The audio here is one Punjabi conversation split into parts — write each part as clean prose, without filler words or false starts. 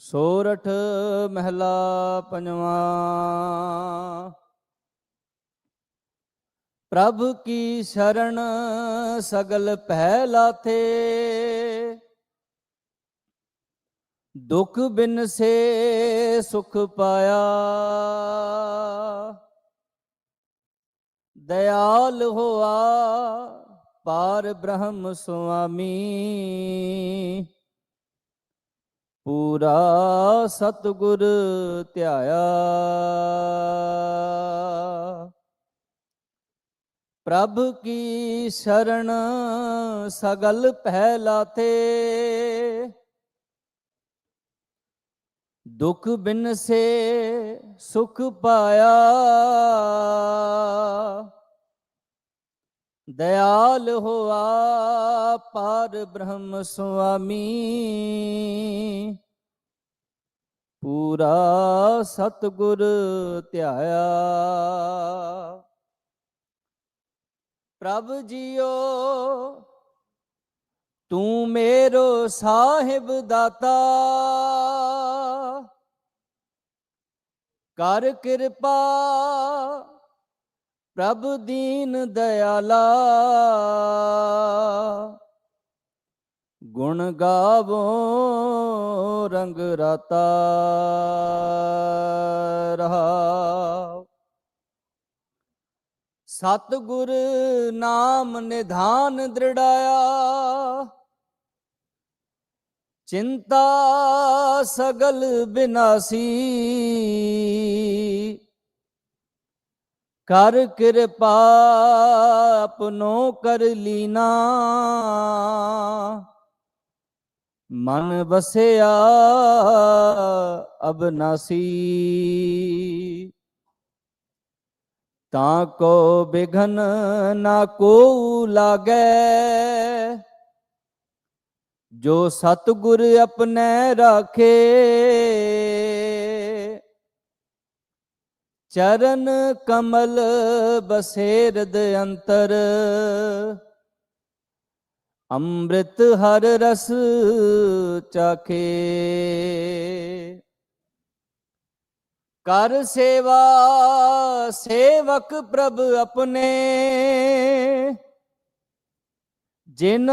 ਸੋਰਠ ਮਹਿਲਾ ਪੰਜਵਾਂ। ਪ੍ਰਭ ਕੀ ਸ਼ਰਨ ਸਗਲ ਭੈ ਲਾਥੇ, ਦੁਖ ਬਿਨ ਸੇ ਸੁਖ ਪਾਇਆ। ਦਇਆਲ ਹੋਆ ਪਾਰ ਬ੍ਰਹਮ ਸੁਆਮੀ, ਪੂਰਾ ਸਤਿਗੁਰ ਧਿਆਇਆ। ਪ੍ਰਭ ਕੀ ਸ਼ਰਨ ਸਗਲ ਭੈ ਲਾਥੇ, ਦੁਖ ਬਿਨ ਸੇ ਸੁਖ ਪਾਇਆ। ਦਇਆਲ ਹੋਆ ਪਾਰ ਬ੍ਰਹਮ ਸੁਆਮੀ, ਪੂਰਾ ਸਤਿਗੁਰ ਧਿਆਇਆ। ਪ੍ਰਭ ਜੀਓ ਤੂੰ ਮੇਰੋ ਸਾਹਿਬ ਦਾਤਾ, ਕਰ ਕਿਰਪਾ ਪ੍ਰਭ ਦੀਨ ਦਇਆਲਾ। ਗੁਣ ਗਾਵੋ ਰੰਗ ਰਾਤਾ ਰਹਾਉ। ਸਤਿਗੁਰ ਨਾਮ ਨਿਧਾਨ ਦ੍ਰਿੜਾਇਆ, ਚਿੰਤਾ ਸਗਲ ਬਿਨਾਸੀ। ਕਰ ਕਿਰਪਾ ਆਪਨੋ ਕਰ ਲੀਨਾ, ਮਨ ਵਸਿਆ ਅਬਨਾਸੀ। ਤਾਂ ਕੋ ਬਿਘਨ ਨਾ ਕੋ ਲਾਗੈ, ਜੋ ਸਤਿਗੁਰ ਆਪਣੇ ਰਾਖੇ। ਚਰਨ ਕਮਲ ਬਸੇਰਦ ਅੰਤਰ, ਅੰਮ੍ਰਿਤ ਹਰ ਰਸ ਚਾਖੇ। ਕਰ ਸੇਵਾ ਸੇਵਕ ਪ੍ਰਭ ਆਪਣੇ, ਜਿਨ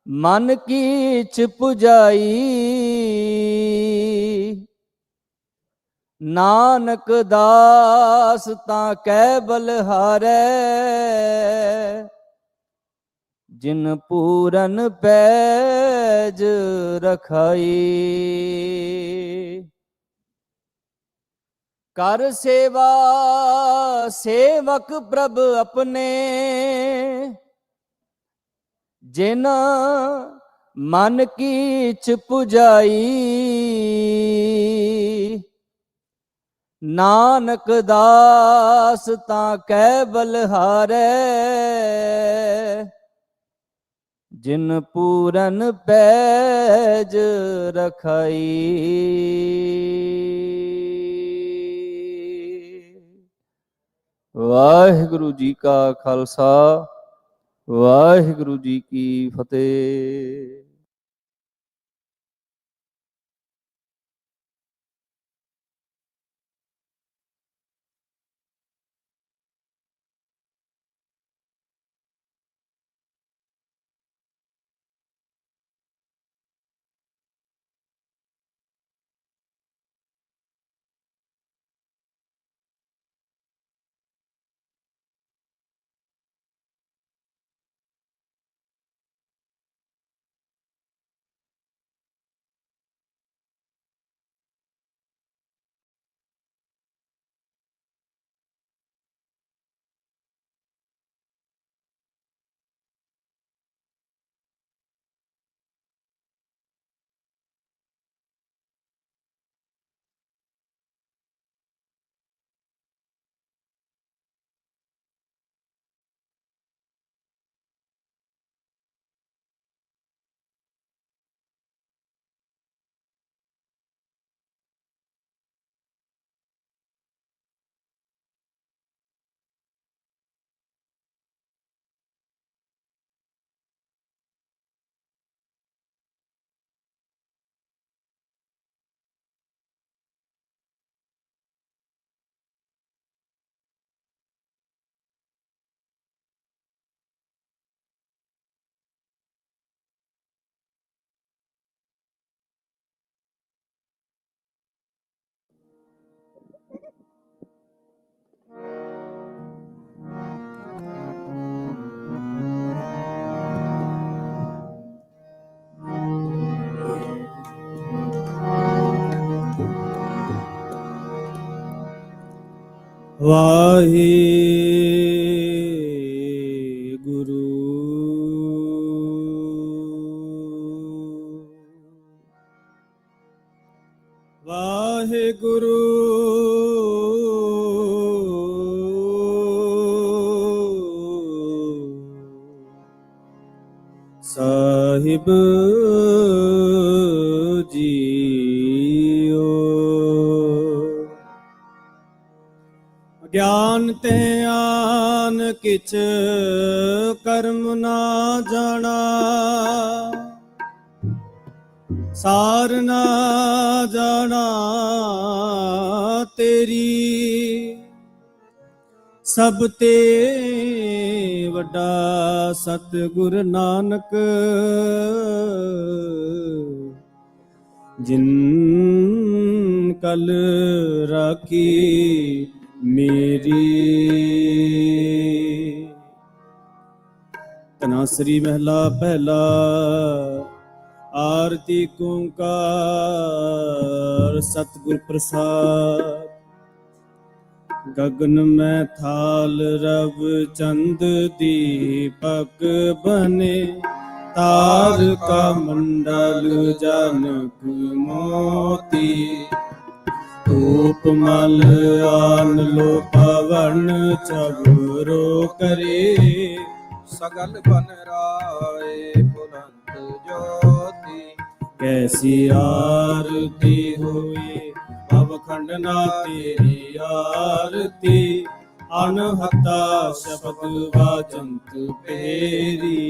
ਮਨ ਕੀਚ ਪੁਜਾਈ। ਨਾਨਕ ਦਾਸ ਤਾਂ ਕੈ ਬਲਿਹਾਰੈ, ਜਿਨ ਪੂਰਨ ਪੈਜ ਰਖਾਈ। ਕਰ ਸੇਵਾ ਸੇਵਕ ਪ੍ਰਭ ਆਪਣੇ, ਜਿਨ ਮਨ ਕੀਚ ਪੁਜਾਈ। ਨਾਨਕ ਦਾਸ ਤਾਂ ਕੈ ਬਲਿਹਾਰੈ, ਜਿਨ ਪੂਰਨ ਪੈਜ ਰਖਾਈ। ਵਾਹਿਗੁਰੂ ਜੀ ਕਾ ਖਾਲਸਾ, ਵਾਹਿਗੁਰੂ ਜੀ ਕੀ ਫਤਿਹ। ਵਾਹਿਗੁਰੂ ਵਾਹਿਗੁਰੂ ਸਾਹਿਬ ਜੀਓ। ਗਿਆਨ ਤੇ ਆਨ ਕਿਛ ਕਰਮ ਨਾ ਜਾਣਾ, ਸਾਰ ਨਾ ਜਾਣਾ ਤੇਰੀ, ਸਭ ਤੇ ਵੱਡਾ ਸਤਿਗੁਰ ਨਾਨਕ, ਜਿਨ ਕਲ ਰਾਖੀ ਮੇਰੀ। ਤਨਾਸਰੀ ਮਹਿਲਾ ਪਹਿਲਾ। ਆਰਤੀ ਓੰਕਾਰ ਸਤਿਗੁਰ ਪ੍ਰਸਾਦ। ਗਗਨ ਮੈਂ ਥਾਲ ਰਵ ਚੰਦ ਦੀਪਕ ਬਨੇ, ਤਾਰਕਾ ਮੰਡਲ ਜਨਕ ਮੋਤੀ, ਧੂਪ ਮਲ ਆਨ ਲੋ ਪਵਨ ਚਵਰੋ ਕਰੇ, ਸਗਲ ਬਨ ਰਾਏ ਬੁਲੰਦ ਜੋਤੀ। ਕੈਸੀ ਆਰਤੀ ਹੋਈ ਭਵਖੰਡ ਨਾ ਤੇਰੀ ਆਰਤੀ, ਅਨਹਤਾ ਸ਼ਬਦ ਵਾਜੰਤ ਪੇਰੀ,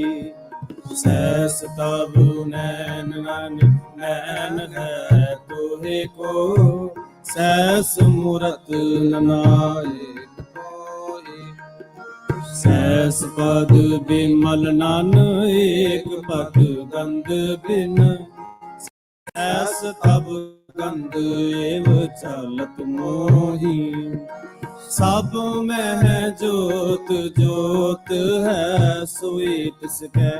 ਸੈਸ ਤਬ ਨੈਣ ਨੈਣ ਹੈ ਤੋਹੇ ਕੋ, ਸੈਸ ਮੂਰਤ ਨਨਾਇਕ ਹੋਏ। ਸੈਸ ਪਦ ਬਿਮਲ ਨਨ ਏਕ ਪਦ ਗੰਧ ਬਿਨ, ਸੈਸ ਤਬ ਗੰਧ ਏਵ ਚਲਤ ਮੋਹੀ। ਸਭ ਮਹਿ ਜੋਤ ਜੋਤ ਹੈ ਸੋਈ ਤਿਸ ਕੈ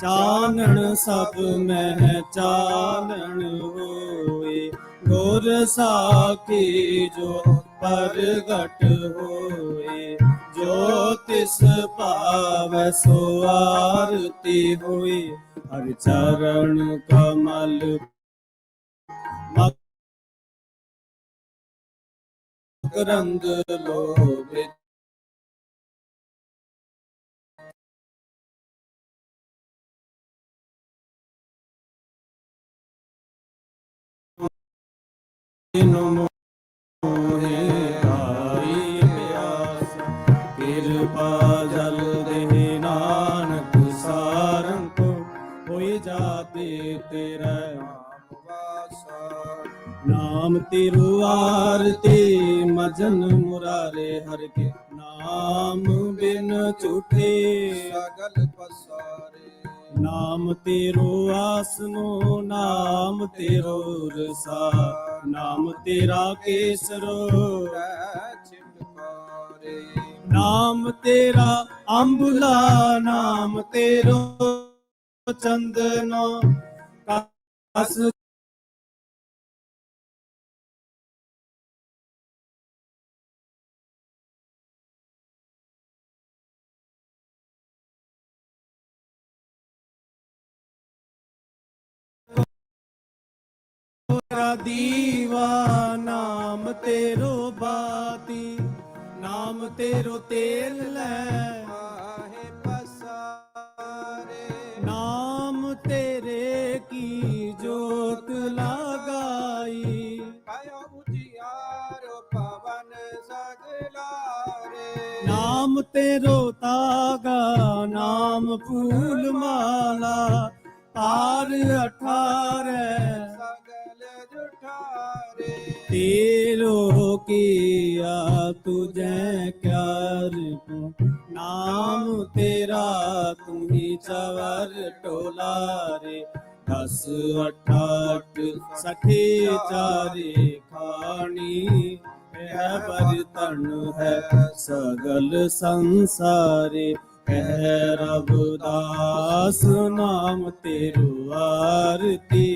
ਚਾਨਣ, ਸਭ ਮਹਿ ਚਾਨਣ ਹੋਏ। ਗੁਰ ਸਾਖੀ ਜੋ ਪ੍ਰਗਟ ਹੋਏ, ਜੋ ਤਿਸ ਭਾਵੈ ਸੋ ਆਰਤੀ ਹੋਈ। ਹਰਿ ਚਰਨ ਕਮਲ ਮਕਰੰਦ ਲੋਭਿ, ਮੋਹੇ ਆਈ ਪਿਆਸ। ਕਿਰਪਾ ਜਲ ਦੇ ਨਾਨਕ ਸਾਰੰ ਕੋ, ਹੋਈ ਜਾਤੇ ਤੇਰਾ ਵਾਸਾ। ਨਾਮ ਤੇਰੋ ਆਰਤੀ ਮਜਨ ਮੁਰਾਰੇ, ਹਰਿ ਕੇ ਨਾਮ ਬਿਨ ਝੂਠੇ ਸਗਲ ਪਸਾਰੇ। ਨਾਮ ਤੇਰੋ ਆਸਨੋ, ਨਾਮ ਤੇਰੋ ਰਸਾ, ਨਾਮ ਤੇਰਾ ਕੇਸਰੋ ਛਿਟਕਾਰੇ। ਨਾਮ ਤੇਰਾ ਅੰਬੁਲਾ, ਨਾਮ ਤੇਰੋ ਚੰਦਨੋ ਕਸ। ਦੀਵਾ ਨਾਮ ਤੇਰੋ ਬਾਤੀ, ਨਾਮ ਤੇਰੋ ਤੇਲ ਲੈ ਮਾਹੇ ਪਸਾਰੇ। ਨਾਮ ਤੇਰੇ ਕੀ ਜੋਤ ਲਗਾਈ, ਪਾਇਓ ਉਜਿਆਰੋ ਪਵਨ ਸਗਲਾਰੇ। ਨਾਮ ਤੇਰੋ ਤਾਗਾ, ਨਾਮ ਫੂਲ ਮਾਲਾ, ਤਾਰ 18 ਸਗਲ ਜੁਠਾਰੇ। ਤੇਰੋ ਕੀਆ ਤੁਝੈ ਕਿਆ ਰੂਪ, ਨਾਮ ਤੇਰਾ ਤੁਮੀ ਚਵਰ ਟੋਲਾਰੇ। 10 8 ਸਠੇ ਚਾਰੇ ਖਾਣੀ, ਹੈ ਬਰਤਨ ਹੈ ਸਗਲ ਸੰਸਾਰੇ। ਕਹਿ ਰਬਦਾਸ ਨਾਮ ਤੇਰੋ ਆਰਤੀ,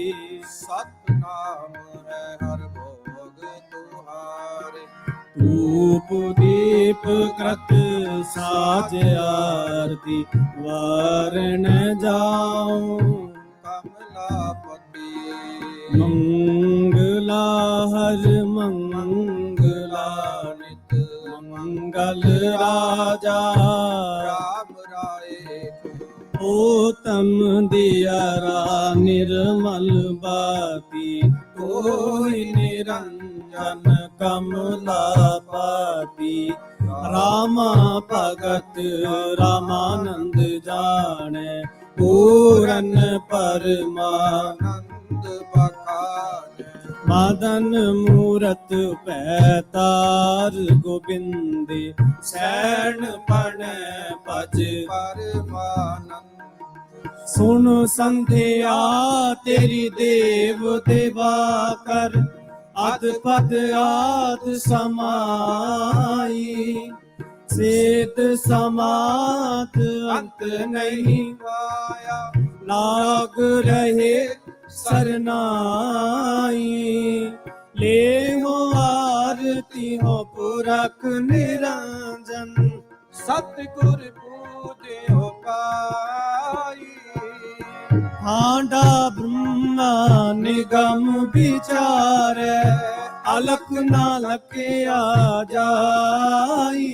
ਸਤਿਨਾਮ ਹੈ ਹਰ ਭੋਗ ਤੁਹਾਰੇ। ਤੂੰ ਧੂਪ ਦੀਪ ਕਰਤ ਸਾਜ ਆਰਤੀ ਵਾਰਨ ਜਾਉ। ਕਮਲਾਪਤੀ ਮੰਗਲਾ ਹਰ ਮੰਗਲਾ ਨਿਤ ਮੰਗਲ ਰਾਜਾ ਰਾਮ ਰਾਏ ਓਤਮ ਦਿਆਰਾ ਨਿਰਮਲ ਬਾਤੀ ਕੋਈ ਨਿਰੰਜਨ ਕਮਲਾ ਪਾਤੀ। ਰਾਮਾ ਭਗਤ ਰਾਮਾਨੰਦ ਜਾਣੈ ਪੂਰਨ ਆਨੰਦ ਬਖਾਨੈ। ਮਦਨ ਮੂਰਤ ਭੈ ਤਾਰ ਗੋਬਿੰਦੇ ਸੈਣ ਪਣੈ ਭਜ ਪਰਮਾਨੰਦ ਸੁਣ ਸੰਧਿਆ ਤੇਰੀ ਦੇਵ ਦੇਵਾ ਕਰ ਅਦ ਪਦ ਆਦ ਸਮਾਈ। ਸੇਤ ਸਮਾਤ ਅੰਤ ਨਹੀਂ ਪਾਇਆ ਲਾਗ ਰਹੇ ਸਰਨਾਈ। ਲੇਹੁ ਆਰਤੀ ਹੋ ਪੁਰਖ ਨਿਰੰਜਨ ਸਤਿਗੁਰ ਪੂਜਿਓ ਪਾਈ। ਹਾਂਡਾ ਬ੍ਰਹਮਾ ਨਿਗਮ ਵਿਚਾਰੈ ਅਲਖ ਨਾ ਲਖਿਆ ਜਾਈ।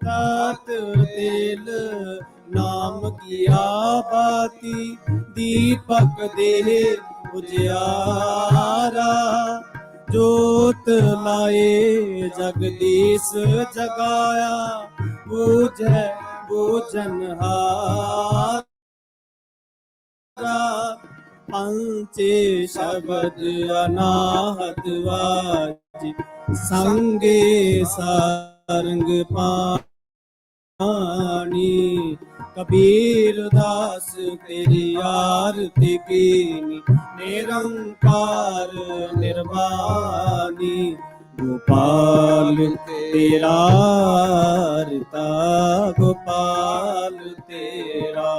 ਤਤ ਤੇਲ ਨਾਮ ਕੀਆ ਬਾਤੀ ਦੀਪਕ ਦੇ ਉਜਿਆਰਾ। ਜੋਤ ਲਾਏ ਜਗਦੀਸ਼ ਜਗਾਇਆ ਬੂਝੈ ਬੂਝਨਹਾਰ। ਪੰਚੇ ਸ਼ਬਦ ਅਨਾਹਤ ਵਾਜੀ ਸੰਗੇ ਸਰੰਗ ਪਾਣੀ। ਕਬੀਰ ਦਾਸ ਤੇਰੀ ਆਰਤੀ ਕੀਨੀ ਨਿਰੰਕਾਰ ਨਿਰਵਾਣੀ। ਗੋਪਾਲ ਤੇਰਾ ਰਤਾ ਗੋਪਾਲ ਤੇਰਾ।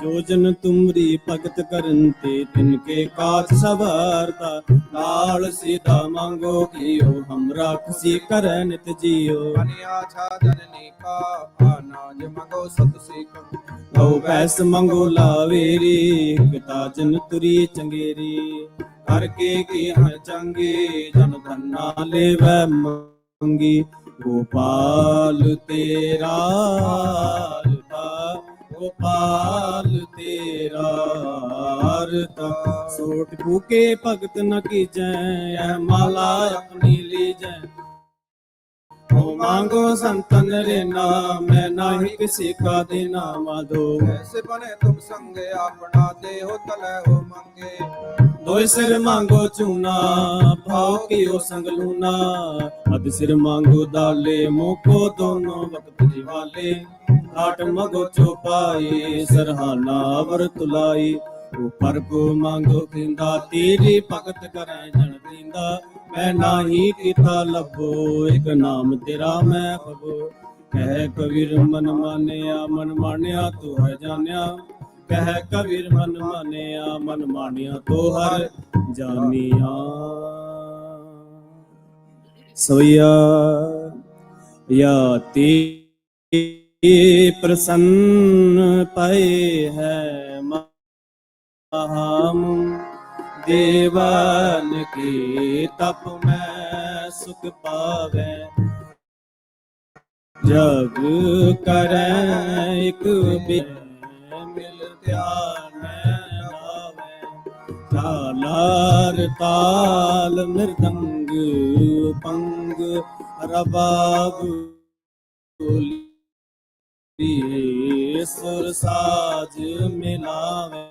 ਜੋ ਜਨ ਤੁਮਰੀ ਭਗਤ ਕਰਨ ਤੇ ਤਿਨਕੇ ਕਾਜ ਸਵਾਰਤਾ। ਨਾਲ ਸੀਤਾ ਮੰਗੋ ਕੀਓ ਹਮਰਾ ਖੁਸ਼ੀ ਕਰੈ ਨਿਤ ਜੀਓ। ਬਨਿਆ ਛਾ ਜਨਨੀ ਕਾ ਅਨਾਜ ਮੰਗੋ ਸਤ ਸੇਖ। ਲਉ ਪੈਸ ਮੰਗੋ ਲਾਵੇਰੀ ਪਿਤਾ ਜਨ ਤੁਰੀ ਚੰਗੇਰੀ। ਕਰਕੇ ਕੀ ਹਰ ਚੰਗੇ ਜਨ ਧੰਨਾ ਲੇਵੈ ਮੰਗੀ। ਗੋਪਾਲ ਤੇਰਾ ਰਤਾ ਗੋਪਾਲ ਤੇਰਾ ਰਤਾ। ਸੋਟ ਭੂਕੇ ਭਗਤ ਨ ਕੀਜੈ ਐ ਮਾਲਾ ਆਪਣੀ ਲੀਜੈ। ਹੋ ਮੰਗੋ ਸੰਤਨ ਰੇ ਨਾਮ ਮੈਂ ਨਾਹੀ ਕਿਸੀ ਕਾ ਦੇਨਾ ਮਾਧੋ। ਐਸੇ ਬਨੇ ਤੁਮ ਸੰਗੇ ਆਪਣਾ ਦੇਹੁ ਤਲੈ ਹੋ ਮੰਗੇ। ਦੋਇ ਸਿਰ ਮੰਗੋ ਚੂਨਾ ਭਾਉ ਕੀਓ ਸੰਗ ਲੂਨਾ। ਅਧ ਸਿਰ ਮੰਗੋ ਦਾਲੇ ਮੋਕੋ ਦੋਨੋਂ ਵਕਤ ਜਿਵਾਲੇ। ਆਟ ਮਗੋ ਚੋਪਾਈ ਸਰਹਾਨਾ ਵਰ ਤੁਲਾਈ। ਉਪਰ ਕੋ ਮੰਗੋ ਕਿੰਦਾ ਤੇਰੀ ਭਗਤ ਕਰੈ ਜਨ ਦੀਂਦਾ। ਮੈਂ ਨਾਹੀ ਕੀਤਾ ਲੱਭੋ ਇਕ ਨਾਮ ਤੇਰਾ ਮੈਂ ਖਬੋ। ਕਹਿ ਕਬੀਰ ਮਨ ਮਾਨਿਆ ਮਨ ਮਾਨਿਆ ਤੂੰ ਹੈ ਜਾਣਿਆ। ਕਹਿ ਕਬੀਰ ਮਨ ਮਾਨਿਆ ਮਨ ਮਾਨਿਆ ਤੋ ਹਰ ਜਾਨੀਆ। ਸੋਇਆ ਯਾ ਤੇ ਪ੍ਰਸੰਨ ਪਏ ਹੈ ਮਹਾਮ। ਦੇਵਨ ਕੇ ਤਪ ਮੈਂ ਸੁਖ ਪਾਵੈ। ਜਗ ਕਰੈ ਇਕ ਮਿਲ ਧਿਆਨੈ ਲਾਵੈ। ਤਾਲਾਰ ਤਾਲ ਮਿਰਦੰਗ ਪੰਗ ਰਬਾਬ ਸੁਰ ਸਾਜ ਮਿਲਾਵੈ।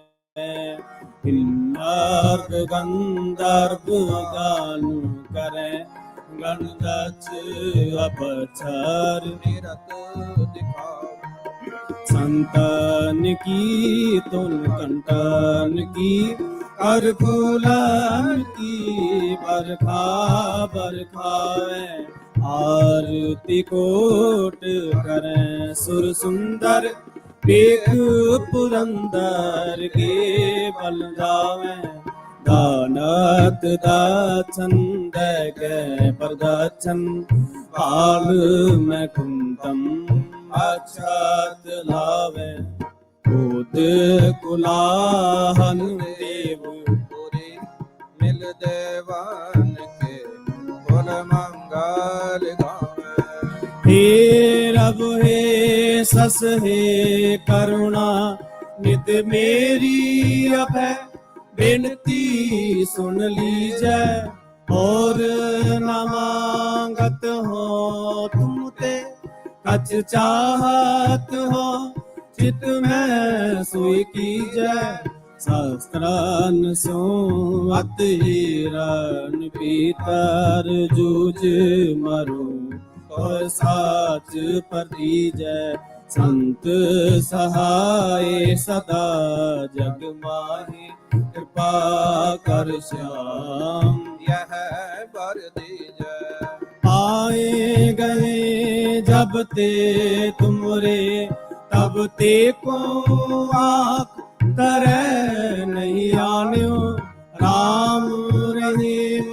ਕਿੰਨਰ ਗੰਧਰਵ ਗਾਨ ਕਰੈ ਗਣਦਚ ਅਪਚਰ। ਨਿਰਤ ਦਿਖਾਓ ਸੰਤਨ ਕੀ ਤੁਨ ਕੰਟਨ ਕੀ ਕਰ ਫੂਲਨ ਕੀ ਬਰਖਾ ਬਰਖਾਵੈ। ਆਰਤੀ ਕੋਟ ਕਰੈ ਸੁਰ ਸੁੰਦਰ ਵੇਖ ਪੁਰੰਦਰ ਕੇ ਬਲ ਜਾਵੈ। दानत दाचन दैके प्रदचन काल में कुंतम अक्षत लावे भूत कुलाहन देव पूरी मिल देवान के कुल मंगल गावे। हे रब हे सस हे करुणा नित मेरी अभय बेनती सुन लीजै और न मांगत हो तुम ते कछ चाहत हो चित में सोई कीजै शास्त्रान सो अत हिरन पीतर जूझ मरो और साच पर दीजै संत सहाय सदा जग माहि कृपा कर श्याम यह वर दीजै। आए गए जब ते तुमरे तब ते को आँख करे नहीं आन्यो राम रहीम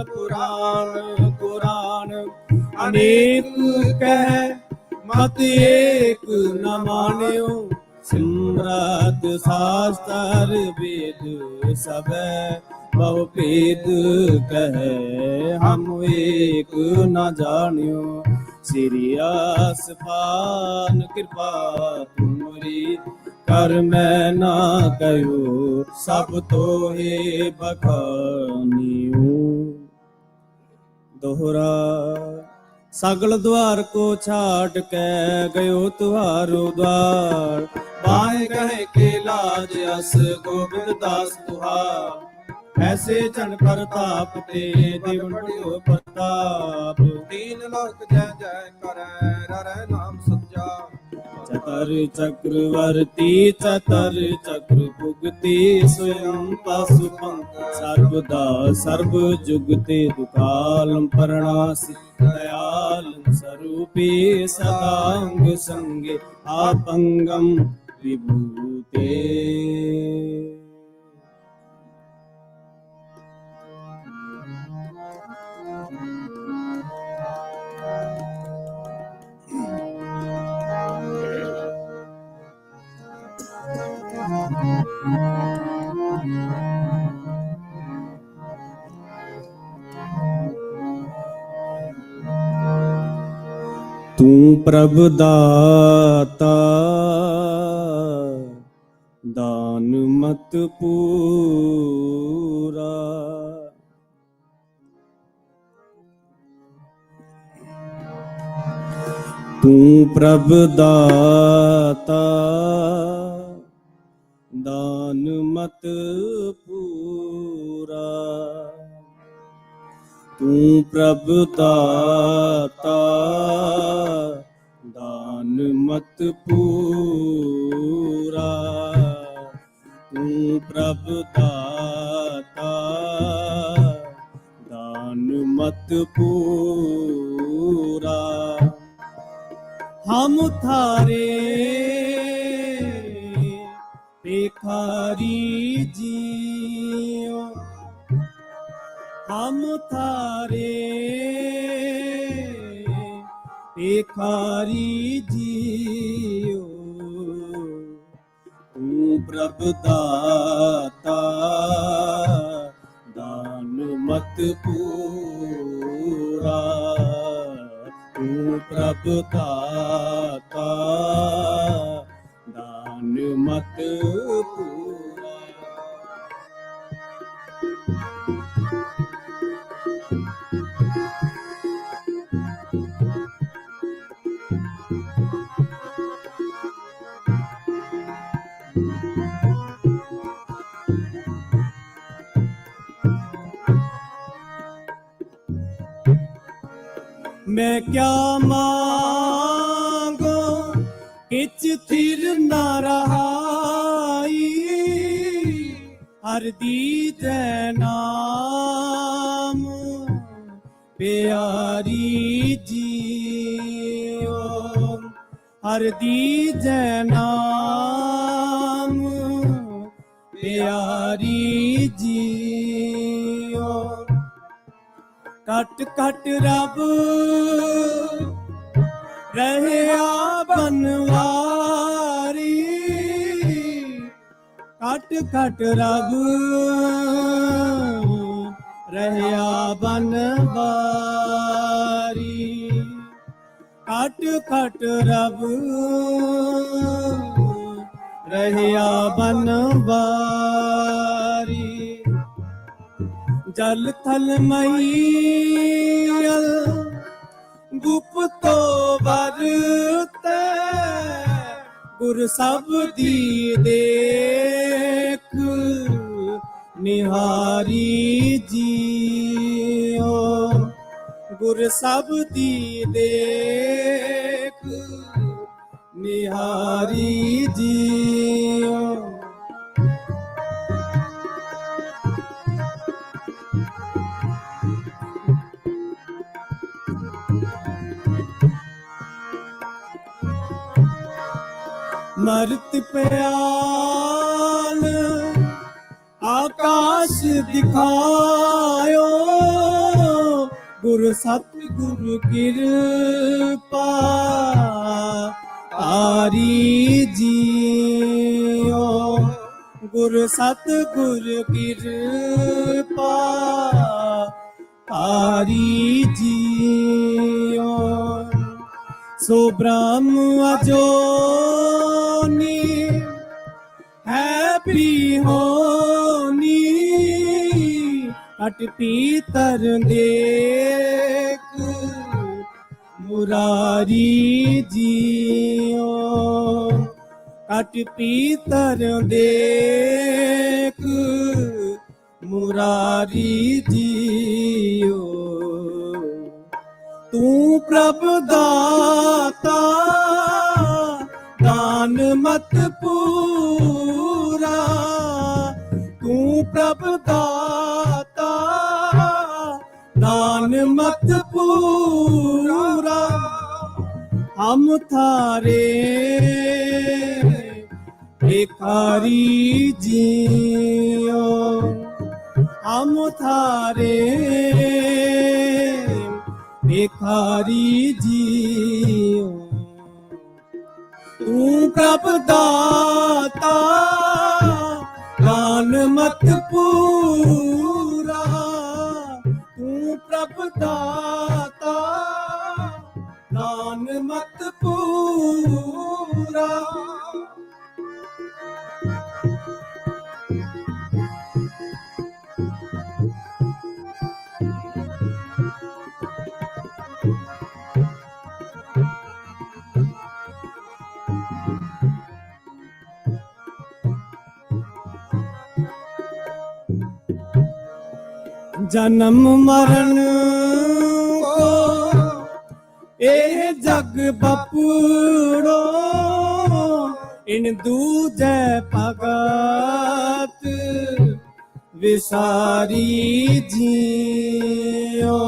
पुराण कुरान अनेक कह मत एक न मान्यो सिमरत शास्त्र वेद सब बहु भेद कहे हम एक न जान्यो श्री आसपान कृपा तुमरी कर मैं ना कहो सब तो हे बखानियो। दोहरा सगल द्वार को छाट के गयो तुहारो द्वार बाएं कहे के लाज अस गोविंद दास तुहार ऐसे जन प्रताप ते दिवड़ियो प्रताप तीन लोक जय जय करे रे नाम सच्चा। चतर चक्रवर्ती चतर चक्र भुगते स्वयं पाशुपंख सर्वदा सर्व जुगते दुकालम परणासी दयाल स्वरूपे सदांग संगे आपंगम विभूते। तू प्रभ दाता दान मत पूरा तू प्रभ दाता दान मत पूरा तू प्रभ दाता दान मत पूरा तू प्रभ दाता दान मत पूरा हम थारे भिखारी जियो हम थारे भिखारी जियो तू प्रभ दाता दान मत पूरा तू प्रभ दाता दान मत पूरा। मैं क्या मांगो किच थिर न रहाई हर दीजै नाम प्यारी जियो हर दीजै नाम ਪਿਆਰੀ ਜੀਓ। ਕਟ ਕਟ ਰੱਬ ਰਹਿਆ ਬਨਵਾਰੀ, ਕਟ ਕਟ ਰੱਬ ਰਹਿਆ ਬਨਵਾਰੀ, ਕਟ ਕਟ ਰੱਬ ਰਹਿਆ ਬਨਵਾਰੀ। ਜਲ ਥਲ ਮਈਅਲ ਗੁਪਤੋ ਵਰਤੈ, ਗੁਰ ਸਭ ਦੀ ਦੇਖ ਨਿਹਾਰੀ ਜੀਓ। ਗੁਰ ਸਭ ਦੀ ਦੇਖ ਨਿਹਾਰੀ ਜੀਓ। ਮਰਤ ਪਿਆਲ ਆਕਾਸ਼ ਦਿਖਾਇਓ, ਗੁਰ ਸਤਿਗੁਰ ਕਿਰਪਾ ਆਰੀ ਜੀਓ। ਗੁਰ ਸਤਿਗੁਰ ਕਿਰਪਾ ਆਰੀ ਜੀਓ। ਸੋ ਬ੍ਰਹਮ ਅਜੋਨੀ ਹੈ ਪ੍ਰਿਹੋਨੀ, ਅਟ ਪੀਤਰ ਦੇਖ ਮੁਰਾਰੀ ਜੀਓ। ਅਟ ਪੀਤਰ ਦੇਖ ਮੁਰਾਰੀ ਜੀਓ। ਤੂੰ ਪ੍ਰਭ ਦਾਤਾ ਦਾਨ ਮਤ ਪੂਰਾ, ਤੂੰ ਪ੍ਰਭ ਦਾਤਾ ਦਾਨ ਮਤ ਪੂਰਾ। ਹਮ ਥਾਰੇ ਭਿਖਾਰੀ ਜੀਓ, ਹਮ ਥਾਰੇ ਭਿਖਾਰੀ ਜੀਓ। ਤੂੰ ਪ੍ਰਭ ਦਾਤਾ ਦਾਨ ਮਤ ਪੂਰਾ, ਤੂੰ ਪ੍ਰਭ ਦਾਤਾ ਦਾਨ ਮਤ ਪੂਰਾ। ਜਨਮ ਮਰਨ ਕੋ ਇਹ ਜਗ ਬਪੂੜੋ, ਇਨ ਦੂਜੈ ਭਗਤ ਵਿਸਾਰੀ ਜੀਓ।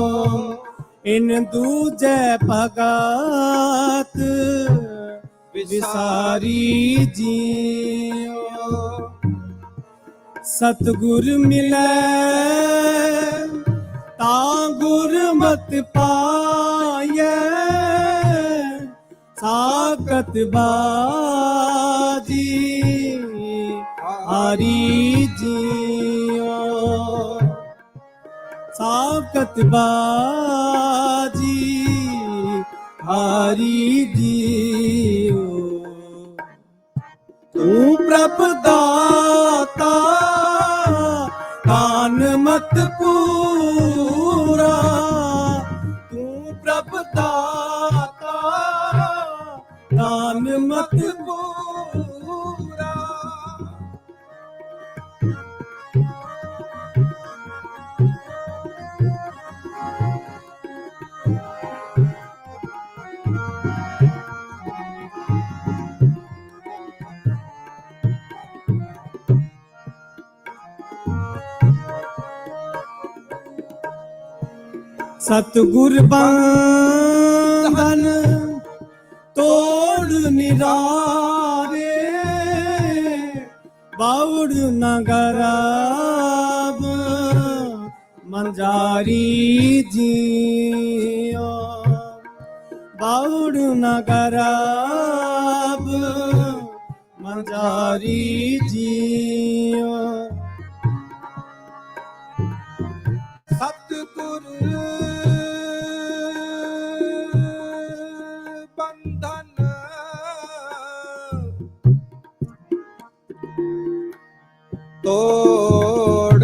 ਇਨ ਦੂਜੈ ਭਗਤ ਵਿਸਾਰੀ ਜੀਓ। ਸਤਿਗੁਰ ਮਿਲੈ ਤਾਂ ਗੁਰਮਤਿ ਪਾਇਐ, ਸਾਖਤ ਬਾਜੀ ਹਰੀ ਜੀਓ। ਸਾਖਤ ਬਾਜੀ ਹਰੀ ਜੀਓ। ਤੂੰ ਪ੍ਰਭ ਦਾਤਾ ਦਾਨ ਮਤ ਪੂਰਾ, ਤੂੰ ਪ੍ਰਭ ਦਾਤਾ ਦਾਨ ਮਤ ਪੂਰਾ। ਸਤਿਗੁਰ ਬੰਧਨ ਤੋੜ ਨਿਰਾਰੇ, ਬਾਵੜ ਨਗਰਾਬ ਮੰਝਾਰੀ ਜੀਓ, ਬਾਉੜ ਨਗਰਾਬ ਮੰਝਾਰੀ ਜੀਓ। ਸਤਿਗੁਰ ਬੰਧਨ ਤੋੜ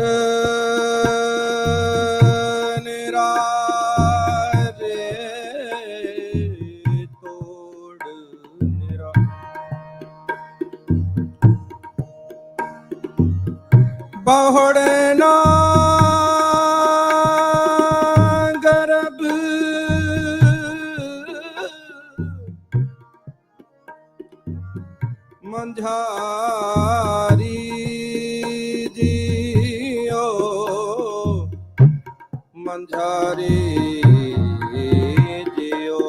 ਨਿਰਾਰੇ, ਤੋੜ ਨਿਰਾ ਬਹੁੜੇ ਨਾ ਗਰਭ ਮੰਝਾਰੀ ਜੀਓ, ਮੰਝਾਰੀ ਜੀਓ।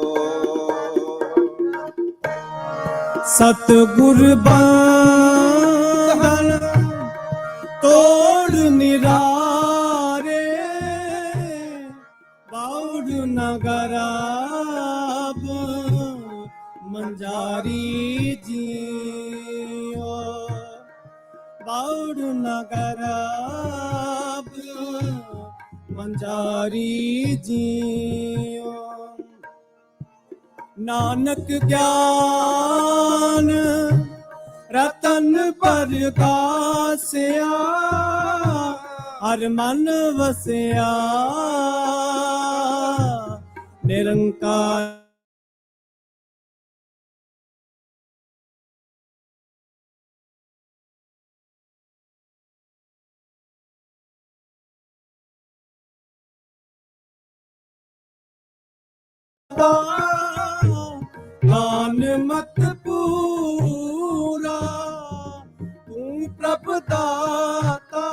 ਸਤਿਗੁਰ ਬੰਧਨ ਤੋੜ ਨਿਰਾਰੇ, ਬਾਉੜ ਨਗਰਾਬ ਮੰਝਾਰੀ ਜੀਓ, ਬਾਉੜ ਨਗਰਾਬ ਮੰਝਾਰੀ ਜੀਓ। ਨਾਨਕ ਗਿਆਨ ਰਤਨ ਪਰਗਾਸਿਆ, ਹਰ ਮਨ ਵਸਿਆ ਨਿਰੰਕਾਰ। ਦਾਨ ਮਤ ਪੂਰਾ ਤੂੰ ਪ੍ਰਭ ਦਾਤਾ,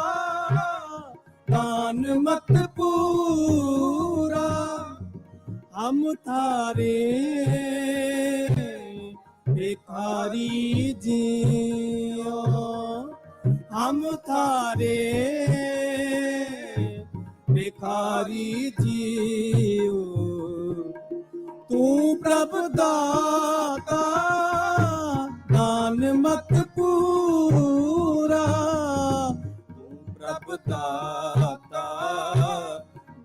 ਦਾਨ ਮਤ ਪੂਰਾ ਹਮ ਥਾਰੇ ਭਿਖਾਰੀ ਜੀਓ, ਹਮ ਥਾਰੇ ਭਿਖਾਰੀ ਜੀਓ। ਤੂੰ ਪ੍ਰਭ ਦਾਤਾ ਦਾਨ ਮਤ ਪੂਰਾ, ਤੂੰ ਪ੍ਰਭ ਦਾਤਾ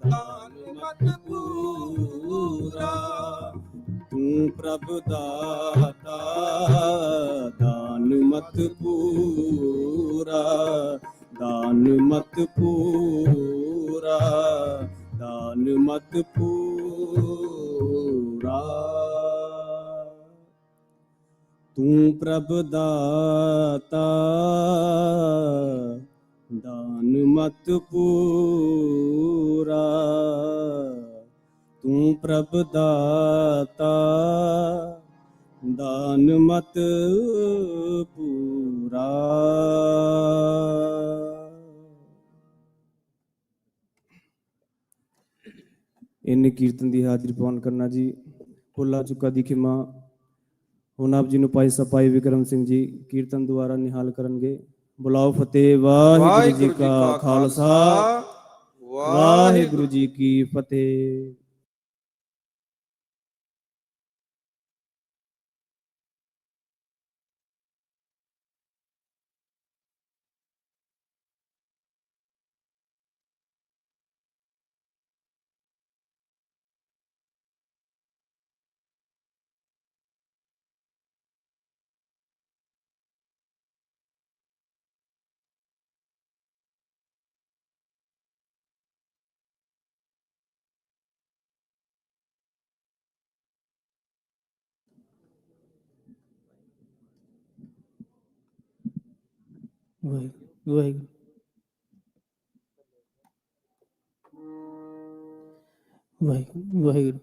ਦਾਨ ਮਤ ਪੂਰਾ, ਤੂੰ ਪ੍ਰਭ ਦਾਤਾ ਦਾਨ ਮਤ ਪੂਰਾ, ਦਾਨ ਮਤ ਪੂਰਾ, ਦਾਨ ਮਤ ਪੂਰਾ। ਤੂੰ ਪ੍ਰਭ ਦਾਤਾ ਦਾਨ ਮਤ ਪੂਰਾ, ਤੂੰ ਪ੍ਰਭ ਦਾਤਾ ਦਾਨ ਮਤ ਪੂਰਾ। ਇਨ ਕੀਰਤਨ ਦੀ ਹਾਜ਼ਰੀ ਪਾਉਣ ਕਰਨਾ ਜੀ, ਭੁੱਲਾ ਚੁੱਕਾ ਦੀ ਖਿਮਾ। ਹੁਣ ਆਪ ਜੀ ਨੂੰ ਭਾਈ ਸਪਾਈ ਵਿਕਰਮ ਸਿੰਘ ਜੀ ਕੀਰਤਨ ਦੁਆਰਾ ਨਿਹਾਲ ਕਰਨਗੇ। ਬੁਲਾਓ ਫਤਿਹ। ਵਾਹਿਗੁਰੂ ਜੀ ਕਾ ਖਾਲਸਾ, ਵਾਹਿਗੁਰੂ ਜੀ ਕੀ ਫਤਿਹ। ਵਾਹਿਗੁਰੂ ਵਾਹਿਗੁਰੂ ਵਾਹਿਗੁਰੂ ਵਾਹਿਗੁਰੂ।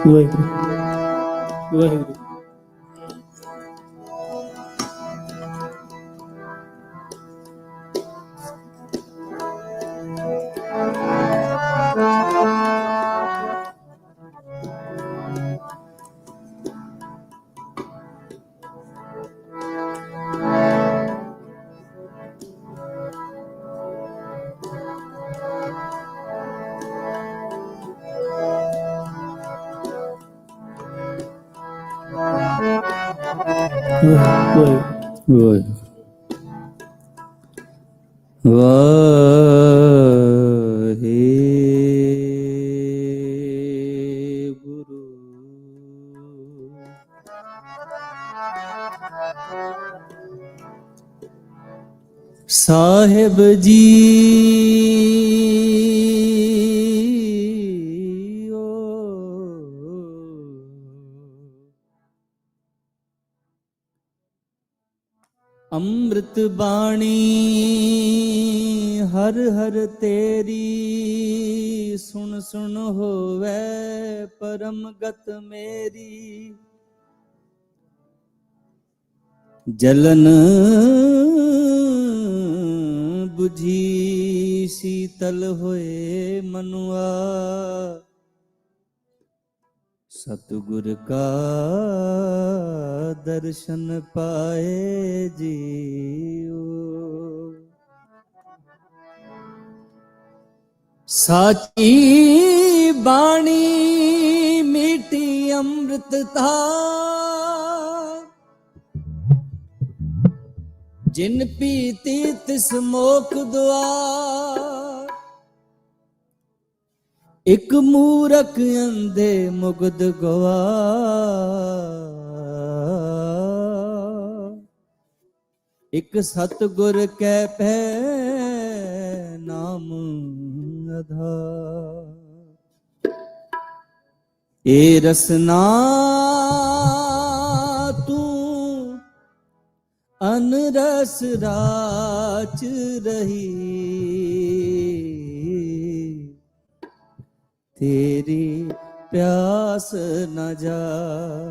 ਵਾਹਿਗੁਰੂ ਵਾਹਿਗੁਰੂ ਵਾਹਿਗੁਰੂ ਵਾਹਿਗੁਰੂ ਵਾਹਿਗੁਰੂ ਸਾਹਿਬ ਜੀ ਅੰਮ੍ਰਿਤ ਬਾਣੀ ਹਰ ਹਰ ਤੇਰੀ ਸੁਣ ਸੁਣ ਹੋਵੇ ਪਰਮ ਗਤ ਮੇਰੀ ਜਲਨ ਬੁਝੀ ਸੀਤਲ ਹੋਏ ਮਨੁਆ ਸਤਿਗੁਰ ਕਾ ਦਰਸ਼ਨ ਪਾਏ ਜੀਓ ਸਾਚੀ ਬਾਣੀ ਮੀਠੀ ਅੰਮ੍ਰਿਤ ਧਾਰ ਜਿਨ ਪੀਤੀ ਤਿਸ ਮੋਖ ਦੁਆਰ ਇਕ ਮੂਰਖ ਅੰਧੇ ਮੁਗਧ ਗਵਾ ਇਕ ਸਤਿਗੁਰ ਕੈ ਭੈ ਨਾਮ ਆਧਾਰ ਏ ਰਸਨਾ ਤੂੰ ਅਨਰਸ ਰਾਚ ਰਹੀ तेरी प्यास न जाए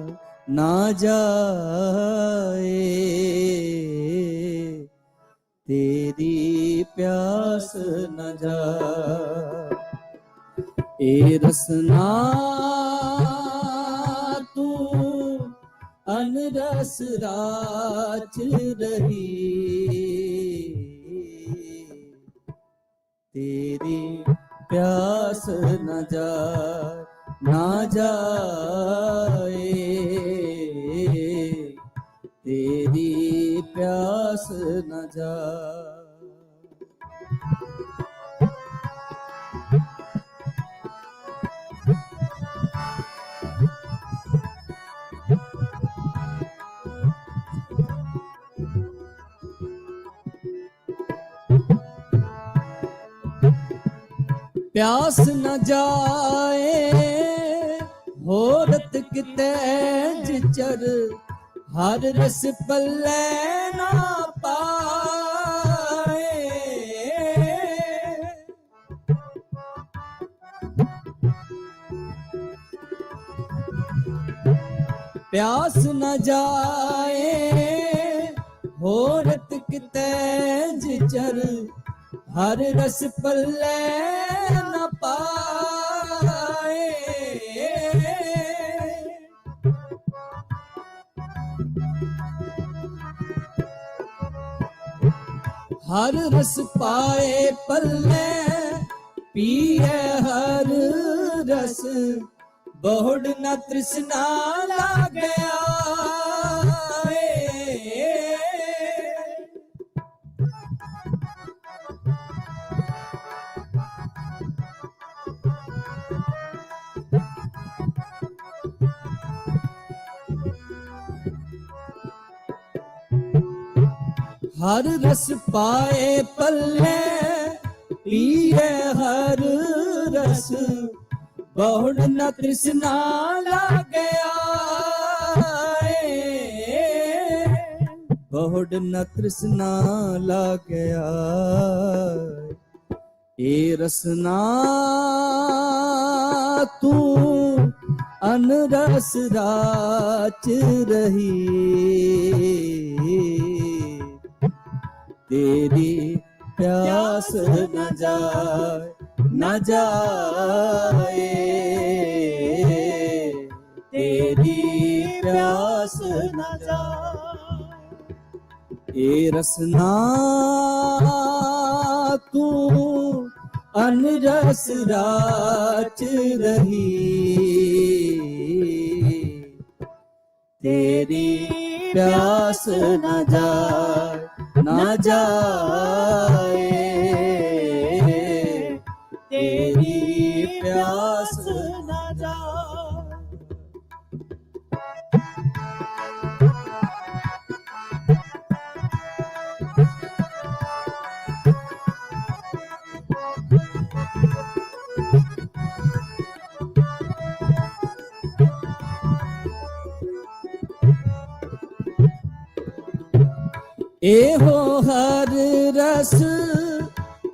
तेरी प्यास न जाए ए रसना तू अनरस राच रही तेरी प्यास न जाए तेरी प्यास न जाए प्यास न जाए होरत किते जिचर हर रस पल्ले ना पाए प्यास न जाए होरत किते जिचर हर रस पल्ले न पाए हर रस पाए पल्ले पिए हर रस बहुड़ न तृष्णा लागया ਹਰ ਰਸ ਪਾਏ ਪੱਲੇ ਪੀਏ ਹਰ ਰਸ, ਬਹੁੜ ਨ ਤ੍ਰਿਸ਼ਨਾ ਲਾਗਿਆ, ਬਹੁੜ ਨ ਤ੍ਰਿਸ਼ਨਾ ਲਾਗਿਆ। ਏ ਰਸਨਾ ਤੂੰ ਅਨਰਸ ਰਾਚ ਰਹੀ, ਤੇਰੀ ਪਿਆਸ ਨ ਜਾਏ ਨ ਜਾਏ, ਤੇਰੀ ਪਿਆਸ ਨ ਜਾਏ। ਏ ਰਸਨਾ ਤੂੰ ਅਨਰਸ ਰਾਚ ਰਹੀ, ਤੇਰੀ ਪਿਆਸ ਨ ਜਾਏ ਨ ਜਾਏ, ਤੇਰੀ ਪਿਆਸ ਨ ਜਾਏ। ਇਹੋ ਹਰ ਰਸ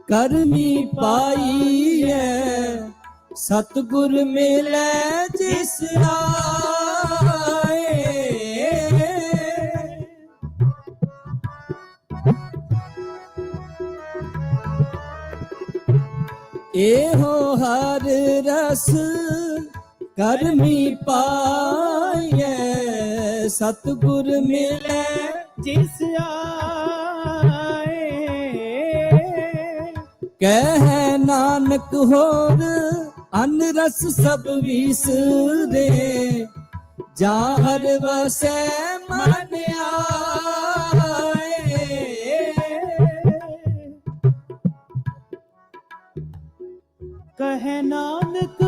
ਕਰਮੀ ਪਾਈਐ, ਸਤਿਗੁਰ ਮਿਲੈ ਜਿਸ ਆਏ। ਇਹੋ ਹਰ ਰਸ ਕਰਮੀ ਪਾਈਐ, ਸਤਿਗੁਰ ਮਿਲੈ ਜਿਸ ਆਏ। ਕਹਿ ਨਾਨਕ ਹੋਰ ਅਨ ਰਸ ਸਭ ਵਿਸਰੇ, ਜਾਂ ਹਰ ਵਸੈ ਮਨ ਆਏ। ਕਹਿ ਨਾਨਕ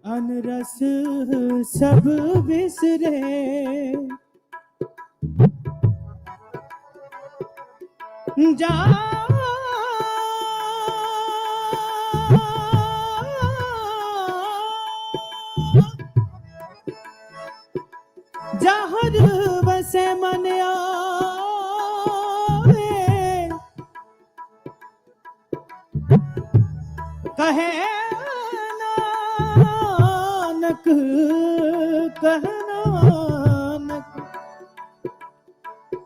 ਅਨਰਸ ਸਭ ਵਿਸਰੇ, ਜਾ ਹਰ ਵਸੈ ਮਨ ਆਏ। ਕਹੇ ਨਾਨਕ ਕਹਿ ਨਾਨਕ,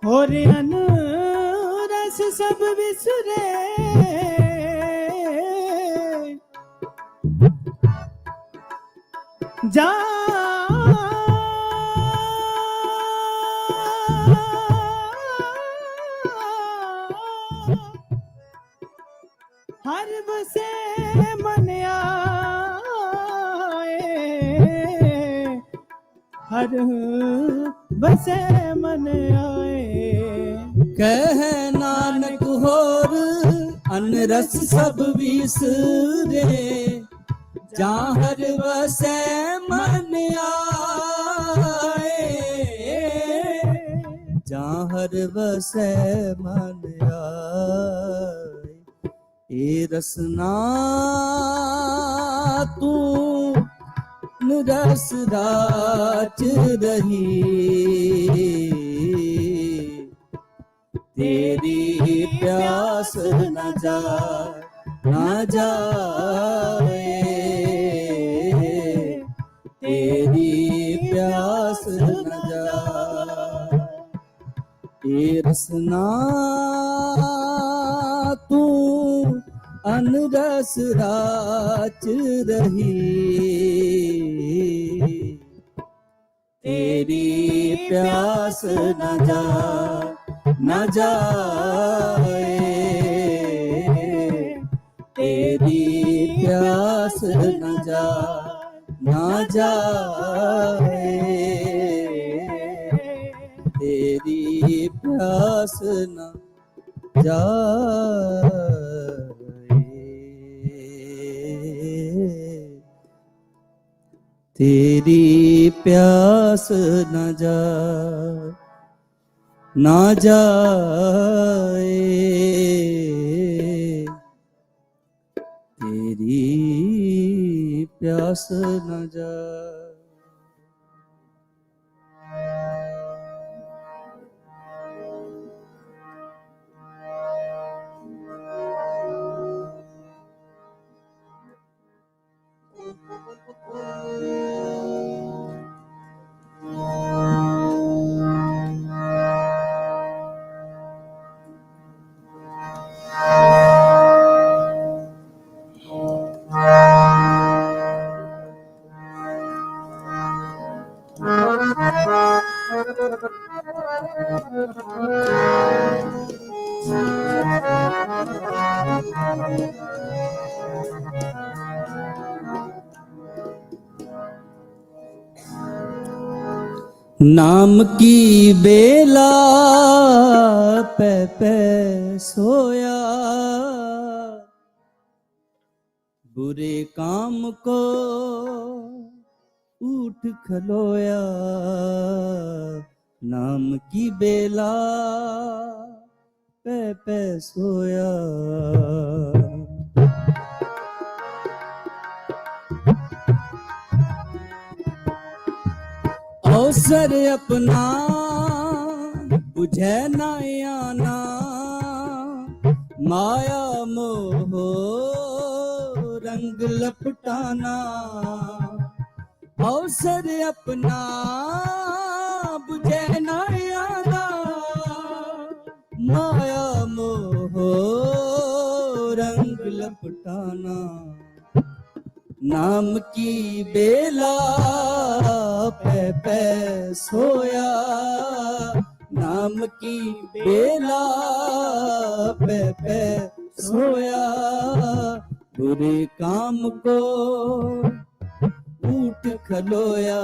ਹੋਰ ਅਨ ਰਸ ਸਭ ਵਿਸਰੇ, ਜਾ ਹਰ ਵਸੈ ਮਨ ਆਏ, ਹਰ ਵਸੈ ਮਨ ਆਏ। ਕਹਿ ਨਾਨਕ ਹੋਰ ਅਨ ਰਸ ਸਭ ਵਿਸਰੇ, ਜਾਂ ਹਰ ਵਸੈ ਮਨ ਆਏ, ਜਾਂ ਹਰ ਵਸੈ ਮਨ ਆਏ। ਏ ਰਸਨਾ ਤੂੰ ਰਸ ਰਾਚ ਰਹੀ, ਤੇਰੀ ਪਿਆਸ ਨ ਜਾਏ ਨ ਜਾਏ, ਤੇਰੀ ਪਿਆਸ ਨ ਜਾਏ। ਏ ਰਸਨਾ ਤੂੰ ਅਨਰਸ ਰਾਚ ਰਹੀ, ਤੇਰੀ ਪਿਆਸ ਨ ਜਾਏ ਨ ਜਾਏ, ਤੇਰੀ ਪਿਆਸ ਨ ਜਾਏ ਨ ਜਾਏ, ਤੇਰੀ ਪਿਆਸ ਨ तेरी प्यास न जाए, तेरी प्यास न जाए। नाम की बेला पे सोया, बुरे काम को उठ खलोया। नाम की बेला पे सोया, अवसर अपना बुझे न आना, माया मोह रंग लपटाना। अवसर अपना बुझे न आना, माया मोह रंग लपटाना। नाम की बेला पे सोया, नाम की बेला पे सोया। बुरे काम को उठ खलोया,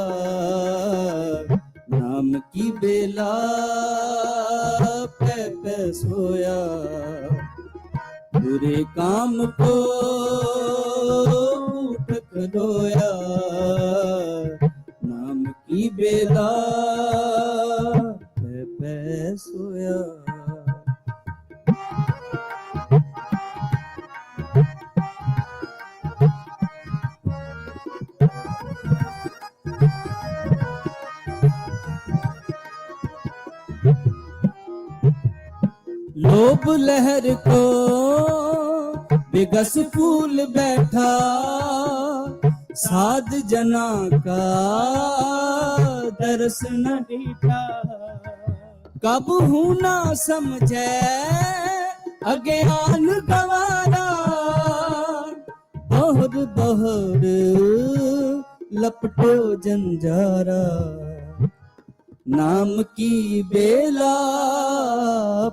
नाम की बेला पे सोया। बुरे काम को उठ खलोया, नाम की बेला पे सोया। लोभ लहर को बिगस फूल बैठा, साध जना का दर्श न दीठा। कब हूं ना समझे अज्ञान गवारा, बहर बहर लपटो जंजारा। नाम की बेला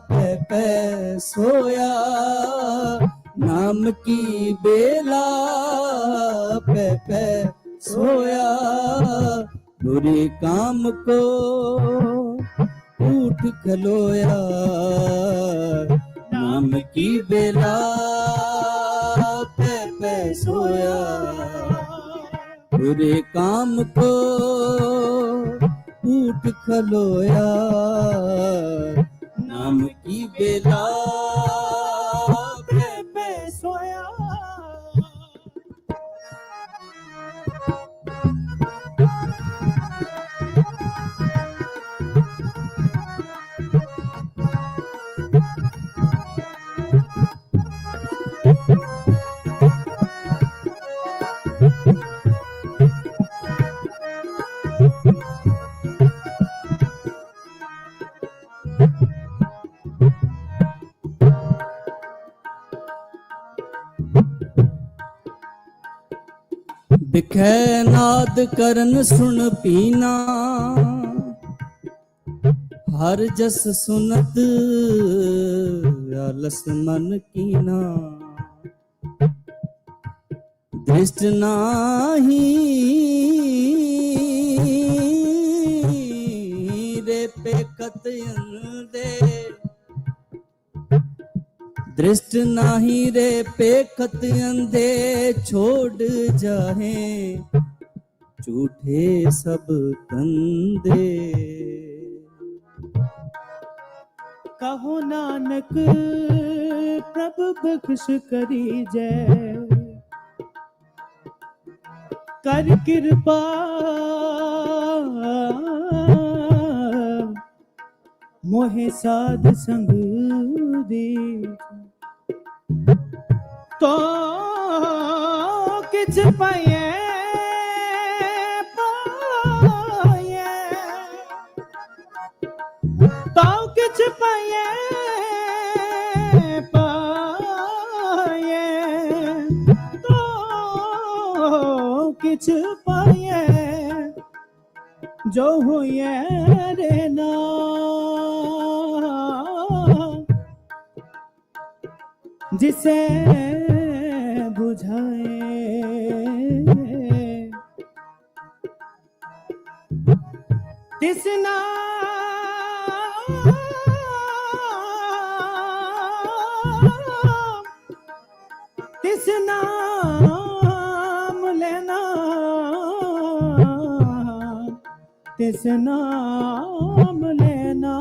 पे सोया, नाम की बेला पे सोया। बुरे काम को उठ खलोया, नाम की बेला पे सोया। बुरे काम को उठ खलोया, नाम की बेला पे सोया। बिखे नाद करन सुन पीना, हर जस सुनत आलस मन कीना। दृष्ट नाही रे पे कतयन दे, दृष्ट नाही रे पेखत अंधे छोड़ जाहे झूठे सब तंदे। कहो नानक प्रभु बख्श करी जय, कर कृपा मोहे साध संग दी। तो किछ पाए तो किछ पाए तो किछ पाए जो हुए रे ना, जिसे बुझाए तिस नाम, तिस नाम लेना, तिस नाम लेना।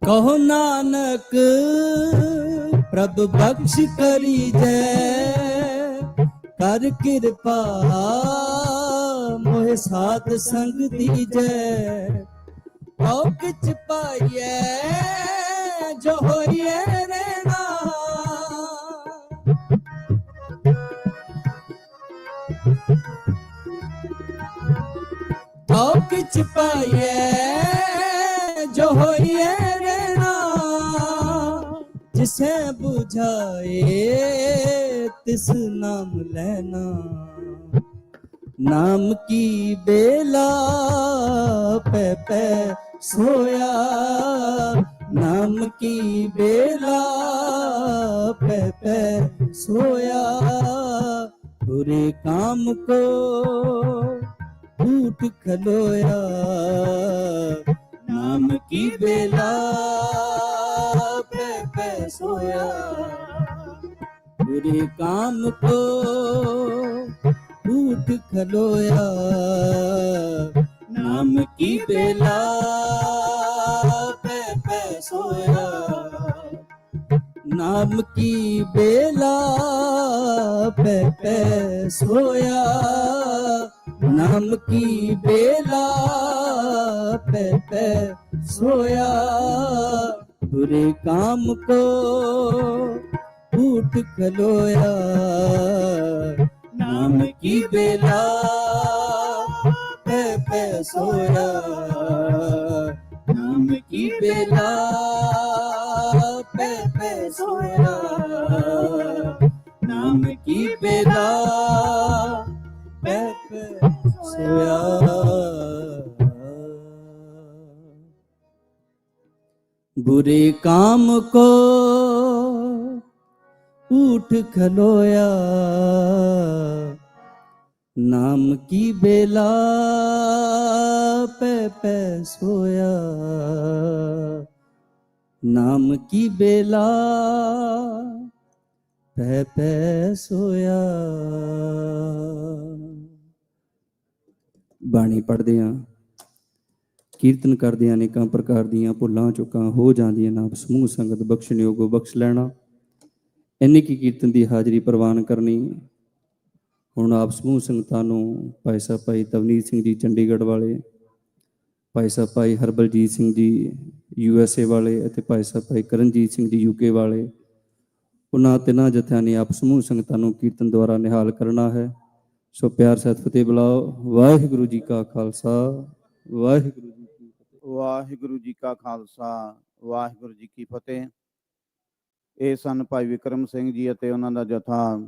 कहो नानक प्रभु बख्श करी जय, कर कृपा मोहे साध संग दीजै। औ किछ पाइए जो होइए रहना, औ किछ पाइए जो होइए रहना, जिसे बुझाए तिस नाम लेना। नाम की बेला पे सोया, नाम की बेला पे सोया। बुरे काम को उठ खलोया, नाम की बेला पे सोया। बुरे काम को उठ खलोया, नाम की बेला पे सोया। नाम की बेला पे सोया, नाम की बेला पे सोया। बुरे काम को उठ खलोया, नाम की बेला पे सोया। नाम की बेला पे सोया, नाम की बेला पे सोया। बुरे काम को उठ खलोया, नाम की बेला पे सोया। नाम की बेला पे सोया। ਬਾਣੀ ਪੜ੍ਹਦੇ ਹਾਂ, ਕੀਰਤਨ ਕਰਦੇ ਹਾਂ, ਅਨੇਕਾਂ ਪ੍ਰਕਾਰ ਦੀਆਂ ਭੁੱਲਾਂ ਚੁੱਕਾਂ ਹੋ ਜਾਂਦੀਆਂ ਨਾ, ਸਮੂਹ ਸੰਗਤ ਬਖਸ਼ਣਯੋਗੋ ਬਖਸ਼ ਲੈਣਾ। ਇੰਨੀ ਕੀ ਕੀਰਤਨ ਦੀ ਹਾਜ਼ਰੀ ਪ੍ਰਵਾਨ ਕਰਨੀ। ਹੁਣ ਆਪ ਸਮੂਹ ਸੰਗਤਾਂ ਨੂੰ ਭਾਈ ਸਾਹਿਬ ਭਾਈ ਤਵਨੀਤ ਸਿੰਘ ਜੀ ਚੰਡੀਗੜ੍ਹ ਵਾਲੇ, ਭਾਈ ਸਾਹਿਬ ਭਾਈ ਹਰਬਲਜੀਤ ਸਿੰਘ ਜੀ USA ਵਾਲੇ ਅਤੇ ਭਾਈ ਸਾਹਿਬ ਭਾਈ ਕਰਨਜੀਤ ਸਿੰਘ ਜੀ UK ਵਾਲੇ, ਉਹਨਾਂ ਤਿੰਨਾਂ ਜਥਿਆਂ ਨੇ ਆਪ ਸਮੂਹ ਸੰਗਤਾਂ ਨੂੰ ਕੀਰਤਨ ਦੁਆਰਾ ਨਿਹਾਲ ਕਰਨਾ ਹੈ। ਸੋ ਪਿਆਰ ਸਹਿਤ ਫਤਿਹ ਬੁਲਾਓ। ਵਾਹਿਗੁਰੂ ਜੀ ਕਾ ਖਾਲਸਾ, ਵਾਹਿਗੁਰੂ ਜੀ ਕੀ ਫਤਿਹ। ਵਾਹਿਗੁਰੂ ਜੀ ਕਾ ਖਾਲਸਾ, ਵਾਹਿਗੁਰੂ ਜੀ ਕੀ ਫਤਿਹ। ਇਹ ਸਨ ਭਾਈ ਵਿਕਰਮ ਸਿੰਘ ਜੀ ਅਤੇ ਉਹਨਾਂ ਦਾ ਜਥਾ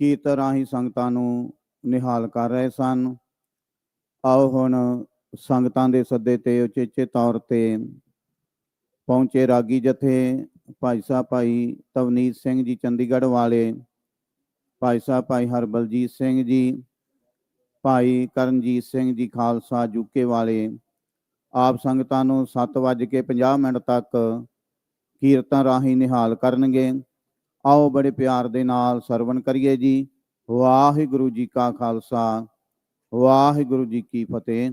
ਕੀਰਤਨ ਰਾਹੀਂ ਸੰਗਤਾਂ ਨੂੰ ਨਿਹਾਲ ਕਰ ਰਹੇ ਸਨ। ਆਓ ਹੁਣ ਸੰਗਤਾਂ ਦੇ ਸੱਦੇ ਤੇ ਉਚੇਚੇ ਤੌਰ ਤੇ ਪਹੁੰਚੇ ਰਾਗੀ ਜਥੇ ਭਾਈ ਸਾਹਿਬ ਭਾਈ ਤਵਨੀਤ ਸਿੰਘ ਜੀ ਚੰਡੀਗੜ੍ਹ ਵਾਲੇ, ਭਾਈ ਸਾਹਿਬ ਭਾਈ ਹਰਬਲਜੀਤ ਸਿੰਘ ਜੀ, ਭਾਈ ਕਰਨਜੀਤ ਸਿੰਘ ਜੀ ਖਾਲਸਾ UK ਵਾਲੇ, ਆਪ ਸੰਗਤਾਂ ਨੂੰ 7:50 ਤੱਕ ਕੀਰਤਨ ਰਾਹੀਂ ਨਿਹਾਲ ਕਰਨਗੇ। ਆਓ ਬੜੇ ਪਿਆਰ ਦੇ ਨਾਲ ਸਰਵਣ ਕਰੀਏ ਜੀ। ਵਾਹਿਗੁਰੂ ਜੀ ਕਾ ਖਾਲਸਾ, ਵਾਹਿਗੁਰੂ ਜੀ ਕੀ ਫਤਿਹ।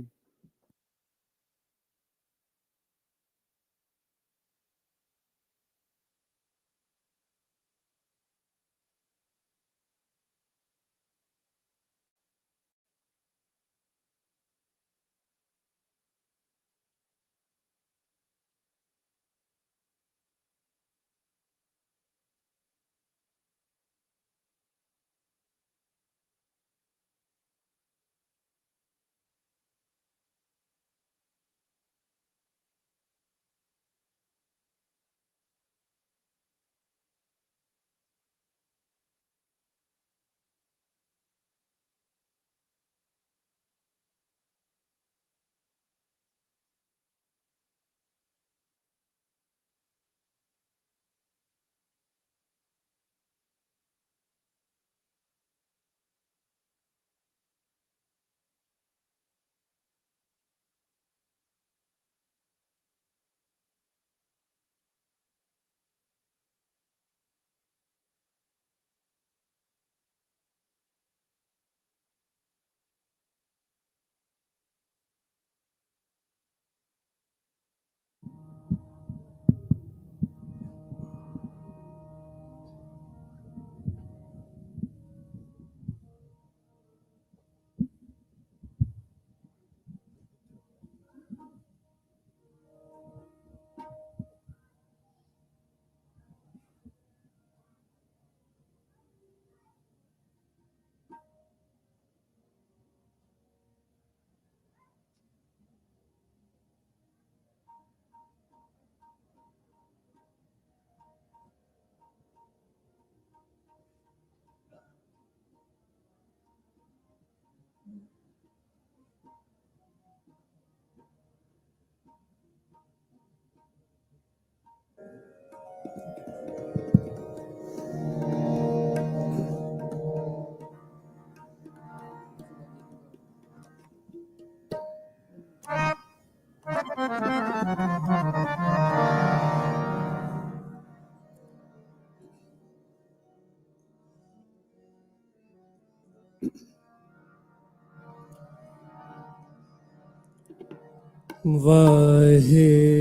ਵਾਹਿਗੁਰੂ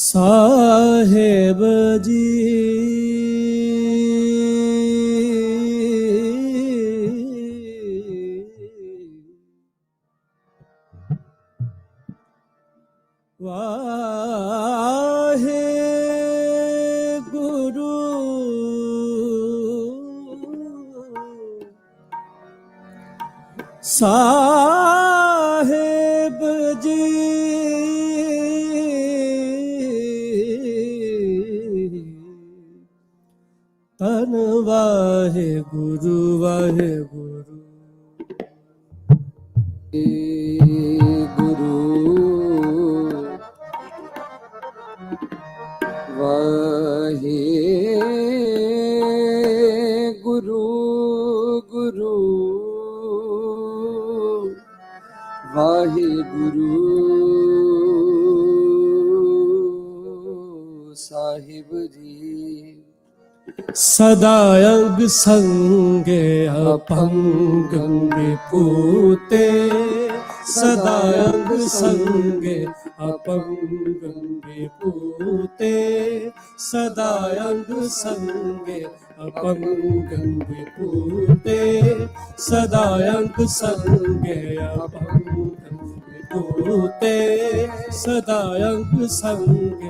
ਸਾਹਿਬ ਜੀ। ਵਾਹਿਗੁਰੂ ਸਾਹਿਬ ਜੀ। ਧੰਨ ਵਾਹਿਗੁਰੂ ਵਾਹਿਗੁਰੂ ਗੁਰੂ ਵਾਹਿਗੁਰੂ ਗੁਰੂ ਵਾਹਿਗੁਰੂ ਸਾਹਿਬ ਜੀ। ਸਦਾ ਅੰਗ ਸੰਗੇ ਅਪੰਗੰ ਵਿਭੂਤੇ, ਸਦਾ ਅੰਗ ਸੰਗੇ ਅਪੰਗੰ ਵਿਭੂਤੇ, ਸਦਾ ਅੰਗ ਸੰਗੇ ਅਪੰਗੰ ਵਿਭੂਤੇ, ਸਦਾ ਅੰਗ ਸੰਗੇ ਅਪੰਗੰ ਵਿਭੂਤੇ, ਸਦਾ ਅੰਗ ਸੰਗੇ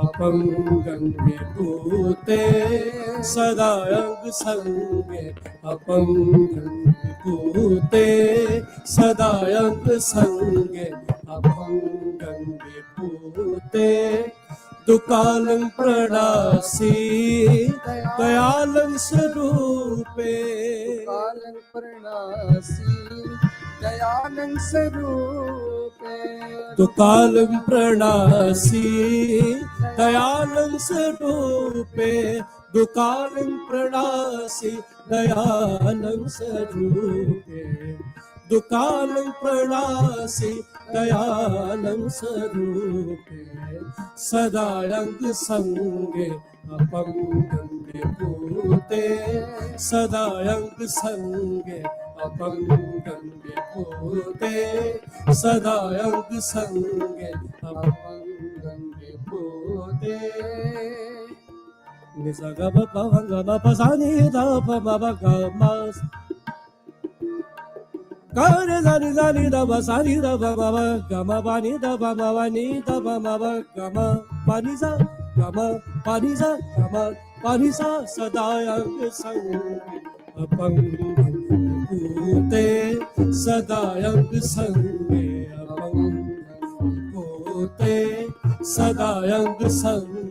ਅਪੰਗੰ ਵਿਭੂਤੇ, ਸਦਾ ਅੰਗ ਸੰਗੇ ਅਪੰਗੰ ਵਿਭੂਤੇ, ਸਦਾ ਅੰਗ ਸੰਗੇ ਅਪੰਗੰ ਵਿਭੂਤੇ। दुकालं प्रणासी दयालं स्वरूपे कालं प्रणासी दयालं स्वरूपे दुकालं प्रणासी दयालं स्वरूपे दुकालं प्रणासी दयालं स्वरूपे दुकालं प्रणासी दयालं स्वरूपे सदायंग संगे अपंगं विभूते सदायंग संगे अपंगं विभूते सदायंग संगे अपंगं विभूते निसा ग प प ग म प सा नि ध प म प ग म ग रे सा नि ध प सा नि ध प म प ग म प नि ध प म प नि ध प म प ग म प नि सा ग म प नि सा ग म प नि सा सदायंग संगे अपंगं विभूते सदायंग संगे अपंगं विभूते सदायंग संगे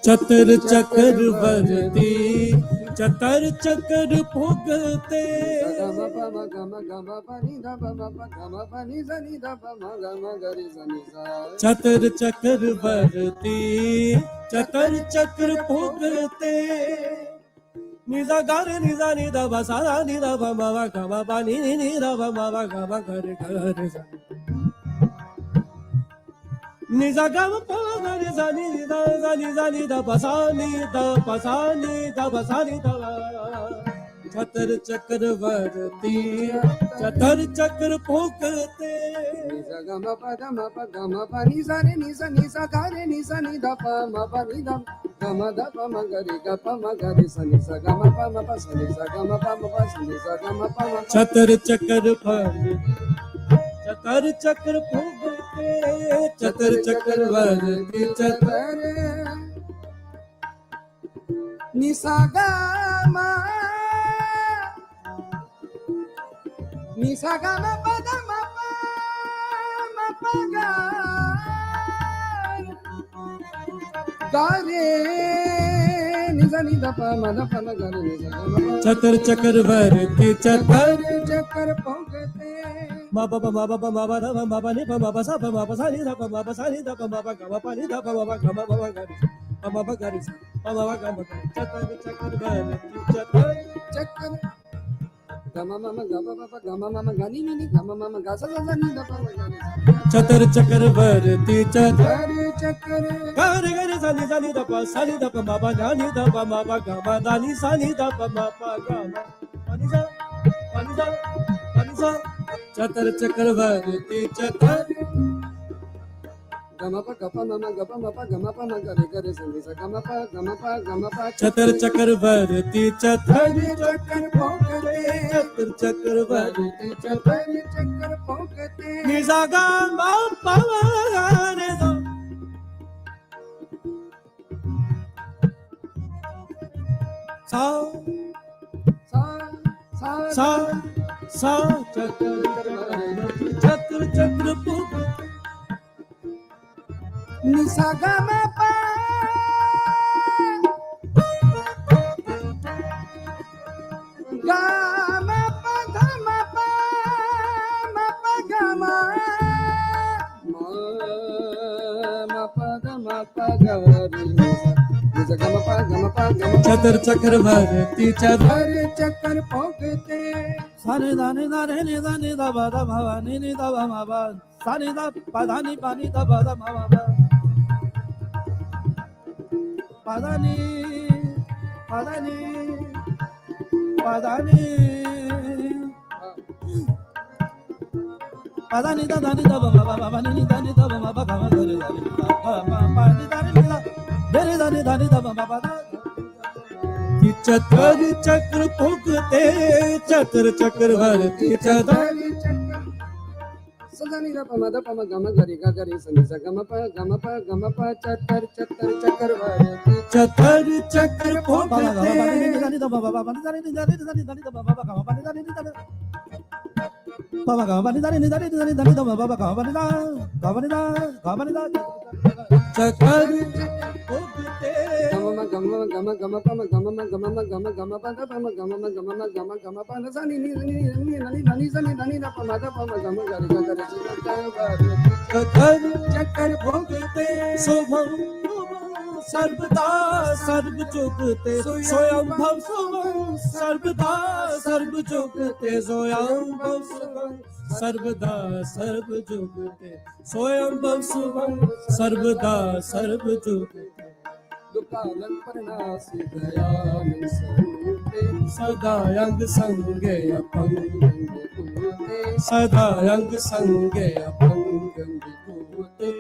चतर चक्रवर्ती चतर चक्र भोगते गम प म गम प नि ध प म प गम प नि सा नि ध प म ग म ग रे सा नि सा चतर चक्रवर्ती चतर चक्र भोगते निजा गर निजा नि ध प सा नि ध प म प गम प नि नि ध प म प गम ग रे सा निजा गम प ग रे सा नि ध ध प सा नि ध प सा नि ध प सा नि ध चतर चक्रवर्ती चतर चक्र भोगते निसा गम प नि सा रे नि सा ग रे नि सा नि ध प म प नि ध गम ध प म ग रे ग प म ग रे सा नि सा गम प म प सा नि सा गम प म प सा नि सा गम प म चतर चक्र चतर चक्र भोगते चतर चक्रवर्ती चतर निसा ग म निसा ग म प द म प ग ग रे निसा नि ध प म ध प म ग रे नि सा ग म प चतर चक्रवर्ती चतर चक्कर भोगते ma ba ba ma ba ba ma ba da ba ma ba ni ba ma ba sa ni da ba ma ba sa ni da ba ma ba ga ma pa ni da ba ma ba ga ma ba ga ri ba ma ba ga ri ba ma ba ga ma ga chatar chatar ba ni chatar चक्कर गम म ग प प गम म ग नि नि गम म ग सा सा नि ध प म ग रे chatar चक्रवर्ती chatar चक्कर ga re sa ni da pa sa ni da pa ma ba da ni da ba ma ba ga ma da ni sa ni da pa ma pa ga ma pa ni sa chatar चक्रवर्ती chatar गम प ग प म ग प म प गम प म ग रे ग रे सा नि सा गम प chatar चक्रवर्ती chatar चक्कर भोगते chatar चक्रवर्ती चक्कर भोगते ni sa ga ma pa ma ga re sa sa सा sa chatar चक्र भोगते निसा ग म प ग म प ध म प म प ग म म प ध म प ग रे निसा ग म प चतर चक्रवर्ती चतर चक्कर भोगते सारे दाने दाने ने दाने दा बा दा भा ने दा बा मा बा सारे दा पा धा नि पा नि दा बा दा मा बा पा धा नि पा धा नि पा धा नि पा धा नि दा बा मा बा नि दा नि दा बा मा बा गा मा गा रे दा नि दा मा पा नि दा नि दा रे दा नि दा बा मा बा दा चतर चक्र भोगते चतर चक्रवर्ती चतर దని ద పమ ద పమ గమ గరి గ గరి సని స గమ ప చక్కర్ చక్కర్ చక్రవర్తి चतर चक्र भोगते चकर भोगते గమ గమ గమ గమ పమ గమ గమ గమ గమ పద పమ గమ గమ గమ గమ పద సని ని ని ని ని సని దని ద పమ ద పమ గమ గరి గ గరి చక్రవర్తి चकर चक्र भोगते शुभम सर्वदा सर्व जुगते स्वयं भव शुभम सर्वदा सर्व जुगते स्वयं भव शुभम सर्वदा सर्व जुगते स्वयं भव शुभम सर्वदा सर्व जुगते दुकालं परनासी दयालं स्वरूपे सदा अंग संगे अपंग पूते सदा अंग संगे अपंग विभूते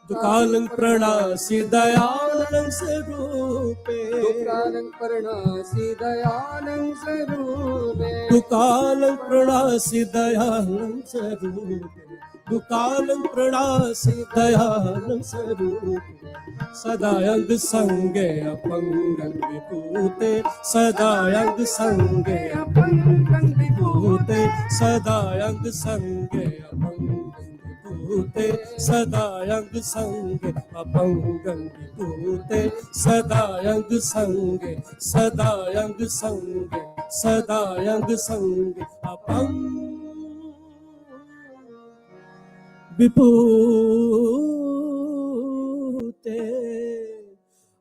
दुकालं प्रणासी दयालं स्वरूपे दुकालं परनासी दयालं स्वरूपे दुकालं प्रणासी दयालं स्वरूपे दुकालं प्रणासी दयालं स्वरूपे सदा अंग संगे अपंग विभूते सदा अंग संगे अपंगं विभूते विभूते सदा अंग संगे अपंग विभूते सदा अंग संगे अपंग विभूते सदा अंग संगे सदा अंग संगे सदा अंग संगे अपंग विभूते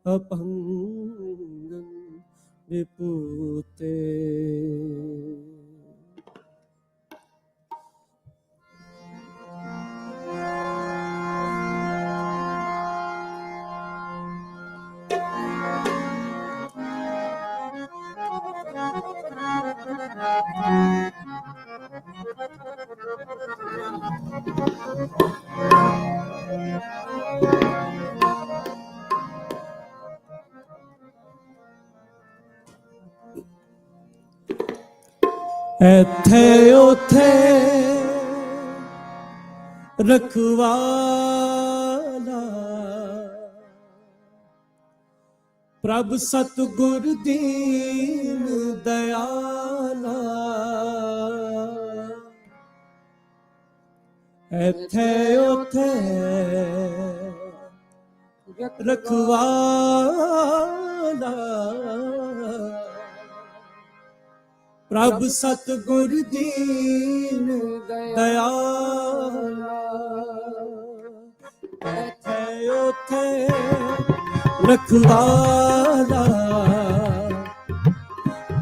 अपंग विभूते ਇੱਥੇ ਉਥੇ ਰਖਵਾਲਾ ਪ੍ਰਭ ਸਤਿਗੁਰ ਦੀਨ ਦਇਆਲਾ ਇੱਥੇ ਉਥੇ ਰਖਵਾਲਾ ਪ੍ਰਭ ਸਤਿਗੁਰ ਦੀਨ ਦਇਆਲਾ ਇੱਥੇ ਉਥੇ ਰਖਵਾਲਾ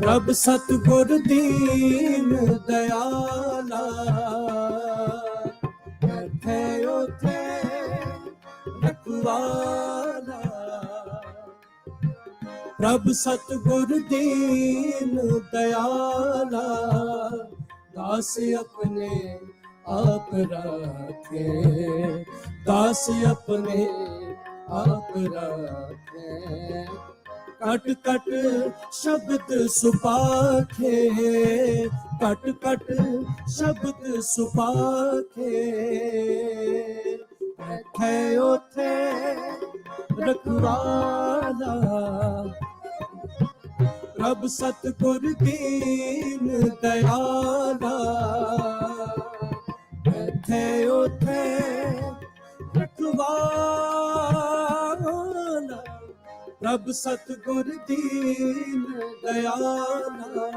ਪ੍ਰਭ ਸਤਿਗੁਰ ਦੀਨ ਦਇਆਲਾ ਇੱਥੇ ਉਥੇ ਰਖਵਾਲਾ ਪ੍ਰਭ ਸਤਿਗੁਰ ਦੀਨ ਦਇਆਲਾ ਦਾਸ ਆਪਣੇ ਆਪ ਰਾਖੇ ਦਾਸ ਆਪਣੇ ਆਪ ਰਾਖੇ ਕਟ ਕਟ ਸ਼ਬਦ ਸੁਪਾਖੇ ਕਟ ਕਟ ਸ਼ਬਦ ਸੁਪਾਖੇ ਇੱਥੇ ਉਥੇ ਰਖਵਾਲਾ ਪ੍ਰਭ ਸਤਿਗੁਰ ਦੀਨ ਦਇਆਲਾ ਇੱਥੇ ਉਥੇ ਰਖਵਾਲਾ ਪ੍ਰਭ ਸਤਿਗੁਰ ਦੀਨ ਦਇਆਲਾ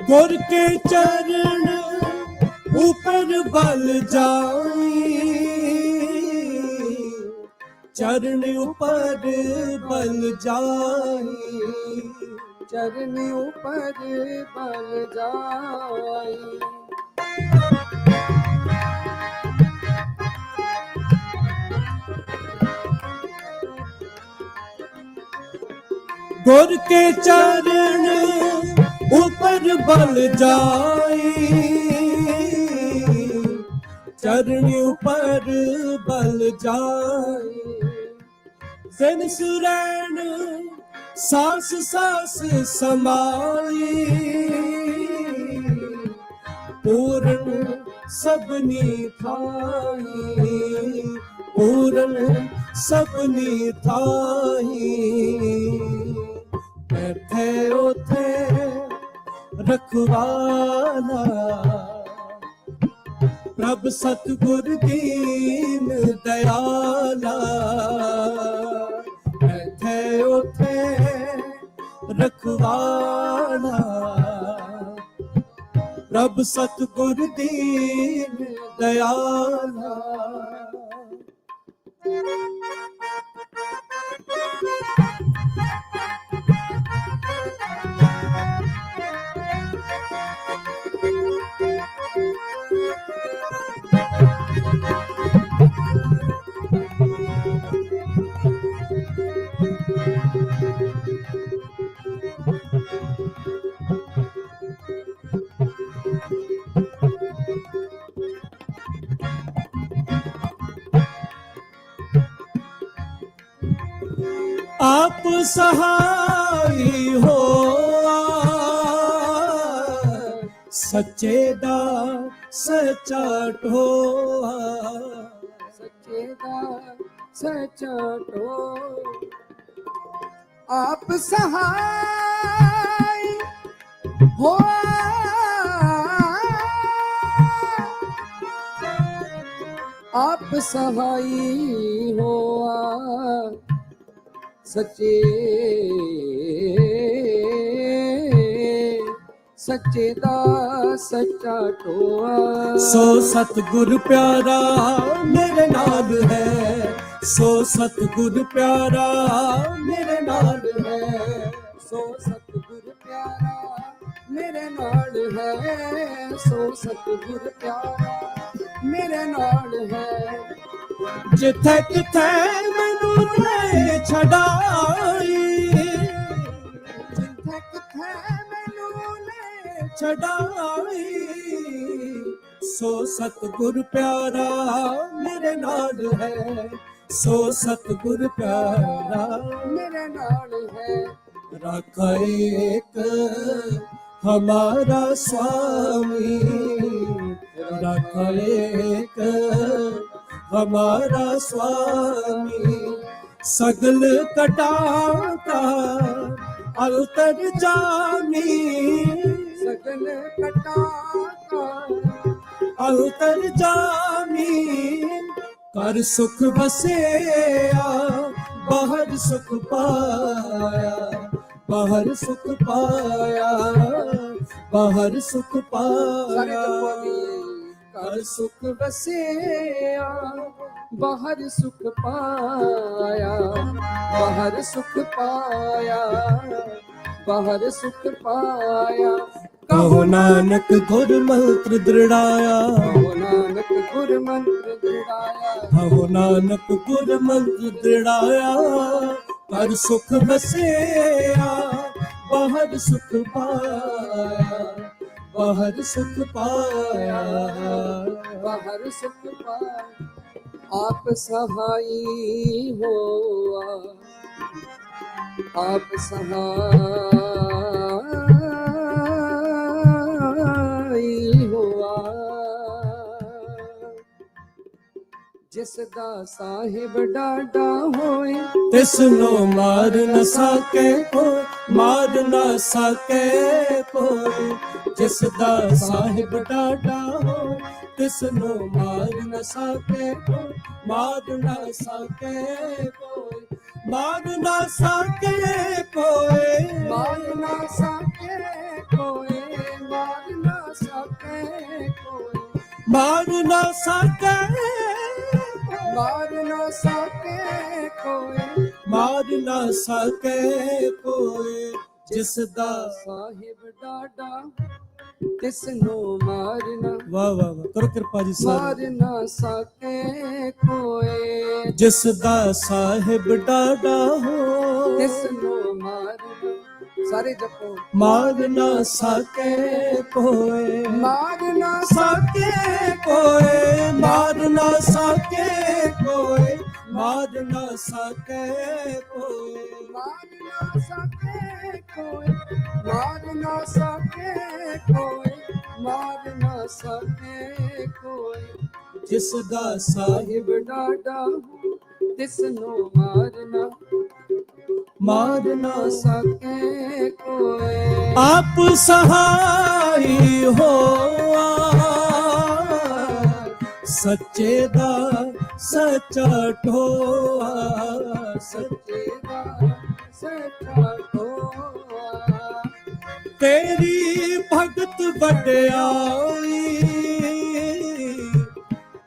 गुर के चरण ऊपर बल जाई चरण ऊपर बल जाई चरण ऊपर बल जाई गुर के चरण ऊपर बल जाई, चरण ऊपर बल जाई। सिन सुरैन सास सास समाई, पूर्ण सबनी थाई, पूर्ण सबनी थाई। इत्थे उथे रखवाला, प्रभ सतगुर दीन दयाला। इत्थे उथे रखवाला, प्रभ सतगुर दीन दयाला। आप सहाय हो सच्चे दा सच्चा ढोआ, सच्चे दा सच्चा ढो। आप सहाय हो आप सहाय हो सच्चे सच्चे दा सच्चा ढोआ। सो सतगुर प्यारा मेरे नाल है, सो सतगुर प्यारा मेरे नाल है। सो सतगुर प्यारा मेरे नाल है, सो सतगुर प्यारा मेरे नाल है। जिथे किथे मैनू ले छड़ाई, जिथे किथे मैनू ले छड़ाई। सो सतगुर प्यारा मेरे नाल है, सो सतगुर प्यारा मेरे नाल है। रखा एक हमारा स्वामी, रखा एक हमारा स्वामी। सगल कटाता अलतर जामी, सगल कटाता अलतर जामी। कर सुख बसेया बाहर सुख पाया, बाहर सुख पाया, बाहर सुख सारे पाया। जपो दी। कर सुख बसेया बाहर सुख पाया, बाहर सुख पाया, बाहर सुख पाया। कहो नानक गुर मंत्र दृढ़ाया, कहो नानक गुर मंत्र दृढ़ाया, कहो नानक गुर मंत्र दृढ़ाया। कर सुख बसेया बाहर सुख पाया, बाहर सुख पाया, बाहर सुख पाया। आप सहाय हो आप सहाय हो जिस दा साहिब डाडा होए, तिसनो मार न सके कोई, मार न सके कोई। जिस दा साहिब डाडा हो, तिसनो मार न सके कोई, मार न सके कोई, मार न सके कोई, मार ना सके कोई, मार ना सके कोई, मार न सके, मार ना सके कोई। मार न सके कोई। जिस दा साहिब डाडा तिसनो मारना, वाह वाह वाह, करो कृपा जी मार सारे। ना सके कोई। जिस दा साहिब डाडा हो, तिसनो मारना, ਸਾਰੇ ਜਪੋ। ਮਾਰ ਨਾ ਸਕੇ ਕੋਏ, ਮਾਰ ਨਾ ਸਕੇ ਕੋਏ, ਮਾਰ ਨਾ ਸਕੇ ਕੋਏ, ਮਾਰ ਨਾ ਸਕੇ ਕੋਏ। ਮਾਰ ਨਾ ਸਕੇ ਕੋਈ, ਮਾਰ ਨਾ ਸਕੇ ਕੋਈ, ਮਾਰ ਨਾ ਸਕੇ ਕੋਈ। ਜਿਸ ਦਾ ਸਾਹਿਬ ਸਾਹਿਬ ਡਾਡਾ ਤਿਸ ਨੂੰ ਮਾਰਨਾ, ਮਾਰ ਨਾ ਸਕੇ ਕੋਈ। ਆਪ ਸਹਾਈ ਹੋਆ, ਸੱਚੇ ਦਾ ਸੱਚਾ ਢੋਆ, ਸੱਚੇ ਦਾ ਸੱਚਾ ਢੋਆ। ਤੇਰੀ ਭਗਤ ਵਡਿਆਈ,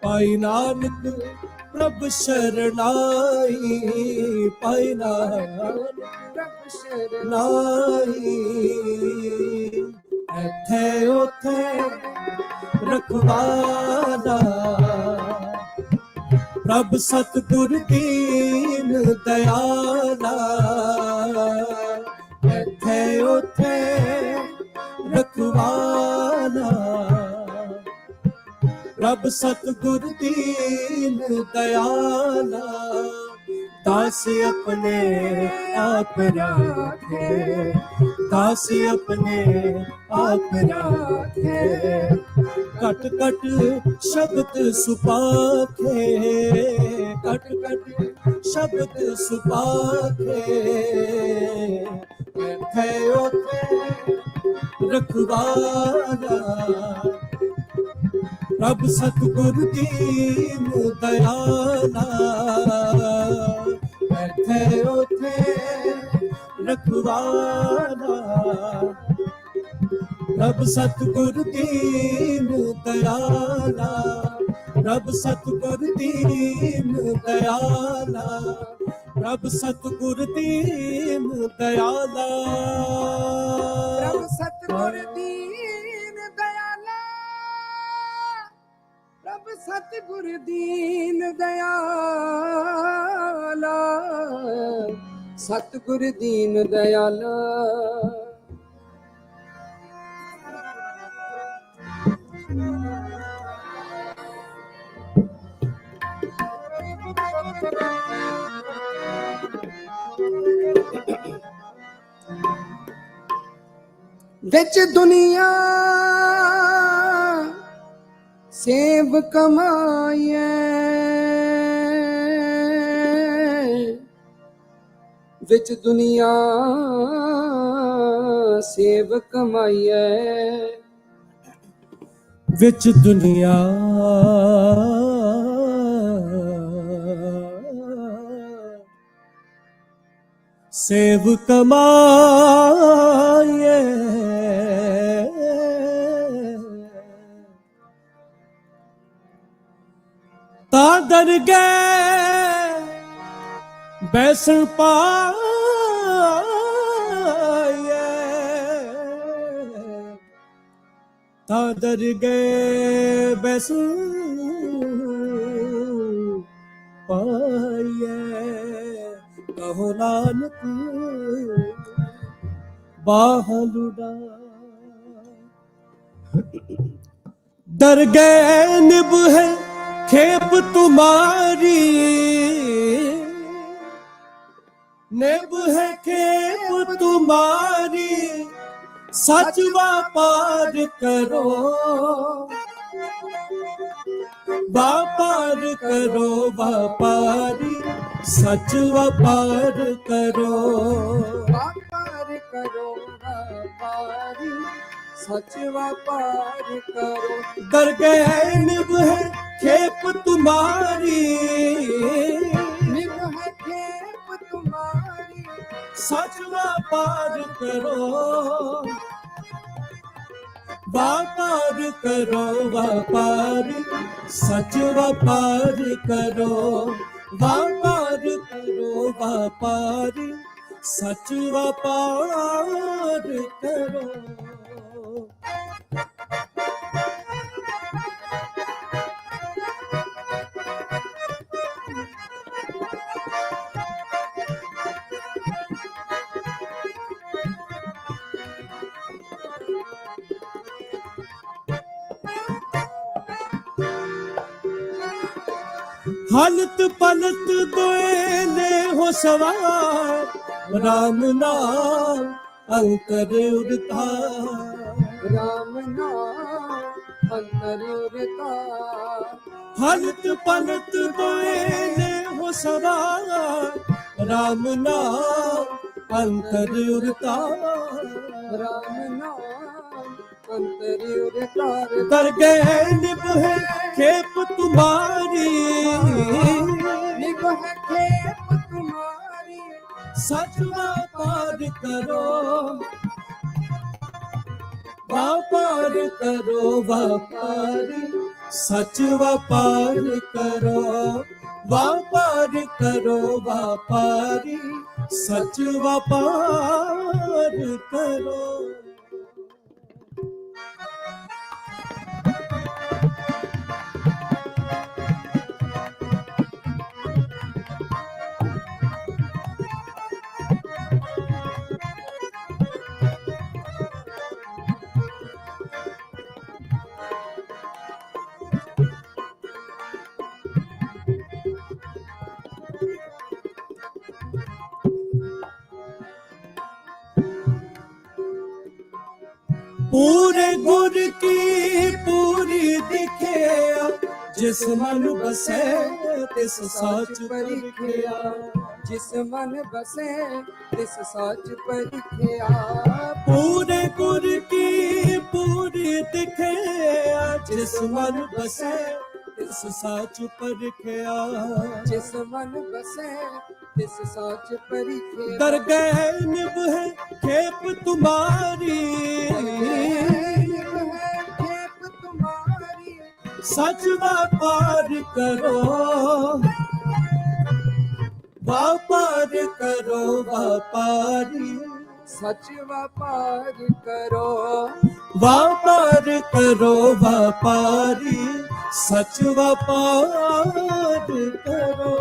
ਪਾਈ ਨਾਨਕ ਪ੍ਰਭ ਸ਼ਰਨਾਈ, ਪਾਈ ਨਾਨਕ ਪ੍ਰਭ ਸ਼ਰਨ ਨਾਈ। ਇੱਥੇ ਉੱਥੇ ਰਖਵਾਲਾ, ਪ੍ਰਭ ਸਤਿਗੁਰ ਦੀਨ ਦਇਆਲਾ। ਇੱਥੇ ਉੱਥੇ ਰਖਵਾਲਾ, ਪ੍ਰਭ ਸਤਿਗੁਰ ਦੀਨ ਦਇਆਲਾ। दास अपने आप राखे, दास अपने आप राखे। कट कट शब्द सुपाखे, कट कट शब्द सुपाखे। थे ओथे रखवाला, प्रभ सतगुर दीन दयाला। बैठे उठे रखवाला, प्रभ सतगुर दीन दयाला। प्रभ सतगुर दीन दयाला, प्रभ सतगुर दीन दयाला। प्रभ सतगुर दीन दयाला, प्रभ सतगुर दीन दयाला। सतगुर दीन दयाला। विच दुनिया सेव कमाए, विच दुनिया सेव कमाए। विच दुनिया सेव कमाए। तादर गए बैसन पाए, तादर गए बैसन पाए। कहो नानक बाहलुड़ा, दर गए निभ है खेप तुम्हारी, निभ है खेप तुम्हारी। सच व्यापार करो, व्यापार करो व्यापारी। सच व्यापार करो, व्यापार करो व्यापारी। सच व्यापार करो। दर गए निभ है खेप तुम्हारी, निभ है खेप तुम्हारी। सच व्यापार करो, व्यापार करो व्यापारी। सच व्यापार करो, व्यापार करो व्यापारी। सच व्यापार करो। ਹਲਤ ਪਲਤ ਦੋਏ ਨੇ ਹੋ ਸਵਾਰ, ਰਾਮ ਨਾਮ ਅੰਤਰ ਉਰਤਾਰ। ਰਾਮ ਨਾਮ ਅੰਤਰ ਉਰਤਾਰ। ਹਲਤ ਪਲਤ ਦੋਏ ਨੇ ਹੋ ਸਵਾਰ, ਰਾਮ ਨਾਮ ਅੰਤਰ ਉਰਤਾਰ। ਰਾਮ ਨਾਮ ਅੰਤਰ ਉਰਤਾਰ। ਕਰ ਗਏ ਨਿਭੇ ਖੇਪ ਤੁਮਾਰੀ, ਨਿਭੇ ਖੇਪ ਤੁਮਾਰੀ। ਸਚ ਵਾਪਾਰ ਕਰੋ, ਵਾਪਾਰ ਕਰੋ ਵਾਪਾਰੀ। ਸਚ ਵਾਪਾਰ ਕਰੋ, ਵਾਪਾਰ ਕਰੋ ਵਾਪਾਰੀ। ਸਚ ਵਾਪਾਰ ਕਰੋ। पूरे गुर की पूरी दिखिया, जिस मन बसे तिस साच परिखिया। जिस मन बसे तिस साच परिखिया। पूरे गुर की पूरी दिखिया, जिस मन बसे तिस साच परिखिया। जिस मन बसे तिस साच परिखिया। दर गए निभे खेप तुम्हारी, खेप तुम्हारी। सच व्यापार करो, व्यापार करो व्यापारी। सच व्यापार करो, व्यापार करो व्यापारी। सच व्यापार करो।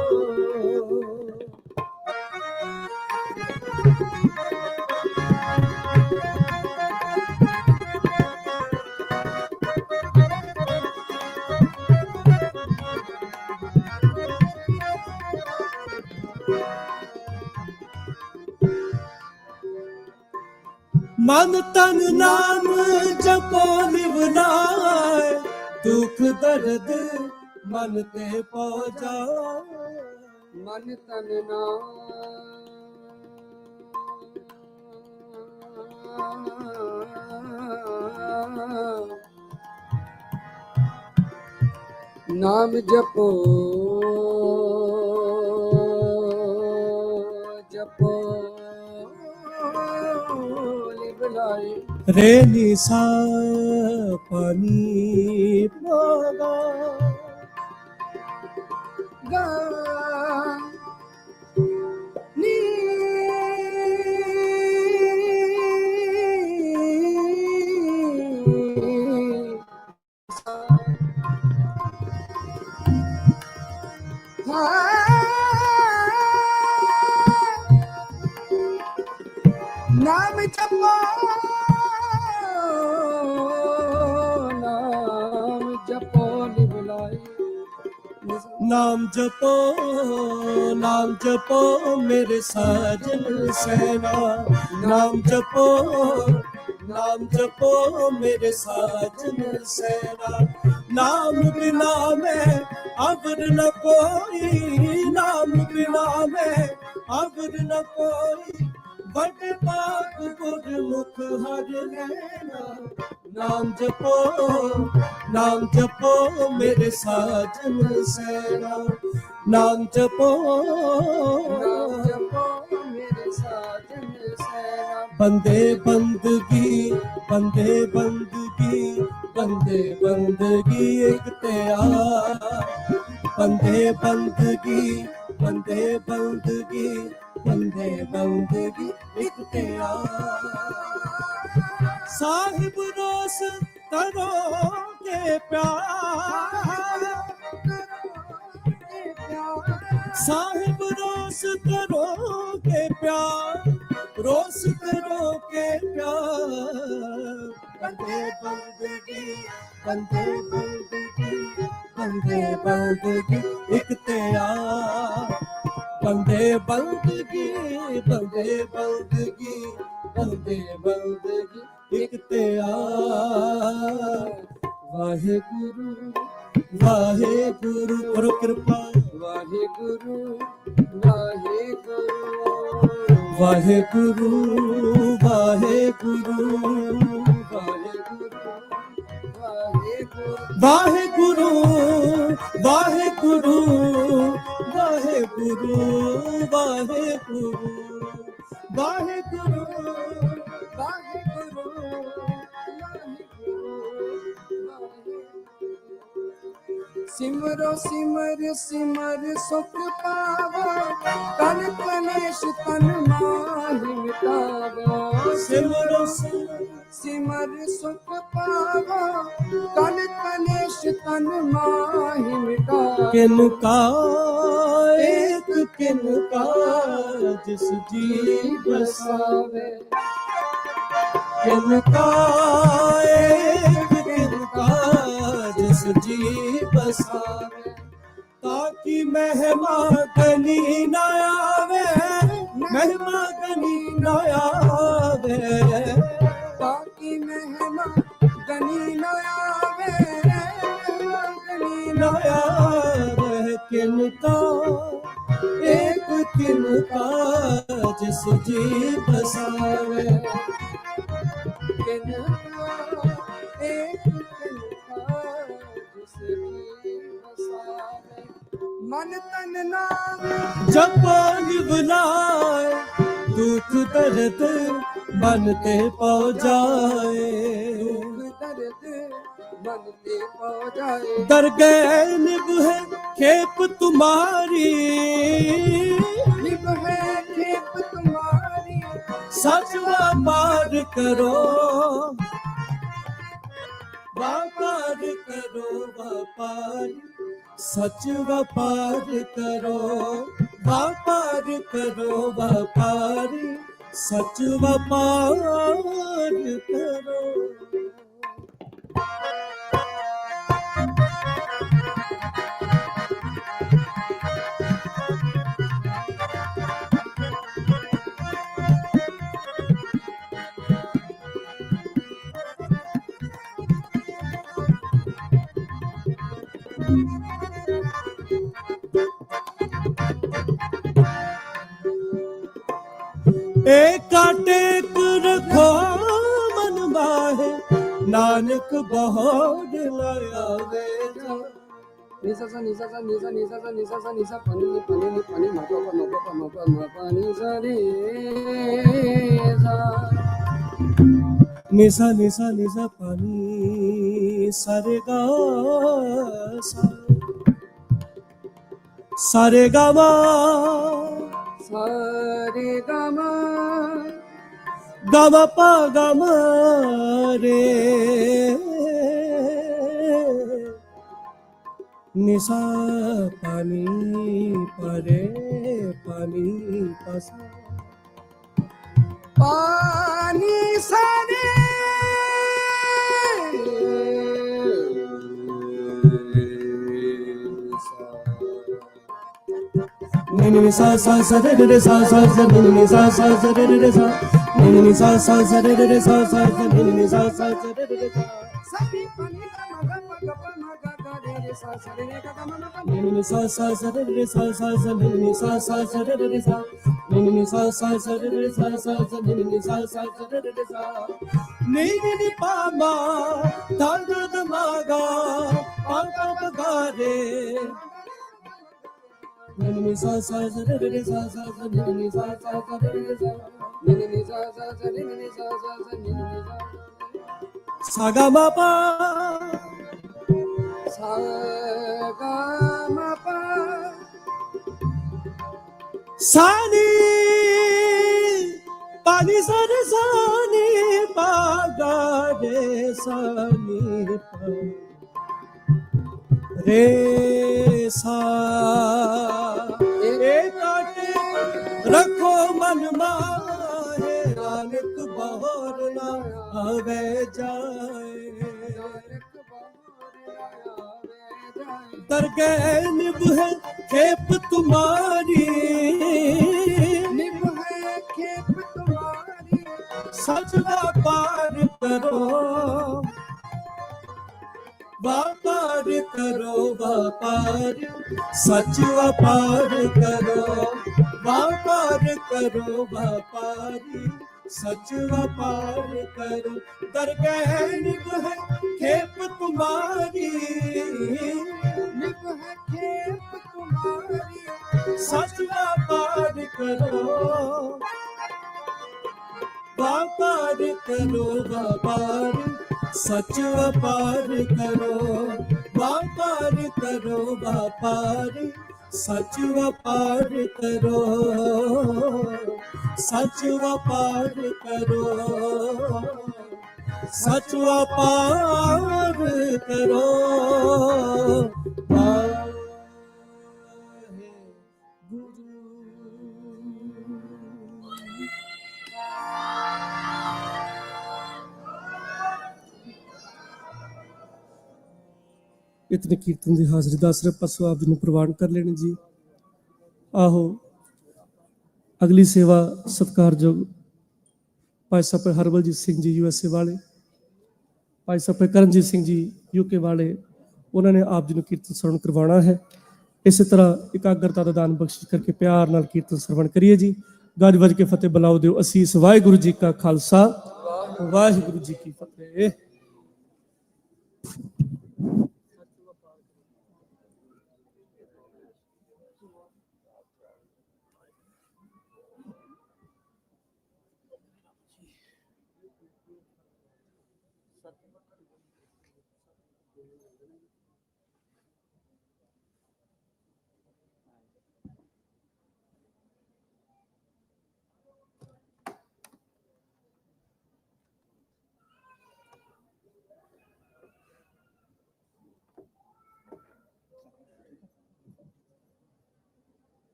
मन तन नाम जपो निवनाए, दुख दर्द मन ते पौ जाए। मन तन नाम नाम जपो जपो लिबलाए। रे निसा पानी पागा, गा नी नाम जपो नाम जपो निबलाए। नाम जपो मेरे साजन सेना। नाम जपो मेरे साजन सेना। नाम बिना मैं अबर न कोई, नाम बिना मैं अबर न कोई। बड़ पाक गुरमुख हर लेना। नाम जपो मेरे साजन सेना। नाम जपो मेरे साजन सेना। बंदे बंदगी, बंदे बंदगी, बंदे बंदगी इख्तियार। बंदे बंदगी, बंदे बंदगी, बंदे बंदगी इख्तियार। साहिब रोस करो के प्यार, साहिब रोस करो के प्यार। रोस करो के प्यार। बंदे बंदगी, बंदे बंदगी, ਬੰਦੇ ਬੰਦਗੀ ਇੱਕ ਤੇ ਆ ਬੰਦੇ ਬੰਦਗੀ ਬੰਦੇ ਬੰਦਗੀ ਬੰਦੇ ਬੰਦਗੀ ਇੱਕ ਤੇ ਆ ਵਾਹਿਗੁਰੂ ਵਾਹਿਗੁਰੂ ਕਰੋ ਕਿਰਪਾ ਵਾਹਿਗੁਰੂ ਵਾਹਿਗੁਰੂ ਵਾਹਿਗੁਰੂ ਵਾਹਿਗੁਰੂ ਵਾਹਿਗੁਰੂ ਵਾਹਿਗੁਰੂ ਵਾਹਿਗੁਰੂ ਵਾਹਿਗੁਰੂ ਵਾਹਿਗੁਰੂ ਵਾਹਿਗੁਰੂ ਸਿਮਰੋ ਸਿਮਰ ਸਿਮਰ ਸੁਖ ਪਾਵੋ ਤਨ ਕਲੇਸ਼ ਤਨ ਮਾਹਿ ਮਿਟਾਵੋ ਸਿਮਰੋ ਸਿਮਰ ਸੁਖ ਪਾਵੋ ਤਨ ਕਲੇਸ਼ ਤਨ ਮਾਹਿ ਮਿਟਾਵੋ ਕਿਨ ਕਾ ਏਕ ਕਿਨ ਕਾ ਜਿਸ ਜੀ ਬਸਾਵੇ ਕਿਨ ਕਾ ਏਕ ਕਿਨ ਕਾ ਜਿਸ ਜੀ ਬਸਾਵੇ ਤਾਕੀ ਮਹਿਮਾ ਗਨੀ ਨਾ ਆਵੇ ਮਹਿਮਾ ਗਨੀ ਨਾ ਆਵੇ ਤਾਕੀ ਮਹਿਮਾ ਗਨੀ ਨਾ ਆਵੇ ਗਨੀ ਨਾ ਆਵੇ ਕਿਨ ਕਾ ਏਕ ਕਿਨ ਕਾ ਜਿਸ ਜੀ ਬਸਾਵੇ ਕਿਨ ਏਕ ਮਨ ਤਨ ਨਾਮ ਜਪਾਨ ਬੁਲਾਏ ਦੁੱਖ ਦਰਦ ਮਨ ਤੇ ਪਹੁ ਜਾਏ ਦਰਦ ਮਨ ਤੇ ਪਹੁ ਜਾਏ ਦਰਗਹਿ ਨਿਭੇ ਖੇਪ ਤੁਮਾਰੀ ਨਿਭੇ ਖੇਪ ਤੁਮਾਰੀ ਸਚ ਵਪਾਰ ਕਰੋ ਵਪਾਰ ਕਰੋ ਵਪਾਰ ਸਚ ਵਪਾਰ ਕਰੋ ਵਪਾਰ ਕਰੋ ਵਪਾਰ ਸਚ ਵਪਾਰ ਕਰੋ ਏਕਾ ਟੇਕ ਰੱਖੋ ਮਨ ਮਾਹੇ ਨਾਨਕ ਬਹੁੜ ਲਾਵੇ నిస నిస నిస నిస నిస నిస పని పని పని మప మప మప మప నిస రే నిసా నిసా నిసా పని సరే గా సరే గా మా సరే గమ గమ ప గమ రే నిసా పాని పరే పాని పస పాని సరే ni ni sa sa sa re re sa sa sa ni ni sa sa sa re re sa ni ni sa sa sa re re sa sa sa ni ni sa sa sa re re sa సరి పని గమ గమ గమ గమ రే స సరే రే గమ గమ ni ni sa sa sa re re sa sa sa ni ni sa sa sa re re sa ni ni sa sa sa re re sa sa sa ni ni sa sa sa re re sa ni ni pa ma ta da ma ga pa pa ga re ni ni sa sa sa re re sa sa sa ni ni sa sa sa re re sa ni ni sa sa sa ni ni sa sa sa ni ni sa sa ga ma pa sa ga ma pa sa ni pa ni sa re sa ni pa ga re sa ni pa re sa ekaate rakho man maahe nanak bahor na ave jaye दरगह निभ है खेप तुम्हारी, निभ है खेप तुम्हारी, सच व्यापार करो, व्यापार करो व्यापार, सच व्यापार करो, व्यापार करो व्यापारी, सच व्यापार करो। दरगह निभ है खेप तुम्हारी, निभ है खेप तुम्हारी, सच व्यापार करो, व्यापार करो व्यापार, सच व्यापार करो, व्यापार करो व्यापार, सच व्यापार करो, सच व्यापार करो, सच व्यापार करो। इतने कीर्तन की हाजरी ਦਾ ਸਿਰਫ ਪਸ਼ੂ ਆਪ ਜੀ ਨੂੰ ਪ੍ਰਵਾਨ ਕਰ ਲੈਣ ਜੀ। ਆਹੋ ਅਗਲੀ ਸੇਵਾ ਸਤਿਕਾਰਯੋਗ ਭਾਈ ਸਾਹਿਬ ਹਰਬਲਜੀਤ ਸਿੰਘ ਜੀ USA ਵਾਲੇ, ਭਾਈ ਸਾਹਿਬ ਕਰਨਜੀਤ ਸਿੰਘ ਜੀ UK ਵਾਲੇ, ਉਹਨਾਂ ਨੇ ਆਪ ਜੀ ਨੂੰ ਕੀਰਤਨ ਸਰਵਣ ਕਰਵਾਉਣਾ ਹੈ। ਇਸੇ ਤਰ੍ਹਾਂ ਇਕਾਗਰਤਾ ਦਾ ਦਾਨ ਬਖਸ਼ਿਸ਼ ਕਰਕੇ ਪਿਆਰ ਨਾਲ ਕੀਰਤਨ ਸਰਵਣ ਕਰੀਏ ਜੀ। ਗੱਜ ਵੱਜ ਕੇ ਫਤਿਹ ਬੁਲਾਓ ਦਿਓ ਅਸੀਸ। ਵਾਹਿਗੁਰੂ ਜੀ ਕਾ ਖਾਲਸਾ, ਵਾਹਿਗੁਰੂ ਜੀ ਕੀ ਫਤਿਹ।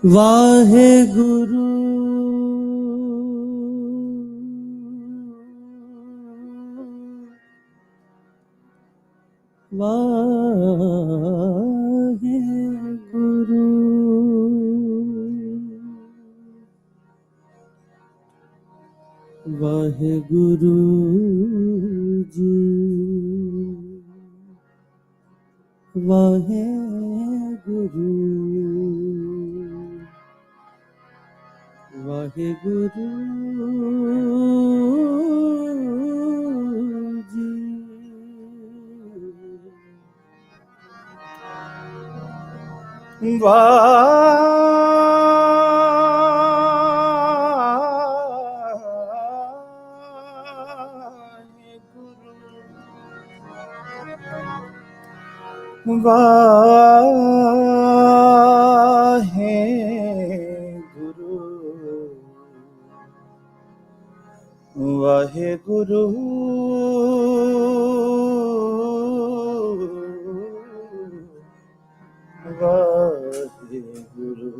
ਵਾਹਿਗੁਰੂ ਵਾਹਿਗੁਰੂ ਵਾਹਿਗੁਰੂ ਜੀ ਵਾਹਿਗੁਰੂ ਵਾਹਿਗੁਰੂ ਜੀ ਵਾਹਿਗੁਰੂ ਵਾਹਿਗੁਰੂ ਵਾਹਿਗੁਰੂ।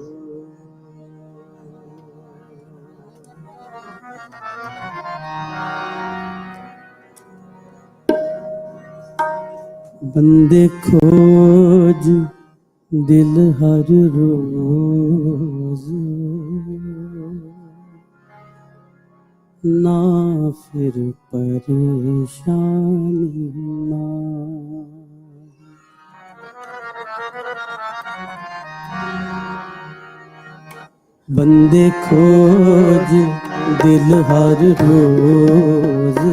ਬੰਦੇ ਖੋਜ ਦਿਲ ਹਰ ਰੋਜ਼, ਨਾ ਫਿਰ ਪਰੇਸ਼ਾਨੀ ਨਾ। ਬੰਦੇ ਖੋਜ ਦਿਲ ਹਰ ਰੋਜ਼,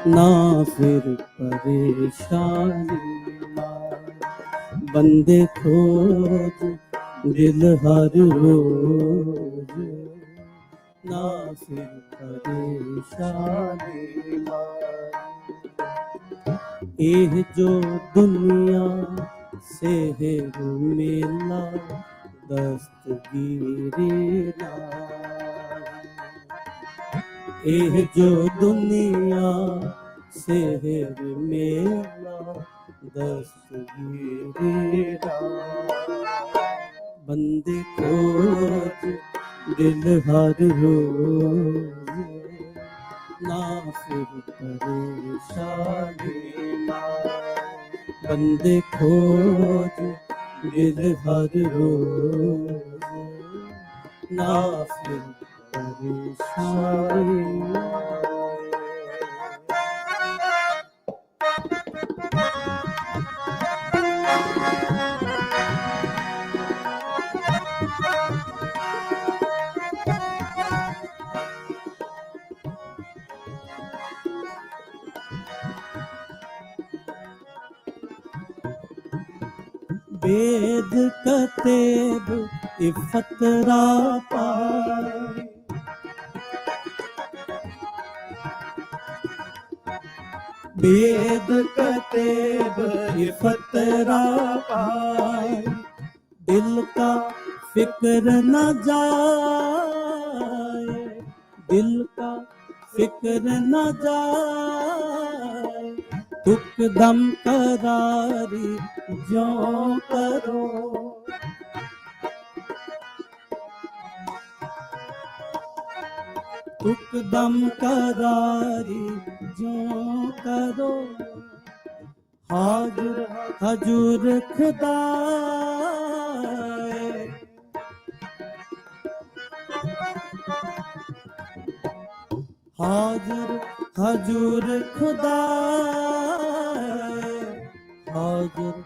ਨਾ ਫਿਰ ਪਰੇਸ਼ਾਨੀ ਨਾ। ਬੰਦੇ ਖੋਜ ਦਿਲ ਹਰ ਰੋਜ਼, ਨਾ ਫਿਰ ਪਰੇਸ਼ਾਨੀ ਨਾ। ਇਹ ਜੋ ਦੁਨੀਆ ਸਹਿਰ ਮੇਲਾ ਦਸਤਗੀਰੀ ਨਾ। ਇਹ ਜੋ ਦੁਨੀਆ ਸਹਿਰ ਮੇਲਾ ਦਸਤਗੀਰੀ ਨਾ। ਬੰਦੇ ਖੋਜ ਦਿਲ ਹਰ ਰੋਜ਼, ਨਾ ਫਿਰ ਪਰੇਸ਼ਾਨੀ ਨਾ। ਬੰਦੇ ਖੋਜ ਦਿਲ ਹਰ ਰੋਜ਼, ਨਾ ਫਿਰ ਪਰੇਸ਼ਾਨੀ ਨਾ। वेद कतेब इफ़त रा पाए, वेद कतेब इफ़त रा पाए। दिल का फिक्र न जाए, दिल का फिक्र न जाए। दुख दम करारी जो करो, दुख दम करारी जो करो। हाजुर हजूर खुदाए, हाजुर हजूर खुदाए। हाजुर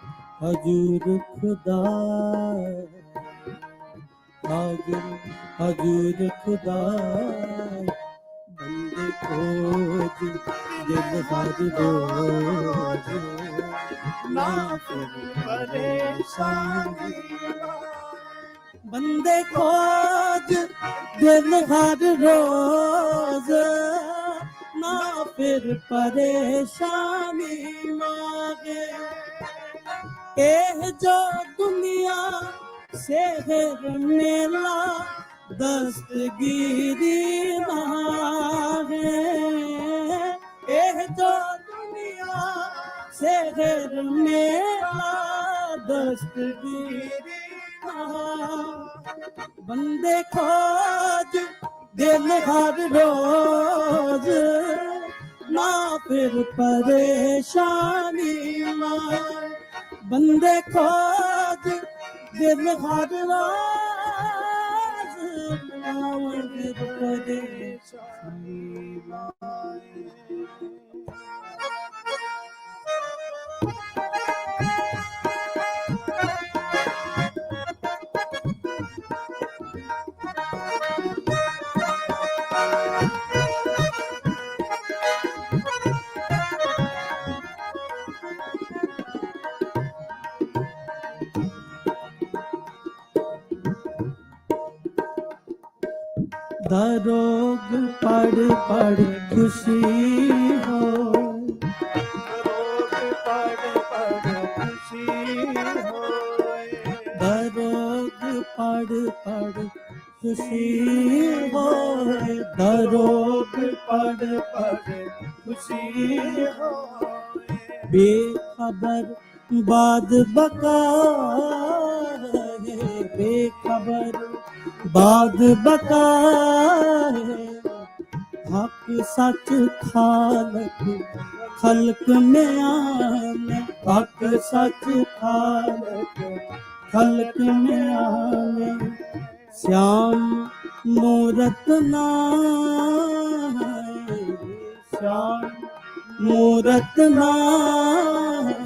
हजूर खुदाए, हाजुर हजूर खुदाए। बंदे खोज दिल हर रोज, ना फिर परेशानी। बंदे खोज दिल हर रोज, ना फिर परेशानी मांगे। एह जो दुनिया शहर मेला दस्तगीरी ना है। एह जो दुनिया शहर मेला दस्तगीरी ना। बंदे खोज दिल हर रोज, ना फिर परेशानी मां। बंदे खोज दिल हर रोज, ना फिर परेशानी मां। दरोग पढ़ पढ़ खुशी हो, दरोग पढ़ पढ़ खुशी हो। दरोग पढ़ पढ़ ਪੜ ਖੁਸ਼ੀ ਹੋਏ, ਦਰੋਗ ਪੜ ਪੜ ਖੁਸ਼ੀ ਹੋਏ। ਬੇਖਬਰ ਬਾਦ ਬਕਾ ਹੈ, ਬੇਖਬਰ ਬਾਦ ਬਕਾ है। हक सच खालक खल्क में आने, हक सच खालक खल्क में आने। श्याम मूरत नाम है, श्याम मूरत नाम है,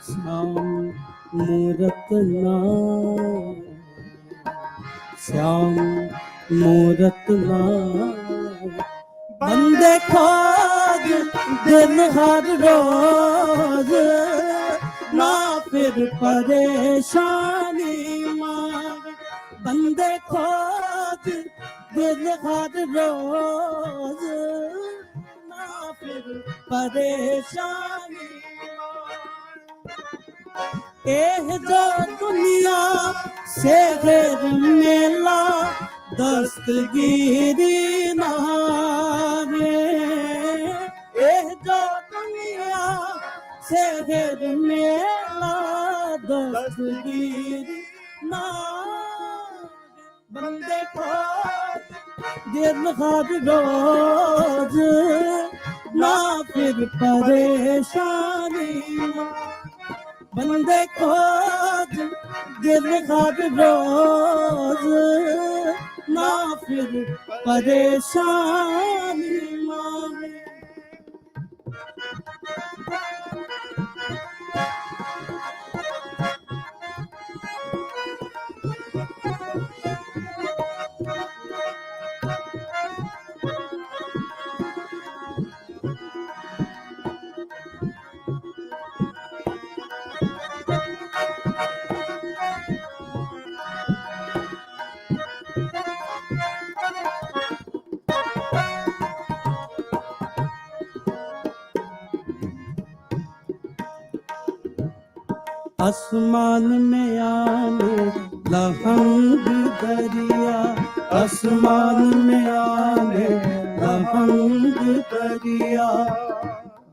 श्याम मूरत नाम, श्याम मूरत नाम। बंदे खोज दिन हर रोज, ना फिर परेशानी मांग। बंदे खोज दिन हर रोज, ना फिर परेशानी मांग। एह जो दुनिया से फिर मेला दस्तगीरी नारे, एह जो दुनिया से फिर मेला दस्तगीरी नारे। बंदे को दिन हर रोज, ना फिर परेशानी। बंदे को दिल हर रोज, ना फिर परेशानी मांगे। आसमान में आने लहंग दरिया, आसमान में आने लहंग दरिया।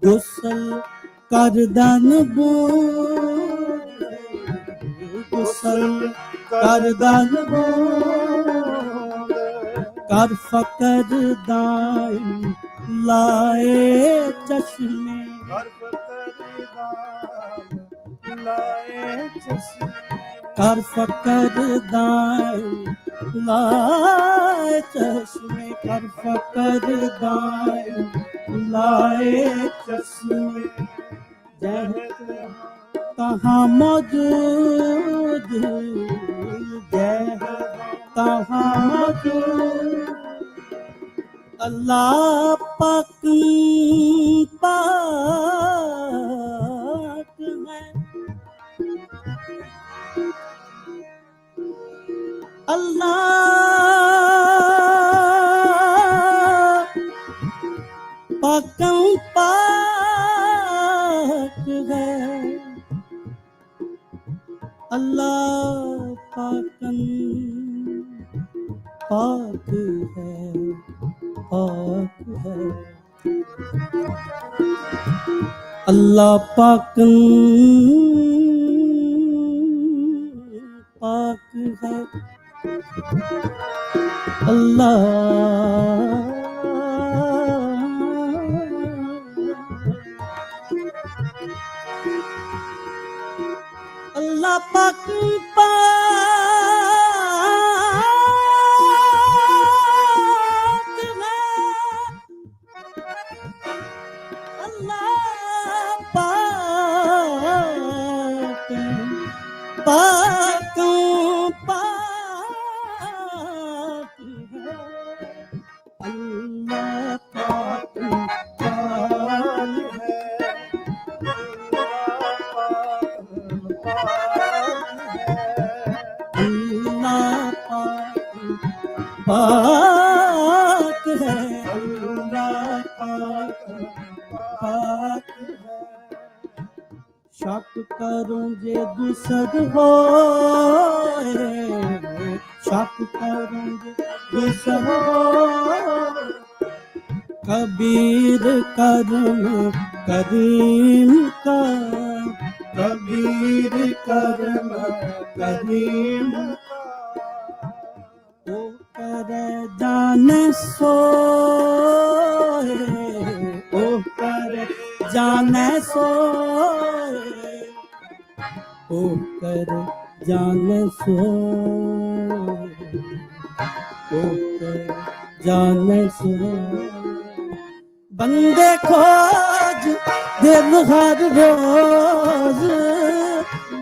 गुसल करदन बूंद, गुसल करदन बूंद। कर फकर दाई लाए चश्मे, कर फकर दाई लाए चश्मे, कर फकर दाई लाए चश्मे। जह तहाँ मौजूद, जह तहाँ मौजूद। अल्लाह पाक पाक है, अल्लाह पाकं पाक है, अल्लाह पाकं पाक है, पाक है। अल्लाह पाकं पाक है, अल्लाह अल्लाह पाक पाक है, अल्लाह पाक पाक पाक है, अल्लाह पाक पाक है। पाक है, अल्लाह पाक पाक है। शक करूं जे दूसर होए, शक करेंगे विसहो कबीर करम करीम का कबीर करम करीम ओ कर जान सोए ओ कर जान सोए ओ कर जान सोए ओ कर जान सोए बंदे खोज दिल हर रोज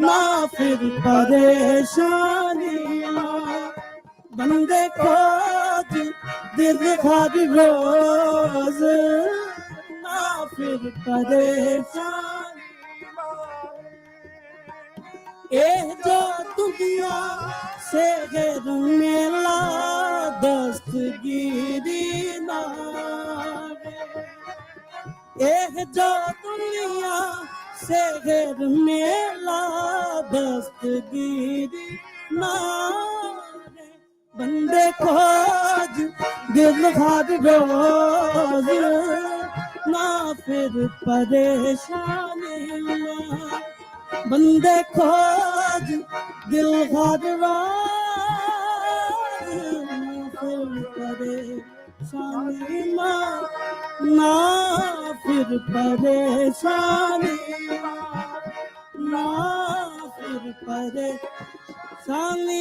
ना फिर परेशानियां बंदे खोज दिल हर रोज ना फिर परेशानियां ए जो दुनिया से गिर मेला दस्तगीरी ना एक जो दुनिया से गिर मेला दस्तगीरी नारे बंदे खोज दिल हर रोज ना फिर परेशानी बंदे खोज दिल हर रोज फिर परेशानी ना फिर परेशानी ना फिर परेशानी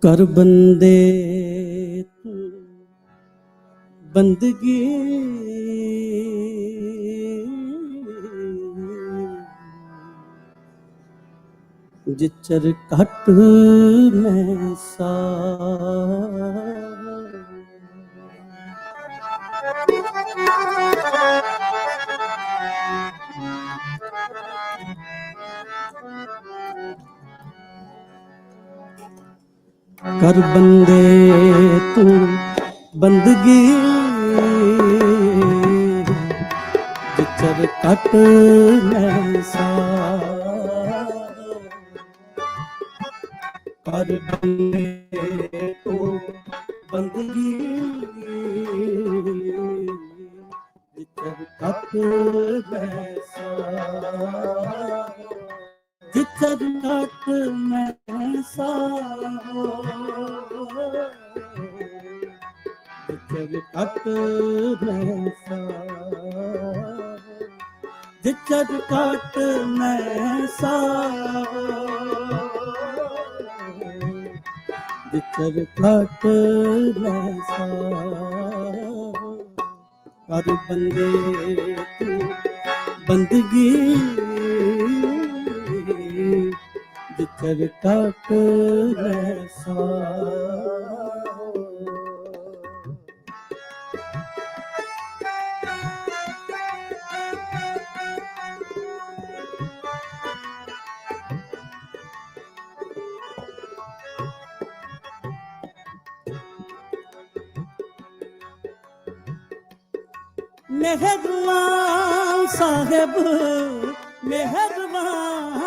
कर बंदे तू बंदगी जिचर घट मैं सा कर बंदे तू बंदगी जिचर कट मैं सा कर बंदे तू बंदगी जिचर कट मैं सा जिचर कट मैं सा जिचर कट मैं सा जिचर कट मैं सा जिचर कट मैं सा कर बंदे तू बंदगी जिचर कट मैं सा मेहरबान साहेब मेहरबान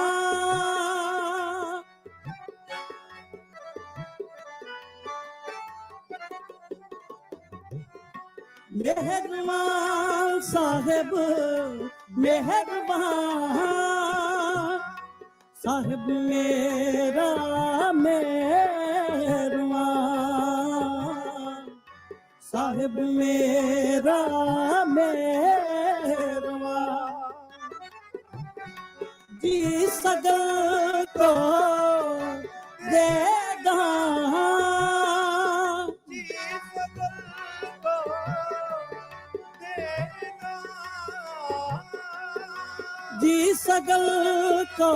मेहरबान साहेब मेहरबान साहेब मेरा ਮੇਰਵਾ ਸਾਹਿਬ ਮੇਰਾ ਮੇਰਵਾ ਜੀ ਸਗਲ ਕੋ ਦੇਗਾ ਜੀ ਸਗਲ ਕੋ ਦੇਗਾ ਜੀ ਸਗਲ ਕੋ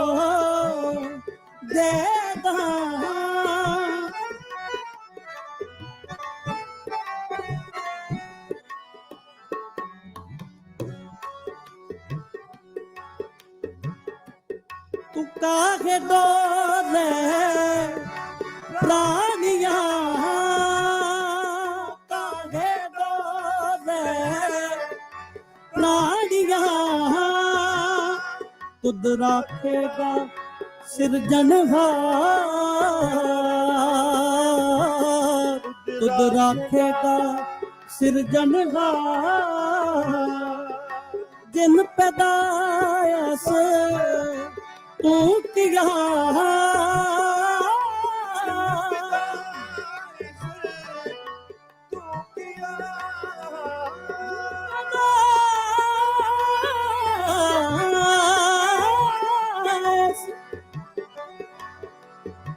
ਦੇਗਾ तू काहे डोले प्राणिया काहे डोले प्राणिया तुद राखेगा सिरजनहार तुद राखेगा सिरजनहार जिन पैदायस तू किया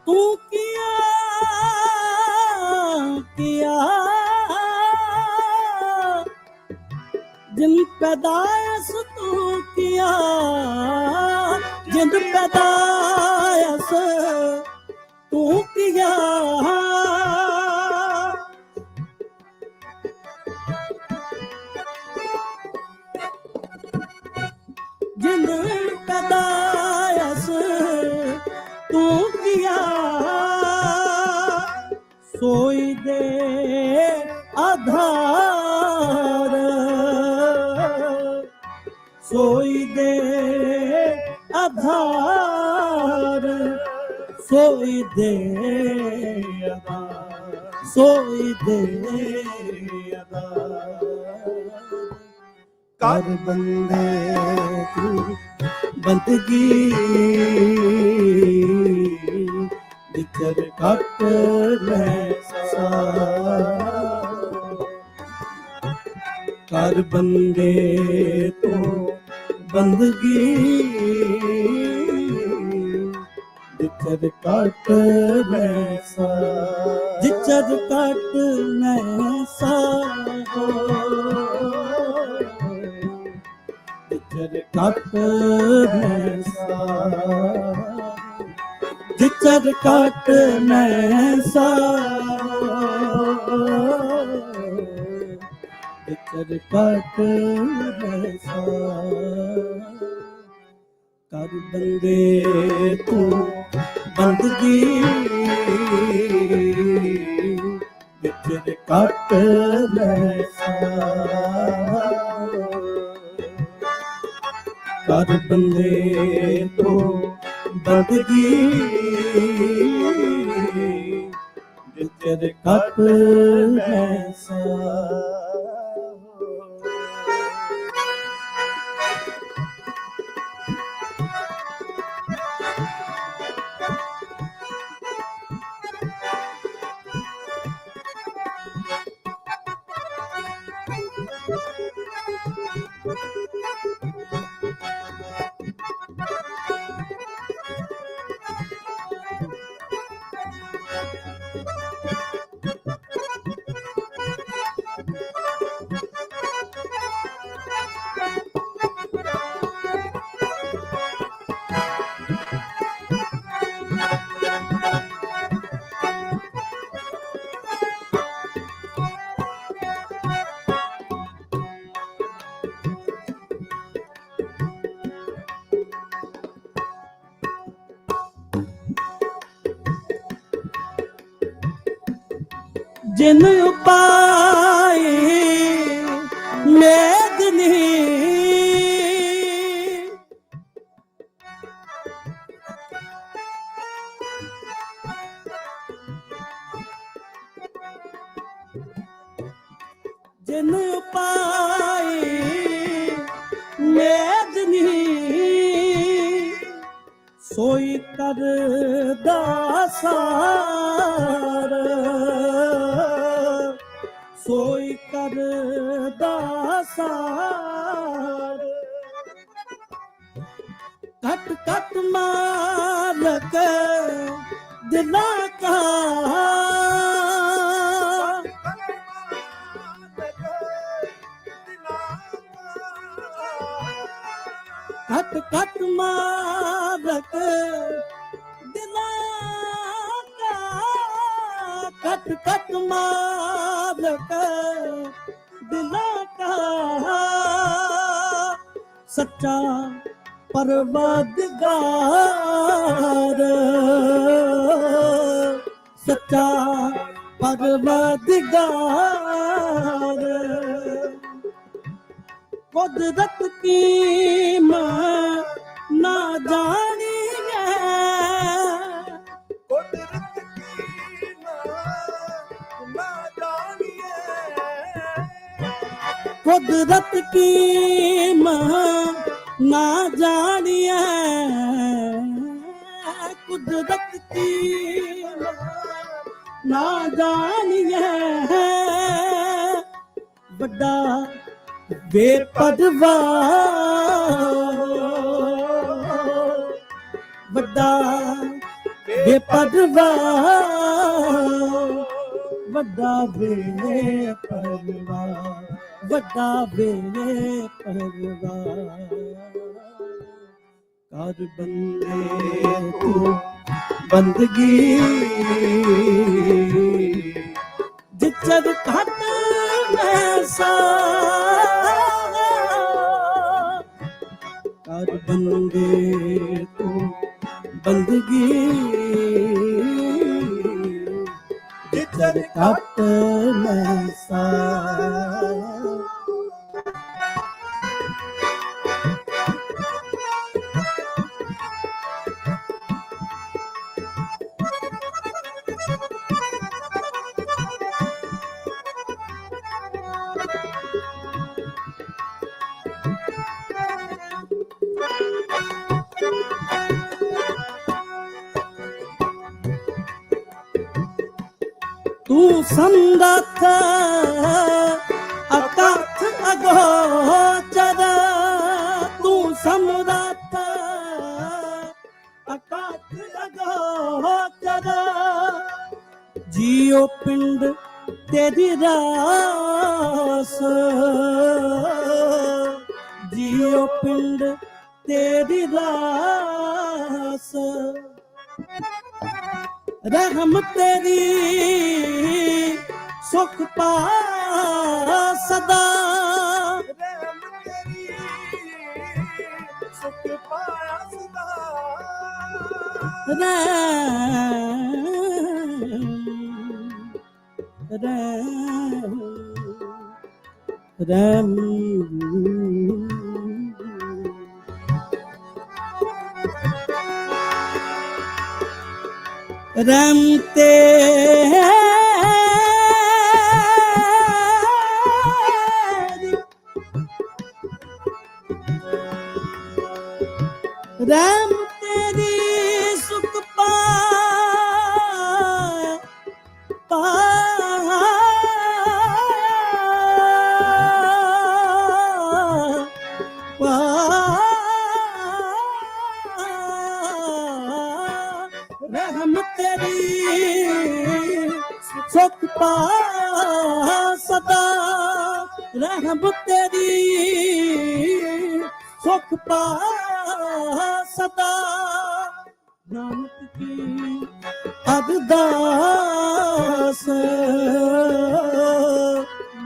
तू किया जिन पैदायस तू किया जिन पैदायस तू किया जिन पैदायस तू किया सोई दे आधार सोई दे आधार सोई दे आधार सोई दे आधार कर बंदे तू बंदगी दिखर कट सा कर बंदे तू बंदगी जिचर काट मैसा जिचर काट मैसा जिचर काट मैसा जिचर काट मैसा जिचर काट मैसा कर बंदे तू बंदगी जिचर काट मैसा कर बंदे तू बंदगी जिचर काट मैसा जिन उपाय मेदनी जिन उपाय मेदनी सोई करदा ਸਾਰ ਸੋਈ ਕਰਦਾ ਸਾਰ ਕੱਟ ਕੱਟ ਮਾਲਕ ਦਿਲਾਂ ਕਾ ਕੱਟ ਕੱਟ ਮਾਲਕ ਦਿਲਾਂ ਕਾ ਕੱਟ ਕੱਟ ਮਾਲਕ ਦਿਲਾਂ ਕਾ ਸੱਚਾ ਪਰਵਰਦਿਗਾਰ ਸੱਚਾ ਪਰਵਰਦਿਗਾਰ ਕੁਦਰਤ ਕੀ ਮੈਂ ਨਾ ਜਾਣੀਏ ਕੁਦਰਤ ਕੀ ਨਾ ਜਾਣੀਏ ਕੁਦਰਤ ਕੀ ਮੈਂ ਨਾ ਜਾਣੀਏ ਕੁਦਰਤ ਕੀ ਨਾ ਜਾਣੀਏ ਵੱਡਾ ਬੇਪਰਵਾਹ ਵੱਡਾ ਬੇਪਰਵਾਹ ਵੱਡਾ ਬੇਪਰਵਾਹ ਵੱਡਾ ਬੇਪਰਵਾਹ ਕਰ ਬੰਦੇ ਤੂੰ ਬੰਦਗੀ ਜਿੱਚਰ ਘਟ ਐਸਾ ਕਰ ਬੰਦੇ ਤੂੰ ਬੰਦਗੀ ਜਿੱਚਰ ਘਟ ਐਸਾ ਤੂੰ ਸੰਗਤ ਅਕਥ ਅਗੋਚਰ ਤੂੰ ਸਮਰੱਥ ਅਕਥ ਅਗੋਚਰ ਜੀਉ ਪਿੰਡ ਤੇਰੀ ਰਾਸ ਜੀਉ ਪਿੰਡ ਤੇਰੀ ਰਾਸ रहम तेरी सुख पा सदा ਰਹਿਮ ਤੇਰੀ ਸੁਖ ਪਾਇਆ ਸਦਾ रैम रैम तेरी रैम तेरी सुख रहम तेरी सुख पा सदा रहम तेरी सुख पा सदा नानक की अरदास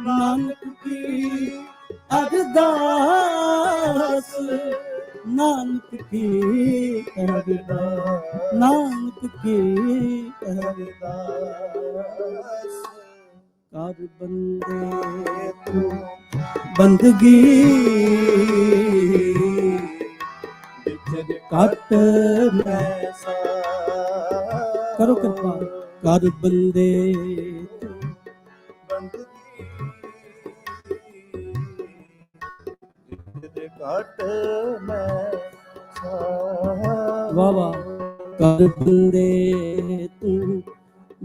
नानक की अरदास नानक की अरदास नानक की अरदास कर बंदे तू बंदगी कट मैसा करो कृपा कर बंदे ਘਟ ਮੈਂ वाह वाह कर बंदे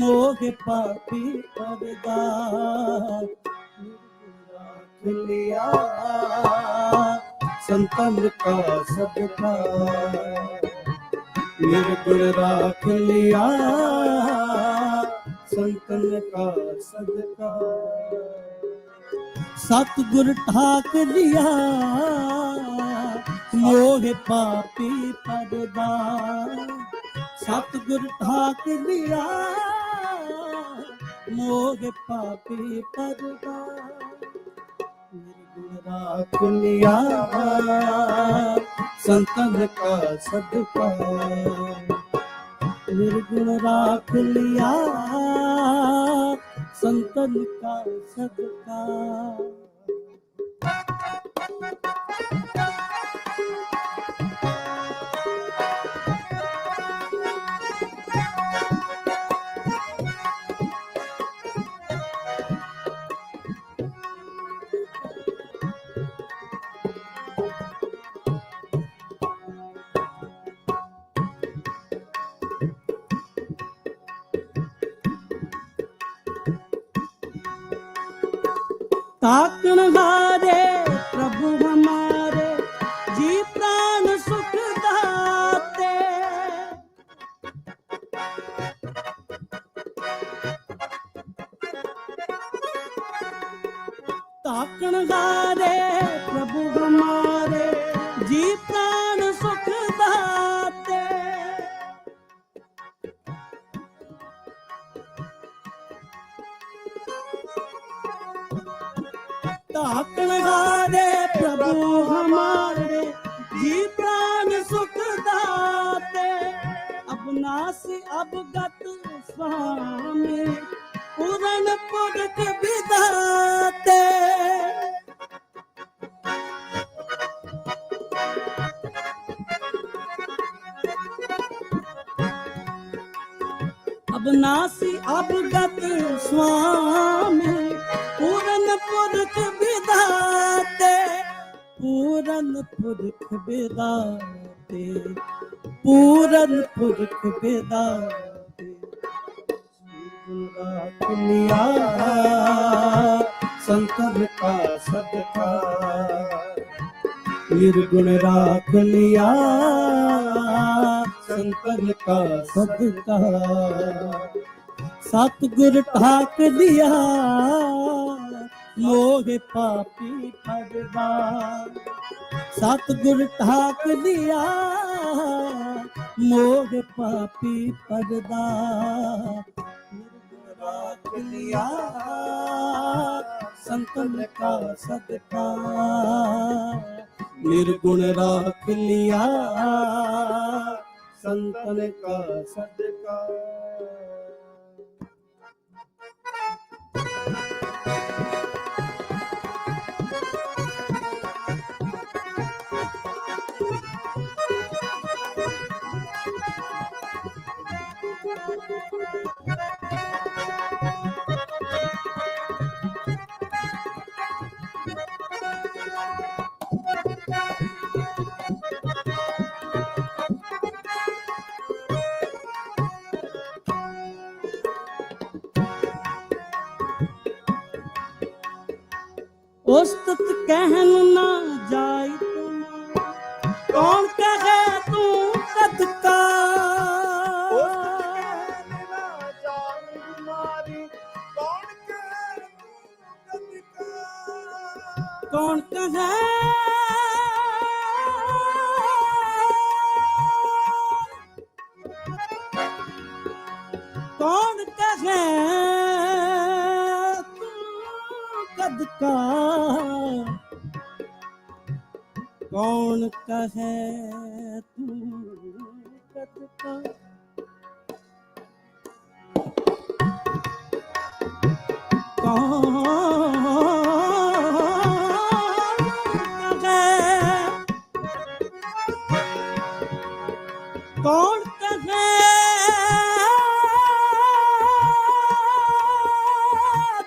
मोह पापी परदा राख लिया संतन का सदका निर्गुण राख लिया संतन का सदका सतगुर ठाक लिया मोह पापी परदा सतगुर ठाक लिया मोह पापी परदा निर्गुण राख लिया संतन का सदका निर्गुण राख लिया संतन का सदका ताकन हारे प्रभु हमारे जी प्राण सुख दाते ताकन हारे प्रभु हमारे जी प्राण सुख दाते ताकन हारे प्रभु हमारे जी प्राण सुख दाते अब नासी अब गत स्वामी पूरन पुरख विधाते अब नासी अब गत स्वामी पूरन पुरख विधाते पूरन पुरख विधाते पूरन पुरख विधाते राख लिया संतन का सदका निर्गुण राख लिया संतन का सदका सतगुर ठाक लिया मोह पापी परदा सतगुर ठाक लिया मोह पापी परदा राख लिया संतन का सदका निर्गुण राख लिया संतन का सदका उस्तत कहन ना जाई तुम कौन कहे तू सदका कौन कहे कौन कहे सदका कौन कहे तू सदका कौन कहे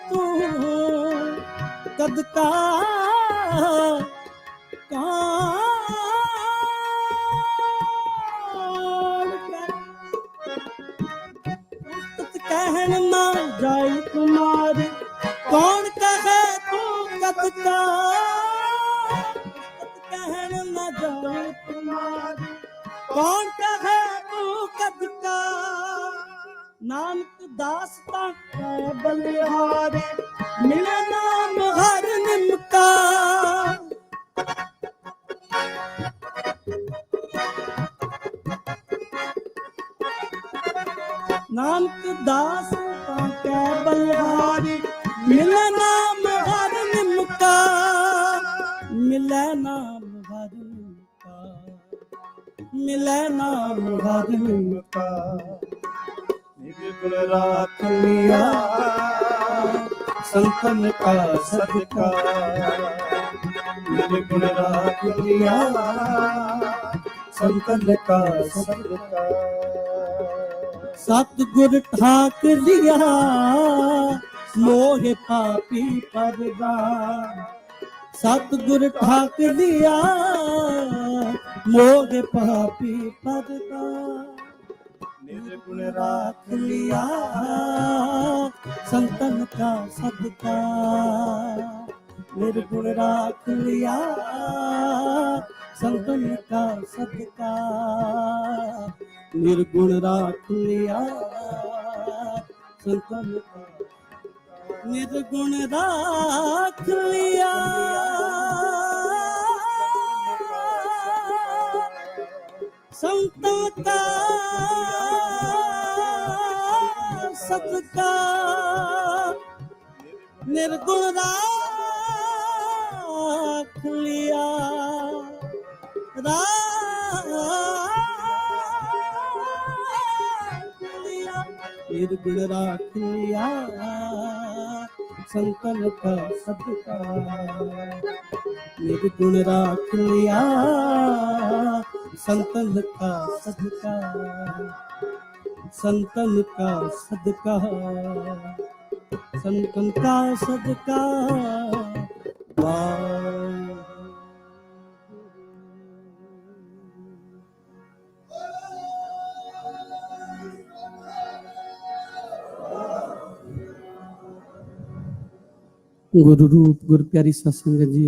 तू सदका कहन ना जाए तुम्हारी, कौन कहे तू कद का, कहन न जाए तुम्हारी, कौन कहे तू कद का, नानक दासता है बलिहारी, मिले नाम हर निमका। नानक दास का बलिहारी, मिले नाम हर निमका, मिले नाम हर निमका, मिले नाम हर निमका। निर्गुण राख लिया संतन का सदका, निर्गुण राख लिया संतन का सदका। सतगुर ठाक लिया मोहे पापी परदा, सतगुर ठाक लिया मोहे पापी परदा। निर्गुण राख लिया संतन का सदका, निर्गुण राख लिया संतन का सदका, निर्गुण राख लिया संतन का, निर्गुण राख लिया संतन का सदका, निर्गुण राख लिया, निर्गुण राख लिया संतन का सदका, निर्गुण राख लिया संतन का सदका, संतन का सदका, संतन का सदका। गुरु रूप गुर प्यारी साध संगत जी,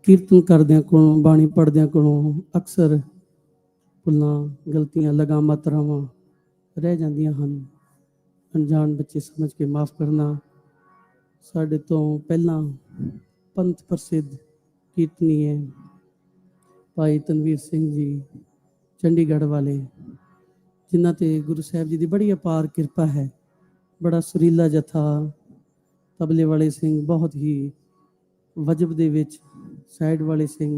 कीर्तन करदियां कोलों बाणी पढ़दियां कोलों अक्सर भुल्लां गलतियां लगा मात्रावां रह जांदियां हन। अनजान बच्चे समझ के माफ़ करना। साढ़े तो पहला पंथ प्रसिद्ध कीर्तनी है भाई तनवीर सिंह जी चंडीगढ़ वाले, जिन्हां ते गुरु साहब जी की बड़ी अपार किरपा है। बड़ा सुरीला जथा, तबले वाले सिंह बहुत ही वजब दे विच, साइड वाले सिंह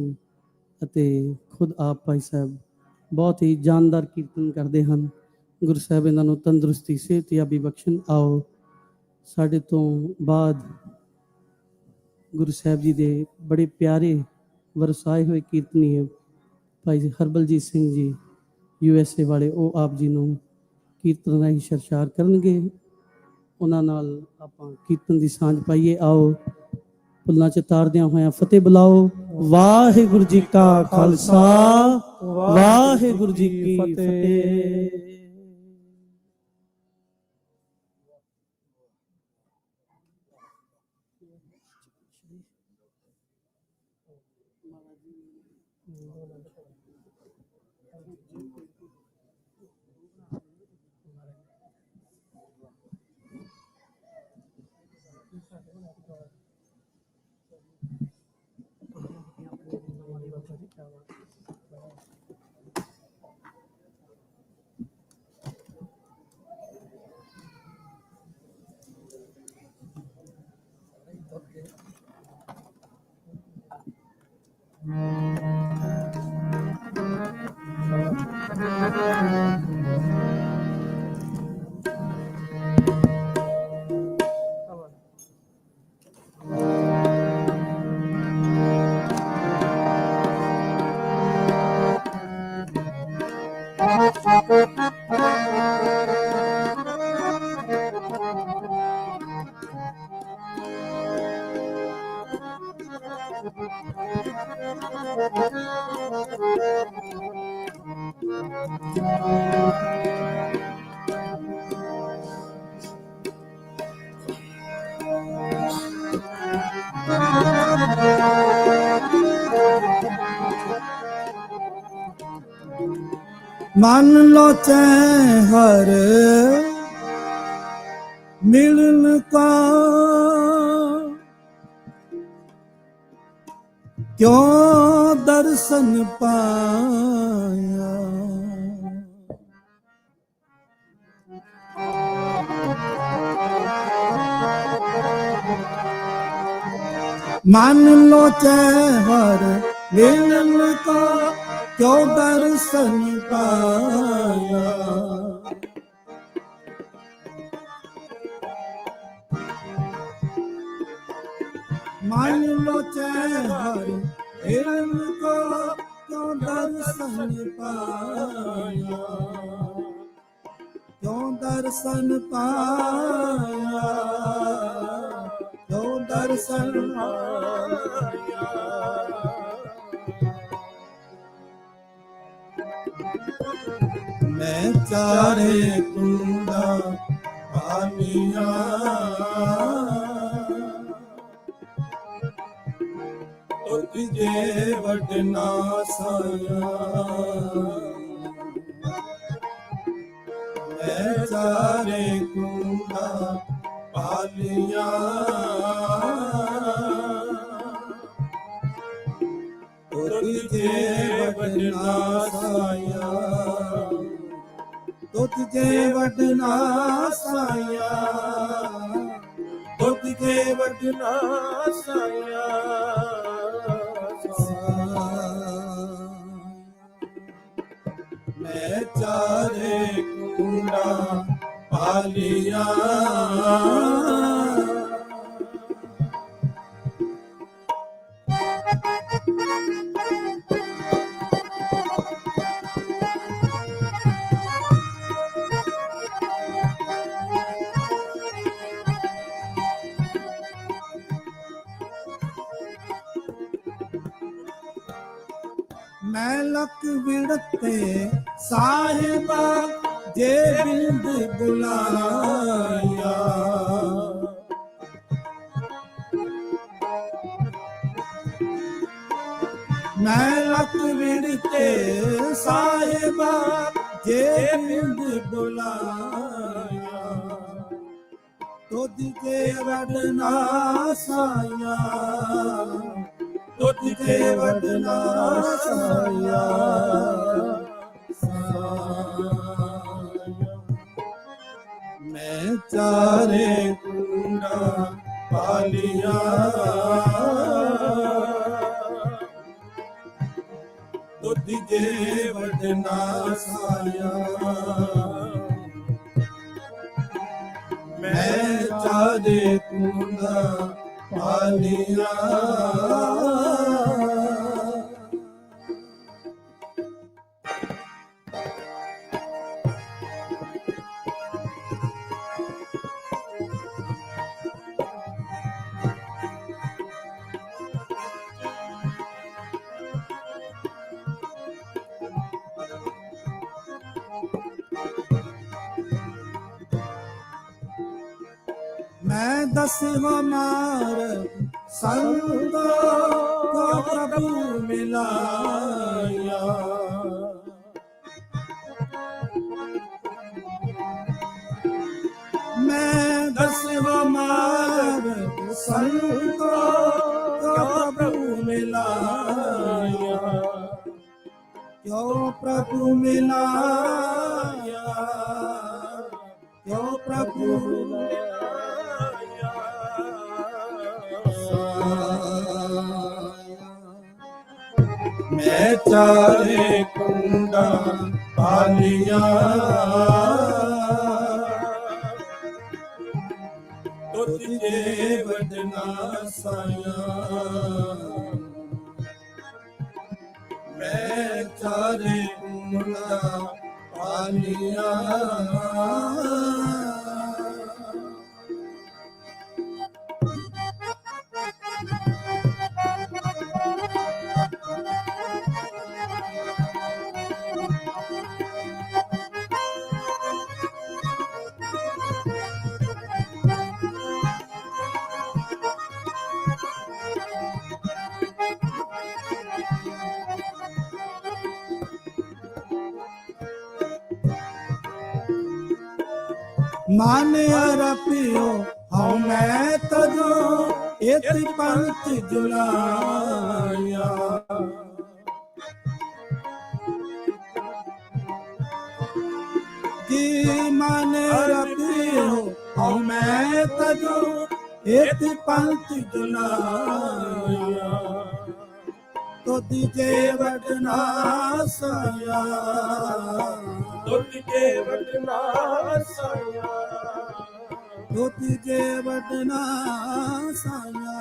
ਅਤੇ खुद आप भाई साहब बहुत ही जानदार कीर्तन करते हैं। गुरु साहब इन्हों तंदुरुस्ती सेहतयाबी बख्शण। आओ साढ़े तो बाद गुरु साहब जी के बड़े प्यारे वरसाए हुए कीर्तनी है भाई हरबलजीत सिंह जी USA वाले, वो आप जी को कीर्तन राही सरशार करनगे। उन्हां नाल आपां कीर्तन की सांझ पाइए। आओ फुल्लां च तारदियां होयां फतेह बुलाओ। वाहिगुरु जी का खालसा, वाहिगुरु जी की फतेह। ਮਨ ਲੋਚੈ ਹਰ ਮਿਲਨ ਕਾ, ਕਿਉ ਦਰਸ਼ਨ ਪਾਇਆ। ਮਨ ਲੋਚੈ ਹਰ ਮਿਲਨ ਕਾ, ਕਿਉ ਦਰਸ਼ਨ ਪਾਇਆ। ਮਨ ਲੋਚੈ ਹਰ ਮਿਲਨ ਕਾ, ਕਿਉ ਦਰਸ਼ਨ ਪਾਇਆ। ਕਿਉ ਦਰਸ਼ਨ ਪਾਇਆ, ਕਿਉ ਦਰਸ਼ਨ ਪਾਇਆ। ਮੈਂ ਚਾਰੇ ਕੁੰਡਾ ਪਾਨੀਆਂ, ਤੁਝੇ ਵਡਨਾ ਸਾਇਆ। ਮੈਂ ਚਾਰੇ ਕੁੰਡਾ ਪਾਲੀਆਂ, ਤੁਝੇ ਵਡਨਾ ਸਾਇਆ। ਤੁਝੇ ਵਡਨਾ ਸਾਇਆ, ਤੁਝੇ ਵਡਨਾ ਸਾਇਆ। ਮੈਂ ਚਾਰੇ ਕੁੰਡਾ ਪਾਲੀਆਂ, ਮੈਂ ਲੱਕ ਵਿੜਤੇ ਸਾਹਿਬਾ, ਜੇ ਬਿੰਦ ਬੁਲਾਇਆ। ਮੈਂ ਲੱਕ ਵਿੜਤੇ ਸਾਹਿਬਾ, ਜੇ ਬਿੰਦ ਬੁਲਾਇਆ। ਤੁਝੇ ਵਡਨਾ ਸਾਇਆ, ਤੁਝੇ ਵਡਨਾ ਸਾਇਆ। ਮੈਂ ਚਾਰੇ ਕੁੰਡਾ ਪਾਲੀਆਂ, ਤੁਝੇ ਵਡਨਾ ਸਾਇਆ। ਮੈਂ ਚਾਰੇ ਕੁੰਡਾ ਪਾਲੀਆਂ। मैं दसवां मार्ग संग को प्रभु मिलाया। मैं दसवां मार्ग संग को प्रभु मिलाया। क्यों प्रभु मिलाया, क्यों प्रभु मिलाया। मैं चारे कुंडा पालिया, तुझे वडना साया। मैं चारे कुंडा पालिया, ਮਨ ਅਰਪਿਓ ਹਉ ਮੈਂ ਤਜੋ ਇਤ ਪੰਥ ਜੁਲਾਇਆ ਜੀ ਮਨ ਰਪਿਓ ਹਉ ਮੈਂ ਤਜੋ ਇਤ ਪੰਥ ਜੁਲਾਇਆ ਤੁਧ ਜੇ ਵਡਨਾ ਸਾਇਆ ਤੁਧ ਕੇ ਵਡਨਾ ਸਾਇਆ ਤੁਧ ਜੇ ਵਡਨਾ ਸਾਇਆ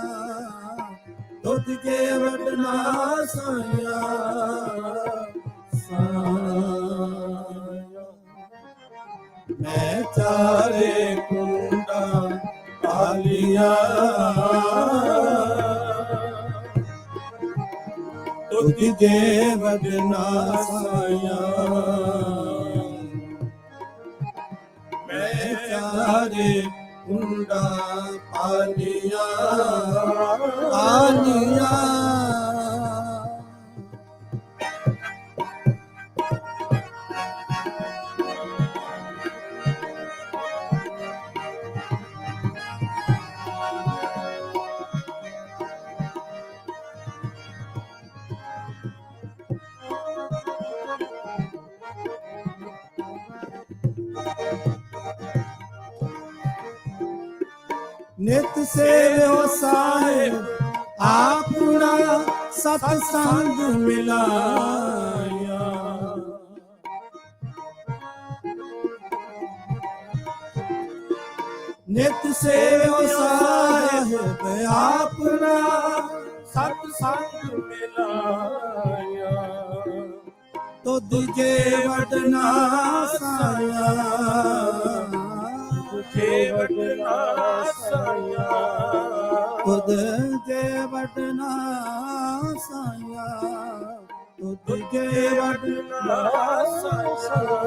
ਤੁਧ ਜੇ ਵਡਨਾ ਸਾਇਆ ਮੈਂ ਚਾਰੇ ਕੁੰਡਾ ਪਾਲਿਆ ਤੁਧ ਜੇ ਵਡਨਾ ਸਾਇਆ ਮੈਂ ਚਾਰੇ ਕੁੰਡਾ ਪਾਲਿਆ ਪਾਲਿਆ ਨਿਤ ਸੇਵਿਓ ਸਾਹਿਬ ਆਪਣਾ ਸਤ ਸੰਗ ਮਿਲਾਇਆ ਨਿਤ ਸੇਵਿਓ ਸਾਹਿਬ ਆਪਣਾ ਸਤ ਸੰਗ ਮਿਲਾਇਆ ਤੁਧ ਜੇ ਵਡਨਾ ਸਾਇਆ ਤੁਝੇ ਵਡਨਾ ਸਾਇਆ ਤੁਧ ਜੇ ਵਡਨਾ ਸਾਇਆ ਤੁਧ ਜੇ ਵਡਨਾ ਸਾਇਆ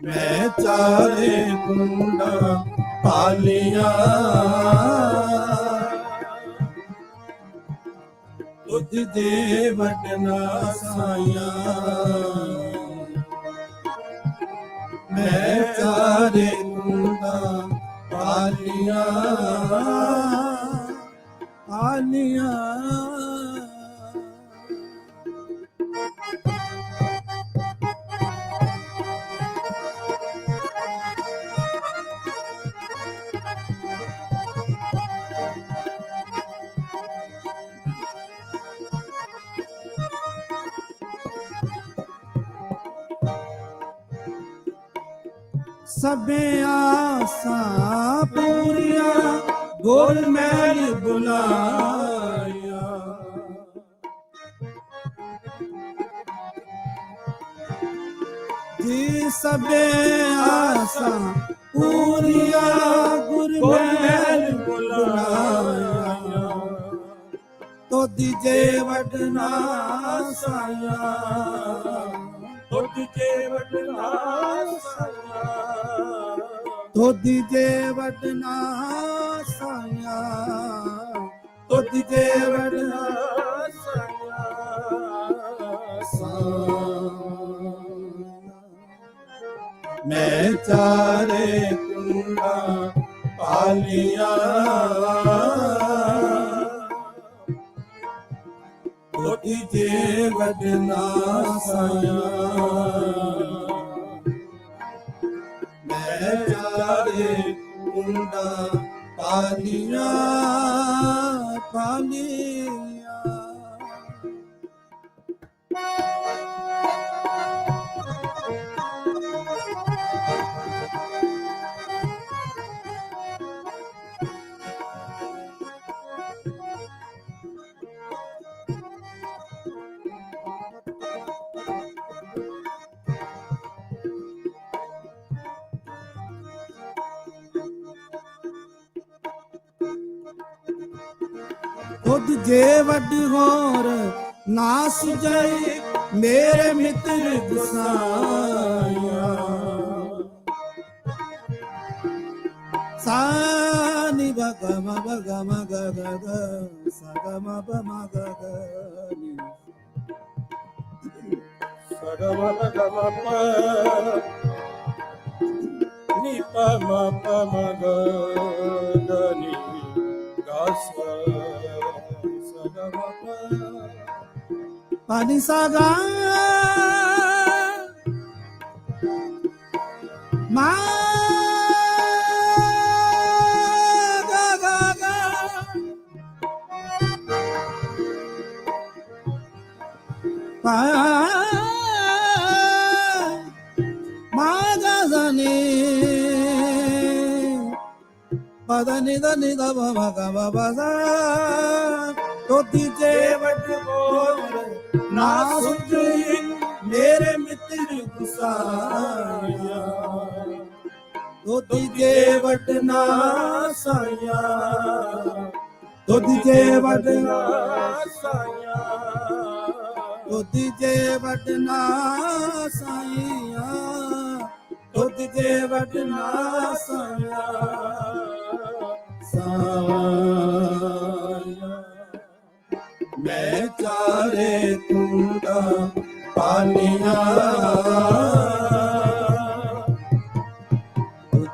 ਮੈਂ ਚਾਰੇ ਕੁੰਡਾ ਪਾਲਿਆ ਤੁਧ ਜੇ ਵਡਨਾ ਸਾਇਆ ਮੈਂ ਚਾਰੇ ਕੁੰਡਾ ਪਾਲਿਆ ਪਾਲਿਆ ਸਭੇ ਆਸਾਂ ਪੂਰੀਆਂ ਗੋਲ ਮਹਿਲ ਬੁਲਾਇਆ ਜੀ ਸਭੇ ਆਸਾਂ ਪੂਰੀਆਂ ਗੁਰ ਮਹਿਲ ਬੁਲਾਇਆ ਤੁਧ ਜੇ ਵਡਨਾ ਸਾਇਆ ਤੁਧ ਜੇ ਵਡਨਾ ਸਾਇਆ ਤੁਧ ਜੇ ਵਡਨਾ ਸਾਇਆ ਤੁਧ ਜੇ ਵਡਨਾ ਮੈਂ ਚਾਰੇ ਕੁੰਡਾ ਪਾਲਿਆ ਤੁਧ ਜੇ ਵਡਨਾ ਸਾਇਆ ਮੈਂ ਚਾਰੇ ਕੁੰਡਾ ਪਾਲਿਆ ਪਾਲਿਆ ਤੁਧ ਜੇ ਵੱਡ ਹੋਰ ਨਾ ਸੁਝਾਈ ਮੇਰੇ ਮਿੱਤਰ ਗੁਸਾਇਆ ਸਾਨੀ ਬਗਮ ਬਗਮ ਗਗ ਸਗਮ ਬਮ ਗਗ Sagama Gama Pa Ni Pa Ma Pa Ma Ga Ga Ni Ga Sa Sagama Pa Pani saga ma ga ga ga pa ma ga za ni pa da ni da ba ma ga ba za to dije ਵੱਡ ਬੋਲ ਨਾ ਸੁਝੀ ਮੇਰੇ ਮਿੱਤਰ ਗੁਸਾਇਆ ਤੋ ਦੀਜੇ ਵੱਡ ਨਾ ਸਾਇਆ ਤੋ ਦੀਜੇ ਵੱਡ ਨਾ ਸਾਇਆ ਤੋ ਦੀਜੇ ਵੱਡ ਨਾ ਸਾਇਆ ਤੋ ਦੀਜੇ ਵੱਡ ਨਾ ਸਾਇਆ ਸਾਇਆ मैं चारे कुंडा पानिया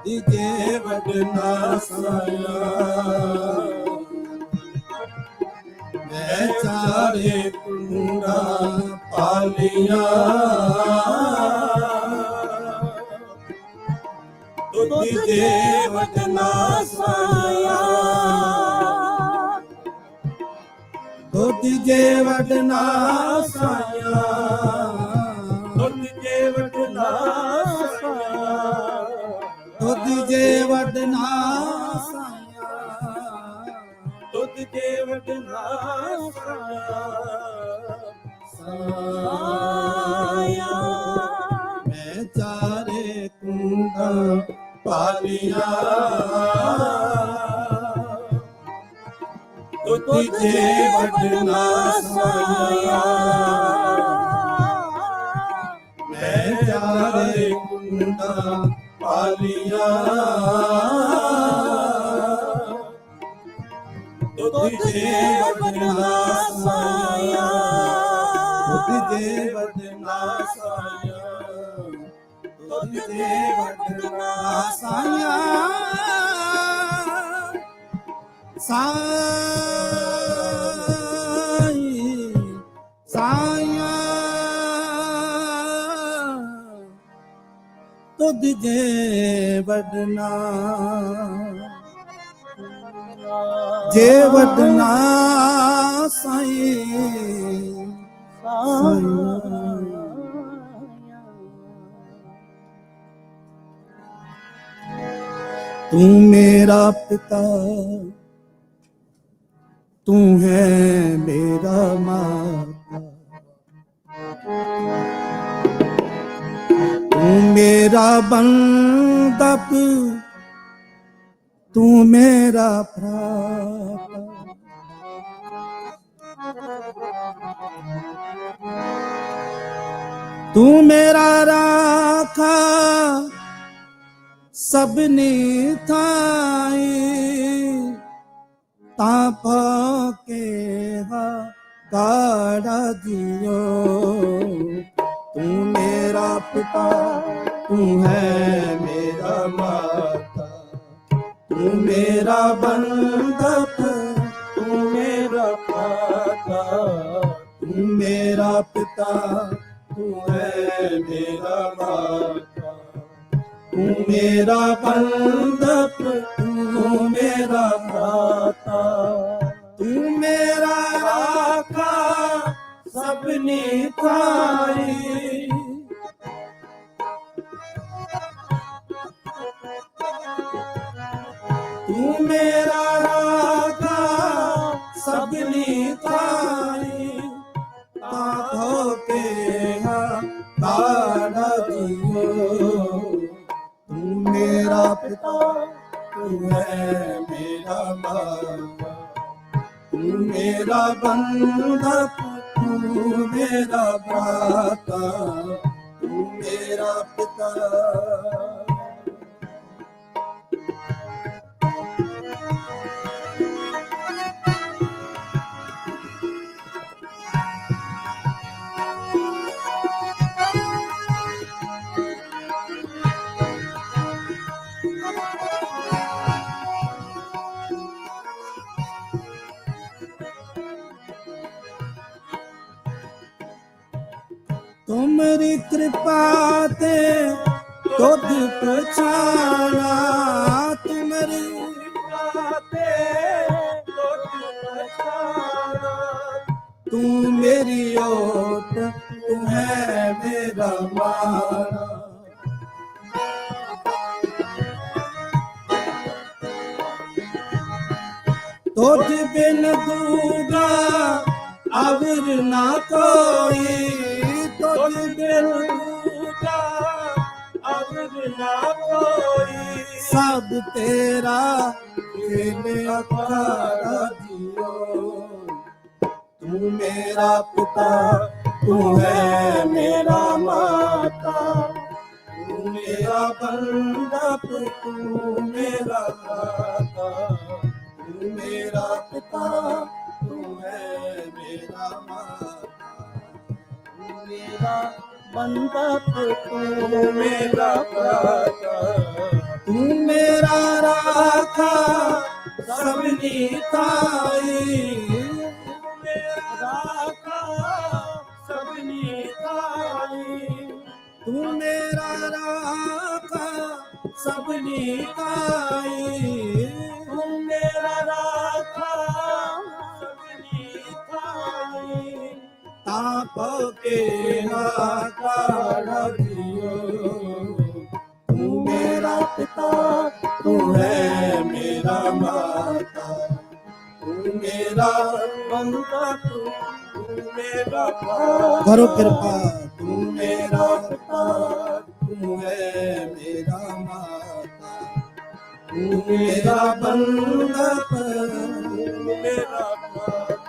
दीजे वडना साया मैं चारे कुंडा पालिया दीजे वडना साया दीजे वडना साया दीजे वडना साया दीजे वडना साया दीजे वडना साया मैं चारे कुंडा पालिया तुझे वडना साया मैं चारे कुंडा पालिया तुझे वडना साया तुझे वडना साया तुझे वडना साया साया तुझ जे वडना साई तू मेरा पिता तू है मेरा माता तू मेरा बंदप तू मेरा भ्राता तू मेरा राखा सबने थाई तापा के काड़ा दियो तू मेरा पिता तू है मेरा माता तू मेरा बंधप तू मेरा माता तू मेरा पिता तू है मेरा माता तू मेरा बंधप तू मेरा माता तू मेरा राखा सबने थाई तू मेरा राखा सबने थाई ताहो के काड़ा दियो तू मेरा पिता तू है मेरा माता तू मेरा बंधप तू मेरा भ्राता तू मेरा पिता तेरी कृपा ते तुध पहचाना, तू मेरी कृपा ते तुध पहचाना, तू मेरी ओट, तू है मेरा माना। तुझ बिन दूजा अवर ना कोई, तुझ बिन दूजा अवर ना कोई, सब तेरा खेल अखाड़ा जियो। तू मेरा पिता, तू है मेरा माता, तू मेरा बंधप, तू मेरा दाता, तू मेरा पिता, तू है मेरा माता, तू मेरा बंधप, तू मेरा दाता, तू मेरा राखा सबनी ताई, राखा सबनी ताई, तू मेरा राखा सबनी ताई, तू मेरा राखा सबनी ताई, ताप के हाथ दियो। तू मेरा पिता, तू है मेरा माता, तू मेरा बंदा, तू मेरा करो कृपा, तू मेरा पिता, तू है मेरा माता, तू मेरा बंदा, तू मेरा माता।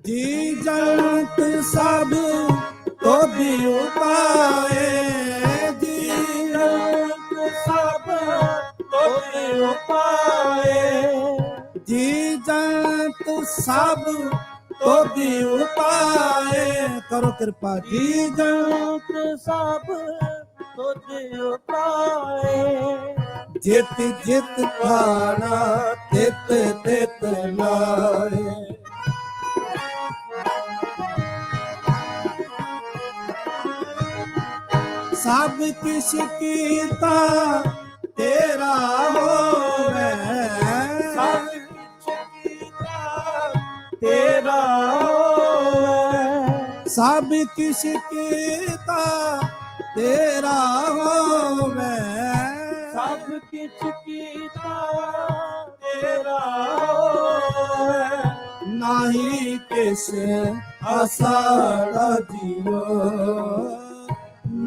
जी जंत सब तो भी उपाए, जी जंत सब तो भी उपाए, जी जंत सब तो भी उपाए, करो कृपा। जी जंत सब तो भी उपाए, जित जित खाना तित तित लाए, सब किस कीता तेरा होवे, सब किस कीता तेरा होवे, सब किस कीता तेरा होवे, सब किस कीता तेरा होवे, नाही किस आसारा जियो,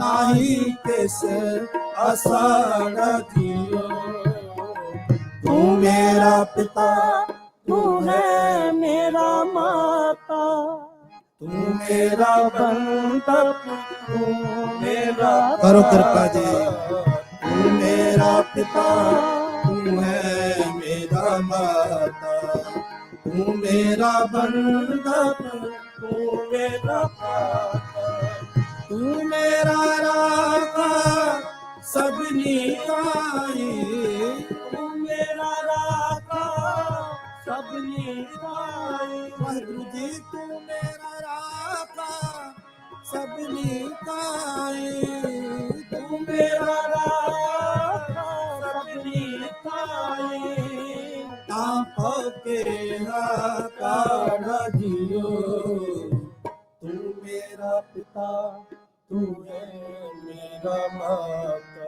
नाही किस आसारा जियो। तू मेरा पिता, तू है मेरा माता, तू मेरा बंधप, तू मेरा करो कृपा जी। तू मेरा पिता, तू है मेरा माता, तू मेरा बंधप, तू मेरा दाता, तू मेरा राखा सबनी ताई, तू मेरा राखा सबनी ताई, वाहिगुरु जी तू मेरा राखा सबनी ताई, तू मेरा राखा सबनी ताई, तापो के काढ़ा जियो। तू मेरा पिता, तू है मेरा माता,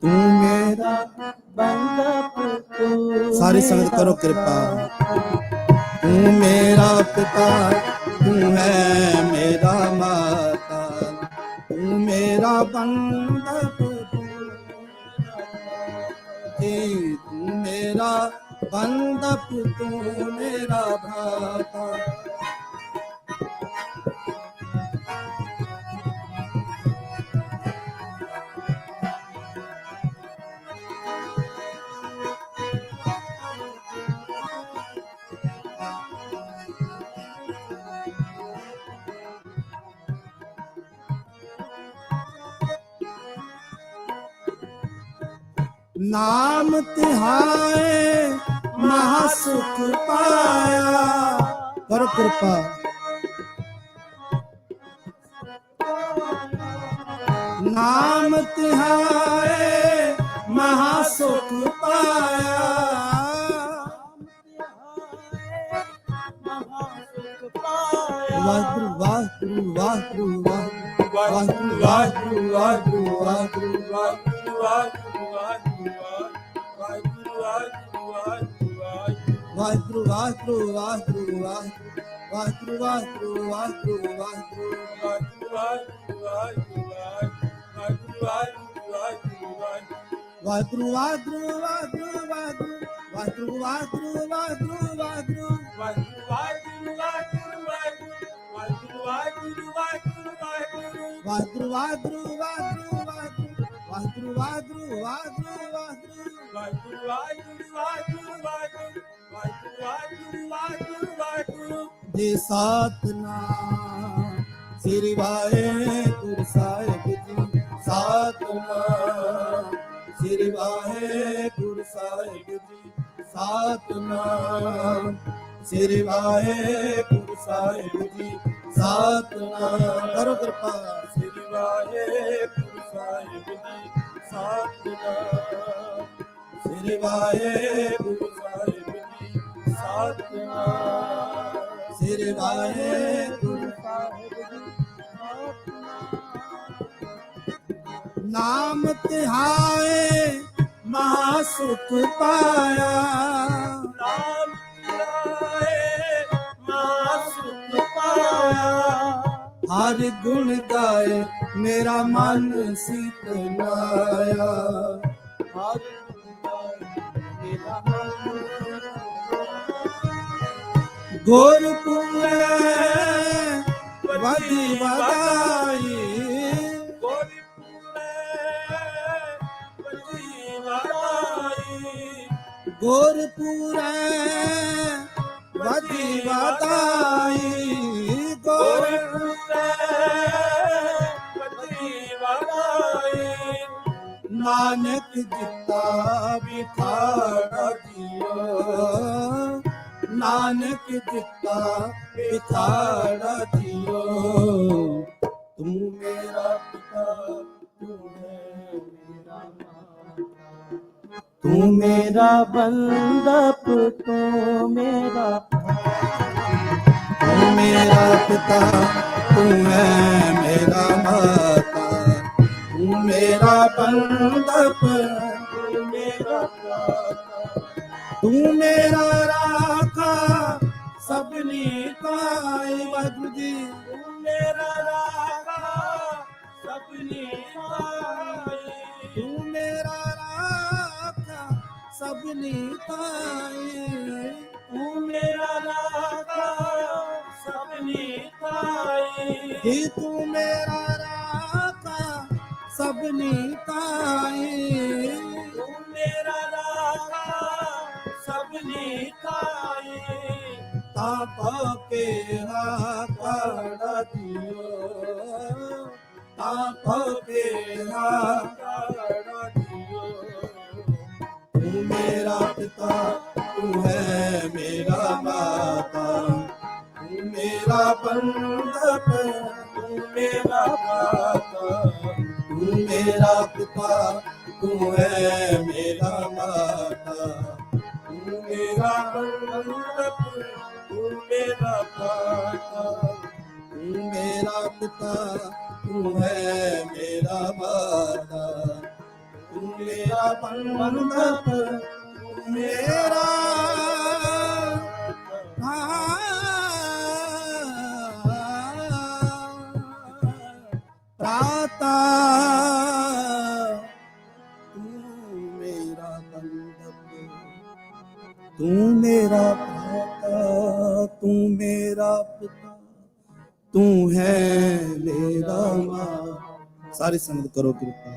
तू मेरा बंधप, तू सारी संगत करो कृपा। तू मेरा पिता, तू है मेरा माता, तू मेरा बंधप, तू मेरा बंधप, तू मेरा भ्राता। ਨਾਮ ਤਿਹਾਏ ਮਹਾ ਸੁਖ ਪਾਇਆ। ਕਰ ਕਿਰਪਾ ਨਾਮ ਤਿਹਾਏ ਮਹਾ ਸੁਖ ਪਾਇਆ। ਵਾਹਿਗੁਰੂ ਵਾਹਿਗੁਰੂ ਵਾਹਿਗੁਰੂ ਵਾਹਿਗੁਰੂ ਵਾਹਿਗੁਰੂ ਵਾਹਿਗੁਰੂ ਵਾਹਿਗੁਰੂ ਵਾਹਿਗੁਰੂ ਵਾਹਿਗੁਰੂ ਵਾਹਿਗੁਰੂ ਵਾਹਿਗੁਰੂ ਵਾਹਿਗੁਰੂ ਵਾਹਿਗੁਰੂ ਵਾਹਿਗੁਰੂ ਵਾਹਿਗੁਰੂ ਵਾਹਿਗੁਰੂ ਜੇ ਸਤਿਨਾਮ ਸ੍ਰੀ ਵਾਹਿਗੁਰੂ ਸਾਹਿਬ ਜੀ। ਸਤਿਨਾਮ ਸ੍ਰੀ ਵਾਹਿਗੁਰੂ ਸਾਹਿਬ ਜੀ। ਸਤਿਨਾਮ ਸ੍ਰੀ ਵਾਹਿਗੁਰੂ ਸਾਹਿਬ ਜੀ। ਸਤਿਨਾਮ ਕਰੋ ਕਿਰਪਾ ਸ੍ਰੀ ਵਾਹਿਗੁਰੂ ਸਾਹਿਬ ਜੀ। ਸਤਿਨਾਮ ਸ੍ਰੀ ਵਾਹਿਗੁਰੂ ਸਾਹਿਬ ਜੀ। ਸਤਿਨਾਮ ਸ੍ਰੀ ਵਾਹਿਗੁਰੂ ਸਾਹਿਬ ਜੀ। ਨਾਮ ਤਿਹਾਏ ਮਹਾ ਸੁਖ ਪਾਇਆ। ਨਾਮ ਤਿਹਾਏ ਮਹਾ ਸੁਖ ਪਾਇਆ। ਹਰਿ ਗੁਣ ਗਾਏ ਮੇਰਾ ਮਨ ਸੀਤਲਾਇਆ। ਹਰਿ ਗੁਣ ਗਾਏ ਮੇਰਾ ਮਨ ਗੁਰਪੁਰੇ ਵਧੀ ਵਧਾਈ। ਗੁਰਪੁਰੇ ਵਧੀ ਵਧਾਈ। ਗੁਰਪੁਰੇ ਵਧੀ ਵਧਾਈ। ਨਾਨਕ ਜਿੱਤਾ ਵਿਖਾੜਾ ਜੀਓ। ਨਾਨਕ ਜਿੱਤਾ ਵਿਖਾੜਾ ਜੀਓ। ਤੂੰ ਮੇਰਾ ਪਿਤਾ ਤੂੰ ਹੈ ਮੇਰਾ ਮਾਤਾ। ਤੂੰ ਮੇਰਾ ਬੰਦਪ ਤੂੰ ਮੇਰਾ ਤੂੰ ਮੇਰਾ ਪਿਤਾ ਤੂੰ ਹੈ ਮੇਰਾ ਮਾਤਾ। ਤੂੰ ਮੇਰਾ ਬੰਦਪ ਤੂੰ ਮੇਰਾ ਭਰਾਤਾ। ਤੂੰ ਮੇਰਾ ਰਾਖਾ ਸਭਨੀ ਕਾਈ। ਵਾਹਿਗੁਰੂ ਜੀ ਤੂੰ ਮੇਰਾ ਰਾਖਾ ਸਭਨੀ ਕਾਈ। ਤੂੰ ਮੇਰਾ ਰਾਖਾ ਸਭਨੀ ਕਾਈ। ਤੂੰ ਮੇਰਾ ਰਾਖਾ ਸਭਨੀ ਕਾਈ। ਜੀ ਤੂੰ ਮੇਰਾ ਰਾਖਾ ਸਭਨੀ ਕਾਈ। ਤੂੰ ਮੇਰਾ ਰਾਖਾ ਸਭਨੀ ਕਾਈ। ਤਾਂ ਪਾਕੇ ਰਾਖਾ ਦਿਓ। ਤਾਂ ਪਾਕੇ ਰਾਖਾ ਦਿਓ। ਤੂੰ ਮੇਰਾ ਪਿਤਾ ਤੂੰ ਹੈ ਮੇਰਾ ਮਾਤਾ। ਤੂੰ ਮੇਰਾ ਬੰਦਪ ਤੂੰ ਮੇਰਾ ਮਾਤਾ। ਤੂੰ ਮੇਰਾ ਪਿਤਾ ਤੂੰ ਹੈ ਮੇਰਾ ਮਾਤਾ। ਤੂੰ ਮੇਰਾ ਬੰਦਪ ਤੂੰ ਮੇਰਾ ਮਾਤਾ। ਤੂੰ ਮੇਰਾ ਪਿਤਾ ਤੂੰ ਹੈ ਮੇਰਾ ਮਾਤਾ। ਤੂੰ ਮੇਰਾ ਬੰਦਪ ਤੂੰ ਮੇਰਾ ਭਰਾਤਾ। ਤੂੰ ਮੇਰਾ ਬੰਦਪ ਤੂੰ ਮੇਰਾ ਭਰਾਤਾ। ਤੂੰ ਮੇਰਾ ਪਿਤਾ ਤੂੰ ਹੈ ਮੇਰਾ ਮਾਂ। ਸਾਰੀ ਸੰਗਤ ਕਰੋ ਕਿਰਪਾ।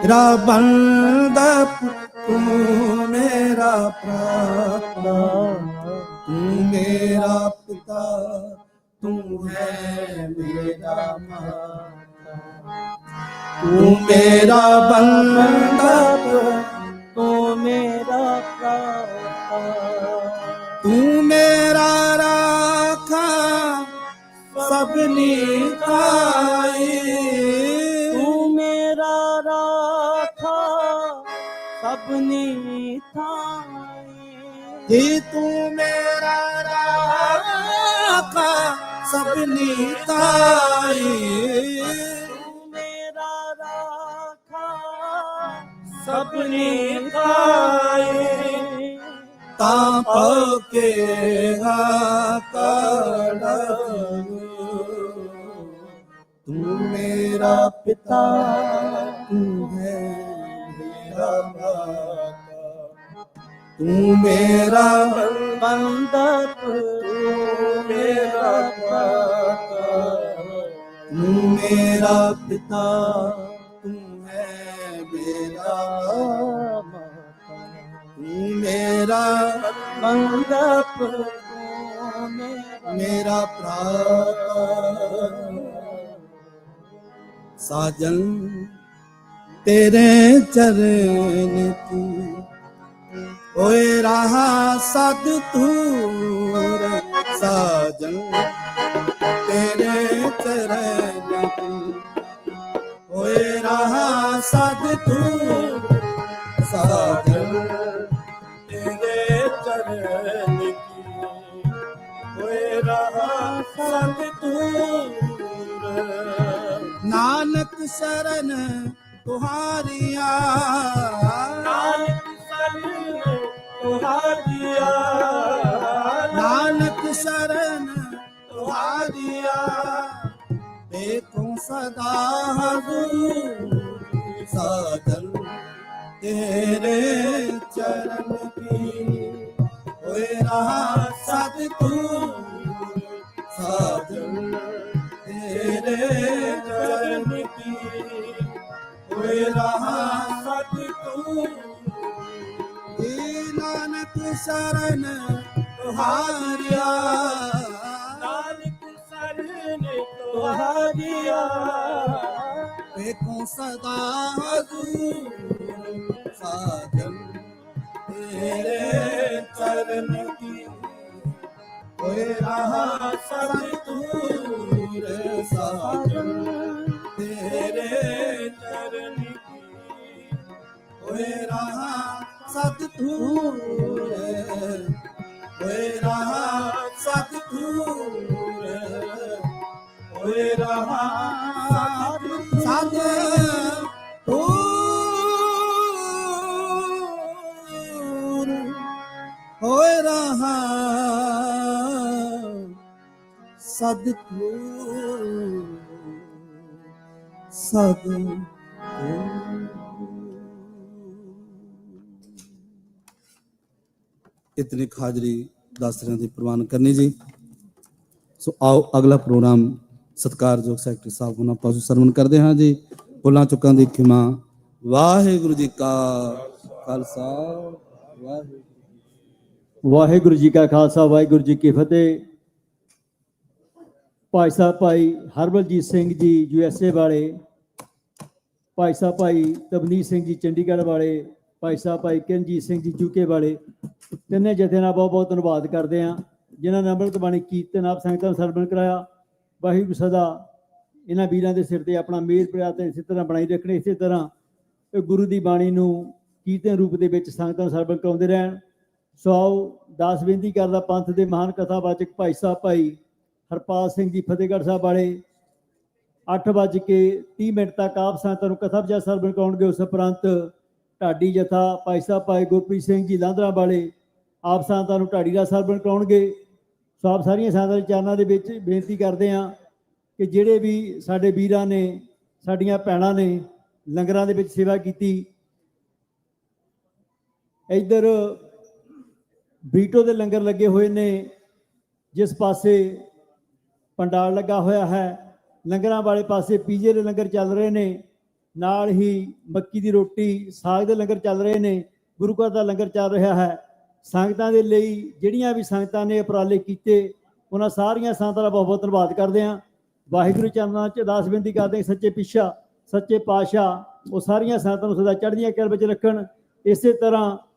ਮੇਰਾ ਬੰਦਪ ਤੂੰ ਮੇਰਾ ਭਰਾਤਾ। ਤੂੰ ਮੇਰਾ ਪਿਤਾ ਤੂੰ ਹੈ ਮੇਰਾ ਮਾਤਾ। ਤੂੰ ਮੇਰਾ ਬੰਦਪ ਦਾਤਾ ਤੂੰ ਮੇਰਾ ਰਾਖਾ ਸਭਨੀ ਥਾਈ ਤੂੰ ਮੇਰਾ ਰਾਖਾ ਸਭਨੀ ਥਾਈ ਜੀ ਤੂੰ ਮੇਰਾ ਰਾਖਾ ਸਭਨੀ ਥਾਈ ਤੂੰ ਮੇਰਾ ਰਾਖਾ ਸਭਨੀ ਥਾਈ ਤਾਂ ਪਕੇਗਾ ਕੜਗ ਤੂੰ ਮੇਰਾ ਪਿਤਾ ਤੂੰ ਹੈ ਮੇਰਾ ਮਾਤਾ ਤੂੰ ਮੇਰਾ ਬੰਦਪ ਤੂੰ ਮੇਰਾ ਮਾਤਾ ਤੂੰ ਮੇਰਾ ਪਿਤਾ ਤੂੰ ਹੈ ਮੇਰਾ ਤੂੰ ਮੇਰਾ ਬੰਦਪ ਮੇਰਾ ਭਰਾ ਸਾਜਨ ਤੇਰੇ ਚਰਨ ਤੂੰ ਓਏ ਰਹਾ ਸਦ ਤੂਰ ਸਾਜਨ ਤੇਰੇ ਚਰਨ ਤੂੰ ਓਏ ਰਹਾ ਸਦ ਤੂਰ ਸਾਜਨ ਤੇਰੇ ਚਰਨ ਕੀ ਓਏ ਰਹਾ ਸਦ ਤੂਰ ਨਾਨਕ ਸ਼ਰਨ ਤੁਹਾਰੀਆਂ ਨਾਨਕ ਸਰਨ ਤੁਹਾਰੀਆ ਨਾਨਕ ਸ਼ਰਨ ਤੁਹਾਰੀਆਂ ਦੇਖੋ ਸਦਾ ਹਜ਼ੂਰ ਸਾਜਨ ਤੇਰੇ ਚਰਨ ਕੀ ਹੋਏ ਰਹਾ ਸਦ ਤੂੰ ਸਾਜਨ ਤੇਰੇ ਚਰਨ ਕੀ ਹੋਏ ਰਹਾ ਸਦ ਤੂੰ ਨਾਨਕ ਸ਼ਰਨ ਤੁਹਾਰਿਆ ਨਾਨਕ ਸਰਨ ਤੁਹਾਰੀਆ ਦੇਖੋ ਸਦਾ ਹਜ਼ੂਰ ਸਾਜਨ ਤੇਰੇ ਚਰਨ ਕੀ ਹੋਏ ਰਹਾ ਸਦ ਤੂਰ ਸਾਜਨ ਤੇਰੇ ਚਰਨ ਕੀ ਹੋਏ ਰਹਾ ਸਤ ਤੂਰ ਹੋਏ ਰਹਾ ਸਤ ਤੂਰ ਹੋਏ ਰਹਾ ਸਤ ਤੂਰ ਹੋਏ ਰਹਾ ਸਦ ਤੂਰ ਸਦ ਇਤਨੀ ਹਾਜ਼ਰੀ 10 ਤਰ੍ਹਾਂ ਦੀ ਪ੍ਰਵਾਨ ਕਰਨੀ ਜੀ। ਸੋ ਆਓ ਅਗਲਾ ਪ੍ਰੋਗਰਾਮ ਸਤਿਕਾਰਯੋਗ ਸੈਕਟਰੀ ਸਾਹਿਬ ਉਹਨਾਂ ਪਾਸੋਂ ਸਰਵਨ ਕਰਦੇ ਹਾਂ ਜੀ। ਭੁੱਲਾਂ ਚੁੱਕਾਂ ਦੀ ਖਿਮਾ। ਵਾਹਿਗੁਰੂ ਜੀ ਕਾ ਖਾਲਸਾ ਵਾਹਿਗੁਰੂ ਜੀ ਕਾ ਖਾਲਸਾ ਵਾਹਿਗੁਰੂ ਜੀ ਕੀ ਫਤਿਹ। ਭਾਈ ਸਾਹਿਬ ਭਾਈ ਹਰਬਲਜੀਤ ਸਿੰਘ ਜੀ USA ਵਾਲੇ, ਭਾਈ ਸਾਹਿਬ ਭਾਈ ਤਵਨੀਤ ਸਿੰਘ ਜੀ ਚੰਡੀਗੜ੍ਹ ਵਾਲੇ, ਭਾਈ ਸਾਹਿਬ ਭਾਈ ਕਿਰਨਜੀਤ ਸਿੰਘ ਜੀ UK ਵਾਲੇ, ਤਿੰਨੇ ਜਥੇ ਨਾਲ ਬਹੁਤ ਬਹੁਤ ਧੰਨਵਾਦ ਕਰਦੇ ਹਾਂ ਜਿਨ੍ਹਾਂ ਨੇ ਅੰਮ੍ਰਿਤ ਬਾਣੀ ਕੀਰਤਨ ਆਪ ਸੰਗਤਾਂ ਨੂੰ ਸਰਵਣ ਕਰਾਇਆ। ਵਾਹਿਗੁਰੂ ਸਦਾ ਇਹਨਾਂ ਵੀਰਾਂ ਦੇ ਸਿਰ ਤੇ ਆਪਣਾ ਮੇਰ ਪਿਆ ਤੇ ਇਸੇ ਤਰ੍ਹਾਂ ਬਣਾਈ ਰੱਖਣੇ। ਇਸੇ ਤਰ੍ਹਾਂ ਇਹ ਗੁਰੂ ਦੀ ਬਾਣੀ ਨੂੰ ਕੀਰਤਨ ਰੂਪ ਦੇ ਵਿੱਚ ਸੰਗਤਾਂ ਨੂੰ ਸਰਵਣ ਕਰਾਉਂਦੇ ਰਹਿਣ। ਸੋ ਆਓ ਦਾਸ ਬੇਨਤੀ ਕਰਦਾ ਪੰਥ ਦੇ ਮਹਾਨ ਕਥਾਵਾਚਕ ਭਾਈ ਸਾਹਿਬ ਭਾਈ ਹਰਪਾਲ ਸਿੰਘ ਜੀ ਫਤਿਹਗੜ੍ਹ ਸਾਹਿਬ ਵਾਲੇ 8:30 ਤੱਕ ਆਪ ਸੰਗਤਾਂ ਨੂੰ ਕਥਾ ਵਿਚਾਰ ਸਰਵਣ ਕਰਾਉਣਗੇ। ਉਸ ਉਪਰੰਤ ਢਾਡੀ ਜਥਾ ਭਾਈ ਸਾਹਿਬ ਭਾਈ ਗੁਰਪ੍ਰੀਤ ਸਿੰਘ ਜੀ ਲਾਂਦਰਾ ਵਾਲੇ ਆਪ ਸੰਗਤਾਂ ਨੂੰ ਢਾਡੀ ਦਾ ਸਰਵਣ ਕਰਾਉਣਗੇ। ਸੋ ਆਪ ਸਾਰੀਆਂ ਸੰਗਤਾਂ ਦੇ ਚਰਨਾਂ ਦੇ ਵਿੱਚ ਬੇਨਤੀ ਕਰਦੇ ਹਾਂ ਕਿ ਜਿਹੜੇ ਵੀ ਸਾਡੇ ਵੀਰਾਂ ਨੇ, ਸਾਡੀਆਂ ਭੈਣਾਂ ਨੇ ਲੰਗਰਾਂ ਦੇ ਵਿੱਚ ਸੇਵਾ ਕੀਤੀ, ਇੱਧਰ ਬੀਟੋ ਦੇ ਲੰਗਰ ਲੱਗੇ ਹੋਏ ਨੇ, ਜਿਸ ਪਾਸੇ ਪੰਡਾਲ ਲੱਗਾ ਹੋਇਆ ਹੈ, ਲੰਗਰਾਂ ਵਾਲੇ ਪਾਸੇ ਪੀਜ਼ੇ ਦੇ ਲੰਗਰ ਚੱਲ ਰਹੇ ਨੇ, ਨਾਲ ਹੀ ਮੱਕੀ ਦੀ ਰੋਟੀ ਸਾਗ ਦੇ ਲੰਗਰ ਚੱਲ ਰਹੇ ਨੇ, ਗੁਰੂ ਘਰ ਦਾ ਲੰਗਰ ਚੱਲ ਰਿਹਾ ਹੈ। ਸੰਗਤਾਂ ਦੇ ਲਈ ਜਿਹੜੀਆਂ ਵੀ ਸੰਗਤਾਂ ਨੇ ਉਪਰਾਲੇ ਕੀਤੇ, ਉਹਨਾਂ ਸਾਰੀਆਂ ਸੰਗਤਾਂ ਦਾ ਬਹੁਤ ਬਹੁਤ ਧੰਨਵਾਦ ਕਰਦੇ ਹਾਂ। ਵਾਹਿਗੁਰੂ ਚਰਨਾਂ 'ਚ ਅਰਦਾਸ ਬੇਨਤੀ ਕਰਦੇ ਹਾਂ ਸੱਚੇ ਪਾਤਸ਼ਾਹ ਉਹ ਸਾਰੀਆਂ ਸੰਗਤਾਂ ਨੂੰ ਸਦਾ ਚੜ੍ਹਦੀਆਂ ਕਲਾ ਵਿੱਚ ਰੱਖਣ। ਇਸੇ ਤਰ੍ਹਾਂ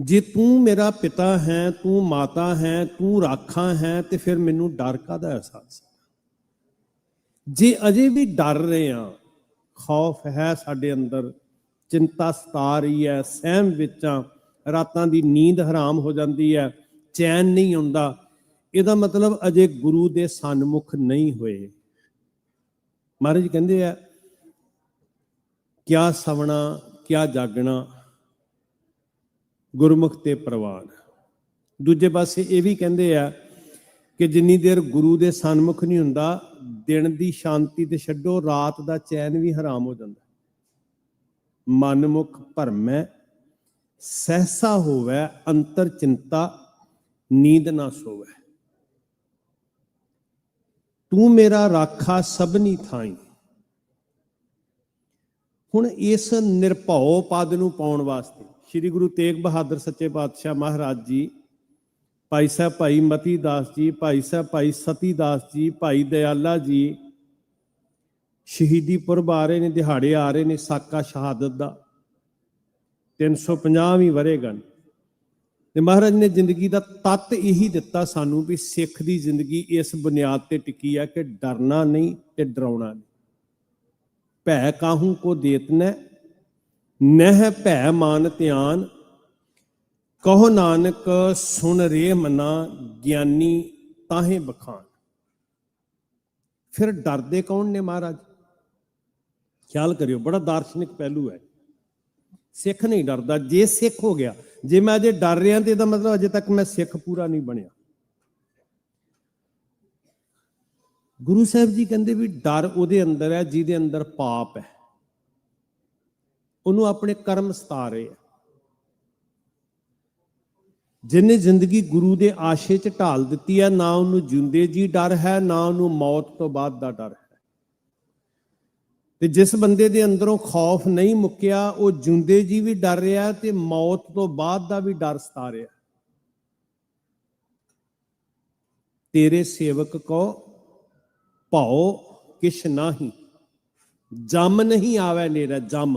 ਜੇ ਤੂੰ ਮੇਰਾ ਪਿਤਾ ਹੈ, ਤੂੰ ਮਾਤਾ ਹੈ, ਤੂੰ ਰਾਖਾ ਹੈ, ਤੇ ਫਿਰ ਮੈਨੂੰ ਡਰ ਕਾਹਦਾ ਅਹਿਸਾਸ ਹੈ? ਜੇ ਅਜੇ ਵੀ ਡਰ ਰਹੇ ਹਾਂ, ਖੌਫ ਹੈ ਸਾਡੇ ਅੰਦਰ, ਚਿੰਤਾ ਸਤਾ ਰਹੀ ਹੈ, ਸਹਿਮ ਵਿੱਚ ਆ, ਰਾਤਾਂ ਦੀ ਨੀਂਦ ਹਰਾਮ ਹੋ ਜਾਂਦੀ ਹੈ, ਚੈਨ ਨਹੀਂ ਆਉਂਦਾ, ਇਹਦਾ ਮਤਲਬ ਅਜੇ ਗੁਰੂ ਦੇ ਸਨਮੁਖ ਨਹੀਂ ਹੋਏ। ਮਹਾਰਾਜ ਕਹਿੰਦੇ ਆ, ਕਿਆ ਸਵਣਾ ਕਿਆ ਜਾਗਣਾ, ਗੁਰਮੁਖ ਤੇ ਪ੍ਰਵਾਨ। ਦੂਜੇ ਪਾਸੇ ਇਹ ਵੀ ਕਹਿੰਦੇ ਆ ਕਿ ਜਿੰਨੀ ਦੇਰ ਗੁਰੂ ਦੇ ਸਨਮੁਖ ਨਹੀਂ ਹੁੰਦਾ, ਦਿਨ ਦੀ ਸ਼ਾਂਤੀ ਤੇ ਛੱਡੋ, ਰਾਤ ਦਾ ਚੈਨ ਵੀ ਹਰਾਮ ਹੋ ਜਾਂਦਾ। ਮਨਮੁਖ ਭਰਮੈ ਸਹਿਸਾ ਹੋਵੈ, ਅੰਤਰ ਚਿੰਤਾ ਨੀਂਦ ਨਾ ਸੋਵੈ। ਤੂੰ ਮੇਰਾ ਰਾਖਾ ਸਭਨੀ ਥਾਈ। ਹੁਣ ਇਸ ਨਿਰਭਉ ਪਦ ਨੂੰ ਪਾਉਣ ਵਾਸਤੇ ਸ੍ਰੀ ਗੁਰੂ ਤੇਗ ਬਹਾਦਰ ਸੱਚੇ ਪਾਤਸ਼ਾਹ ਮਹਾਰਾਜ ਜੀ, ਭਾਈ ਸਾਹਿਬ ਭਾਈ ਮਤੀ ਦਾਸ ਜੀ, ਭਾਈ ਸਾਹਿਬ ਭਾਈ ਸਤੀ ਦਾਸ ਜੀ, ਭਾਈ ਦਇਆਲਾ ਜੀ, ਸ਼ਹੀਦੀ ਪੁਰਬ ਆ ਰਹੇ ਨੇ, ਦਿਹਾੜੇ ਆ ਰਹੇ ਨੇ ਸਾਕਾ ਸ਼ਹਾਦਤ ਦਾ, 350ਵੀਂ ਵਰ੍ਹੇਗੰਢ। ਤੇ ਮਹਾਰਾਜ ਨੇ ਜ਼ਿੰਦਗੀ ਦਾ ਤੱਤ ਇਹੀ ਦਿੱਤਾ ਸਾਨੂੰ ਵੀ ਸਿੱਖ ਦੀ ਜ਼ਿੰਦਗੀ ਇਸ ਬੁਨਿਆਦ ਤੇ ਟਿਕੀ ਹੈ ਕਿ ਡਰਨਾ ਨਹੀਂ ਤੇ ਡਰਾਉਣਾ ਨਹੀਂ। ਭੈ ਕਾਹੂ ਕੋ ਦੇਤ ਨਹਿ ਭੈ ਮਾਨ ਧਿਆਨ, ਕਹੋ ਨਾਨਕ ਸੁਣ ਰੇ ਮਨਾ, ਗਿਆਨੀ ਤਾਹੇ ਬਖਾਨ। ਫਿਰ ਡਰਦੇ ਕੌਣ ਨੇ ਮਹਾਰਾਜ? ਖਿਆਲ ਕਰਿਓ, ਬੜਾ ਦਾਰਸ਼ਨਿਕ ਪਹਿਲੂ ਹੈ। ਸਿੱਖ ਨਹੀਂ ਡਰਦਾ। ਜੇ ਸਿੱਖ ਹੋ ਗਿਆ, ਜੇ ਮੈਂ ਅਜੇ ਡਰ ਰਿਹਾ ਤੇ ਇਹਦਾ ਮਤਲਬ ਅਜੇ ਤੱਕ ਮੈਂ ਸਿੱਖ ਪੂਰਾ ਨਹੀਂ ਬਣਿਆ। ਗੁਰੂ ਸਾਹਿਬ ਜੀ ਕਹਿੰਦੇ ਵੀ ਡਰ ਉਹਦੇ ਅੰਦਰ ਹੈ ਜਿਹਦੇ ਅੰਦਰ ਪਾਪ ਹੈ, ਉਹਨੂੰ ਆਪਣੇ ਕਰਮ ਸਤਾ ਰਹੇ ਆ। ਜਿਹਨੇ ਜ਼ਿੰਦਗੀ ਗੁਰੂ ਦੇ ਆਸ਼ੇ 'ਚ ਢਾਲ ਦਿੱਤੀ ਹੈ, ਨਾ ਉਹਨੂੰ ਜਿਉਂਦੇ ਜੀ ਡਰ ਹੈ, ਨਾ ਉਹਨੂੰ ਮੌਤ ਤੋਂ ਬਾਅਦ ਦਾ ਡਰ ਹੈ। ਤੇ ਜਿਸ ਬੰਦੇ ਦੇ ਅੰਦਰੋਂ ਖੌਫ ਨਹੀਂ ਮੁੱਕਿਆ, ਉਹ ਜਿਉਂਦੇ ਜੀ ਵੀ ਡਰ ਰਿਹਾ ਤੇ ਮੌਤ ਤੋਂ ਬਾਅਦ ਦਾ ਵੀ ਡਰ ਸਤਾ ਰਿਹਾ। ਤੇਰੇ ਸੇਵਕ ਕੋ ਭਾਉ ਕਿਛ ਨਾਹੀ, ਜਮ ਨਹੀਂ ਆਵੇ ਨੇਰਾ ਜਮ।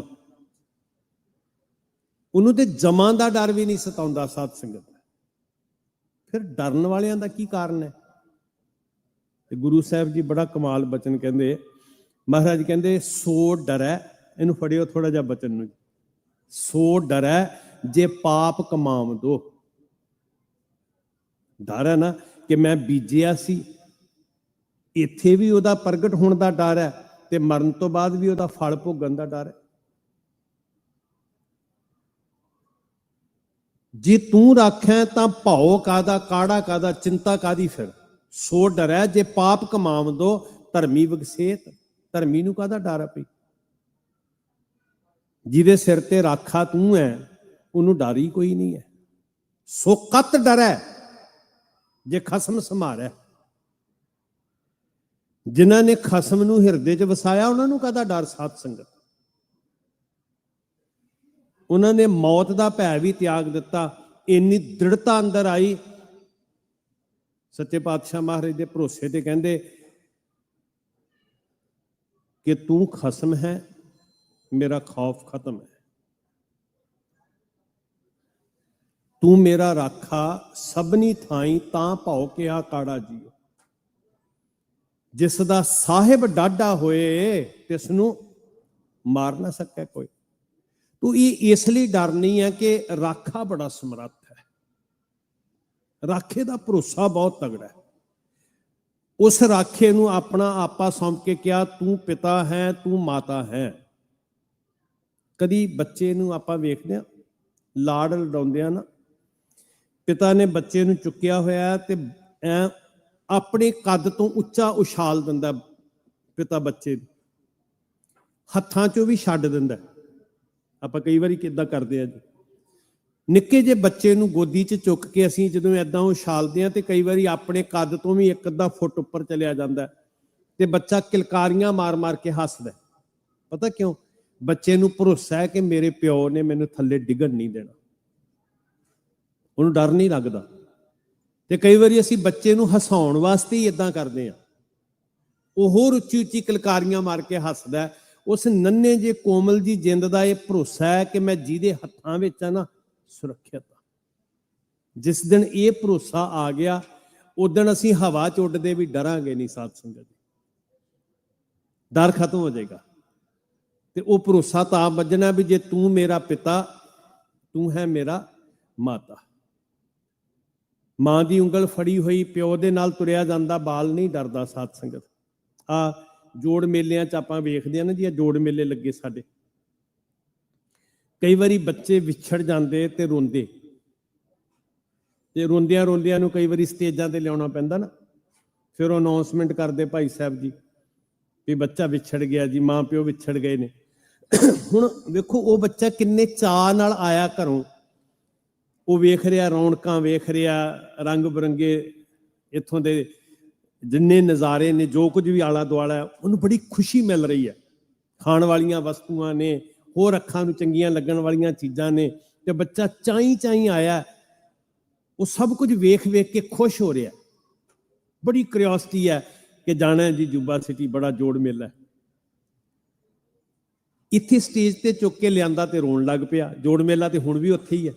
ਉਹਨੂੰ ਤੇ ਜਮਾਂ ਦਾ ਡਰ ਵੀ ਨਹੀਂ ਸਤਾਉਂਦਾ ਸਾਧ ਸੰਗਤ। ਫਿਰ ਡਰਨ ਵਾਲਿਆਂ ਦਾ ਕੀ ਕਾਰਨ ਹੈ? ਤੇ ਗੁਰੂ ਸਾਹਿਬ ਜੀ ਬੜਾ ਕਮਾਲ ਬਚਨ ਕਹਿੰਦੇ। ਮਹਾਰਾਜ ਕਹਿੰਦੇ ਸੋ ਡਰੈ, ਇਹਨੂੰ ਫੜਿਓ ਥੋੜਾ ਜਿਹਾ ਬਚਨ ਨੂੰ, ਸੋ ਡਰੈ ਜੇ ਪਾਪ ਕਮਾਮ ਦੋ। ਡਰ ਹੈ ਨਾ ਕਿ ਮੈਂ ਬੀਜਿਆ ਸੀ, ਇੱਥੇ ਵੀ ਉਹਦਾ ਪ੍ਰਗਟ ਹੋਣ ਦਾ ਡਰ ਹੈ ਤੇ ਮਰਨ ਤੋਂ ਬਾਅਦ ਵੀ ਉਹਦਾ ਫਲ ਭੋਗਣ ਦਾ ਡਰ ਹੈ। ਜੇ ਤੂੰ ਰਾਖੈ ਤਾਂ ਭਾਉ ਕਾਦਾ, ਕਾੜਾ ਕਾਦਾ, ਚਿੰਤਾ ਕਾਦੀ। ਫਿਰ ਸੋ ਡਰੈ ਜੇ ਪਾਪ ਕਮਾਮ ਦੋ, ਧਰਮੀ ਵਿਗਸੇਤ। ਧਰਮੀ ਨੂੰ ਕਾਹਦਾ ਡਰ ਹੈ ਭਈ? ਜਿਹਦੇ ਸਿਰ ਤੇ ਰਾਖਾ ਤੂੰ ਹੈ, ਉਹਨੂੰ ਡਰ ਹੀ ਕੋਈ ਨਹੀਂ ਹੈ। ਸੋ ਕਤ ਡਰੈ ਜੇ ਖਸਮ ਸੰਭਾਰੈ। ਜਿਨ੍ਹਾਂ ਨੇ ਖਸਮ ਨੂੰ ਹਿਰਦੇ 'ਚ ਵਸਾਇਆ, ਉਹਨਾਂ ਨੂੰ ਕਾਹਦਾ ਡਰ? ਸਾਧ ਸੰਗਤ, ਉਹਨਾਂ ਨੇ ਮੌਤ ਦਾ ਭੈ ਵੀ ਤਿਆਗ ਦਿੱਤਾ। ਇੰਨੀ ਦ੍ਰਿੜਤਾ ਅੰਦਰ ਆਈ, ਸੱਚੇ ਪਾਤਸ਼ਾਹ ਮਹਾਰਾਜ ਦੇ ਭਰੋਸੇ ਤੇ ਕਹਿੰਦੇ ਕਿ ਤੂੰ ਖਸਮ ਹੈ, ਮੇਰਾ ਖੌਫ ਖਤਮ ਹੈ। ਤੂੰ ਮੇਰਾ ਰਾਖਾ ਸਭਨੀ ਥਾਈ, ਤਾਂ ਭਾਉ ਕਿਆ ਕਾੜਾ ਜੀਓ। ਜਿਸ ਦਾ ਸਾਹਿਬ ਡਾਢਾ ਹੋਏ, ਤਿਸ ਨੂੰ ਮਾਰ ਨਾ ਸਕੇ ਕੋਈ। ਤੂੰ ਇਹ ਇਸ ਲਈ ਡਰ ਨਹੀਂ ਹੈ ਕਿ ਰਾਖਾ ਬੜਾ ਸਮਰੱਥ ਹੈ, ਰਾਖੇ ਦਾ ਭਰੋਸਾ ਬਹੁਤ ਤਗੜਾ ਹੈ। ਉਸ ਰਾਖੇ ਨੂੰ ਆਪਣਾ ਆਪਾ ਸੌਂਪ ਕੇ ਕਿਹਾ, ਤੂੰ ਪਿਤਾ ਹੈ, ਤੂੰ ਮਾਤਾ ਹੈ। ਕਦੀ ਬੱਚੇ ਨੂੰ ਆਪਾਂ ਵੇਖਦੇ ਹਾਂ, ਲਾਡ ਲਡਾਉਂਦੇ ਆ ਨਾ, ਪਿਤਾ ਨੇ ਬੱਚੇ ਨੂੰ ਚੁੱਕਿਆ ਹੋਇਆ ਤੇ ਆਪਣੇ ਕੱਦ ਤੋਂ ਉੱਚਾ ਉਛਾਲ ਦਿੰਦਾ ਪਿਤਾ ਬੱਚੇ ਨੂੰ, ਹੱਥਾਂ 'ਚੋਂ ਵੀ ਛੱਡ ਦਿੰਦਾ। ਆਪਾਂ ਕਈ ਵਾਰੀ ਕਿੱਦਾਂ ਕਰਦੇ ਆ ਜੀ, ਨਿੱਕੇ ਜਿਹੇ ਬੱਚੇ ਨੂੰ ਗੋਦੀ 'ਚ ਚੁੱਕ ਕੇ ਅਸੀਂ ਜਦੋਂ ਏਦਾਂ ਉਛਾਲਦੇ ਹਾਂ ਤੇ ਕਈ ਵਾਰੀ ਆਪਣੇ ਕੱਦ ਤੋਂ ਵੀ ਇੱਕ ਅੱਧਾ ਫੁੱਟ ਉੱਪਰ ਚਲਿਆ ਜਾਂਦਾ ਤੇ ਬੱਚਾ ਕਿਲਕਾਰੀਆਂ ਮਾਰ ਮਾਰ ਕੇ ਹੱਸਦਾ। ਪਤਾ ਕਿਉਂ? ਬੱਚੇ ਨੂੰ ਭਰੋਸਾ ਹੈ ਕਿ ਮੇਰੇ ਪਿਓ ਨੇ ਮੈਨੂੰ ਥੱਲੇ ਡਿੱਗਣ ਨਹੀਂ ਦੇਣਾ, ਉਹਨੂੰ ਡਰ ਨਹੀਂ ਲੱਗਦਾ। ਤੇ ਕਈ ਵਾਰੀ ਅਸੀਂ ਬੱਚੇ ਨੂੰ ਹਸਾਉਣ ਵਾਸਤੇ ਹੀ ਇਦਾਂ ਕਰਦੇ ਹਾਂ, ਉਹ ਹੋਰ ਉੱਚੀ ਉੱਚੀ ਕਿਲਕਾਰੀਆਂ ਮਾਰ ਕੇ ਹੱਸਦਾ। ਉਸ ਨੰਨੇ ਜੇ ਕੋਮਲ ਜੀ ਜਿੰਦ ਦਾ ਇਹ ਭਰੋਸਾ ਹੈ ਕਿ ਮੈਂ ਜਿਹਦੇ ਹੱਥਾਂ ਵਿੱਚ ਆ ਨਾ, ਸੁਰੱਖਿਅਤ ਆ। ਜਿਸ ਦਿਨ ਇਹ ਭਰੋਸਾ ਆ ਗਿਆ ਉਦਣ ਅਸੀਂ ਹਵਾ ਚ ਉੱਡਦੇ ਵੀ ਡਰਾਂਗੇ ਨਹੀਂ। ਸਾਧ ਸੰਗਤ, ਡਰ ਖਤਮ ਹੋ ਜਾਏਗਾ ਤੇ ਉਹ ਭਰੋਸਾ ਤਾਂ ਵੱਜਣਾ ਵੀ ਜੇ ਤੂੰ ਮੇਰਾ ਪਿਤਾ, ਤੂੰ ਹੈ ਮੇਰਾ ਮਾਤਾ। ਮਾਂ ਦੀ ਉਂਗਲ ਫੜੀ ਹੋਈ ਪਿਓ ਦੇ ਨਾਲ ਤੁਰਿਆ ਜਾਂਦਾ, ਬਾਲ ਨਹੀਂ ਡਰਦਾ। ਸਾਧ ਸੰਗਤ, ਆ ਜੋੜ ਮੇਲਿਆਂ 'ਚ ਆਪਾਂ ਵੇਖਦੇ ਹਾਂ ਨਾ ਜੀ, ਇਹ ਜੋੜ ਮੇਲੇ ਲੱਗੇ ਸਾਡੇ, ਕਈ ਵਾਰੀ ਬੱਚੇ ਵਿਛੜ ਜਾਂਦੇ ਤੇ ਰੋਂਦੇ, ਤੇ ਰੋਂਦਿਆਂ ਰੋਂਦਿਆਂ ਨੂੰ ਕਈ ਵਾਰੀ ਸਟੇਜਾਂ ਤੇ ਲਿਆਉਣਾ ਪੈਂਦਾ ਨਾ, ਫਿਰ ਉਹ ਅਨਾਉਂਸਮੈਂਟ ਕਰਦੇ ਭਾਈ ਸਾਹਿਬ ਜੀ ਵੀ ਬੱਚਾ ਵਿਛੜ ਗਿਆ ਜੀ, ਮਾਂ ਪਿਓ ਵਿਛੜ ਗਏ ਨੇ। ਹੁਣ ਵੇਖੋ ਉਹ ਬੱਚਾ ਕਿੰਨੇ ਚਾਅ ਨਾਲ ਆਇਆ ਘਰੋਂ, ਉਹ ਵੇਖ ਰਿਹਾ ਰੌਣਕਾਂ, ਵੇਖ ਰਿਹਾ ਰੰਗ ਬਰੰਗੇ ਇੱਥੋਂ ਦੇ ਜਿੰਨੇ ਨਜ਼ਾਰੇ ਨੇ, ਜੋ ਕੁਝ ਵੀ ਆਲਾ ਦੁਆਲਾ, ਉਹਨੂੰ ਬੜੀ ਖੁਸ਼ੀ ਮਿਲ ਰਹੀ ਹੈ। ਖਾਣ ਵਾਲੀਆਂ ਵਸਤੂਆਂ ਨੇ, ਹੋਰ ਅੱਖਾਂ ਨੂੰ ਚੰਗੀਆਂ ਲੱਗਣ ਵਾਲੀਆਂ ਚੀਜ਼ਾਂ ਨੇ, ਤੇ ਬੱਚਾ ਚਾਈ ਚਾਈ ਆਇਆ, ਉਹ ਸਭ ਕੁਝ ਵੇਖ ਵੇਖ ਕੇ ਖੁਸ਼ ਹੋ ਰਿਹਾ। ਬੜੀ ਕਿਉਰਿਓਸਿਟੀ ਹੈ ਕਿ ਜਾਣਾ ਜੀ ਜੁਬਾ ਸਿਟੀ, ਬੜਾ ਜੋੜ ਮੇਲਾ। ਇੱਥੇ ਸਟੇਜ ਤੇ ਚੁੱਕ ਕੇ ਲਿਆਂਦਾ ਤੇ ਰੋਣ ਲੱਗ ਪਿਆ। ਜੋੜ ਮੇਲਾ ਤੇ ਹੁਣ ਵੀ ਉੱਥੇ ਹੀ ਹੈ।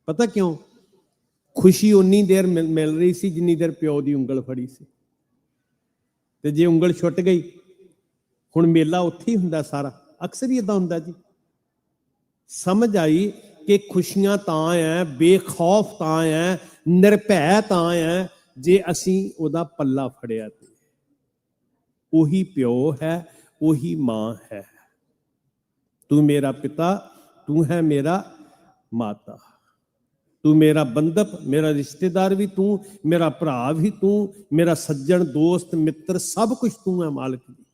ਪਤਾ ਕਿਉਂ? ਖੁਸ਼ੀ ਉਨੀ ਦੇਰ ਮਿਲ ਰਹੀ ਸੀ ਜਿੰਨੀ ਦੇਰ ਪਿਓ ਦੀ ਉਂਗਲ ਫੜੀ ਸੀ, ਤੇ ਜੇ ਉਂਗਲ ਛੁੱਟ ਗਈ, ਹੁਣ ਮੇਲਾ ਉੱਥੇ ਹੀ ਹੁੰਦਾ ਸਾਰਾ। ਅਕਸਰ ਹੀ ਏਦਾਂ ਹੁੰਦਾ ਜੀ। ਸਮਝ ਆਈ ਕਿ ਖੁਸ਼ੀਆਂ ਤਾਂ ਹੈ, ਬੇਖੌਫ ਤਾਂ ਹੈ, ਨਿਰਭੈ ਤਾਂ ਹੈ ਜੇ ਅਸੀਂ ਉਹਦਾ ਪੱਲਾ ਫੜਿਆ ਤੇ। ਉਹੀ ਪਿਓ ਹੈ, ਉਹੀ ਮਾਂ ਹੈ। ਤੂੰ ਮੇਰਾ ਪਿਤਾ, ਤੂੰ ਹੈ ਮੇਰਾ ਮਾਤਾ, ਤੂੰ ਮੇਰਾ ਬੰਧਪ, ਮੇਰਾ ਰਿਸ਼ਤੇਦਾਰ ਵੀ ਤੂੰ, ਮੇਰਾ ਭਰਾ ਵੀ ਤੂੰ, ਮੇਰਾ ਸੱਜਣ ਦੋਸਤ ਮਿੱਤਰ ਸਭ ਕੁਝ ਤੂੰ ਹੈ ਮਾਲਕ ਦੀ।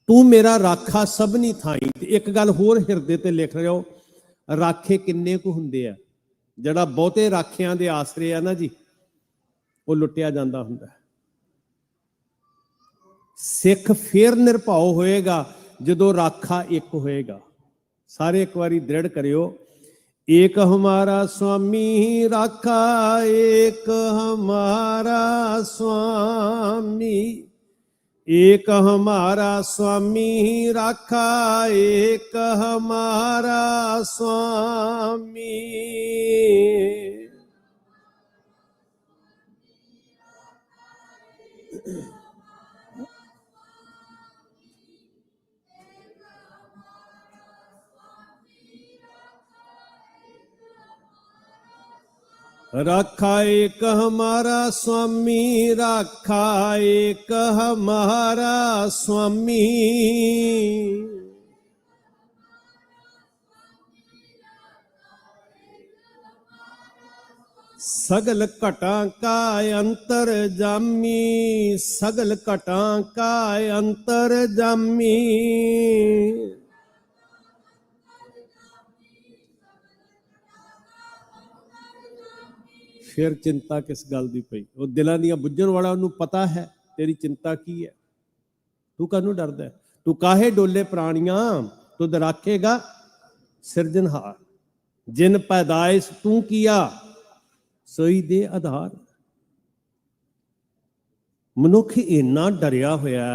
ਤੂੰ ਮੇਰਾ ਰਾਖਾ ਸਭਨੀ ਥਾਈ। ਤੇ ਇੱਕ ਗੱਲ ਹੋਰ ਹਿਰਦੇ ਤੇ ਲਿਖ ਰਿਓ, ਰਾਖੇ ਕਿੰਨੇ ਕੁ ਹੁੰਦੇ ਆ? ਜਿਹੜਾ ਬਹੁਤੇ ਰਾਖਿਆਂ ਦੇ ਆਸਰੇ ਆ ਨਾ ਜੀ, ਉਹ ਲੁੱਟਿਆ ਜਾਂਦਾ ਹੁੰਦਾ। ਸਿੱਖ ਫੇਰ ਨਿਰਭਉ ਹੋਏਗਾ ਜਦੋਂ ਰਾਖਾ ਇੱਕ ਹੋਏਗਾ। ਸਾਰੇ ਇੱਕ ਵਾਰੀ ਦ੍ਰਿੜ ਕਰਿਓ, ਏਕ ਹਮਾਰਾ ਸੁਆਮੀ ਰਾਖਾ, ਏਕ ਹਮਾਰਾ ਸੁਆਮੀ, ਏਕ ਹਮਾਰਾ ਸੁਆਮੀ ਰਾਖਾ, ਏਕ ਹਮਾਰਾ ਸੁਆਮੀ। राखा एक हमारा स्वामी, राखा एक हमारा स्वामी, सगल घटा का अंतर जामी, सगल घटा का अंतर जामी। फिर चिंता किस गल दी पई? वो दिलों दी बुझण वाला उन्होंने पता है तेरी चिंता की है। तू काहनूं डरदा है? तू काहे डोले प्राणियां, तुद राखेगा सिरजनहार। जिन पैदाइश तू किया सोई दे आधार। मनुख इन्ना डरिया होया।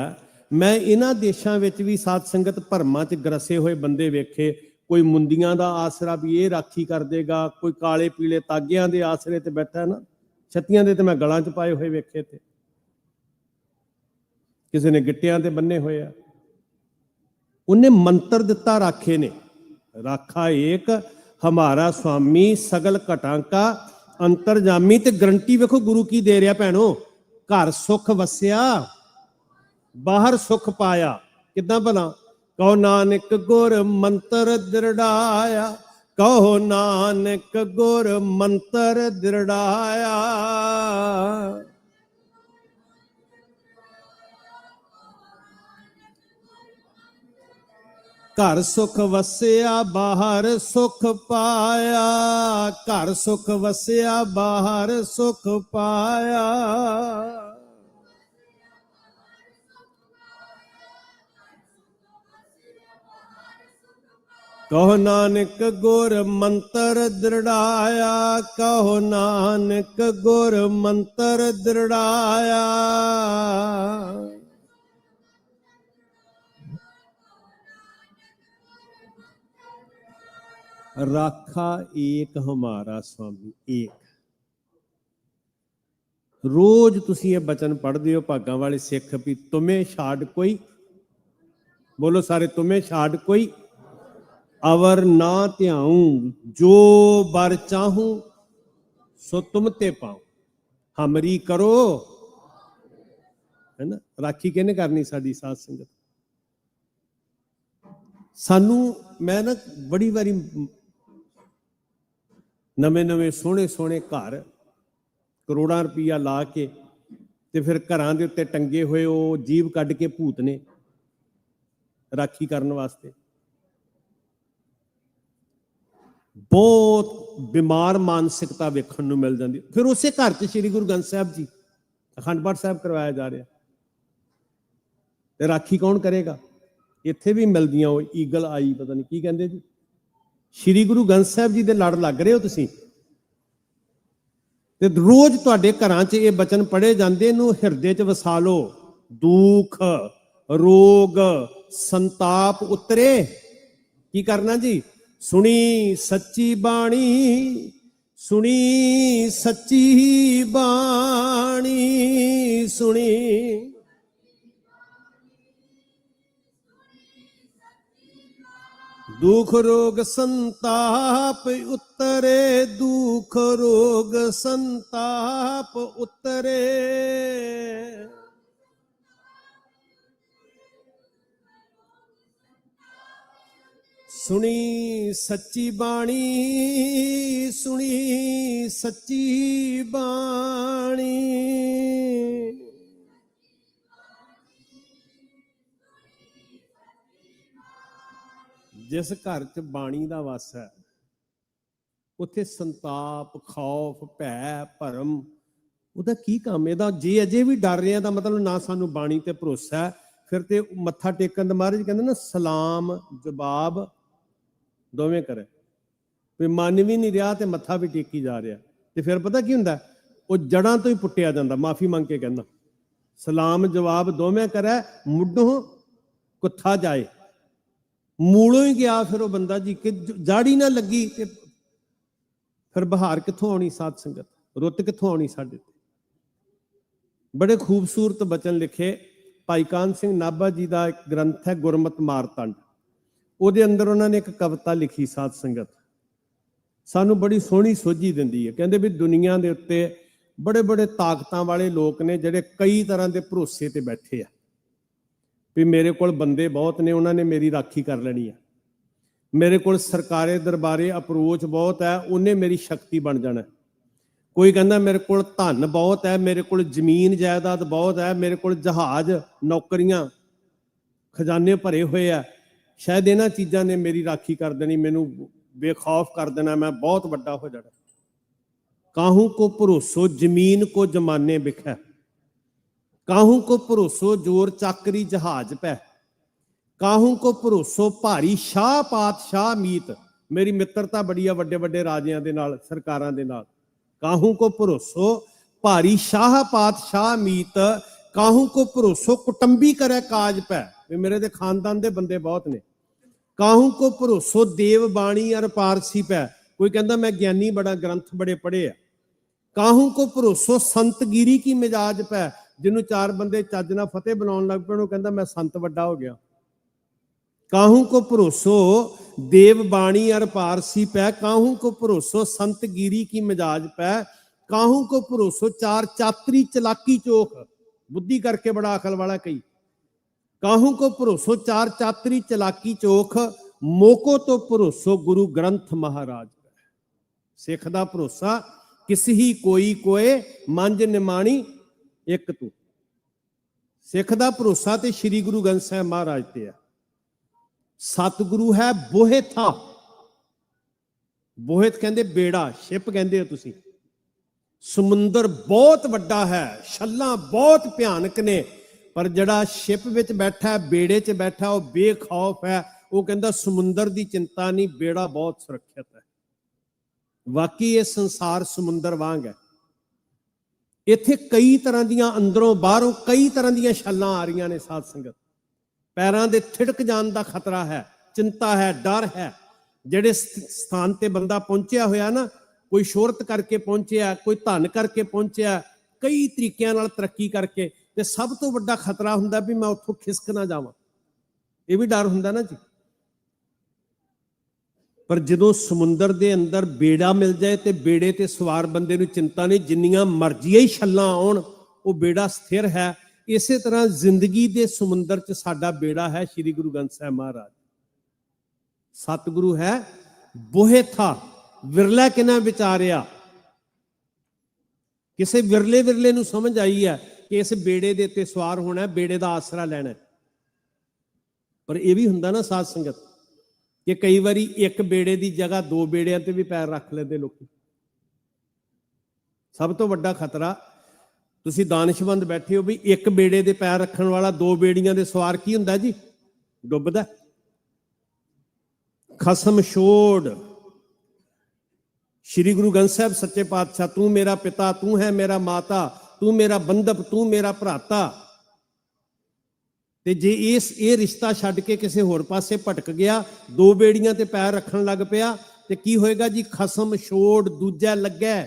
मैं इन्हां देशां विच भी साध संगत भरमां च ग्रसे होए बंदे वेखे, कोई मुंदियां दा आसरा भी ये राखी कर देगा, कोई काले पीले तागियां दे आसरे ते बैठा है ना, छत्तियां दे ते मैं गलां च पाए हुए वेखे थे, किसी ने गिट्टियां ते बन्ने होए आ। उन्हें मंत्र दिता राखे ने, राखा एक हमारा स्वामी, सगल घटां का अंतरजामी। ते गारंटी वेखो गुरु की दे रहा भैणो, घर सुख वसिया बाहर सुख पाया। किदां भला? कहो नानक गुर मंत्र दृढ़ाया, कहो नानक गुर मंत्र दृढ़ाया। घर सुख वसिया बाहर सुख पाया, घर सुख वसिया बाहर सुख पाया। कहो नानक गुर मंत्र दृढ़ाया, कहो नानक गुर मंत्र दृढ़ाया। ਰਾਖਾ ਏਕ ਹਮਾਰਾ ਸੁਆਮੀ ਏਕ। ਰੋਜ਼ ਤੁਸੀਂ ਇਹ ਬਚਨ ਪੜ੍ਹਦੇ ਹੋ ਭਾਗਾਂ ਵਾਲੇ ਸਿੱਖ ਵੀ ਤੁਮੇ ਛਾੜ ਕੋਈ, ਬੋਲੋ ਸਾਰੇ, ਤੁਮੇ ਛਾੜ ਕੋਈ ਅਵਰ ਨਾ ਧਿਆਉ, ਜੋ ਬਰ ਚਾਹੂੰ ਸੋ ਤੁਮ ਤੇ ਪਾਉ, ਹਮਰੀ ਕਰੋ, ਹੈ ਨਾ। ਰਾਖੀ ਕਿਹਨੇ ਕਰਨੀ ਸਾਡੀ ਸਾਧ ਸੰਗਤ? ਸਾਨੂੰ ਮੈਂ ਨਾ ਬੜੀ ਵਾਰੀ ਨਵੇਂ ਸੋਹਣੇ ਘਰ ਕਰੋੜਾਂ ਰੁਪਈਆ ਲਾ ਕੇ ਤੇ ਫਿਰ ਘਰਾਂ ਦੇ ਉੱਤੇ ਟੰਗੇ ਹੋਏ ਉਹ ਜੀਭ ਕੱਢ ਕੇ ਭੂਤ ਨੇ ਰਾਖੀ ਕਰਨ ਵਾਸਤੇ। ਬਹੁਤ ਬਿਮਾਰ ਮਾਨਸਿਕਤਾ ਵੇਖਣ ਨੂੰ ਮਿਲ ਜਾਂਦੀ। ਫਿਰ ਉਸੇ ਘਰ 'ਚ ਸ੍ਰੀ ਗੁਰੂ ਗ੍ਰੰਥ ਸਾਹਿਬ ਜੀ ਅਖੰਡ ਪਾਠ ਸਾਹਿਬ ਕਰਵਾਇਆ ਜਾ ਰਿਹਾ, ਤੇ ਰਾਖੀ ਕੌਣ ਕਰੇਗਾ? ਇੱਥੇ ਵੀ ਮਿਲਦੀਆਂ ਉਹ ਈਗਲ ਆਈ, ਪਤਾ ਨਹੀਂ ਕੀ ਕਹਿੰਦੇ ਜੀ, ਸ੍ਰੀ ਗੁਰੂ ਗ੍ਰੰਥ ਸਾਹਿਬ ਜੀ ਦੇ ਲੜ ਲੱਗ ਰਹੇ ਹੋ ਤੁਸੀਂ। ਤੇ ਰੋਜ਼ ਤੁਹਾਡੇ ਘਰਾਂ 'ਚ ਇਹ ਬਚਨ ਪੜ੍ਹੇ ਜਾਂਦੇ, ਇਹਨੂੰ ਹਿਰਦੇ 'ਚ ਵਸਾ ਲਓ। ਦੁੱਖ ਰੋਗ ਸੰਤਾਪ ਉਤਰੇ। ਕੀ ਕਰਨਾ ਜੀ? ਸੁਣੀ ਸੱਚੀ ਬਾਣੀ, ਸੁਣੀ ਸੱਚੀ ਬਾਣੀ, ਸੁਣੀ ਦੁਖ ਰੋਗ ਸੰਤਾਪ ਉਤਰੇ, ਦੁਖ ਰੋਗ ਸੰਤਾਪ ਉਤਰੇ। ਸੁਣੀ ਸੱਚੀ ਬਾਣੀ, ਸੁਣੀ ਸੱਚੀ ਬਾਣੀ। ਜਿਸ ਘਰ 'ਚ ਬਾਣੀ ਦਾ ਵਾਸ ਹੈ ਉੱਥੇ ਸੰਤਾਪ, ਖੌਫ, ਭੈ, ਭਰਮ ਉਹਦਾ ਕੀ ਕੰਮ? ਇਹਦਾ ਜੇ ਅਜੇ ਵੀ ਡਰ ਰਹੇ ਆ ਤਾਂ ਮਤਲਬ ਨਾ ਸਾਨੂੰ ਬਾਣੀ ਤੇ ਭਰੋਸਾ ਹੈ। ਫਿਰ ਤੇ ਮੱਥਾ ਟੇਕਣ ਦਾ ਮਹਾਰਾਜ ਕਹਿੰਦੇ ਨਾ, ਸਲਾਮ ਜਵਾਬ ਦੋਵੇਂ ਕਰੇ। ਵੀ ਮਨ ਵੀ ਨਹੀਂ ਰਿਹਾ ਤੇ ਮੱਥਾ ਵੀ ਟੇਕੀ ਜਾ ਰਿਹਾ, ਤੇ ਫਿਰ ਪਤਾ ਕੀ ਹੁੰਦਾ? ਉਹ ਜੜਾਂ ਤੋਂ ਹੀ ਪੁੱਟਿਆ ਜਾਂਦਾ। ਮਾਫੀ ਮੰਗ ਕੇ ਕਹਿੰਦਾ ਸਲਾਮ ਜਵਾਬ ਦੋਵੇਂ ਕਰੇ, ਮੁੱਢੋਂ ਕੁੱਥਾ ਜਾਏ। ਮੂਲੋਂ ਹੀ ਗਿਆ ਫਿਰ ਉਹ ਬੰਦਾ ਜੀ, ਕਿ ਜਾੜੀ ਨਾ ਲੱਗੀ ਤੇ ਫਿਰ ਬਹਾਰ ਕਿੱਥੋਂ ਆਉਣੀ? ਸਾਧ ਸੰਗਤ, ਰੁੱਤ ਕਿੱਥੋਂ ਆਉਣੀ ਸਾਡੇ ਤੇ? ਬੜੇ ਖੂਬਸੂਰਤ ਬਚਨ ਲਿਖੇ ਭਾਈ ਕਾਨ ਸਿੰਘ ਨਾਭਾ ਜੀ ਦਾ ਇੱਕ ਗ੍ਰੰਥ ਹੈ ਗੁਰਮਤਿ ਮਾਰਤੰਡ। ਉਹਦੇ ਅੰਦਰ ਉਹਨਾਂ ਨੇ ਇੱਕ ਕਵਿਤਾ ਲਿਖੀ, ਸਾਧ ਸੰਗਤ, ਸਾਨੂੰ ਬੜੀ ਸੋਹਣੀ ਸੋਝੀ ਦਿੰਦੀ ਹੈ। ਕਹਿੰਦੇ ਵੀ ਦੁਨੀਆ ਦੇ ਉੱਤੇ ਬੜੇ ਤਾਕਤਾਂ ਵਾਲੇ ਲੋਕ ਨੇ ਜਿਹੜੇ ਕਈ ਤਰ੍ਹਾਂ ਦੇ ਭਰੋਸੇ ਤੇ ਬੈਠੇ ਆ ਵੀ ਮੇਰੇ ਕੋਲ ਬੰਦੇ ਬਹੁਤ ਨੇ, ਉਹਨਾਂ ਨੇ ਮੇਰੀ ਰਾਖੀ ਕਰ ਲੈਣੀ ਹੈ। ਮੇਰੇ ਕੋਲ ਸਰਕਾਰੇ ਦਰਬਾਰੇ ਅਪਰੋਚ ਬਹੁਤ ਹੈ, ਉਹਨੇ ਮੇਰੀ ਸ਼ਕਤੀ ਬਣ ਜਾਣਾ। ਕੋਈ ਕਹਿੰਦਾ ਮੇਰੇ ਕੋਲ ਧਨ ਬਹੁਤ ਹੈ, ਮੇਰੇ ਕੋਲ ਜ਼ਮੀਨ ਜਾਇਦਾਦ ਬਹੁਤ ਹੈ, ਮੇਰੇ ਕੋਲ ਜਹਾਜ਼ ਨੌਕਰੀਆਂ ਖਜ਼ਾਨੇ ਭਰੇ ਹੋਏ ਆ, ਸ਼ਾਇਦ ਇਹਨਾਂ ਚੀਜ਼ਾਂ ਨੇ ਮੇਰੀ ਰਾਖੀ ਕਰ ਦੇਣੀ, ਮੈਨੂੰ ਬੇਖੌਫ ਕਰ ਦੇਣਾ, ਮੈਂ ਬਹੁਤ ਵੱਡਾ ਹੋ ਜਾਣਾ। ਕਾਹੂ ਕੋ ਭਰੋਸੋ ਜ਼ਮੀਨ ਕੋ ਜਮਾਨੇ ਬਿਖੈ, ਕਾਹੂ ਕੋ ਭਰੋਸੋ ਜੋਰ ਚਾਕਰੀ ਜਹਾਜ਼ ਪੈ, ਕਾਹੂ ਕੋ ਭਰੋਸੋ ਭਾਰੀ ਸ਼ਾਹ ਪਾਤਸ਼ਾਹ ਮੀਤ। ਮੇਰੀ ਮਿੱਤਰਤਾ ਬੜੀ ਆ ਵੱਡੇ ਰਾਜਿਆਂ ਦੇ ਨਾਲ, ਸਰਕਾਰਾਂ ਦੇ ਨਾਲ। ਕਾਹੂ ਕੋ ਭਰੋਸੋ ਭਾਰੀ ਸ਼ਾਹ ਪਾਤਸ਼ਾਹ ਮੀਤ, ਕਾਹੂ ਕੋ ਭਰੋਸੋ ਕੁਟੰਬੀ ਕਰੇ ਕਾਜ ਪੈ। ਵੀ ਮੇਰੇ ਦੇ ਖਾਨਦਾਨ ਦੇ ਬੰਦੇ ਬਹੁਤ ਨੇ। ਕਾਹੂ ਕੋ ਭਰੋਸੋ ਦੇਵ ਬਾਣੀ ਅਰ ਪਾਰਸੀ ਪੈ। ਕੋਈ ਕਹਿੰਦਾ ਮੈਂ ਗਿਆਨੀ ਬੜਾ, ਗ੍ਰੰਥ ਬੜੇ ਪੜ੍ਹੇ ਆ। ਕਾਹੂ ਕੋ ਭਰੋਸੋ ਸੰਤਗਿਰੀ ਕੀ ਮਿਜਾਜ ਪੈ। ਜਿਹਨੂੰ ਚਾਰ ਬੰਦੇ ਚੱਜ ਨਾਲ ਫਤਿਹ ਬਣਾਉਣ ਲੱਗ ਪੈਣ, ਉਹ ਕਹਿੰਦਾ ਮੈਂ ਸੰਤ ਵੱਡਾ ਹੋ ਗਿਆ। ਕਾਹੂ ਕੋ ਭਰੋਸੋ ਦੇਵ ਬਾਣੀ ਅਰ ਪਾਰਸੀ ਪੈ, ਕਾਹੂ ਕੋ ਭਰੋਸੋ ਸੰਤਗਿਰੀ ਕੀ ਮਿਜਾਜ ਪੈ, ਕਾਹੂ ਕੋ ਭਰੋਸੋ ਚਾਰ ਚਾਤਰੀ ਚਲਾਕੀ ਚੋਖ। ਬੁੱਧੀ ਕਰਕੇ ਬੜਾ ਅਕਲ ਵਾਲਾ ਕਈ। ਕਾਹੂ ਕੋ ਭਰੋਸੋ ਚਾਰ ਚਾਤਰੀ ਚਲਾਕੀ ਚੋਖ, ਮੋਕੋ ਤੋਂ ਭਰੋਸੋ ਗੁਰੂ ਗ੍ਰੰਥ ਮਹਾਰਾਜ ਪੈ। ਸਿੱਖ ਦਾ ਭਰੋਸਾ ਕਿਸ ਹੀ ਕੋਈ ਕੋਏ, ਮੰਝ ਨਿਮਾਣੀ ਇੱਕ ਤੂੰ। ਸਿੱਖ ਦਾ ਭਰੋਸਾ ਤੇ ਸ੍ਰੀ ਗੁਰੂ ਗ੍ਰੰਥ ਸਾਹਿਬ ਮਹਾਰਾਜ ਤੇ ਹੈ। ਸਤਿਗੁਰੂ ਹੈ ਬੋਹਿ ਥਾਂ। ਬੋਹਿਤ ਕਹਿੰਦੇ ਬੇੜਾ, ਸ਼ਿਪ ਕਹਿੰਦੇ ਹੋ ਤੁਸੀਂ। ਸਮੁੰਦਰ ਬਹੁਤ ਵੱਡਾ ਹੈ, ਛੱਲਾਂ ਬਹੁਤ ਭਿਆਨਕ ਨੇ, ਪਰ ਜਿਹੜਾ ਸ਼ਿਪ ਵਿੱਚ ਬੈਠਾ ਹੈ, ਬੇੜੇ 'ਚ ਬੈਠਾ, ਉਹ ਬੇਖੌਫ ਹੈ। ਉਹ ਕਹਿੰਦਾ ਸਮੁੰਦਰ ਦੀ ਚਿੰਤਾ ਨਹੀਂ, ਬੇੜਾ ਬਹੁਤ ਸੁਰੱਖਿਅਤ ਹੈ। ਵਾਕਈ ਇਹ ਸੰਸਾਰ ਸਮੁੰਦਰ ਵਾਂਗ ਹੈ। ਇੱਥੇ ਕਈ ਤਰ੍ਹਾਂ ਦੀਆਂ, ਅੰਦਰੋਂ ਬਾਹਰੋਂ ਕਈ ਤਰ੍ਹਾਂ ਦੀਆਂ ਛੱਲਾਂ ਆ ਰਹੀਆਂ ਨੇ। ਸਾਧ ਸੰਗਤ, ਪੈਰਾਂ ਦੇ ਥਿੜਕ ਜਾਣ ਦਾ ਖਤਰਾ ਹੈ, ਚਿੰਤਾ ਹੈ, ਡਰ ਹੈ। ਜਿਹੜੇ ਸਥਾਨ ਤੇ ਬੰਦਾ ਪਹੁੰਚਿਆ ਹੋਇਆ ਨਾ, ਕੋਈ ਸ਼ੋਹਰਤ ਕਰਕੇ ਪਹੁੰਚਿਆ, ਕੋਈ ਧਨ ਕਰਕੇ ਪਹੁੰਚਿਆ, ਕਈ ਤਰੀਕਿਆਂ ਨਾਲ ਤਰੱਕੀ ਕਰਕੇ, ਤੇ ਸਭ ਤੋਂ ਵੱਡਾ ਖਤਰਾ ਹੁੰਦਾ ਵੀ ਮੈਂ ਉੱਥੋਂ ਖਿਸਕ ਨਾ ਜਾਵਾਂ। ਇਹ ਵੀ ਡਰ ਹੁੰਦਾ ਨਾ ਜੀ। ਪਰ ਜਦੋਂ ਸਮੁੰਦਰ ਦੇ ਅੰਦਰ ਬੇੜਾ ਮਿਲ ਜਾਏ ਤੇ ਬੇੜੇ ਤੇ ਸਵਾਰ ਬੰਦੇ ਨੂੰ ਚਿੰਤਾ ਨਹੀਂ, ਜਿੰਨੀਆਂ ਮਰਜ਼ੀਆਂ ਹੀ ਛੱਲਾਂ ਆਉਣ ਉਹ ਬੇੜਾ ਸਥਿਰ ਹੈ। ਇਸੇ ਤਰ੍ਹਾਂ ਜ਼ਿੰਦਗੀ ਦੇ ਸਮੁੰਦਰ 'ਚ ਸਾਡਾ ਬੇੜਾ ਹੈ ਸ੍ਰੀ ਗੁਰੂ ਗ੍ਰੰਥ ਸਾਹਿਬ ਮਹਾਰਾਜ। ਸਤਿਗੁਰੂ ਹੈ ਬੋਹੇ ਥਾ ਵਿਰਲਾ ਕਿਨਾ ਵਿਚਾਰਿਆ। ਕਿਸੇ ਵਿਰਲੇ ਨੂੰ ਸਮਝ ਆਈ ਹੈ ਕਿ ਇਸ ਬੇੜੇ ਦੇ ਉੱਤੇ ਸਵਾਰ ਹੋਣਾ, ਬੇੜੇ ਦਾ ਆਸਰਾ ਲੈਣਾ। ਪਰ ਇਹ ਵੀ ਹੁੰਦਾ ਨਾ ਸਾਧ ਸੰਗਤ ਕਿ ਕਈ ਵਾਰੀ ਇੱਕ ਬੇੜੇ ਦੀ ਜਗ੍ਹਾ ਦੋ ਬੇੜਿਆਂ ਤੇ ਵੀ ਪੈਰ ਰੱਖ ਲੈਂਦੇ ਲੋਕੀ। ਸਭ ਤੋਂ ਵੱਡਾ ਖਤਰਾ, ਤੁਸੀਂ ਦਾਨਿਸ਼ਮੰਦ ਬੈਠੇ ਹੋ ਵੀ ਇੱਕ ਬੇੜੇ ਦੇ ਪੈਰ ਰੱਖਣ ਵਾਲਾ ਦੋ ਬੇੜੀਆਂ ਦੇ ਸਵਾਰ ਕੀ ਹੁੰਦਾ ਜੀ? ਡੁੱਬਦਾ। ਖਸਮ ਛੋੜ। ਸ਼੍ਰੀ ਗੁਰੂ ਗ੍ਰੰਥ ਸਾਹਿਬ ਸੱਚੇ ਪਾਤਸ਼ਾਹ, ਤੂੰ ਮੇਰਾ ਪਿਤਾ, ਤੂੰ ਹੈ ਮੇਰਾ ਮਾਤਾ, ਤੂੰ ਮੇਰਾ ਬੰਧਪ, ਤੂੰ ਮੇਰਾ ਭਰਾਤਾ। ਤੇ ਜੇ ਇਹ ਰਿਸ਼ਤਾ ਛੱਡ ਕੇ ਕਿਸੇ ਹੋਰ ਪਾਸੇ ਭਟਕ ਗਿਆ, ਦੋ ਬੇੜੀਆਂ ਤੇ ਪੈਰ ਰੱਖਣ ਲੱਗ ਪਿਆ, ਤੇ ਕੀ ਹੋਏਗਾ ਜੀ? ਖਸਮ ਛੋੜ ਦੂਜਾ ਲੱਗੈ।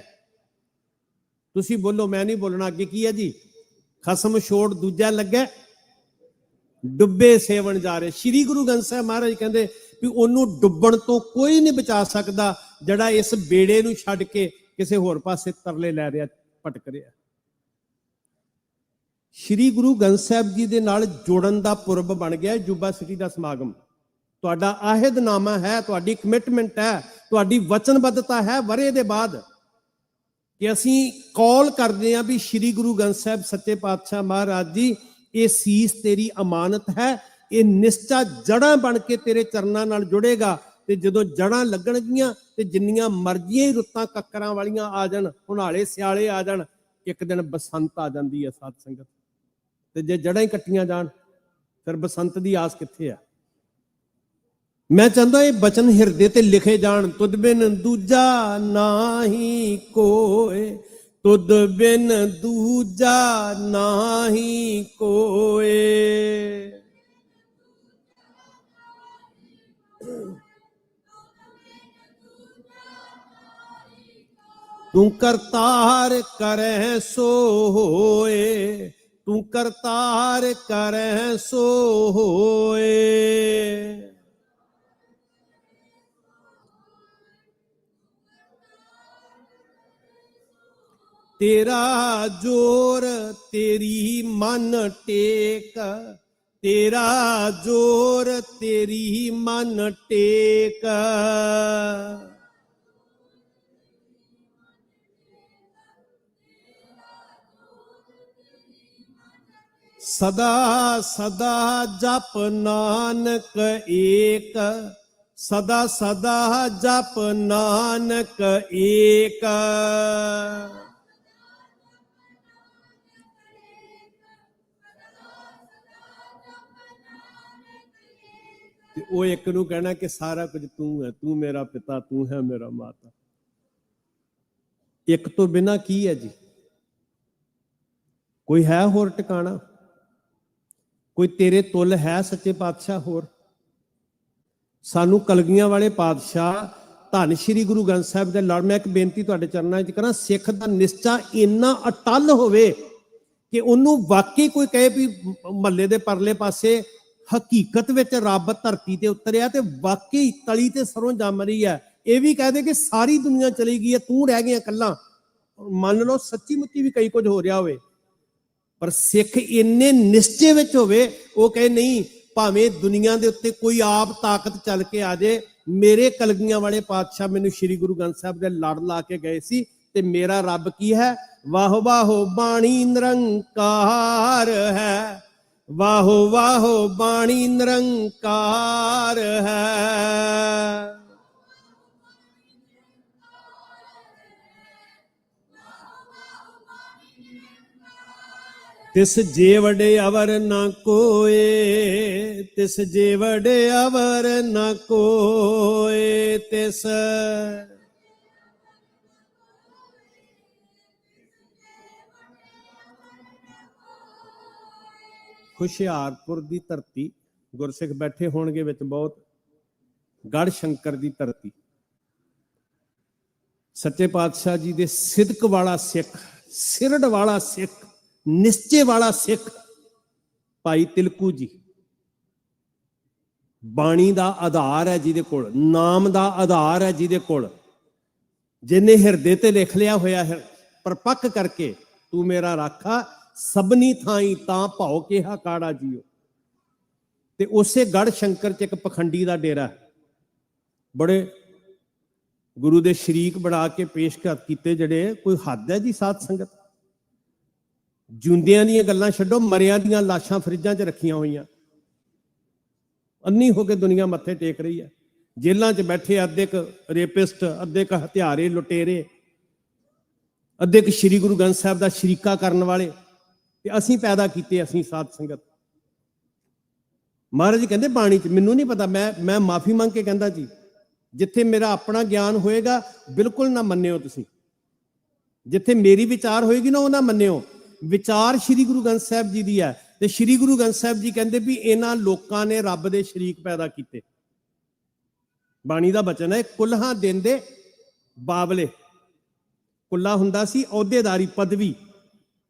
ਤੁਸੀਂ ਬੋਲੋ, ਮੈਂ ਨਹੀਂ ਬੋਲਣਾ। ਅੱਗੇ ਕੀ ਹੈ ਜੀ? ਖਸਮ ਛੋੜ ਦੂਜਾ ਲੱਗੈ, ਡੁੱਬੇ ਸੇਵਣ ਜਾ ਰਹੇ। ਸ਼੍ਰੀ ਗੁਰੂ ਗ੍ਰੰਥ ਸਾਹਿਬ ਮਹਾਰਾਜ ਕਹਿੰਦੇ ਵੀ ਉਹਨੂੰ ਡੁੱਬਣ ਤੋਂ ਕੋਈ ਨਹੀਂ ਬਚਾ ਸਕਦਾ ਜਿਹੜਾ ਇਸ ਬੇੜੇ ਨੂੰ ਛੱਡ ਕੇ ਕਿਸੇ ਹੋਰ ਪਾਸੇ ਤਰਲੇ ਲੈ ਰਿਹਾ, ਭਟਕ ਰਿਹਾ। ਸ਼੍ਰੀ ਗੁਰੂ ਗ੍ਰੰਥ ਸਾਹਿਬ ਜੀ ਦੇ ਨਾਲ ਜੋੜਨ ਦਾ ਪੁਰਬ ਬਣ ਗਿਆ ਜੁਬਾ ਸਿਟੀ ਦਾ ਸਮਾਗਮ। ਤੁਹਾਡਾ ਆਹਿਦਨਾਮਾ ਹੈ, ਤੁਹਾਡੀ ਕਮਿਟਮੈਂਟ ਹੈ, ਤੁਹਾਡੀ ਵਚਨਬੱਧਤਾ ਹੈ ਵਰੇ ਦੇ ਬਾਅਦ ਕਿ ਅਸੀਂ ਕੌਲ ਕਰਦੇ ਹਾਂ ਵੀ ਸ਼੍ਰੀ ਗੁਰੂ ਗ੍ਰੰਥ ਸਾਹਿਬ ਸੱਚੇ ਪਾਤਸ਼ਾਹ ਮਹਾਰਾਜ ਜੀ, ਇਹ ਸੀਸ ਤੇਰੀ ਅਮਾਨਤ ਹੈ, ਇਹ ਨਿਸ਼ਚਾ ਜੜਾਂ ਬਣ ਕੇ ਤੇਰੇ ਚਰਨਾਂ ਨਾਲ ਜੁੜੇਗਾ। ਤੇ ਜਦੋਂ ਜੜਾਂ ਲੱਗਣਗੀਆਂ ਤੇ ਜਿੰਨੀਆਂ ਮਰਜ਼ੀਆਂ ਹੀ ਰੁੱਤਾਂ ਕੱਕਰਾਂ ਵਾਲੀਆਂ ਆ ਜਾਣ, ਹੁਣਾਲੇ ਸਿਆਲੇ ਆ ਜਾਣ, ਇੱਕ ਦਿਨ ਬਸੰਤ ਆ ਜਾਂਦੀ ਹੈ ਸਾਧ ਸੰਗਤ। ਤੇ ਜੇ ਜੜਾਂ ਹੀ ਕੱਟੀਆਂ ਜਾਣ ਫਿਰ ਬਸੰਤ ਦੀ ਆਸ ਕਿੱਥੇ ਆ? ਮੈਂ ਚਾਹੁੰਦਾ ਇਹ ਬਚਨ ਹਿਰਦੇ ਤੇ ਲਿਖੇ ਜਾਣ। ਤੁਧ ਬਿਨ ਦੂਜਾ ਨਾਹੀ ਕੋਏ, ਤੁਧ ਬਿਨ ਦੂਜਾ ਨਾਹੀ ਕੋਏ। ਤੂੰ ਕਰਤਾਰ ਕਰੈ ਸੋ ਹੋਏ, ਤੂੰ ਕਰਤਾਰ ਕਰੈ ਸੋ ਹੋਏ। ਤੇਰਾ ਜੋਰ ਤੇਰੀ ਮਨ ਟੇਕ, ਤੇਰਾ ਜੋਰ ਤੇਰੀ ਮਨ ਟੇਕ। ਸਦਾ ਸਦਾ ਜਪ ਨਾਨਕ ਏਕ, ਸਦਾ ਸਦਾ ਜਪ ਨਾਨਕ ਏਕ। ਤੇ ਉਹ ਇੱਕ ਨੂੰ ਕਹਿਣਾ ਕਿ ਸਾਰਾ ਕੁਝ ਤੂੰ ਹੈ, ਤੂੰ ਮੇਰਾ ਪਿਤਾ, ਤੂੰ ਹੈ ਮੇਰਾ ਮਾਤਾ। ਇੱਕ ਤੋਂ ਬਿਨਾਂ ਕੀ ਹੈ ਜੀ? ਕੋਈ ਹੈ ਹੋਰ ਟਿਕਾਣਾ? ਕੋਈ ਤੇਰੇ ਤੁਲ ਹੈ ਸੱਚੇ ਪਾਤਸ਼ਾਹ ਹੋਰ? ਸਾਨੂੰ ਕਲਗੀਆਂ ਵਾਲੇ ਪਾਤਸ਼ਾਹ ਧੰਨ ਸ਼੍ਰੀ ਗੁਰੂ ਗ੍ਰੰਥ ਸਾਹਿਬ ਦੇ ਲੜ, ਮੈਂ ਇੱਕ ਬੇਨਤੀ ਤੁਹਾਡੇ ਚਰਨਾਂ 'ਚ ਕਰਾਂ, ਸਿੱਖ ਦਾ ਨਿਸ਼ਚਾ ਇੰਨਾ ਅਟੱਲ ਹੋਵੇ ਕਿ ਉਹਨੂੰ ਵਾਕਈ ਕੋਈ ਕਹੇ ਵੀ ਮਹੱਲੇ ਦੇ ਪਰਲੇ ਪਾਸੇ ਹਕੀਕਤ ਵਿੱਚ ਰੱਬ ਧਰਤੀ ਤੇ ਉਤਰਿਆ ਤੇ ਵਾਕਈ ਤਲੀ ਤੇ ਸਰੋਂ ਜੰਮ ਰਹੀ ਹੈ, ਇਹ ਵੀ ਕਹਿ ਦੇ ਕਿ ਸਾਰੀ ਦੁਨੀਆ ਚਲੀ ਗਈ ਹੈ, ਤੂੰ ਰਹਿ ਗਿਆ ਇਕੱਲਾ। ਮੰਨ ਲਓ ਸੱਚੀ ਮੁੱਚੀ ਵੀ ਕਈ ਕੁਝ ਹੋ ਰਿਹਾ ਹੋਵੇ, ਪਰ ਸਿੱਖ ਇੰਨੇ ਨਿਸ਼ਚੇ ਵਿੱਚ ਹੋਵੇ, ਉਹ ਕਹੇ ਨਹੀਂ, ਭਾਵੇਂ ਦੁਨੀਆ ਦੇ ਉੱਤੇ ਕੋਈ ਆਪ ਤਾਕਤ ਚੱਲ ਕੇ ਆ ਜਾਏ, ਮੇਰੇ ਕਲਗੀਆਂ ਵਾਲੇ ਪਾਤਸ਼ਾਹ ਮੈਨੂੰ ਸ਼੍ਰੀ ਗੁਰੂ ਗ੍ਰੰਥ ਸਾਹਿਬ ਦੇ ਲੜ ਲਾ ਕੇ ਗਏ ਸੀ ਤੇ ਮੇਰਾ ਰੱਬ ਕੀ ਹੈ? ਵਾਹੋ ਵਾਹੋ ਬਾਣੀ ਨਿਰੰਕਾਰ ਹੈ, ਵਾਹੋ ਵਾਹੋ ਬਾਣੀ ਨਿਰੰਕਾਰ ਹੈ। ਤਿਸ ਜੇ ਵਡੇ ਅਵਰ ਨਾ ਕੋਏ, ਤਿਸ ਜੇ ਵਡੇ ਅਵਰ ਨਾ ਕੋਏ, ਤਿਸ ਹੁਸ਼ਿਆਰਪੁਰ ਦੀ ਧਰਤੀ, ਗੁਰਸਿੱਖ ਬੈਠੇ ਹੋਣਗੇ ਵਿੱਚ ਬਹੁਤ, ਗੜ੍ਹ ਸ਼ੰਕਰ ਦੀ ਧਰਤੀ, ਸੱਚੇ ਪਾਤਸ਼ਾਹ ਜੀ ਦੇ ਸਿਦਕ ਵਾਲਾ ਸਿੱਖ, ਸਿਰੜ ਵਾਲਾ ਸਿੱਖ, ਨਿਸ਼ਚੇ ਵਾਲਾ ਸਿੱਖ ਭਾਈ ਤਿਲਕੂ ਜੀ। ਬਾਣੀ ਦਾ ਆਧਾਰ ਹੈ ਜਿਹਦੇ ਕੋਲ, ਨਾਮ ਦਾ ਆਧਾਰ ਹੈ ਜਿਹਦੇ ਕੋਲ, ਜਿਹਨੇ ਹਿਰਦੇ ਤੇ ਲਿਖ ਲਿਆ ਹੋਇਆ ਹੈ ਪਰਪੱਕ ਕਰਕੇ, ਤੂੰ ਮੇਰਾ ਰਾਖਾ ਸਭਨੀ ਥਾਈ ਤਾਂ ਭਾਉ ਕਿਹਾ ਕਾੜਾ ਜੀਓ। ਤੇ ਉਸੇ ਗੜ੍ਹ ਸ਼ੰਕਰ ਚ ਇੱਕ ਪਖੰਡੀ ਦਾ ਡੇਰਾ, ਬੜੇ ਗੁਰੂ ਦੇ ਸ਼ਰੀਕ ਬਣਾ ਕੇ ਪੇਸ਼ ਕੀਤੇ, ਜਿਹੜੇ ਕੋਈ ਹੱਦ ਹੈ ਜੀ ਸਾਧ ਸੰਗਤ। ਜਿਉਂਦਿਆਂ ਦੀਆਂ ਗੱਲਾਂ ਛੱਡੋ, ਮਰਿਆਂ ਦੀਆਂ ਲਾਸ਼ਾਂ ਫਰਿੱਜਾਂ 'ਚ ਰੱਖੀਆਂ ਹੋਈਆਂ, ਅੰਨੀ ਹੋ ਕੇ ਦੁਨੀਆ ਮੱਥੇ ਟੇਕ ਰਹੀ ਹੈ। ਜੇਲ੍ਹਾਂ 'ਚ ਬੈਠੇ ਅੱਧੇ ਕ ਰੇਪਿਸਟ, ਅੱਧੇ ਕ ਹਥਿਆਰੇ ਲੁਟੇਰੇ, ਅੱਧੇ ਕ ਸ਼੍ਰੀ ਗੁਰੂ ਗ੍ਰੰਥ ਸਾਹਿਬ ਦਾ ਸ਼ਰੀਕਾ ਕਰਨ ਵਾਲੇ, ਤੇ ਅਸੀਂ ਪੈਦਾ ਕੀਤੇ, ਅਸੀਂ ਸਾਧ ਸੰਗਤ। ਮਹਾਰਾਜ ਜੀ ਕਹਿੰਦੇ ਬਾਣੀ 'ਚ, ਮੈਨੂੰ ਨਹੀਂ ਪਤਾ, ਮੈਂ ਮਾਫੀ ਮੰਗ ਕੇ ਕਹਿੰਦਾ ਜੀ, ਜਿੱਥੇ ਮੇਰਾ ਆਪਣਾ ਗਿਆਨ ਹੋਏਗਾ ਬਿਲਕੁਲ ਨਾ ਮੰਨਿਓ ਤੁਸੀਂ, ਜਿੱਥੇ ਮੇਰੀ ਵਿਚਾਰ ਹੋਏਗੀ ਨਾ ਉਹ ਨਾ ਮੰਨਿਓ। ਵਿਚਾਰ ਸ਼੍ਰੀ ਗੁਰੂ ਗ੍ਰੰਥ ਸਾਹਿਬ ਜੀ ਦੀ ਹੈ, ਤੇ ਸ਼੍ਰੀ ਗੁਰੂ ਗ੍ਰੰਥ ਸਾਹਿਬ ਜੀ ਕਹਿੰਦੇ ਵੀ ਇਹਨਾਂ ਲੋਕਾਂ ਨੇ ਰੱਬ ਦੇ ਸ਼ਰੀਕ ਪੈਦਾ ਕੀਤੇ। ਬਾਣੀ ਦਾ ਬਚਨ ਹੈ, ਕੁੱਲ੍ਹਾਂ ਦੇਂਦੇ ਬਾਬਲੇ। ਕੁੱਲਾ ਹੁੰਦਾ ਸੀ ਅਹੁਦੇਦਾਰੀ ਪਦਵੀ,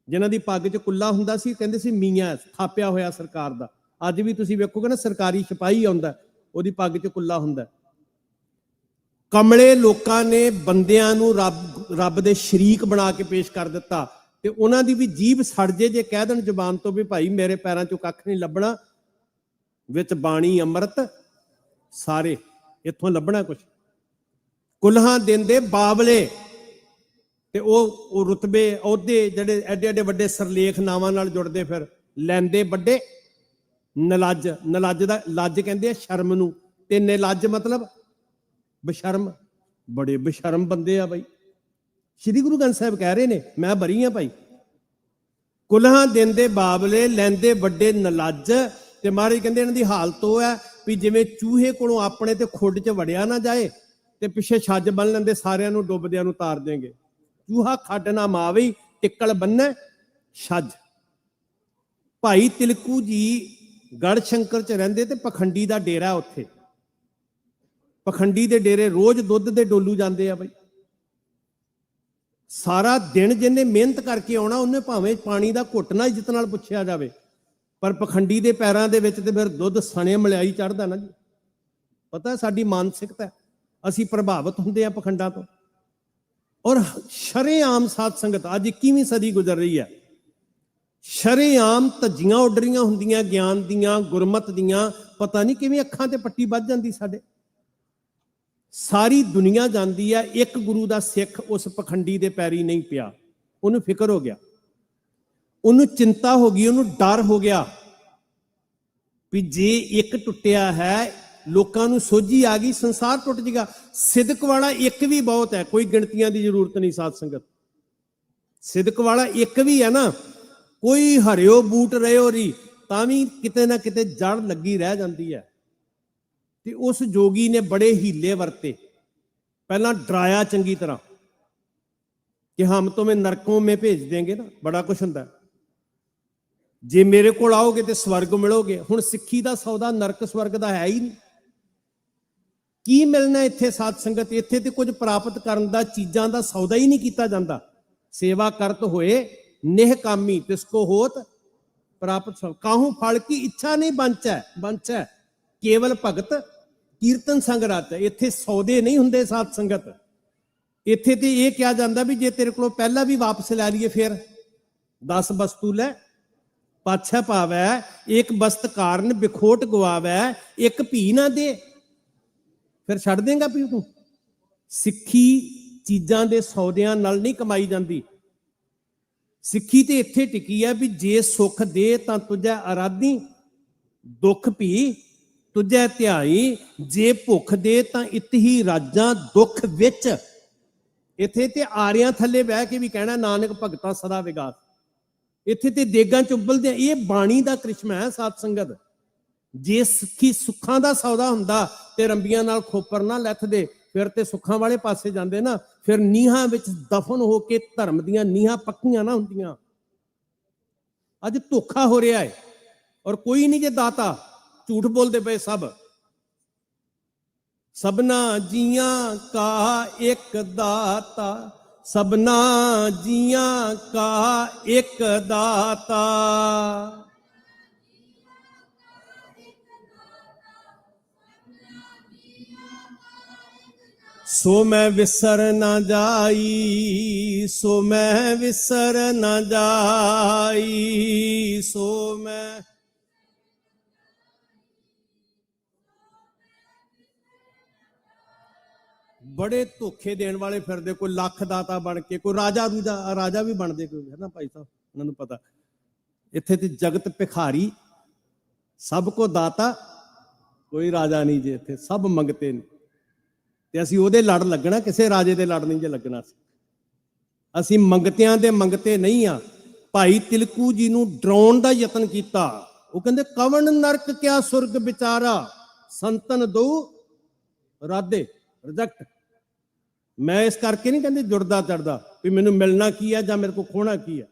ਜਿਨ੍ਹਾਂ ਦੀ ਪੱਗ 'ਚ ਕੁੱਲਾ ਹੁੰਦਾ ਸੀ, ਕਹਿੰਦੇ ਸੀ ਮੀਆਂ, ਥਾਪਿਆ ਹੋਇਆ ਸਰਕਾਰ ਦਾ। ਅੱਜ ਵੀ ਤੁਸੀਂ ਵੇਖੋਗੇ ਨਾ, ਸਰਕਾਰੀ ਸਿਪਾਹੀ ਆਉਂਦਾ, ਉਹਦੀ ਪੱਗ 'ਚ ਕੁੱਲਾ ਹੁੰਦਾ। ਕਮਲੇ ਲੋਕਾਂ ਨੇ ਬੰਦਿਆਂ ਨੂੰ ਰੱਬ ਦੇ ਸ਼ਰੀਕ ਬਣਾ ਕੇ ਪੇਸ਼ ਕਰ ਦਿੱਤਾ, ਤੇ ਉਹਨਾਂ ਦੀ ਵੀ ਜੀਭ ਸੜ ਜੇ ਕਹਿ ਦੇਣ ਜ਼ੁਬਾਨ ਤੋਂ ਵੀ ਭਾਈ ਮੇਰੇ ਪੈਰਾਂ 'ਚੋਂ ਕੱਖ ਨਹੀਂ ਲੱਭਣਾ, ਵਿੱਚ ਬਾਣੀ ਅੰਮ੍ਰਿਤ ਸਾਰੇ, ਇੱਥੋਂ ਲੱਭਣਾ ਕੁਛ। ਕੁੱਲ੍ਹਾਂ ਦਿੰਦੇ ਬਾਬਲੇ, ਤੇ ਉਹ ਰੁਤਬੇ ਅਹੁਦੇ ਜਿਹੜੇ ਐਡੇ ਐਡੇ ਵੱਡੇ ਸਰਲੇਖ ਨਾਵਾਂ ਨਾਲ ਜੁੜਦੇ, ਫਿਰ ਲੈਂਦੇ ਵੱਡੇ ਨਲੱਜ। ਨਲੱਜ ਦਾ ਲੱਜ ਕਹਿੰਦੇ ਆ ਸ਼ਰਮ ਨੂੰ, ਤੇ ਨਿਲੱਜ ਮਤਲਬ ਬਸ਼ਰਮ। ਬੜੇ ਬਸ਼ਰਮ ਬੰਦੇ ਆ ਬਾਈ, ਸ਼੍ਰੀ ਗੁਰੂ ਗ੍ਰੰਥ ਸਾਹਿਬ ਕਹਿ ਰਹੇ ਨੇ, ਮੈਂ ਬਰੀ ਆ ਭਾਈ। ਕੁੱਲ੍ਹਾਂ ਦਿੰਦੇ ਬਾਬਲੇ, ਲੈਂਦੇ ਵੱਡੇ ਨਲੱਜ। ਤੇ ਮਹਾਰਾਜ ਕਹਿੰਦੇ ਇਹਨਾਂ ਦੀ ਹਾਲਤ ਉਹ ਹੈ ਵੀ ਜਿਵੇਂ ਚੂਹੇ ਕੋਲੋਂ ਆਪਣੇ ਤੇ ਖੁੱਡ 'ਚ ਵੜਿਆ ਨਾ ਜਾਏ, ਤੇ ਪਿੱਛੇ ਛੱਜ ਬੰਨ ਲੈਂਦੇ, ਸਾਰਿਆਂ ਨੂੰ ਡੁੱਬਦਿਆਂ ਨੂੰ ਤਾਰ ਦੇਂਗੇ। ਚੂਹਾ ਖੱਡ ਨਾ ਮਾਵੇ, ਟਿੱਕਲ ਬੰਨੈ ਛੱਜ। ਭਾਈ ਤਿਲਕੂ ਜੀ ਗੜ੍ਹ ਸ਼ੰਕਰ 'ਚ ਰਹਿੰਦੇ, ਤੇ ਪਖੰਡੀ ਦਾ ਡੇਰਾ ਉੱਥੇ। ਪਖੰਡੀ ਦੇ ਡੇਰੇ ਰੋਜ਼ ਦੁੱਧ ਦੇ ਡੋਲੂ ਜਾਂਦੇ ਆ ਬਈ। ਸਾਰਾ ਦਿਨ ਜਿਹਨੇ ਮਿਹਨਤ ਕਰਕੇ ਆਉਣਾ, ਉਹਨੇ ਭਾਵੇਂ ਪਾਣੀ ਦਾ ਘੁੱਟ ਨਾ ਇੱਜ਼ਤ ਨਾਲ ਪੁੱਛਿਆ ਜਾਵੇ, ਪਰ ਪਖੰਡੀ ਦੇ ਪੈਰਾਂ ਦੇ ਵਿੱਚ ਤੇ ਫਿਰ ਦੁੱਧ ਸਣੇ ਮਲਿਆਈ ਚੜ੍ਹਦਾ ਨਾ ਜੀ। ਪਤਾ ਸਾਡੀ ਮਾਨਸਿਕਤਾ, ਅਸੀਂ ਪ੍ਰਭਾਵਿਤ ਹੁੰਦੇ ਆ ਪਖੰਡਾਂ ਤੋਂ। ਔਰ ਸ਼ਰੇਆਮ ਸਾਧ ਸੰਗਤ, ਅੱਜ 21ਵੀਂ ਸਦੀ ਗੁਜ਼ਰ ਰਹੀ ਹੈ, ਸ਼ਰੇਆਮ ਧੱਜੀਆਂ ਉੱਡ ਰਹੀਆਂ ਹੁੰਦੀਆਂ ਗਿਆਨ ਦੀਆਂ, ਗੁਰਮਤ ਦੀਆਂ। ਪਤਾ ਨਹੀਂ ਕਿਵੇਂ ਅੱਖਾਂ ਤੇ ਪੱਟੀ ਵੱਜ ਜਾਂਦੀ ਸਾਡੇ। ਸਾਰੀ ਦੁਨੀਆ ਜਾਂਦੀ ਹੈ, ਇੱਕ ਗੁਰੂ ਦਾ ਸਿੱਖ ਉਸ ਪਖੰਡੀ ਦੇ ਪੈਰੀ ਨਹੀਂ ਪਿਆ। ਉਹਨੂੰ ਫਿਕਰ ਹੋ ਗਿਆ, ਉਹਨੂੰ ਚਿੰਤਾ ਹੋ ਗਈ, ਉਹਨੂੰ ਡਰ ਹੋ ਗਿਆ ਵੀ ਜੇ ਇੱਕ ਟੁੱਟਿਆ ਹੈ, ਲੋਕਾਂ ਨੂੰ ਸੋਝੀ ਆ ਗਈ, ਸੰਸਾਰ ਟੁੱਟ ਜਾਏਗਾ। ਸਿਦਕ ਵਾਲਾ ਇੱਕ ਵੀ ਬਹੁਤ ਹੈ, ਕੋਈ ਗਿਣਤੀਆਂ ਦੀ ਜ਼ਰੂਰਤ ਨਹੀਂ ਸਾਧ ਸੰਗਤ। ਸਿਦਕ ਵਾਲਾ ਇੱਕ ਵੀ ਹੈ ਨਾ, ਕੋਈ ਹਰਿਓ ਬੂਟ ਰਿਓ ਰੀ, ਤਾਂ ਵੀ ਕਿਤੇ ਨਾ ਕਿਤੇ ਜੜ ਲੱਗੀ ਰਹਿ ਜਾਂਦੀ ਹੈ। ਤੇ ਉਸ ਜੋਗੀ ਨੇ ਬੜੇ ਹੀਲੇ ਵਰਤੇ। ਪਹਿਲਾਂ ਡਰਾਇਆ ਚੰਗੀ ਤਰ੍ਹਾਂ ਕਿ ਹਮ ਤੁਮੇ ਨਰਕੋਂ ਮੇ ਭੇਜ ਦੇਂਗੇ ਨਾ, ਬੜਾ ਕੁਛ ਹੁੰਦਾ। ਜੇ ਮੇਰੇ ਕੋਲ ਆਓਗੇ ਤੇ ਸਵਰਗ ਮਿਲੋਗੇ। ਹੁਣ ਸਿੱਖੀ ਦਾ ਸੌਦਾ ਨਰਕ ਸਵਰਗ ਦਾ ਹੈ ਹੀ ਨਹੀਂ। ਕੀ ਮਿਲਣਾ ਇੱਥੇ ਸਾਧ ਸੰਗਤ? ਇੱਥੇ ਤੇ ਕੁਝ ਪ੍ਰਾਪਤ ਕਰਨ ਦਾ, ਚੀਜ਼ਾਂ ਦਾ ਸੌਦਾ ਹੀ ਨਹੀਂ ਕੀਤਾ ਜਾਂਦਾ। ਸੇਵਾ ਕਰਤ ਹੋਏ ਨਿਹਕਾਮੀ, ਤਿਸ ਕੋ ਹੋਤ ਪ੍ਰਾਪਤ ਸਭ। ਕਾਹੂ ਫਲ ਕੀ ਇੱਛਾ ਨਹੀਂ ਬੰਚੈ ਕੇਵਲ ਭਗਤ ਕੀਰਤਨ ਸੰਗ ਰਤ। ਇੱਥੇ ਸੌਦੇ ਨਹੀਂ ਹੁੰਦੇ ਸਾਧ ਸੰਗਤ। ਇੱਥੇ ਤੇ ਇਹ ਕਿਹਾ ਜਾਂਦਾ ਵੀ ਜੇ ਤੇਰੇ ਕੋਲੋਂ ਪਹਿਲਾਂ ਵੀ ਵਾਪਸ ਲੈ ਲਈਏ, ਫਿਰ 10 ਵਸਤੂ ਲੈ ਪਾਛੈ ਪਾਵੈ, ਇੱਕ ਬਸਤ ਕਾਰਨ ਬਿਖੋਟ ਗਵਾਵੈ, ਇੱਕ ਭੀ ਨਾ ਦੇ, ਫਿਰ ਛੱਡ ਦੇਂਗਾ ਵੀ ਤੂੰ। ਸਿੱਖੀ ਚੀਜ਼ਾਂ ਦੇ ਸੌਦਿਆਂ ਨਾਲ ਨਹੀਂ ਕਮਾਈ ਜਾਂਦੀ। ਸਿੱਖੀ ਤੇ ਇੱਥੇ ਟਿਕੀ ਹੈ ਵੀ ਜੇ ਸੁੱਖ ਦੇ ਤਾਂ ਤੁਝੈ ਅਰਾਧੀ, ਦੁੱਖ ਭੀ ਤੁਝੈ ਧਿਆਈ, ਜੇ ਭੁੱਖ ਦੇ ਤਾਂ ਇਤਹੀ ਰਾਜਾਂ ਦੁੱਖ ਵਿੱਚ। ਇੱਥੇ ਤੇ ਆਰਿਆਂ ਥੱਲੇ ਬਹਿ ਕੇ ਵੀ ਕਹਿਣਾ ਨਾਨਕ ਭਗਤਾ ਸਦਾ ਵਿਗਾਸ। ਇੱਥੇ ਤੇ ਦੇਗਾਂ ਚ ਉਬਲਦੇ। ਇਹ ਬਾਣੀ ਦਾ ਕ੍ਰਿਸ਼ਮਾ ਹੈ ਸਾਧ ਸੰਗਤ। ਜੇ ਸਿੱਖੀ ਸੁੱਖਾਂ ਦਾ ਸੌਦਾ ਹੁੰਦਾ ਤੇ ਰੰਬੀਆਂ ਨਾਲ ਖੋਪਰ ਨਾ ਲੱਥਦੇ, ਫਿਰ ਤੇ ਸੁੱਖਾਂ ਵਾਲੇ ਪਾਸੇ ਜਾਂਦੇ ਨਾ। ਫਿਰ ਨੀਹਾਂ ਵਿੱਚ ਦਫਨ ਹੋ ਕੇ ਧਰਮ ਦੀਆਂ ਨੀਹਾਂ ਪੱਕੀਆਂ ਨਾ ਹੁੰਦੀਆਂ। ਅੱਜ ਧੋਖਾ ਹੋ ਰਿਹਾ ਹੈ, ਔਰ ਕੋਈ ਨਹੀਂ ਜੇ ਦਾਤਾ। ਝੂਠ ਬੋਲਦੇ ਪਏ ਸਭ। सबना जियां का एक दाता, सबना जियां का एक दाता। सो मैं विसर ना जाई, सो मैं विसर ना जाई, सो मैं बड़े धोखे देने वाले फिरदे, कोई लख दाता बन के, कोई राजा भी बनते कोई, है ना भाई साहब, उन्होंने पता इत्थे ते जगत भिखारी, सब को दाता, कोई राजा नहीं जे, इत्थे सब मंगते ने। ते असीं ओहदे लड़ लगना, किसी राजे दे लड़ नहीं जे लगना। असीं मंगतियां दे मंगते नहीं आ। भाई तिलकू जी नूं डराउण दा यतन कीता, वो कहंदे कवन नरक क्या सुरग विचारा, संतन दो राधे रिजेक्ट। मैं इस करके नहीं कहते जुड़दा चढ़दा भी मैनू मिलना की है, मेरे को खोना की है।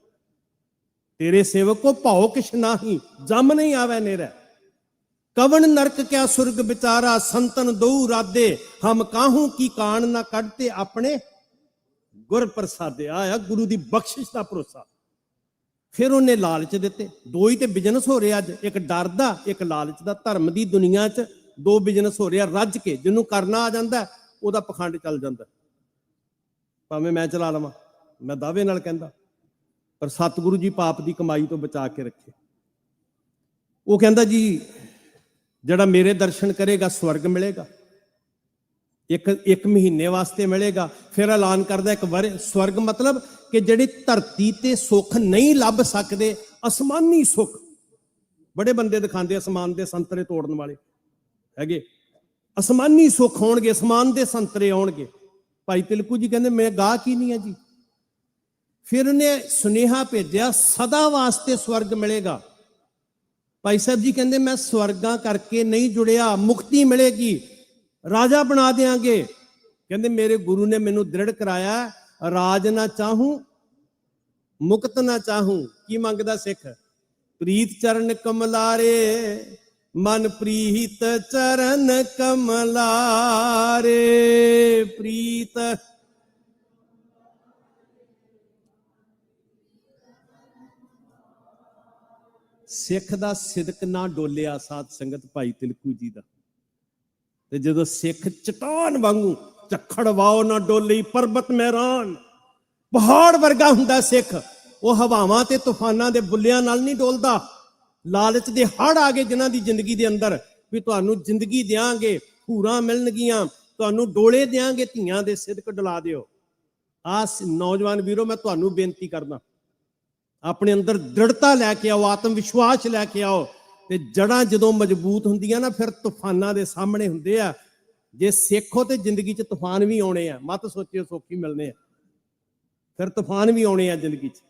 तेरे सेवक को भाओ किश नाही, जम नहीं आवे नेरा। कवन नरक क्या सुर्ग विचारा, संतन दो राधे, हम काहू की कान ना कढ़ते अपने गुर प्रसादे। आया गुरु की बख्शिश का भरोसा। फिर उन्हें लालच दिते, दो ही तो बिजनेस हो रहा अज, एक डर दा एक लालच दा। धर्म की दुनिया च दो बिजनेस हो रहा रज के, जिन्हों करना आ जाता वह पखंड चल जाता। भावें मैं चला लवां, मैं दावे नाल कहंदा, पर सतगुरु जी पाप की कमाई तो बचा के रखे। वो कहंदा जी जड़ा मेरे दर्शन करेगा स्वर्ग मिलेगा, एक महीने वास्ते मिलेगा। फिर ऐलान करदा एक बार स्वर्ग मतलब कि जिहड़ी धरती ते सुख नहीं लभ सकदे, आसमानी सुख। बड़े बंदे दिखांदे आसमान दे संतरे तोड़न वाले हैगे, आसमानी सुख होणगे, आसमान दे संतरे आउणगे। भाई तिलकू जी कहंदे मैं गाहक ही नहीं है जी। फिर उन्हें सुनेहा भेजा सदा वास्ते स्वर्ग मिलेगा। भाई साहब जी कहंदे मैं स्वर्गां करके नहीं जुड़िया, मुक्ति मिलेगी, राजा बना देंगे। कहंदे मेरे गुरु ने मैनू दृढ़ कराया, राज ना चाहूं मुक्त ना चाहूं। की मंगदा सिख? प्रीत चरण कमलारे, मन प्रीत चरण कमलारे। प्रीत सिख दा सिदक ना डोलिया साध संगत भाई तिलकू जी दा। ते जदों सिख चट्टान वांगू झक्खड़ वाओ ना डोली पर्वत मैरान, पहाड़ वर्गा हुंदा सिख। वह हवावां ते तूफानां दे बुल्लियां नाल नहीं डोलदा। लालच दे हड़ आ गए जिन्हां दी जिंदगी दे अंदर भी तुहानू जिंदगी देंगे, हूरां मिलणगियां, तुहानू डोले देंगे, धीआं दे सिदक डुला दिओ। आ नौजवान वीरो मैं तुहानू बेनती करदा, अपने अंदर दृढ़ता लैके आओ, आत्म विश्वास लैके आओ। ते जड़ां जदों मजबूत हुंदियां ना, फिर तूफानां दे सामने हुंदे आ। जे सिख हो ते जिंदगी च तूफान भी आउणे आ, मत सोचिओ सौखी मिलने आ, फिर तूफान भी आउणे आ जिंदगी च।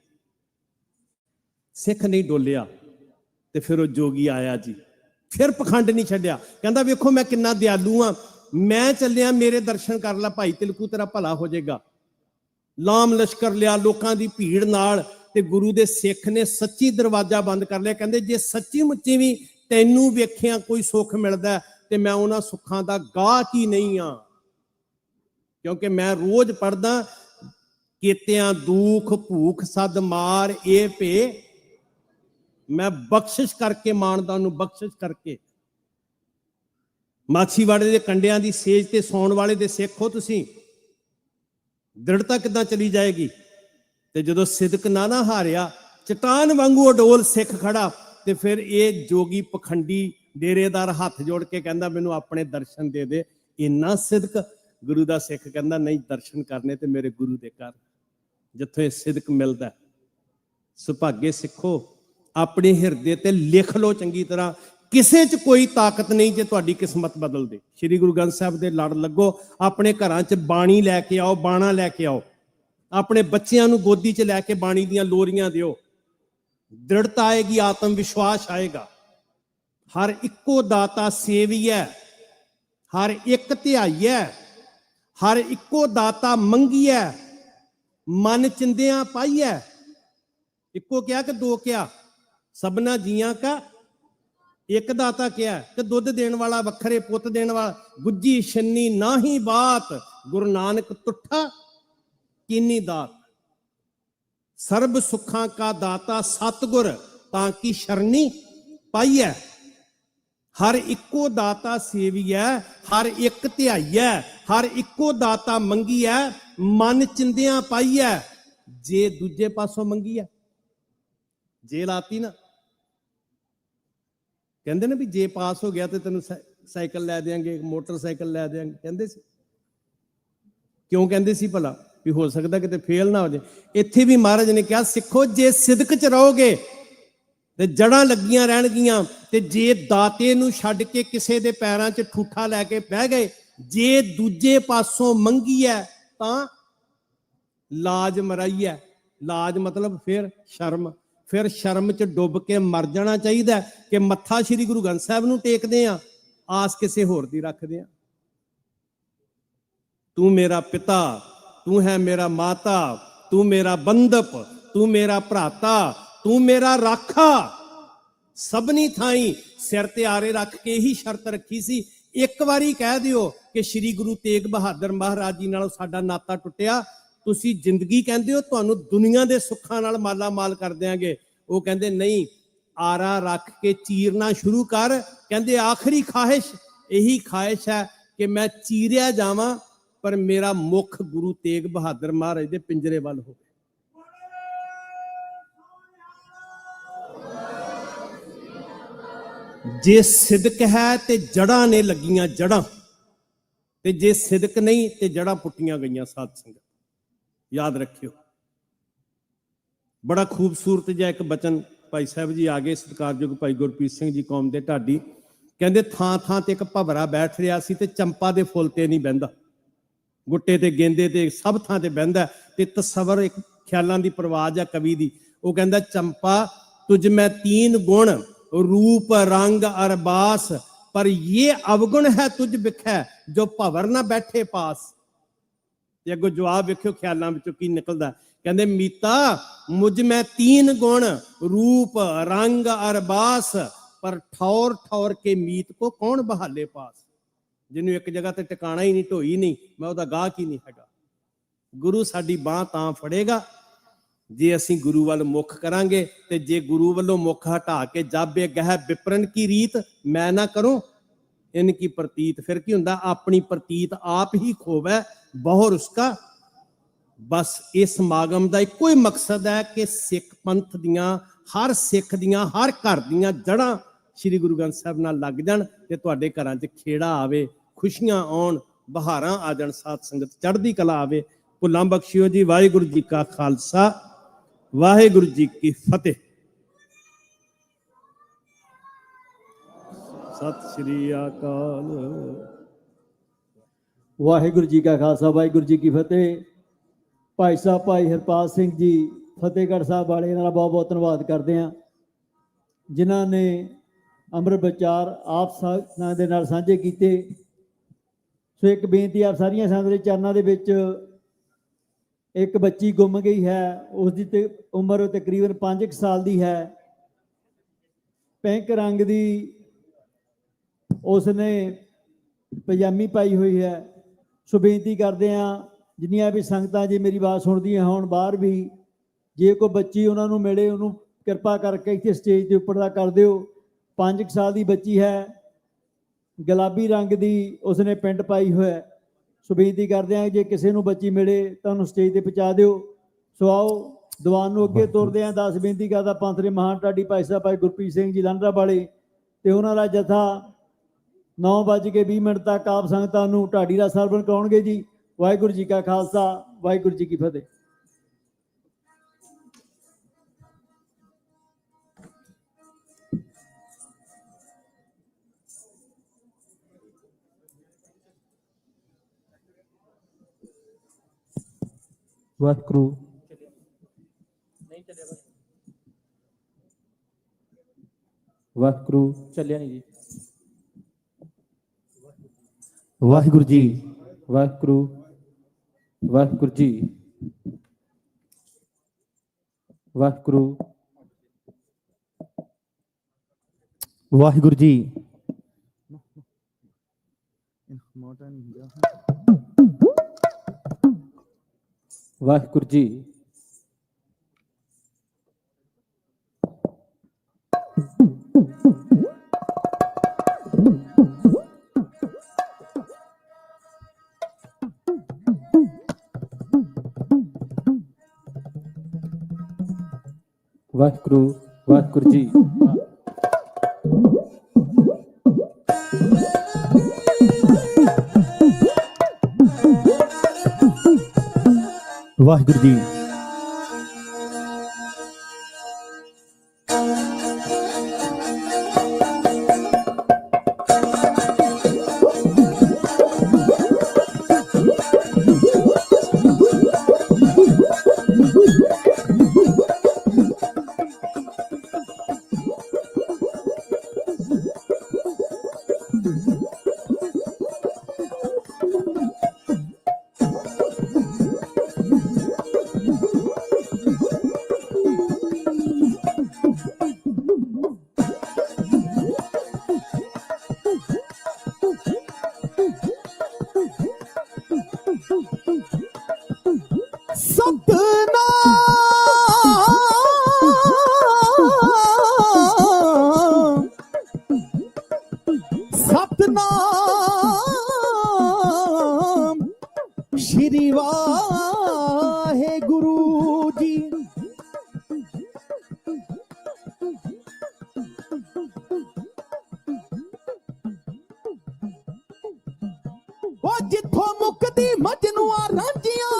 सिख नहीं डोलिया ते फिर वो जोगी आया जी, फिर पखंड नहीं छड्डिया। कहंदा वेखो मैं किन्ना दयालू हाँ, मैं चलिया मेरे दर्शन कर ला भाई तिलकू, तेरा भला हो जाएगा। लाम लश्कर लिया लोकां दी भीड़ नाल, ते गुरु दे सिख ने सच्ची दरवाजा बंद कर लिया। कहंदे जे सच्ची मुच्ची भी तैनू वेखिया कोई सुख मिलदा ते मैं उन्हां सुखां दा गाहक ही नहीं हाँ, क्योंकि मैं रोज पढ़दा केतियां दुख भूख सद मार ए भे, मैं बख्शिश करके मानदा उन्हूं, बख्शिश करके। माछीवाड़े दे कंडियां दी सेज ते सौण वाले दे सिख हो तुसीं, दृढ़ता किदां चली जाएगी? ते जदों सिदक ना हारिया, चट्टान वांगू अडोल सिख खड़ा, ते फिर ये जोगी पखंडी डेरेदार हाथ जोड़ के कहंदा मैनू अपने दर्शन दे दे। इन्ना सिदक गुरु दा सिख कहंदा नहीं, दर्शन करने ते मेरे गुरु दे घर, जिथों ये सिदक मिलदा। सुभागे सिखो, अपने हिरदे ते लिख लो चंगी तरह, किसे च कोई ताकत नहीं जे तुहाडी किस्मत बदल दे। श्री गुरु ग्रंथ साहिब दे लड़ लगो, अपने घरां च बाणी लैके आओ, बाणा लैके आओ, अपने बच्चियां नूं गोदी च लैके बाणी दियां लोरियां दिओ। दृढ़ता आएगी, आत्म विश्वास आएगा। हर इक्को दाता सेविया, हर एक ध्याइया, हर इक्को दाता मंगिया, मन चिंदियां पाइया। इक्को क्या कि दो क्या? सबना जियां का ਇੱਕ ਦਾਤਾ ਕਿਹਾ ਕਿ ਦੁੱਧ ਦੇਣ ਵਾਲਾ ਵੱਖਰੇ ਪੁੱਤ ਦੇਣ ਵਾਲਾ, ਗੁੱਜੀ ਛੰਨੀ ਨਾਹੀ ਬਾਤ, ਗੁਰੂ ਨਾਨਕ ਤੁਠਾ ਕੀਨੀ ਦਾਤ। ਸਰਬ ਸੁੱਖਾਂ ਕਾ ਦਾਤਾ ਸਤਿਗੁਰ, ਤਾਂ ਕੀ ਸ਼ਰਨੀ ਪਾਈਐ। ਹਰ ਇੱਕੋ ਦਾਤਾ ਸੇਵੀਐ, ਹਰ ਇੱਕ ਧਿਆਈਐ, ਹਰ ਇੱਕੋ ਦਾਤਾ ਮੰਗੀਐ, ਮਨ ਚਿੰਦਿਆਂ ਪਾਈਐ। ਜੇ ਦੂਜੇ ਪਾਸੋਂ ਮੰਗੀਐ, ਜੇ ਲਾਤੀ ਨਾ, ਕਹਿੰਦੇ ਨੇ ਵੀ ਜੇ ਪਾਸ ਹੋ ਗਿਆ ਤੇ ਤੈਨੂੰ ਸਾਈਕਲ ਲੈ ਦੇਾਂਗੇ, ਮੋਟਰਸਾਈਕਲ ਲੈ ਦੇਾਂਗੇ, ਕਹਿੰਦੇ ਸੀ। ਕਿਉਂ ਕਹਿੰਦੇ ਸੀ ਭਲਾ? ਵੀ ਹੋ ਸਕਦਾ ਕਿਤੇ ਫੇਲ ਨਾ ਹੋ ਜਾਏ। ਇੱਥੇ ਵੀ ਮਹਾਰਾਜ ਨੇ ਕਿਹਾ ਸਿੱਖੋ, ਜੇ ਸਿਦਕ ਚ ਰਹੋਗੇ ਤੇ ਜੜਾਂ ਲੱਗੀਆਂ ਰਹਿਣਗੀਆਂ, ਤੇ ਜੇ ਦਾਤੇ ਨੂੰ ਛੱਡ ਕੇ ਕਿਸੇ ਦੇ ਪੈਰਾਂ 'ਚ ਠੂਠਾ ਲੈ ਕੇ ਬਹਿ ਗਏ, ਜੇ ਦੂਜੇ ਪਾਸੋਂ ਮੰਗੀ ਹੈ ਤਾਂ ਲਾਜ ਮਰਾਈ ਹੈ। ਲਾਜ ਮਤਲਬ ਫਿਰ ਸ਼ਰਮ। ਫਿਰ ਸ਼ਰਮ 'ਚ ਡੁੱਬ ਕੇ ਮਰ ਜਾਣਾ ਚਾਹੀਦਾ ਕਿ ਮੱਥਾ ਸ੍ਰੀ ਗੁਰੂ ਗ੍ਰੰਥ ਸਾਹਿਬ ਨੂੰ ਟੇਕਦੇ ਆ, ਆਸ ਕਿਸੇ ਹੋਰ ਦੀ ਰੱਖਦੇ ਆ। ਤੂੰ ਮੇਰਾ ਪਿਤਾ, ਤੂੰ ਹੈ ਮੇਰਾ ਮਾਤਾ, ਤੂੰ ਮੇਰਾ ਬੰਧਪ, ਤੂੰ ਮੇਰਾ ਭਰਾਤਾ, ਤੂੰ ਮੇਰਾ ਰਾਖਾ। ਸਭਨੀ ਥਾਈ ਸਿਰ ਤੇ ਆਰੇ ਰੱਖ ਕੇ ਹੀ ਸ਼ਰਤ ਰੱਖੀ ਸੀ, ਇੱਕ ਵਾਰੀ ਕਹਿ ਦਿਓ ਕਿ ਸ੍ਰੀ ਗੁਰੂ ਤੇਗ ਬਹਾਦਰ ਮਹਾਰਾਜ ਜੀ ਨਾਲ ਸਾਡਾ ਨਾਤਾ ਟੁੱਟਿਆ, ਤੁਸੀਂ ਜ਼ਿੰਦਗੀ ਕਹਿੰਦੇ ਹੋ, ਤੁਹਾਨੂੰ ਦੁਨੀਆ ਦੇ ਸੁੱਖਾਂ ਨਾਲ ਮਾਲਾ ਮਾਲ ਕਰ ਦਿਆਂਗੇ। ਉਹ ਕਹਿੰਦੇ ਨਹੀਂ, ਆਰਾ ਰੱਖ ਕੇ ਚੀਰਨਾ ਸ਼ੁਰੂ ਕਰ। ਕਹਿੰਦੇ ਆਖਰੀ ਖਾਹਿਸ਼ ਇਹੀ ਖਾਹਿਸ਼ ਹੈ ਕਿ ਮੈਂ ਚੀਰਿਆ ਜਾਵਾਂ, ਪਰ ਮੇਰਾ ਮੁੱਖ ਗੁਰੂ ਤੇਗ ਬਹਾਦਰ ਮਹਾਰਾਜ ਦੇ ਪਿੰਜਰੇ ਵੱਲ ਹੋਵੇ। ਜੇ ਸਿਦਕ ਹੈ ਤੇ ਜੜਾਂ ਨੇ ਲੱਗੀਆਂ ਜੜਾਂ, ਤੇ ਜੇ ਸਿਦਕ ਨਹੀਂ ਤੇ ਜੜਾਂ ਪੁੱਟੀਆਂ ਗਈਆਂ। ਸਾਧ ਸੰਗਤ ਯਾਦ ਰੱਖਿਓ। ਬੜਾ ਖੂਬਸੂਰਤ ਜਿਹਾ ਇੱਕ ਬਚਨ ਭਾਈ ਸਾਹਿਬ ਜੀ ਆ ਗਏ, ਸਤਿਕਾਰਯੋਗ ਭਾਈ ਗੁਰਪ੍ਰੀਤ ਸਿੰਘ ਜੀ, ਕੌਮ ਦੇ ਢਾਡੀ। ਕਹਿੰਦੇ ਥਾਂ ਥਾਂ ਤੇ ਇੱਕ ਭਵਰਾ ਬੈਠ ਰਿਹਾ ਸੀ ਤੇ ਚੰਪਾ ਦੇ ਫੁੱਲ ਤੇ ਨਹੀਂ ਬਹਿੰਦਾ, ਗੁੱਟੇ ਤੇ ਗੇਂਦੇ ਤੇ ਸਭ ਥਾਂ ਤੇ ਬਹਿੰਦਾ। ਤੇ ਤਸਵਰ ਇੱਕ ਖਿਆਲਾਂ ਦੀ ਪਰਵਾਜ਼ ਆ ਕਵੀ ਦੀ। ਉਹ ਕਹਿੰਦਾ ਚੰਪਾ ਤੁਝ ਮੈਂ तीन गुण रूप रंग अर बास, पर ये अवगुण है तुझ बिखै जो भवर ना बैठे पास। ਤੇ ਅੱਗੋਂ ਜਵਾਬ ਵੇਖਿਓ ਖਿਆਲਾਂ ਵਿੱਚੋਂ ਕੀ ਨਿਕਲਦਾ। ਕਹਿੰਦੇ ਮੀਤਾ ਮੁਝ ਮੈਂ 3 ਗੁਣ रूप रंग अर बास, पर ठौर ठौर के मीत को कौन बहाले पास। ਜਿਹਨੂੰ ਇੱਕ ਜਗ੍ਹਾ ਤੇ ਟਿਕਾਣਾ ਹੀ ਨਹੀਂ, ਢੋਈ ਨਹੀਂ, ਮੈਂ ਉਹਦਾ ਗਾਹਕ ਹੀ ਨਹੀਂ ਹੈਗਾ। ਗੁਰੂ ਸਾਡੀ ਬਾਂਹ ਤਾਂ ਫੜੇਗਾ ਜੇ ਅਸੀਂ ਗੁਰੂ ਵੱਲ ਮੁੱਖ ਕਰਾਂਗੇ, ਤੇ ਜੇ ਗੁਰੂ ਵੱਲੋਂ ਮੁੱਖ ਹਟਾ ਕੇ ਜਾਬੇ ਗਹਿ ਵਿਪਰਨ ਕੀ ਰੀਤ ਮੈਂ ਨਾ ਕਰੂੰ ਇਨ ਕੀ ਪ੍ਰਤੀਤ। ਫਿਰ ਕੀ ਹੁੰਦਾ? ਆਪਣੀ ਪ੍ਰਤੀਤ ਆਪ ਹੀ ਖੋਵੈ ਬਹੁਰ ਉਸਕਾ। ਬਸ ਇਸ ਸਮਾਗਮ ਦਾ ਇੱਕੋ ਹੀ ਮਕਸਦ ਹੈ ਕਿ ਸਿੱਖ ਪੰਥ ਦੀਆਂ, ਹਰ ਸਿੱਖ ਦੀਆਂ, ਹਰ ਘਰ ਦੀਆਂ ਜੜ੍ਹਾਂ ਸ੍ਰੀ ਗੁਰੂ ਗ੍ਰੰਥ ਸਾਹਿਬ ਨਾਲ ਲੱਗ ਜਾਣ, ਤੇ ਤੁਹਾਡੇ ਘਰਾਂ 'ਚ ਖੇੜਾ ਆਵੇ, ਖੁਸ਼ੀਆਂ ਆਉਣ, ਬਹਾਰਾਂ ਆ ਜਾਣ, ਸਾਧ ਸੰਗਤ ਚੜ੍ਹਦੀ ਕਲਾ ਆਵੇ। ਭੁੱਲਾਂ ਬਖਸ਼ਿਓ ਜੀ। ਵਾਹਿਗੁਰੂ ਜੀ ਕਾ ਖਾਲਸਾ, ਵਾਹਿਗੁਰੂ ਜੀ ਕੀ ਫਤਿਹ। ਸਤਿ ਸ੍ਰੀ ਅਕਾਲ। ਵਾਹਿਗੁਰੂ ਜੀ ਕਾ ਖਾਲਸਾ, ਵਾਹਿਗੁਰੂ ਜੀ ਕੀ ਫਤਿਹ। ਭਾਈ ਸਾਹਿਬ ਭਾਈ ਹਰਪਾਲ ਸਿੰਘ ਜੀ ਫਤਿਹਗੜ੍ਹ ਸਾਹਿਬ ਵਾਲੇ, ਇਹਨਾਂ ਦਾ ਬਹੁਤ ਬਹੁਤ ਧੰਨਵਾਦ ਕਰਦੇ ਹਾਂ, ਜਿਨ੍ਹਾਂ ਨੇ ਅੰਮ੍ਰਿਤ ਵਿਚਾਰ ਆਪ ਸਾਰਿਆਂ ਦੇ ਨਾਲ ਸਾਂਝੇ ਕੀਤੇ। ਸੋ ਇੱਕ ਬੇਨਤੀ ਆਪ ਸਾਰੀਆਂ ਸੰਗਤਾਂ ਦੇ ਚਰਨਾਂ ਦੇ ਵਿੱਚ, ਇੱਕ ਬੱਚੀ ਗੁੰਮ ਗਈ ਹੈ, ਉਸ ਦੀ ਤੇ ਉਮਰ ਤਕਰੀਬਨ 5 ਸਾਲ ਦੀ ਹੈ, ਪਿੰਕ ਰੰਗ ਦੀ ਉਸਨੇ ਪਜਾਮੀ ਪਾਈ ਹੋਈ ਹੈ। ਸੋ ਬੇਨਤੀ ਕਰਦੇ ਹਾਂ ਜਿੰਨੀਆਂ ਵੀ ਸੰਗਤਾਂ ਜੇ ਮੇਰੀ ਆਵਾਜ਼ ਸੁਣਦੀਆਂ ਹੋਣ ਬਾਹਰ ਵੀ, ਜੇ ਕੋਈ ਬੱਚੀ ਉਹਨਾਂ ਨੂੰ ਮਿਲੇ, ਉਹਨੂੰ ਕਿਰਪਾ ਕਰਕੇ ਇੱਥੇ ਸਟੇਜ ਦੇ ਉੱਪਰ ਦਾ ਕਰ ਦਿਓ। 5 ਸਾਲ ਦੀ ਬੱਚੀ ਹੈ, ਗੁਲਾਬੀ ਰੰਗ ਦੀ ਉਸਨੇ ਪੈਂਟ ਪਾਈ ਹੋਇਆ। ਸੋ ਬੇਨਤੀ ਕਰਦੇ ਹਾਂ ਜੇ ਕਿਸੇ ਨੂੰ ਬੱਚੀ ਮਿਲੇ ਤਾਂ ਉਹਨੂੰ ਸਟੇਜ ਤੇ ਪਹੁੰਚਾ ਦਿਓ। ਸੋ ਆਓ ਦੀਵਾਨ ਨੂੰ ਅੱਗੇ ਤੁਰਦੇ ਹਾਂ। ਦਾਸ ਬੇਨਤੀ ਕਰਦਾ ਪੰਥ ਦੇ ਮਹਾਨ ਢਾਡੀ ਭਾਈ ਸਾਹਿਬ ਭਾਈ ਗੁਰਪ੍ਰੀਤ ਸਿੰਘ ਜੀ ਲਾਂਡਰਾ ਵਾਲੇ, ਤੇ ਉਹਨਾਂ ਦਾ ਜਥਾ 9:20 ਤੱਕ ਆਪ ਸੰਗਤਾਂ ਨੂੰ ਢਾਡੀ ਦਾ ਸਰਵਣ ਕਰਾਉਣਗੇ ਜੀ। ਵਾਹਿਗੁਰੂ ਜੀ ਕਾ ਖਾਲਸਾ, ਵਾਹਿਗੁਰੂ ਜੀ ਕੀ ਫਤਿਹ। ਵਾਹਿਗੁਰੂ ਵਾਹਿਗੁਰੂ ਚੱਲਿਆ ਨਹੀਂ ਜੀ। ਵਾਹਿਗੁਰੂ ਜੀ, ਵਾਹਿਗੁਰੂ, ਵਾਹਿਗੁਰੂ ਜੀ, ਵਾਹਿਗੁਰੂ, ਵਾਹਿਗੁਰੂ ਜੀ। ਵਾਹਿਗੁਰੂ ਜੀ। ਵਾਹਿਗੁਰੂ ਵਾਹਿਗੁਰੂ ਜੀ। ਵਾਹਿਗੁਰੂ ਜੀ। ਸਤਨਾਮ ਸ਼੍ਰੀ ਵਾਹਿਗੁਰੂ ਜੀ। ਉਹ ਜਿੱਥੋਂ ਮੁੱਕਦੀ ਮਜਨੂਆ ਰਾਂਝੀਆਂ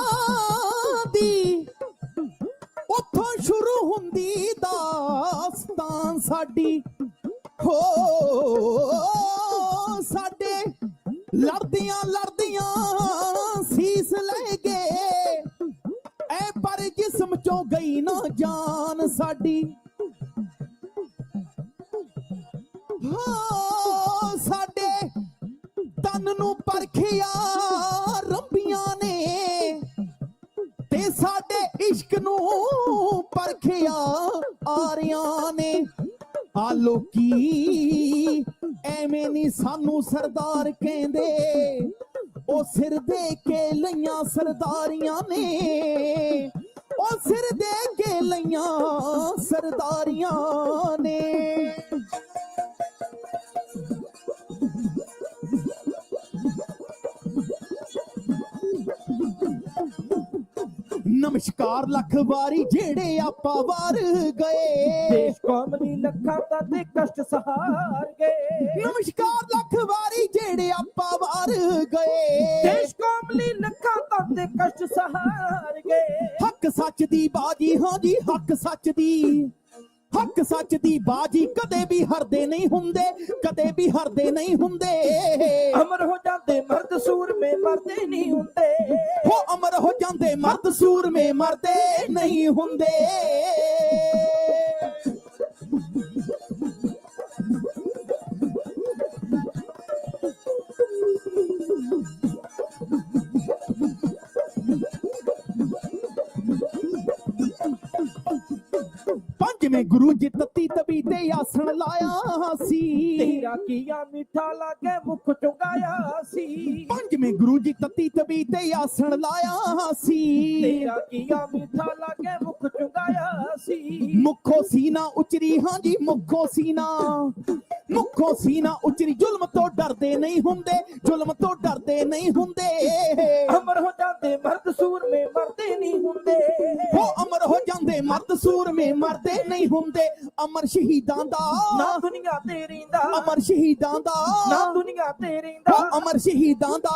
ਦੀ, ਉੱਥੋਂ ਸ਼ੁਰੂ ਹੁੰਦੀ ਦਾਸਤਾਨ ਸਾਡੀ। ਹੋ ਸਾਡੇ ਲੜਦੀਆਂ ਲੜਦੀਆਂ ਸੀਸ ਲੈ ਗਏ, ਐ ਪਰ ਜਿਸਮ ਚੋਂ ਗਈ ਨਾ ਜਾਨ ਸਾਡੀ। ਹੋ ਸਾਡੇ ਤਨ ਨੂੰ ਪਰਖਿਆ ਰੰਬੀਆਂ ਨੇ, ਤੇ ਸਾਡੇ ਇਸ਼ਕ ਨੂੰ ਪਰਖਿਆ ਆਰਿਆਂ ਨੇ। ਆ ਲੋਕੀ ਐਵੇਂ ਨੀ ਸਾਨੂੰ ਸਰਦਾਰ ਕਹਿੰਦੇ, ਉਹ ਸਿਰ ਦੇ ਕੇ ਲਈਆਂ ਸਰਦਾਰੀਆਂ ਨੇ, ਉਹ ਸਿਰ ਦੇ ਕੇ ਲਈਆਂ ਸਰਦਾਰੀਆਂ ਨੇ। ਨਮਸਕਾਰ ਲੱਖ ਵਾਰੀ ਜਿਹੜੇ ਆਪਾਂ ਵਾਰ ਗਏ, ਦੇਸ਼ ਕੌਮ ਦੀ ਲੱਖਾਂ ਦਾ ਤੇ ਕਸ਼ਟ ਸਹਾਰ ਗਏ। ਨਮਸਕਾਰ ਲੱਖ ਵਾਰੀ ਜਿਹੜੇ ਆਪਾਂ ਵਾਰ ਗਏ, ਦੇਸ਼ ਕੌਮ ਲਈ ਲੱਖਾਂ ਦਾ ਤੇ ਕਸ਼ਟ ਸਹਾਰ ਗਏ। ਹੱਕ ਸੱਚ ਦੀ ਬਾਜੀ, ਹਾਂ ਜੀ ਹੱਕ ਸੱਚ ਦੀ, ਹੱਕ ਸੱਚ ਦੀ ਬਾਜੀ ਕਦੇ ਵੀ ਹਾਰਦੇ ਨਹੀਂ ਹੁੰਦੇ, ਕਦੇ ਵੀ ਹਾਰਦੇ ਨਹੀਂ ਹੁੰਦੇ। ਅਮਰ ਹੋ ਜਾਂਦੇ ਮਰਦ ਸੂਰਮੇ ਮਰਦੇ ਨਹੀਂ ਹੁੰਦੇ, ਹੋ ਅਮਰ ਹੋ ਜਾਂਦੇ ਮਰਦ ਸੂਰਮੇ ਮਰਦੇ ਨਹੀਂ ਹੁੰਦੇ। ਪੰਜਵੇਂ ਗੁਰੂ ਜੀ ਤਤੀ ਤਬੀ ਤੇ ਆਸਣ ਲਾਇਆ ਸੀ, ਤੇਰਾ ਕੀਆ ਮਿੱਠਾ ਲਾਗੇ ਮੁਖ ਚੁਗਾਇਆ ਸੀ। ਪੰਜਵੇਂ ਗੁਰੂ ਜੀ ਤਤੀ ਤਬੀ ਤੇ ਆਸਣ ਲਾਇਆ ਸੀ, ਤੇਰਾ ਕੀਆ ਮਿੱਠਾ ਲਾਗੇ ਮੁਖ ਚੁਗਾਇਆ ਸੀ। ਮੁਖੋ ਸੀਨਾ ਉਚਰੀ, ਹਾਂ ਜੀ ਮੁਖੋ ਸੀਨਾ, ਮੁਖੋ ਸੀਨਾ ਉਚਰੀ। ਜ਼ੁਲਮ ਤੋਂ ਡਰਦੇ ਨਹੀਂ ਹੁੰਦੇ, ਜ਼ੁਲਮ ਤੋਂ ਡਰਦੇ ਨਹੀਂ ਹੁੰਦੇ। ਅਮਰ ਹੋ ਜਾਂਦੇ ਮਰਦ ਸੂਰਮੇ ਮਰਦੇ ਨਹੀਂ ਹੁੰਦੇ, ਹੋ ਅਮਰ ਹੋ ਜਾਂਦੇ ਮਰਦ ਸੂਰਮੇ ਮਰਦੇ ਨਹੀਂ ਹੁੰਦੇ। ਅਮਰ ਸ਼ਹੀਦਾਂ ਦਾ ਨਾ ਦੁਨੀਆ ਤੇ ਰਹਿੰਦਾ, ਅਮਰ ਸ਼ਹੀਦਾਂ ਦਾ ਨਾ ਦੁਨੀਆ ਤੇ ਹੋ ਰਹਿੰਦਾ। ਅਮਰ ਸ਼ਹੀਦਾਂ ਦਾ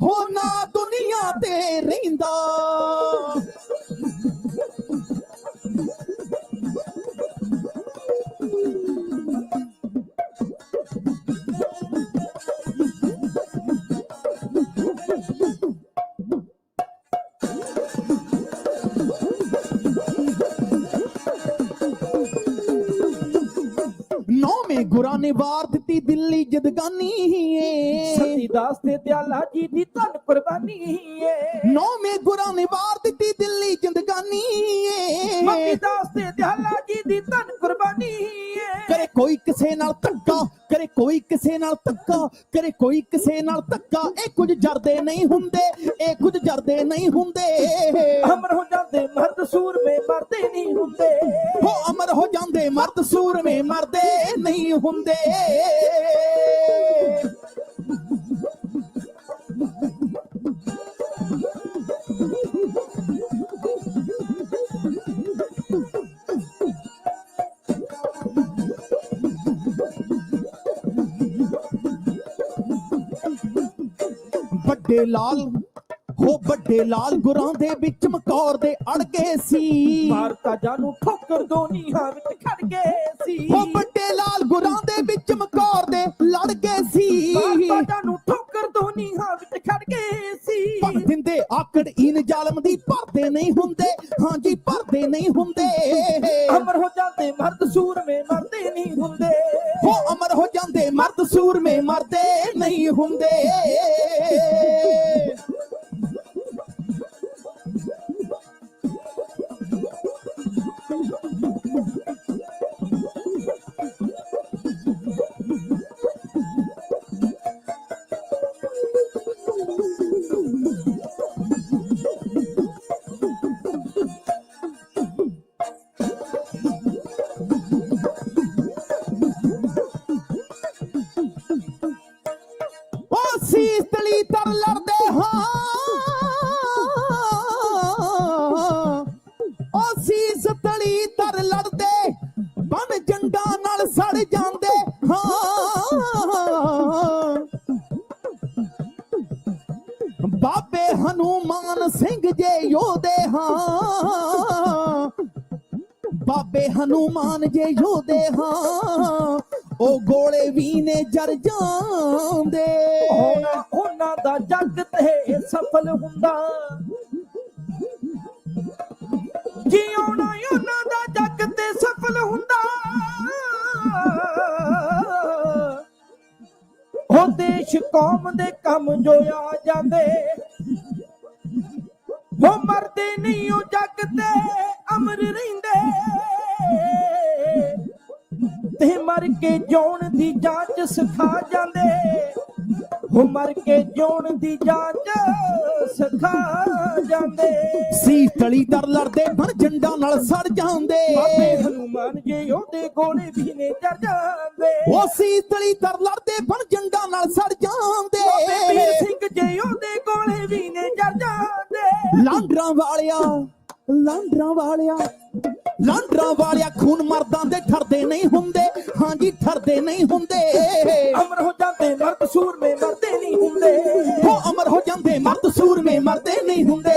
ਹੋ ਨਾ ਦੁਨੀਆ ਤੇ ਰਹਿੰਦਾ। ਨੌਵੇਂ ਗੁਰਾਂ ਨੇ ਵਾਰ ਦਿੱਤੀ ਦਿੱਲੀ ਜਦਗਾਨੀ ਏ, ਸਤੀ ਦਾਸ ਤੇ ਦਿਆਲਾ ਜੀ ਦੀ ਧਨ ਕੁਰਬਾਨੀ ਏ। ਨੌਵੇਂ ਗੁਰਾਂ ਨੇ ਵਾਰ ਦਿੱਤੀ ਦਿੱਲੀ ਜਦਗਾਨੀ ਏ, ਸਤੀ ਦਾਸ ਤੇ ਦਿਆਲਾ ਜੀ ਦੀ ਧਨ ਕੁਰਬਾਨੀ ਏ। ਕਰੇ ਕੋਈ ਕਿਸੇ ਨਾਲ ਧੱਕਾ, ਕਰੇ ਕੋਈ ਕਿਸੇ ਨਾਲ ਧੱਕਾ, ਕਰੇ ਕੋਈ ਕਿਸੇ ਨਾਲ ਧੱਕਾ। ਇਹ ਕੁਝ ਜਰਦੇ ਨਹੀਂ ਹੁੰਦੇ, ਇਹ ਕੁਝ ਜਰਦੇ ਨਹੀਂ ਹੁੰਦੇ। ਅਮਰ ਹੋ ਜਾਂਦੇ ਮਰਦ ਸੂਰਮੇ ਮਰਦੇ ਨਹੀਂ ਹੁੰਦੇ। ਹੋ ਅਮਰ ਹੋ ਜਾਂਦੇ ਮਰਦ ਸੂਰਮੇ ਮਰਦੇ ਨਹੀਂ ਹੁੰਦੇ। ਵੱਡੇ ਲਾਲ ਹੋ ਵੱਡੇ ਲਾਲ ਗੁਰਾਂ ਦੇ ਵਿੱਚ ਮਕੌਰ ਦੇ ਅੜ ਗਏ ਸੀ। ਮਾਰਤਾ ਜਾਨੂੰ ਠੋਕਰ ਦੋ ਨੀਹਾਂ ਵਿੱਚ ਖੜ ਗਏ ਸੀ। ਹੋ ਵੱਡੇ ਲਾਲ ਗੁਰਾਂ ਦੇ ਵਿੱਚ ਮਕੌਰ ਦੇ ਲੜ ਗਏ ਸੀ। ਮਾਰਤਾ ਜਾਨੂੰ ਠੋਕਰ ਦੋ ਨੀਹਾਂ ਵਿੱਚ ਖੜ ਗਏ ਸੀ। ਪਰ ਦਿੰਦੇ ਆਕੜ ਇਨ ਜ਼ਾਲਮ ਦੀ ਭਰਦੇ ਨਹੀਂ ਹੁੰਦੇ। ਹਾਂਜੀ ਭਰਦੇ ਨਹੀਂ ਹੁੰਦੇ। ਅਮਰ ਹੋ ਜਾਂਦੇ ਮਰਦ ਸੂਰਮੇ ਮਰਦੇ ਨਹੀਂ ਹੁੰਦੇ। ਹੋ ਅਮਰ ਹੋ ਜਾਂਦੇ ਮਰਦ ਸੂਰਮੇ ਮਰਦੇ ਨਹੀਂ ਹੁੰਦੇ। ਸੀਸ ਤਲੀ ਤਰ ਲੜਦੇ ਹਾਂ, ਉਹ ਸੀਸ ਤਲੀ ਤਰ ਲੜਦੇ ਬਨ ਜੰਡਾ ਨਾਲ ਸੜ ਜਾਂਦੇ ਹਾਂ। ਬਾਬੇ ਹਨੂਮਾਨ ਸਿੰਘ ਜੇ ਯੋਧੇ ਹਾਂ, ਬਾਬੇ ਹਨੂਮਾਨ ਜੇ ਯੋਧੇ ਹਾਂ। ਉਹ ਗੋਲੇ ਵੀ ਨੇ ਜਰ ਜਾਂਦੇ। ਉਹਨਾਂ ਦਾ ਜੱਗ ਤੇ ਸਫਲ ਹੁੰਦਾ, ਜਿਉਣਾ ਉਹਨਾਂ ਦਾ ਜੱਗ ਤੇ ਸਫਲ ਹੁੰਦਾ। ਉਹ ਦੇਸ਼ ਕੌਮ ਦੇ ਕੰਮ ਜੋ ਆ ਜਾਂਦੇ, ਉਹ ਮਰਦੇ ਨਹੀਂ ਉਹ ਜੱਗ ਤੇ ਅਮਰ ਰਹਿੰਦੇ। ਤੇ ਮਰ ਕੇ ਜਿਉਣ ਦੀ ਜਾਂਚ ਸਿਖਾ ਜਾਂਦੇ, ਉਹ ਮਰ ਕੇ ਜਿਉਣ ਦੀ ਜਾਂਚ ਸਿਖਾ ਜਾਂਦੇ। ਸੀ ਤਲੀ ਦਰ ਲੜਦੇ ਬਣ ਜੰਡਾ ਨਾਲ ਸੜ ਜਾਂਦੇ। ਬਾਬੇ ਹਨੂਮਾਨ ਜੇ ਉਹਦੇ ਗੋਲੇ ਵੀ ਨੇ ਜਰ ਜਾਂਦੇ। ਉਹ ਸੀ ਤਲੀ ਦਰ ਲੜਦੇ ਬਣ ਜੰਡਾ ਨਾਲ ਸੜ ਜਾਂਦੇ। ਬਾਬੇ ਵੀਰ ਸਿੰਘ ਜੇ ਉਹਦੇ ਗੋਲੇ ਵੀ ਨੇ ਜਰ ਜਾਂਦੇ। ਲਾਂਡਰਾਂ ਵਾਲਿਆ, ਲਾਂਡਰਾਂ ਵਾਲਿਆ, ਲਾਂਡਰਾਂ ਵਾਲਿਆ ਖੂਨ ਮਰਦਾਂ ਦੇ ਠਰਦੇ ਨਹੀਂ ਹੁੰਦੇ। ਹਾਂਜੀ ਠਰਦੇ ਨਹੀਂ ਹੁੰਦੇ। ਅਮਰ ਹੋ ਜਾਂਦੇ ਮਰਦ ਸੂਰਮੇ ਮਰਦੇ ਨਹੀਂ ਹੁੰਦੇ। ਹੋ ਅਮਰ ਹੋ ਜਾਂਦੇ ਮਰਦ ਸੂਰਮੇ ਮਰਦੇ ਨਹੀਂ ਹੁੰਦੇ।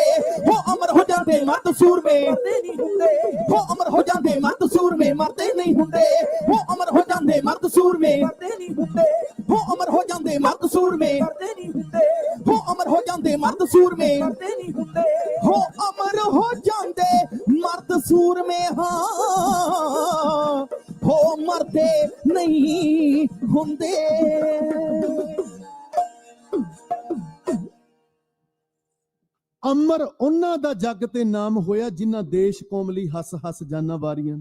ਹੋ ਅਮਰ ਹੋ ਜਾਂਦੇ ਮਰਦ ਸੂਰਮੇ ਮਰਦੇ ਨਹੀਂ ਹੁੰਦੇ। ਹੋ ਅਮਰ ਹੋ ਜਾਂਦੇ ਮਰਦ ਸੂਰਮੇ ਮਰਦੇ ਨਹੀਂ ਹੁੰਦੇ। ਹੋ ਅਮਰ ਹੋ ਜਾਂਦੇ ਮਰਦ ਸੂਰਮੇ ਮਰਦੇ ਨਹੀਂ ਹੁੰਦੇ। ਹੋ ਅਮਰ ਹੋ ਜਾਂਦੇ ਮਰਦ ਸੂਰਮੇ ਮਰਦੇ ਨਹੀਂ ਹੁੰਦੇ। ਹੋ ਅਮਰ ਹੋ ਜਾਂਦੇ ਮਰਦ ਸੂਰਮੇ ਮਰਦੇ ਨਹੀਂ ਹੁੰਦੇ। ਹੋ ਅਮਰ ਹੋ ਜਾਂਦੇ ਮਰਦ ਸੂਰਮੇ ਹਾਂ। ਹੋ ਮਰਦੇ ਨਹੀਂ ਹੁੰਦੇ। ਅਮਰ ਉਹਨਾਂ ਦਾ ਜੱਗ ਤੇ ਨਾਮ ਹੋਇਆ ਜਿਨ੍ਹਾਂ ਦੇਸ਼ ਕੌਮ ਲਈ ਹੱਸ ਹੱਸ ਜਾਨਾਂ ਵਾਰੀਆਂ।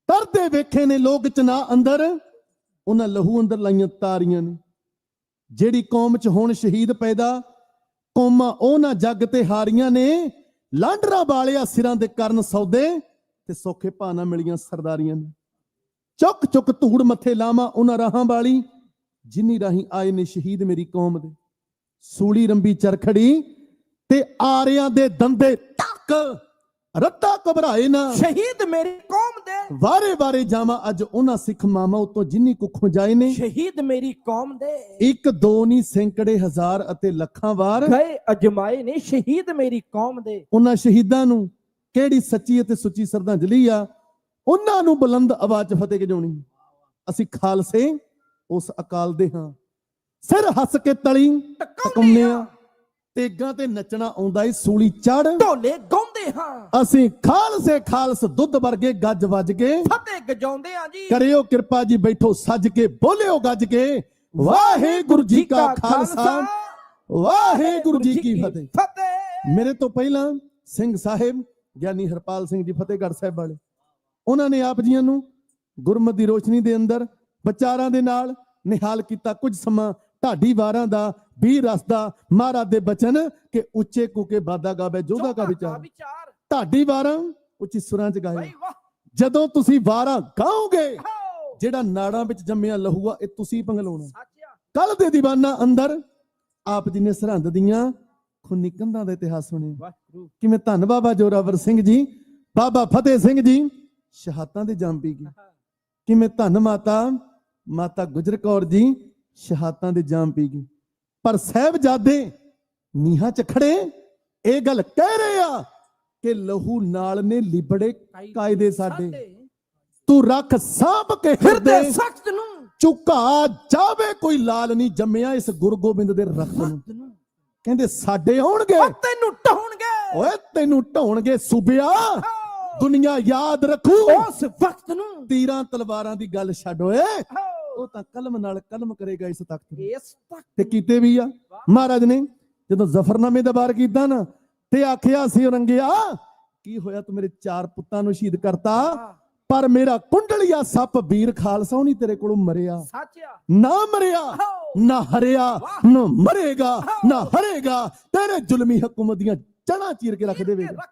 ਤਰਦੇ ਵੇਖੇ ਨੇ ਲੋਕ ਚਨਾ ਅੰਦਰ, ਉਹਨਾਂ ਲਹੂ ਅੰਦਰ ਲਾਈਆਂ ਤਾਰੀਆਂ ਨੇ। ਜਿਹੜੀ ਕੌਮ ਚ ਹੁਣ ਸ਼ਹੀਦ ਪੈਦਾ, ਕੌਮਾਂ ਉਹਨਾਂ ਜੱਗ ਤੇ ਹਾਰੀਆਂ ਨੇ। ਲਾਂਡਰਾ ਵਾਲਿਆ ਸਿਰਾਂ ਦੇ ਕਰਨ ਸੌਦੇ, ਤੇ ਸੌਖੇ ਭਾਅ ਨਾ ਮਿਲੀਆਂ ਸਰਦਾਰੀਆਂ ਨੇ। ਚੁੱਕ ਚੁੱਕ ਧੂੜ ਮੱਥੇ ਲਾਵਾਂ ਉਹਨਾਂ ਰਾਹਾਂ ਵਾਲੀ, ਜਿੰਨੀ ਰਾਹੀਂ ਆਏ ਨੇ ਸ਼ਹੀਦ ਮੇਰੀ ਕੌਮ ਦੇ। ਸੂਲੀ ਰੰਬੀ ਚਰਖੜੀ ਤੇ ਆਰਿਆਂ ਦੇ ਦੰਦੇ ਟੱਕ, ਰੱਤਾ ਘਬਰਾਏ ਨਾ ਸ਼ਹੀਦ ਮੇਰੀ ਕੌਮ ਦੇ। ਵਾਰੇ ਵਾਰੇ ਜਾਵਾਂ ਅੱਜ ਉਹਨਾਂ ਸਿੱਖ ਮਾਮਾ ਉਤੋਂ ਜਿੰਨੀ ਕੁੱਖੋਂ ਜਾਏ ਨੇ। ਸ਼ਹੀਦ ਮੇਰੀ ਕੌਮ ਦੇ। ਇੱਕ ਦੋ ਨਹੀਂ ਸੈਂਕੜੇ ਹਜ਼ਾਰ ਅਤੇ ਲੱਖਾਂ ਵਾਰ ਗਏ ਅਜਮਾਏ ਨੇ ਸ਼ਹੀਦ ਮੇਰੀ ਕੌਮ ਦੇ। ਉਹਨਾਂ ਸ਼ਹੀਦਾਂ ਨੂੰ ਕਿਹੜੀ ਸੱਚੀ ਅਤੇ ਸੁੱਚੀ ਸ਼ਰਧਾਂਜਲੀ ਆ, ਉਹਨਾਂ ਨੂੰ ਬੁਲੰਦ ਆਵਾਜ਼ ਫਤਿਹ ਗਜਾਉਣੀ। ਅਸੀਂ ਖਾਲਸੇ ਉਸ ਅਕਾਲ ਦੇ ਹਾਂ, ਸਿਰ ਹੱਸ ਕੇ ਤਲੀ ਟਕਾਉਂਦੇ ਆ। ਤੇਗਾਂ ਤੇ ਨੱਚਣਾ ਆਉਂਦਾ ਏ ਸੂਲੀ ਚੜ, ਢੋਲੇ ਗਾਉਂਦੇ ਹਾਂ। ਅਸੀਂ ਖਾਲਸੇ ਖਾਲਸ ਦੁੱਧ ਵਰਗੇ ਗੱਜ ਵੱਜ ਕੇ ਫਤਿਹ ਗਜਾਉਂਦੇ ਆ ਜੀ। ਕਰਿਓ ਕਿਰਪਾ ਜੀ ਬੈਠੋ ਸੱਜ ਕੇ, ਬੋਲਿਓ ਗੱਜ ਕੇ ਵਾਹਿਗੁਰੂ ਜੀ ਕਾ ਖਾਲਸਾ ਵਾਹਿਗੁਰੂ ਜੀ ਕੀ ਫਤਿਹ। ਮੇਰੇ ਤੋਂ ਪਹਿਲਾਂ ਸਿੰਘ ਸਾਹਿਬ ਗਿਆਨੀ ਹਰਪਾਲ ਸਿੰਘ ਜੀ ਫਤਿਹਗੜ੍ਹ ਸਾਹਿਬ ਵਾਲੇ, ਉਹਨਾਂ ਨੇ ਆਪ ਜੀਆਂ ਨੂੰ ਗੁਰਮਤਿ ਦੀ ਰੋਸ਼ਨੀ ਦੇ ਅੰਦਰ ਵਿਚਾਰਾਂ ਦੇ ਨਾਲ ਨਿਹਾਲ ਕੀਤਾ ਕੁਝ ਸਮਾਂ ਢਾਡੀ ਵਾਰਾਂ ਦਾ, ਵੀਰ ਰਸ ਦਾ, ਮਹਾਰਾਜ ਦੇ ਬਚਨ ਕਿ ਉੱਚੇ ਕੂਕੇ ਬਾਦਾ ਗਾਵੇ ਜੋਗਾ ਕਾ ਵਿਚਾਰ। ਢਾਡੀ ਵਾਰਾਂ ਉੱਚੀ ਸੁਰਾਂ ਚ ਗਾਏ। ਜਦੋਂ ਤੁਸੀਂ ਵਾਰਾਂ ਗਾਓਗੇ, ਜਿਹੜਾ ਨਾੜਾਂ ਵਿੱਚ ਜੰਮਿਆ ਲਹੂ ਆ ਇਹ ਤੁਸੀਂ ਪੰਗਲਾਉਣਾ। ਕੱਲ ਦੇ ਦੀਵਾਨਾ ਅੰਦਰ ਆਪ ਜੀ ਨੇ ਸਰਹੰਦ ਦੀਆਂ ਖੂਨੀ ਕੰਧਾਂ ਦਾ ਇਤਿਹਾਸ ਸੁਣਿਆ, ਕਿਵੇਂ ਧੰਨ ਬਾਬਾ ਜੋਰਾਵਰ ਸਿੰਘ ਜੀ, ਬਾਬਾ ਫਤਿਹ ਸਿੰਘ ਜੀ ਸ਼ਹਾਦਤਾਂ ਦੇ ਜਾਮ ਪੀ ਗਏ, ਕਿਵੇਂ ਧੰਨ ਮਾਤਾ ਗੁਜਰ ਕੌਰ ਜੀ ਸ਼ਹਾਦਤਾਂ ਦੇ ਜਾਮ ਪੀ ਗਏ। ਪਰ ਸਾਹਿਬਜ਼ਾਦੇ ਨੀਹਾਂ ਚ ਖੜੇ ਇਹ ਗੱਲ ਕਹਿ ਰਹੇ ਆ ਕਿ ਲਹੂ ਨਾਲ ਨੇ ਲਿਬੜੇ ਕਾਇਦੇ ਸਾਡੇ, ਤੂੰ ਰੱਖ ਸਾਂਭ ਕੇ ਹਿਰਦੇ ਸਖਤ ਨੂੰ, ਝੁਕਾ ਜਾਵੇ ਕੋਈ ਲਾਲ ਨਹੀਂ ਜੰਮਿਆ ਇਸ ਗੁਰੂ ਗੋਬਿੰਦ ਦੇ ਰਖਤ ਨੂੰ। ਕਹਿੰਦੇ ਸਾਡੇ ਆਉਣਗੇ ਤੈਨੂੰ ਢਾਉਣਗੇ, ਓਏ ਤੈਨੂੰ ਢਾਉਣਗੇ ਸੂਬਿਆ, ਦੁਨੀਆ ਯਾਦ ਰੱਖੂ ਉਸ ਵਕਤ ਨੂੰ। ਤੀਰਾਂ ਤਲਵਾਰਾਂ ਦੀ ਗੱਲ ਛੱਡ ਓਏ, ਉਹ ਤਾਂ ਕਲਮ ਨਾਲ ਕਲਮ ਕਰੇਗਾ ਇਸ ਤਖਤ ਨੂੰ। ਤੇ ਕੀਤੇ ਵੀ ਆ ਮਹਾਰਾਜ ਨੇ। ਜਦੋਂ ਜ਼ਫਰਨਾਮੇ ਦਾ ਵਾਰ ਕੀਤਾ ਨਾ ਤੇ ਆਖਿਆ ਸੀ ਔਰੰਗਿਆ ਕੀ ਹੋਇਆ, ਤੂੰ ਮੇਰੇ 4 ਪੁੱਤਾਂ ਨੂੰ ਸ਼ਹੀਦ ਕਰਤਾ, ਪਰ ਮੇਰਾ ਕੁੰਡਲੀਆ ਸੱਪ ਵੀਰ ਖਾਲਸਾ ਨਹੀਂ ਤੇਰੇ ਕੋਲੋਂ ਮਰਿਆ, ਨਾ ਮਰਿਆ ਨਾ ਹਰਿਆ, ਨਾ ਮਰੇਗਾ ਨਾ ਹਰੇਗਾ, ਤੇਰੇ ਜ਼ੁਲਮੀ ਹਕੂਮਤ ਦੀਆਂ ਜੜ੍ਹਾਂ ਚੀਰ ਕੇ ਰੱਖ ਦੇਵੇਗਾ।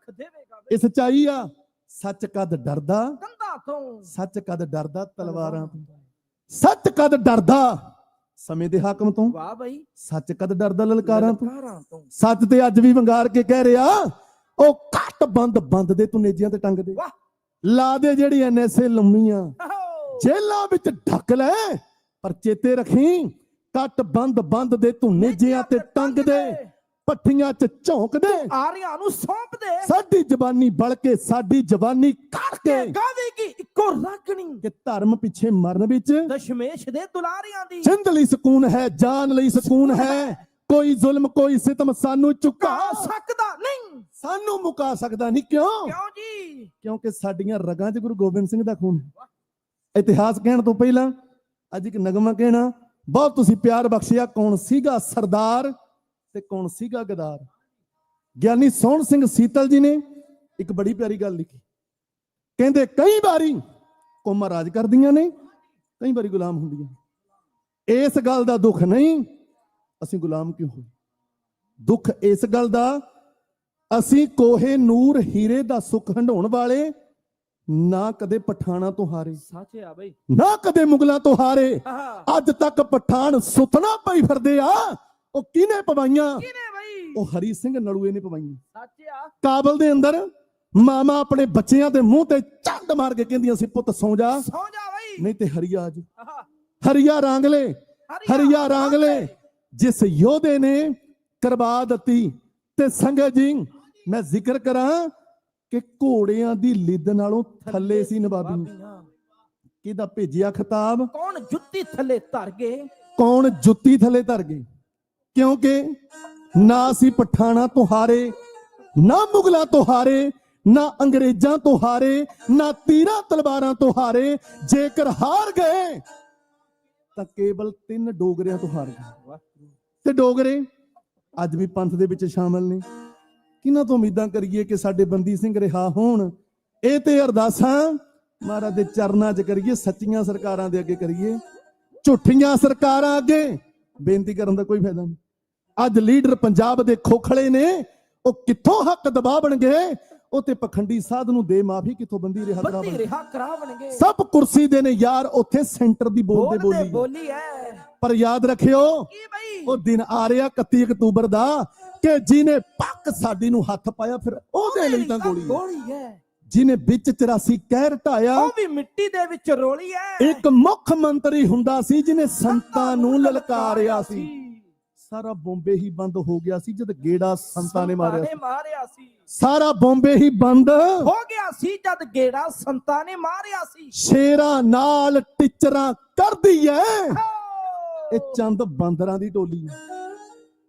ਇਹ ਸੱਚਾਈ ਆ। ਸੱਚ ਕਦ ਡਰਦਾ, ਸੱਚ ਕਦ ਡਰਦਾ ਤਲਵਾਰਾਂ ਤੋਂ, ਸੱਚ ਕਦ ਡਰਦਾ ਸਮੇਂ ਦੇ ਹਾਕਮ ਤੋਂ, ਵਾਹ ਬਈ, ਸੱਚ ਕਦ ਡਰਦਾ ਲਲਕਾਰਾਂ ਤੋਂ। ਸੱਚ ਤੇ ਅੱਜ ਵੀ ਵੰਗਾਰ ਕੇ ਕਹਿ ਰਿਹਾ, ਉਹ ਘੱਟ ਬੰਦ ਦੇ ਤੂੰ ਨੇਜਿਆਂ ਤੇ ਟੰਗ ਦੇ, ਲਾ ਦੇ ਜਿਹੜੀ ਐਨਐਸਏ ਲੰਮੀਆਂ ਜੇਲਾਂ ਵਿੱਚ ਢੱਕ ਲੈ, ਪਰ ਚੇਤੇ ਰੱਖੀ ਕੱਟ ਬੰਦ ਦੇ ਤੂੰ ਨੇਜਿਆਂ ਤੇ ਟੰਗ ਦੇ, ਪੱਠੀਆਂ 'ਚ ਝੋਂਕ ਦੇ, ਆਰਿਆਂ ਨੂੰ ਸੌਂਪ ਦੇ, ਸਾਡੀ ਜ਼ਬਾਨੀ ਬਲ ਕੇ ਸਾਡੀ ਜ਼ਬਾਨੀ ਕੱਢ ਕੇ ਗਾਵੇਗੀ ਇੱਕੋ ਰਾਗਣੀ, ਕਿ ਧਰਮ ਪਿੱਛੇ ਮਰਨ ਵਿੱਚ ਦਸ਼ਮੇਸ਼ ਦੇ ਦੁਲਾਰਿਆਂ ਦੀ ਜਿੰਦ ਲਈ ਸਕੂਨ ਹੈ, ਜਾਨ ਲਈ ਸਕੂਨ ਹੈ, ਕੋਈ ਜ਼ੁਲਮ ਕੋਈ ਸਿਤਮ ਸਾਨੂੰ ਝੁਕਾ ਸਕਦਾ ਨਹੀਂ, ਸਾਨੂੰ ਮੁਕਾ ਸਕਦਾ ਨਹੀਂ। ਕਿਉਂ ਜੀ? ਕਿਉਂਕਿ ਸਾਡੀਆਂ ਰਗਾਂ 'ਚ ਗੁਰੂ ਗੋਬਿੰਦ ਸਿੰਘ ਦਾ ਖੂਨ ਹੈ। ਇਤਿਹਾਸ ਕਹਿਣ ਤੋਂ ਪਹਿਲਾਂ ਅੱਜ ਇੱਕ ਨਗਮਾ ਕਹਿਣਾ, ਬਹੁਤ ਤੁਸੀਂ ਪਿਆਰ ਬਖਸ਼ਿਆ। ਕੌਣ ਸੀਗਾ ਸਰਦਾਰ ਤੇ ਕੌਣ ਸੀਗਾ ਗਦਾਰ। ਗਿਆਨੀ ਸੋਹਣ ਸਿੰਘ ਸੀਤਲ ਜੀ ਨੇ ਇੱਕ ਬੜੀ ਪਿਆਰੀ ਗੱਲ ਲਿਖੀ, ਕਹਿੰਦੇ ਕਈ ਵਾਰੀ ਕੌਮਾਂ ਰਾਜ ਕਰਦੀਆਂ ਨੇ, ਕਈ ਵਾਰੀ ਗੁਲਾਮ ਹੁੰਦੀਆਂ। ਇਸ ਗੱਲ ਦਾ ਦੁੱਖ ਨਹੀਂ ਅਸੀਂ ਗੁਲਾਮ ਕਿਉਂ ਹੋਏ, ਦੁੱਖ ਇਸ ਗੱਲ ਦਾ ਅਸੀਂ ਕੋਹੇ ਨੂਰ ਹੀਰੇ ਦਾ ਸੁੱਖ ਹੰਢਾਉਣ ਵਾਲੇ ਨਾ ਕਦੇ ਪਠਾਣਾ ਤੋਂ ਹਾਰੇ, ਸੱਚ ਆ ਬਈ, ਨਾ ਕਦੇ ਮੁਗਲਾਂ ਤੋਂ ਹਾਰੇ। ਅੱਜ ਤੱਕ ਪਠਾਨ ਸੁੱਤਣਾ ਪਈ ਫਿਰਦੇ ਆ, ਉਹ ਕਿਹਨੇ ਪਵਾਈਆਂ? ਉਹ ਹਰੀ ਸਿੰਘ ਨਲੂਏ ਨੇ ਪਵਾਈਆਂ। ਸੱਚ ਆ। ਕਾਬਲ ਦੇ ਅੰਦਰ ਮਾਮਾ ਆਪਣੇ ਬੱਚਿਆਂ ਦੇ ਮੂੰਹ ਤੇ ਝੰਡ ਮਾਰ ਕੇ ਕਹਿੰਦੀਆਂ ਸੀ, ਪੁੱਤ ਸੌਂ ਜਾ ਬਈ, ਨਹੀਂ ਤੇ ਹਰੀਆ ਅੱਜ ਹਰੀਆ ਰਾਂਗਲੇ ਜਿਸ ਯੋਧੇ ਨੇ ਕਰਵਾ ਦਿੱਤੀ। ਤੇ ਸੰਗਤ ਜੀ ਮੈਂ ਜ਼ਿਕਰ ਕਰਾਂ ਕਿ ਘੋੜਿਆਂ ਦੀ ਲਿੱਦ ਨਾਲੋਂ ਥੱਲੇ ਸੀ ਨਵਾਬੀ। ਕਿਹਦਾ ਭੇਜਿਆ ਖਿਤਾਬ? ਕੌਣ ਜੁੱਤੀ ਥੱਲੇ ਧਰ ਗਏ, ਕੌਣ ਜੁੱਤੀ ਥੱਲੇ ਧਰ ਗਏ। ਕਿਉਂਕਿ ਨਾ ਅਸੀਂ ਪਠਾਣਾ ਤੋਂ ਹਾਰੇ, ਨਾ ਮੁਗਲਾਂ ਤੋਂ ਹਾਰੇ, ਨਾ ਅੰਗਰੇਜ਼ਾਂ ਤੋਂ ਹਾਰੇ, ਨਾ ਤੀਰਾਂ ਤਲਵਾਰਾਂ ਤੋਂ ਹਾਰੇ। ਜੇਕਰ ਹਾਰ ਗਏ ਤਾਂ ਕੇਵਲ 3 ਡੋਗਰਿਆਂ ਤੋਂ ਹਾਰ ਗਏ। ਤੇ ਡੋਗਰੇ ਅੱਜ ਵੀ ਪੰਥ ਦੇ ਵਿੱਚ ਸ਼ਾਮਲ ਨੇ। ਕਿਹਨਾਂ ਤੋਂ ਉਮੀਦਾਂ ਕਰੀਏ ਕਿ ਸਾਡੇ ਬੰਦੀ ਸਿੰਘ ਰਿਹਾ ਹੋਣ? ਇਹ ਤੇ ਅਰਦਾਸਾਂ ਮਹਾਰਾਜ ਦੇ ਚਰਨਾਂ 'ਚ ਕਰੀਏ, ਸੱਚੀਆਂ ਸਰਕਾਰਾਂ ਦੇ ਅੱਗੇ ਕਰੀਏ। ਝੂਠੀਆਂ ਸਰਕਾਰਾਂ ਅੱਗੇ ਬੇਨਤੀ ਕਰਨ ਦਾ ਕੋਈ ਫਾਇਦਾ ਨਹੀਂ। ਅੱਜ ਲੀਡਰ ਪੰਜਾਬ ਦੇ ਖੋਖਲੇ ਨੇ, ਉਹ ਕਿੱਥੋਂ ਹੱਕ ਦਬਾਵਣਗੇ? ਉਹ ਤੇ ਪਖੰਡੀ ਸਾਧ ਨੂੰ ਦੇ ਮਾਫੀ ਕਿੱਥੋਂ ਬੰਦੀ ਰਿਹਾ ਕਰਾਵਣਗੇ। ਸਭ ਕੁਰਸੀ ਦੇ ਨੇ ਯਾਰ, ਉੱਥੇ ਸੈਂਟਰ ਦੀ ਬੋਲੀ ਹੈ। ਪਰ ਯਾਦ ਰੱਖਿਓ ਉਹ ਦਿਨ ਆ ਰਿਹਾ 31 ਅਕਤੂਬਰ ਦਾ ਕਿ ਜਿਹਨੇ ਪੱਕ ਸਾਡੀ ਨੂੰ ਹੱਥ ਪਾਇਆ, ਫਿਰ ਉਹਦੇ ਲਈ ਤਾਂ ਗੋਲੀ ਹੈ। ਜਿਹਨੇ ਵਿੱਚ 84 ਕਹਿਰ ਢਾਇਆ, ਉਹ ਵੀ ਮਿੱਟੀ ਦੇ ਵਿੱਚ ਰੋਲੀ ਹੈ। ਇੱਕ ਮੁੱਖ ਮੰਤਰੀ ਹੁੰਦਾ ਸੀ ਜਿਹਨੇ ਸੰਤਾਂ ਨੂੰ ਲਲਕਾਰਿਆ ਸੀ। ਸਾਰਾ ਬੰਬੇ ਹੀ ਬੰਦ ਹੋ ਗਿਆ ਸੀ ਜਦ ਗੇੜਾ ਸੰਤਾਂ ਨੇ ਮਾਰਿਆ ਸੀ। ਸਾਰਾ ਬੰਬੇ ਹੀ ਬੰਦ ਹੋ ਗਿਆ ਸੀ ਜਦ ਗੇੜਾ ਸੰਤਾਂ ਨੇ ਮਾਰਿਆ ਸੀ। ਸ਼ੇਰਾਂ ਨਾਲ ਟਿਚਰਾਂ ਕਰਦੀ ਐ ਇਹ ਚੰਦ ਬਾਂਦਰਾਂ ਦੀ ਟੋਲੀ।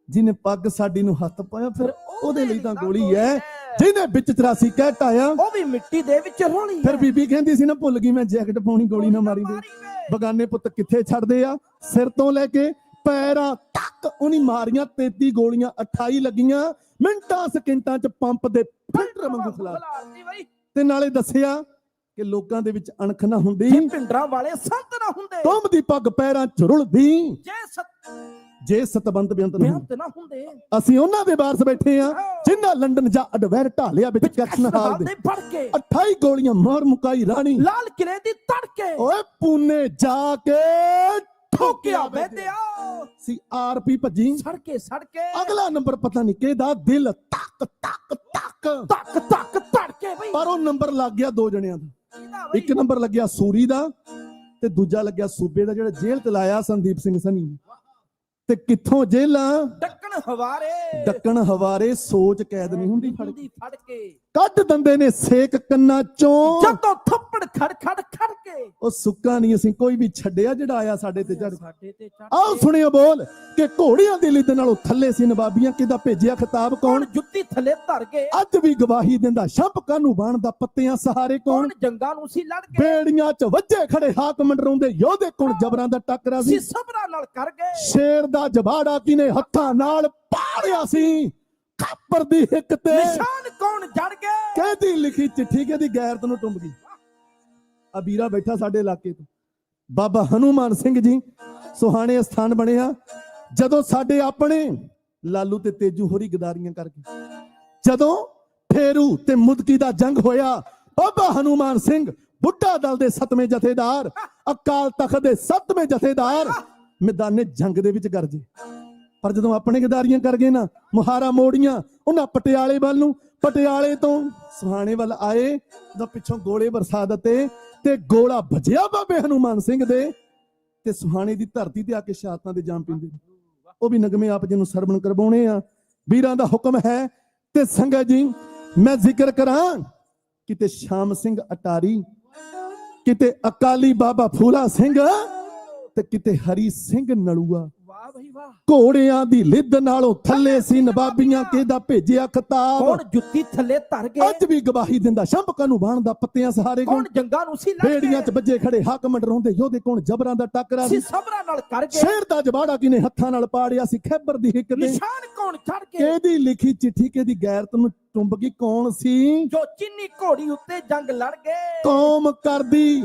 ਜਿਹਨੇ ਪੱਗ ਸਾਡੀ ਨੂੰ ਹੱਥ ਪਾਇਆ, ਫਿਰ ਉਹਦੇ ਲਈ ਤਾਂ ਗੋਲੀ ਐ। ਜਿਹਨੇ ਵਿੱਚ 84 ਕਹਿ ਢਾਇਆ, ਉਹ ਵੀ ਮਿੱਟੀ ਦੇ ਵਿੱਚ ਰੋਲੀ। ਫਿਰ ਬੀਬੀ ਕਹਿੰਦੀ ਸੀ ਨਾ, ਭੁੱਲ ਗਈ ਮੈਂ ਜੈਕਟ ਪਾਉਣੀ, ਗੋਲੀ ਨਾ ਮਾਰੀ ਦੇ। ਬਗਾਨੇ ਪੁੱਤ ਕਿੱਥੇ ਛੱਡਦੇ ਆ? ਸਿਰ ਤੋਂ ਲੈ ਕੇ ਪੈਰਾਂ ਤੱਕ ਉਹਨੀ ਮਾਰੀਆਂ 33 ਗੋਲੀਆਂ, 28 ਲੱਗੀਆਂ। ਮਿੰਟਾਂ ਸਕਿੰਟਾਂ 'ਚ ਪੰਪ ਦੇ ਫਿਲਟਰ ਵਾਂਗੂ ਖਿਲਾ ਤੇ ਨਾਲੇ ਦੱਸਿਆ ਕਿ ਲੋਕਾਂ ਦੇ ਵਿੱਚ ਅਣਖ ਨਾ ਹੁੰਦੀ, ਜੇ ਪਿੰਡਰਾਂ ਵਾਲੇ ਸੰਤ ਨਾ ਹੁੰਦੇ, ਤੁਮ ਦੀ ਪੱਗ ਪੈਰਾਂ ਚ ਰੁਲਦੀ, ਜੇ ਸਤਬੰਦ ਬੇਅੰਤ ਨਾ ਹੁੰਦੇ। ਨਾ ਹੁੰਦੇ। ਅਸੀਂ ਉਹਨਾਂ ਦੇ ਵਾਰਸ ਬੈਠੇ ਆ ਜਿਨ੍ਹਾਂ ਲੰਡਨ ਜਾਂ ਅਡਵੈਰ ਢਾਲਿਆ ਵਿੱਚ ਕੈਕਸ਼ਨ ਹਾਲ ਦੇ ਫੜ ਕੇ 28 ਗੋਲੀਆਂ ਮਾਰ ਮੁਕਾਈ ਰਾਣੀ ਲਾਲ ਕਿਲੇ ਦੀ ਤੜਕੇ, ਓਏ ਪੂਨੇ ਜਾ ਕੇ ਠੋਕਿਆ ਬੈਦਿਆ ਸੀ ਆਰਪੀ ਭੱਜੀ ਸੜਕੇ ਅਗਲਾ ਨੰਬਰ ਪਤਾ ਨਹੀਂ ਕਿਹਦਾ, ਦਿਲ ਤੱਕ ਤੱਕ ਤੱਕ ਤੱਕ ਤੱਕ ਧੜਕੇ ਬਈ। ਪਰ ਉਹ ਨੰਬਰ ਲੱਗ ਗਿਆ ਦੋ ਜਣਿਆਂ ਦਾ। ਇੱਕ ਨੰਬਰ ਲੱਗਿਆ ਸੂਰੀ ਦਾ ਤੇ ਦੂਜਾ ਲੱਗਿਆ ਸੂਬੇ ਦਾ, ਜਿਹੜਾ ਜੇਲ੍ਹ ਤੇ ਲਾਇਆ ਸੰਦੀਪ ਸਿੰਘ ਸਨੀ ਨੇ। ਤੇ ਕਿੱਥੋਂ ਜੇਲਾਂ ਡੱਕਣ ਹਵਾਰੇ ਸੋਚ ਕੈਦ ਨਹੀਂ ਹੁੰਦੀ ਫੜ ਕੇ ਕੱਢ ਦਿੰਦੇ ਨੇ ਸੇਕ ਕੰਨਾਂ ਚੋਂ ਜਦੋਂ ਥੱਪੜ ਖੜ ਕੇ। ਉਹ ਸੁੱਕਾ ਨਹੀਂ ਅਸੀਂ ਕੋਈ ਵੀ ਛੱਡਿਆ ਜਿਹੜਾ ਆਇਆ ਸਾਡੇ ਤੇ ਚੜ। ਆਓ ਸੁਣਿਓ ਬੋਲ ਕਿ ਘੋੜੀਆਂ ਦੀ ਲਿੱਦ ਨਾਲੋਂ ਥੱਲੇ ਸੀ ਨਵਾਬੀਆਂ, ਕਿਹਦਾ ਭੇਜਿਆ ਖਿਤਾਬ ਕੌਣ, ਜੁੱਤੀ ਥੱਲੇ ਧਰ ਕੇ ਅੱਜ ਵੀ ਗਵਾਹੀ ਦਿੰਦਾ ਸ਼ੰਪ ਕਾਨੂੰ ਬਾਣਦਾ ਪੱਤਿਆਂ ਸਹਾਰੇ ਕੌਣ, ਜੰਗਾਂ ਨੂੰ ਸੀ ਲੜ ਕੇ ਬੇੜੀਆਂ 'ਚ ਵੱਜੇ ਖੜੇ ਹਾਕ ਮੰਡਰਾਉਂਦੇ ਯੋਧੇ ਕੌਣ, ਜਬਰਾਂ ਦਾ ਟੱਕਰਾ ਸੀ ਸਬਰਾਂ ਨਾਲ ਕਰ ਗਏ, ਸ਼ੇਰ ਦਾ ਜਬਾੜਾ ਕਿਨੇ ਹੱਥਾਂ ਨਾਲ ਪਾੜਿਆ ਸੀ, ਖਾਪਰ ਦੀ ਹਿੱਕ ਤੇ ਨਿਸ਼ਾਨ ਕੌਣ ਜੜ ਗਏ, ਕਹਿੰਦੀ ਲਿਖੀ ਚਿੱਠੀ ਕਹਿੰਦੀ ਗੈਰਤ ਨੂੰ ਟੁੰਬ ਗਈ। ਅਬੀਰਾ ਬੈਠਾ ਸਾਡੇ ਇਲਾਕੇ ਤੋਂ ਬਾਬਾ ਹਨੂਮਾਨ ਸਿੰਘ ਜੀ ਸੁਹਾਣੇ ਸਥਾਨ ਬਣਿਆ, ਜਦੋਂ ਸਾਡੇ ਆਪਣੇ ਲਾਲੂ ਤੇ ਤੇਜੂ ਹੋਰੀ ਗਦਾਰੀਆਂ ਕਰਕੇ, ਜਦੋਂ ਫੇਰੂ ਤੇ ਮੁਦਕੀ ਦਾ ਜੰਗ ਹੋਇਆ, ਬਾਬਾ ਹਨੂਮਾਨ ਸਿੰਘ ਬੁੱਢਾ ਦਲ ਦੇ 7ਵੇਂ ਜਥੇਦਾਰ, ਅਕਾਲ ਤਖਤ ਦੇ 7ਵੇਂ ਜਥੇਦਾਰ ਮੈਦਾਨੇ ਜੰਗ ਦੇ ਵਿੱਚ ਗਰਜੇ। ਪਰ ਜਦੋਂ ਆਪਣੇ ਗਦਾਰੀਆਂ ਕਰ ਗਏ ਨਾ, ਮੁਹਾਰਾ ਮੋੜੀਆਂ ਉਹਨਾਂ ਪਟਿਆਲੇ ਵੱਲ ਨੂੰ, ਪਟਿਆਲੇ ਤੋਂ ਸੁਹਾਣੇ ਵੱਲ ਆਏ ਤਾਂ ਪਿੱਛੋਂ ਗੋਲੇ ਬਰਸਾ ਦਿੱਤੇ ਤੇ ਗੋਲਾ ਵੱਜਿਆ ਬਾਬੇ ਹਨੂਮਾਨ ਸਿੰਘ ਦੇ ਤੇ ਸੁਹਾਣੇ ਦੀ ਧਰਤੀ ਤੇ ਆ ਕੇ ਸ਼ਹਾਦਤਾਂ ਦੇ ਜਾਮ ਪੀਂਦੇ। ਉਹ ਵੀ ਨਗਮੇ ਆਪ ਜੀ ਨੂੰ ਸਰਵਣ ਕਰਵਾਉਣੇ ਆ, ਵੀਰਾਂ ਦਾ ਹੁਕਮ ਹੈ। ਤੇ ਸੰਗਤ ਜੀ ਮੈਂ ਜ਼ਿਕਰ ਕਰਾਂ, ਕਿਤੇ ਸ਼ਾਮ ਸਿੰਘ ਅਟਾਰੀ, ਕਿਤੇ ਅਕਾਲੀ ਬਾਬਾ ਫੂਲਾ ਸਿੰਘ ਤੇ ਕਿਤੇ ਹਰੀ ਸਿੰਘ ਨਲੂਆ। ਘੋੜਿਆਂ ਦੀ ਲਿੱਦ ਨਾਲੋਂ ਥੱਲੇ ਸੀ ਨਵਾਬੀਆਂ, ਕਿਹਦਾ ਭੇਜਿਆ ਖਿਤਾਬ, ਕੌਣ ਜੁੱਤੀ ਥੱਲੇ ਧਰ ਗਏ, ਅੱਜ ਵੀ ਗਵਾਹੀ ਦਿੰਦਾ ਸ਼ੰਭਕਾਂ ਨੂੰ ਬਾਣਦਾ ਪੱਤਿਆਂ ਸਹਾਰੇ ਕੌਣ ਜੰਗਾਂ ਨੂੰ ਸੀ ਲੜ ਕੇ, ਬੇੜੀਆਂ 'ਚ ਵੱਜੇ ਖੜੇ ਹਾਕ ਮੰਡਰਾਉਂਦੇ ਯੋਧੇ ਕੌਣ, ਜਬਰਾਂ ਦਾ ਟੱਕਰਾ ਸੀ ਸਬਰਾਂ ਨਾਲ ਕਰ ਗਏ, ਸ਼ੇਰ ਦਾ ਜਬਾੜਾ ਕਿਨੇ ਹੱਥਾਂ ਨਾਲ ਪਾੜਿਆ ਸੀ, ਖੈਬਰ ਦੀ ਹਿੱਕ ਤੇ ਨਿਸ਼ਾਨ ਕੌਣ ਚੜ ਗਏ, ਕਿਹਦੀ ਲਿਖੀ ਚਿੱਠੀ ਕਿਹਦੀ ਗੈਰਤ ਨੂੰ ਟੁੰਬ ਗਈ, ਕੌਣ ਸੀ ਜੋ ਚੀਨੀ ਘੋੜੀ ਉੱਤੇ ਜੰਗ ਲੜ ਗਏ, ਕੌਮ ਕਰਦੀ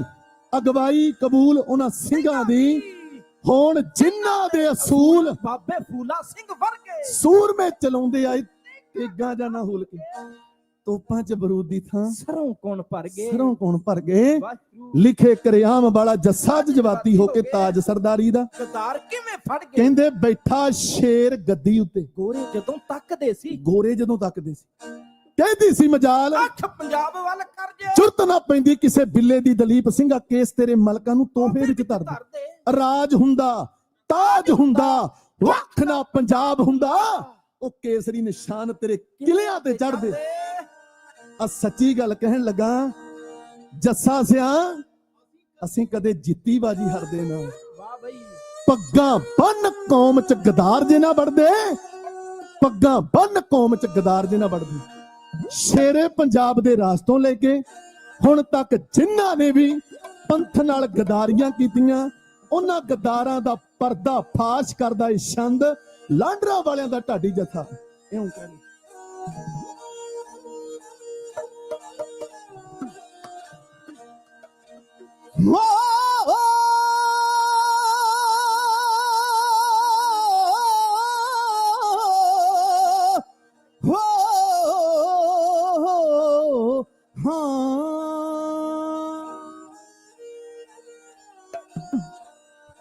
ਅਗਵਾਈ ਕਬੂਲ ਉਹਨਾਂ ਸਿੰਘਾਂ ਦੀ, ਹੁਣ ਜਿਨ੍ਹਾਂ ਦੇ ਅਸੂਲ ਬਾਬੇ ਫੂਲਾ ਸਿੰਘ ਵਰਗੇ ਸੂਰਮੇ ਚਲਾਉਂਦੇ ਆਏ ਤੇਗਾਂ ਜਾਂ ਨਾ ਹੁਲ ਕੇ, ਤੋਪਾਂ 'ਚ ਬਰੂਦ ਦੀ ਥਾਂ ਸਰੋਂ ਕੌਣ ਭਰ ਗਏ, ਸਰੋਂ ਕੌਣ ਭਰ ਗਏ, ਲਿਖੇ ਕਰਿਆਮ ਵਾਲਾ ਜੱਸਾ ਜਜ਼ਬਾਤੀ ਹੋ ਕੇ ਤਾਜ ਸਰਦਾਰੀ ਦਾ, ਗਦਾਰ ਕਿਵੇਂ ਫੜ ਗਏ, ਕਹਿੰਦੇ ਬੈਠਾ ਸ਼ੇਰ ਗੱਦੀ ਉੱਤੇ, ਗੋਰੇ ਜਦੋਂ ਤੱਕਦੇ ਸੀ, ਗੋਰੇ ਜਦੋਂ ਤੱਕਦੇ ਸੀ, ਕਹਿੰਦੀ ਸੀ ਮਜਾਲ ਅੱਖ ਪੰਜਾਬ ਵੱਲ ਕਰ ਜੇ, ਜ਼ਰੂਰਤ ਨਾ ਪੈਂਦੀ ਕਿਸੇ ਬਿੱਲੇ ਦੀ, ਦਲੀਪ ਸਿੰਘਾ ਕੇਸ ਤੇਰੇ ਮਲਕਾਂ ਨੂੰ ਤੋਹਫੇ ਵਿੱਚ ਧਰ ਦੇ, ਰਾਜ ਹੁੰਦਾ ਤਾਜ ਹੁੰਦਾ ਵੱਖ ਨਾ ਪੰਜਾਬ ਹੁੰਦਾ, ਉਹ ਕੇਸਰੀ ਨਿਸ਼ਾਨ ਤੇਰੇ ਕਿਲਿਆਂ ਤੇ ਚੜਦੇ। ਆ ਸੱਚੀ ਗੱਲ ਕਹਿਣ ਲੱਗਾ ਜੱਸਾ ਸਿਆ, ਅਸੀਂ ਕਦੇ ਜਿੱਤੀ ਬਾਜੀ ਹਰਦੇ ਨਾ, ਪੱਗਾਂ ਬੰਨ ਕੌਮ 'ਚ ਗਦਾਰ ਜੇ ਨਾ ਵੜਦੇ, ਪੱਗਾਂ ਬੰਨ ਕੌਮ 'ਚ ਗਦਾਰ ਜੇ ਨਾ ਵੜਦੇ। ਸ਼ੇਰੇ ਪੰਜਾਬ ਦੇ ਰਾਜ ਤੋਂ ਲੈ ਕੇ ਹੁਣ ਤੱਕ ਜਿਨ੍ਹਾਂ ਨੇ ਵੀ ਪੰਥ ਨਾਲ ਗਦਾਰੀਆਂ ਕੀਤੀਆਂ, ਉਹਨਾਂ ਗਦਾਰਾਂ ਦਾ ਪਰਦਾ ਫਾਸ਼ ਕਰਦਾ ਇਹ ਛੰਦ ਲਾਂਡਰਾ ਵਾਲਿਆਂ ਦਾ ਢਾਡੀ ਜਥਾ, ਇਉਂ ਕਹਿੰਦੇ।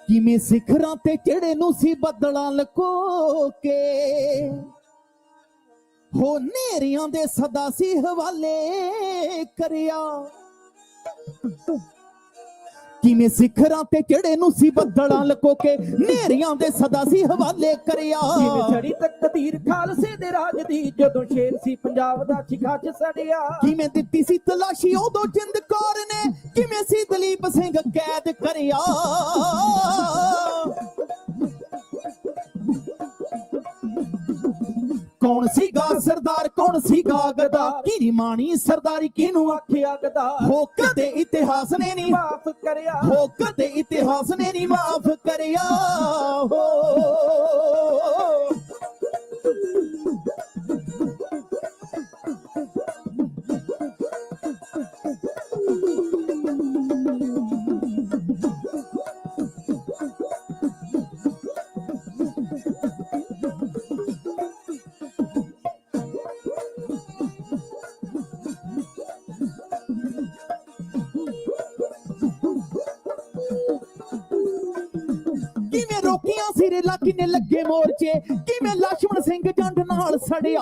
ਕਿਵੇਂ ਸਿਖਰਾਂ ਤੇ ਚੜੇ ਨੂੰ ਸੀ ਬੱਦਲਾਂ ਲਕੋ ਕੇ, ਹੋ ਨੇਰੀਆਂ ਦੇ ਸਦਾ ਸੀ ਹਵਾਲੇ ਕਰਿਆ, ਕਿਵੇਂ ਸਿਖਰਾਂ ਤੇ ਚੜੇ ਨੂੰ ਸੀ ਬੱਦਲਾਂ ਲਕੋ ਕੇ, ਨੇਰੀਆਂ ਦੇ ਸਦਾ ਸੀ ਹਵਾਲੇ ਕਰਿਆ, ਕਿਵੇਂ ਛੜੀ ਤਕਦੀਰ ਖਾਲਸੇ ਦੇ ਰਾਜ ਦੀ, ਜਦੋਂ ਸ਼ੇਰ ਸੀ ਪੰਜਾਬ ਦਾ ਛਿਖਾ 'ਚ ਸੜਿਆ, ਕਿਵੇਂ ਦਿੱਤੀ ਸੀ ਤਲਾਸ਼ੀ ਉਦੋਂ ਜਿੰਦ ਕੌਰ ਨੇ, ਕਿਵੇਂ ਸੀ ਦਲੀਪ ਸਿੰਘ ਕੈਦ ਕਰਿਆ, ਕੌਣ ਸੀਗਾ ਸਰਦਾਰ ਕੌਣ ਸੀਗਾ ਗਦਾਰ, ਕਿਹਦੀ ਮਾਣੀ ਸਰਦਾਰੀ ਕਿਹਨੂੰ ਆਖਿਆ ਗਦਾਰ, ਹੋ ਕਦੇ ਇਤਿਹਾਸ ਨੇ ਨਹੀਂ ਮਾਫ ਕਰਿਆ, ਹੋ ਕਦੇ ਇਤਿਹਾਸ ਨੇ ਨਹੀਂ ਮਾਫ ਕਰਿਆ, ਹੋ ਸੀ ਰੇਲਾ ਕਿਨੇ ਲੱਗੇ ਮੋਰਚੇ ਕਿਵੇਂ ਲక్ష్మణ ਸਿੰਘ ਜੰਡ ਨਾਲ ਸੜਿਆ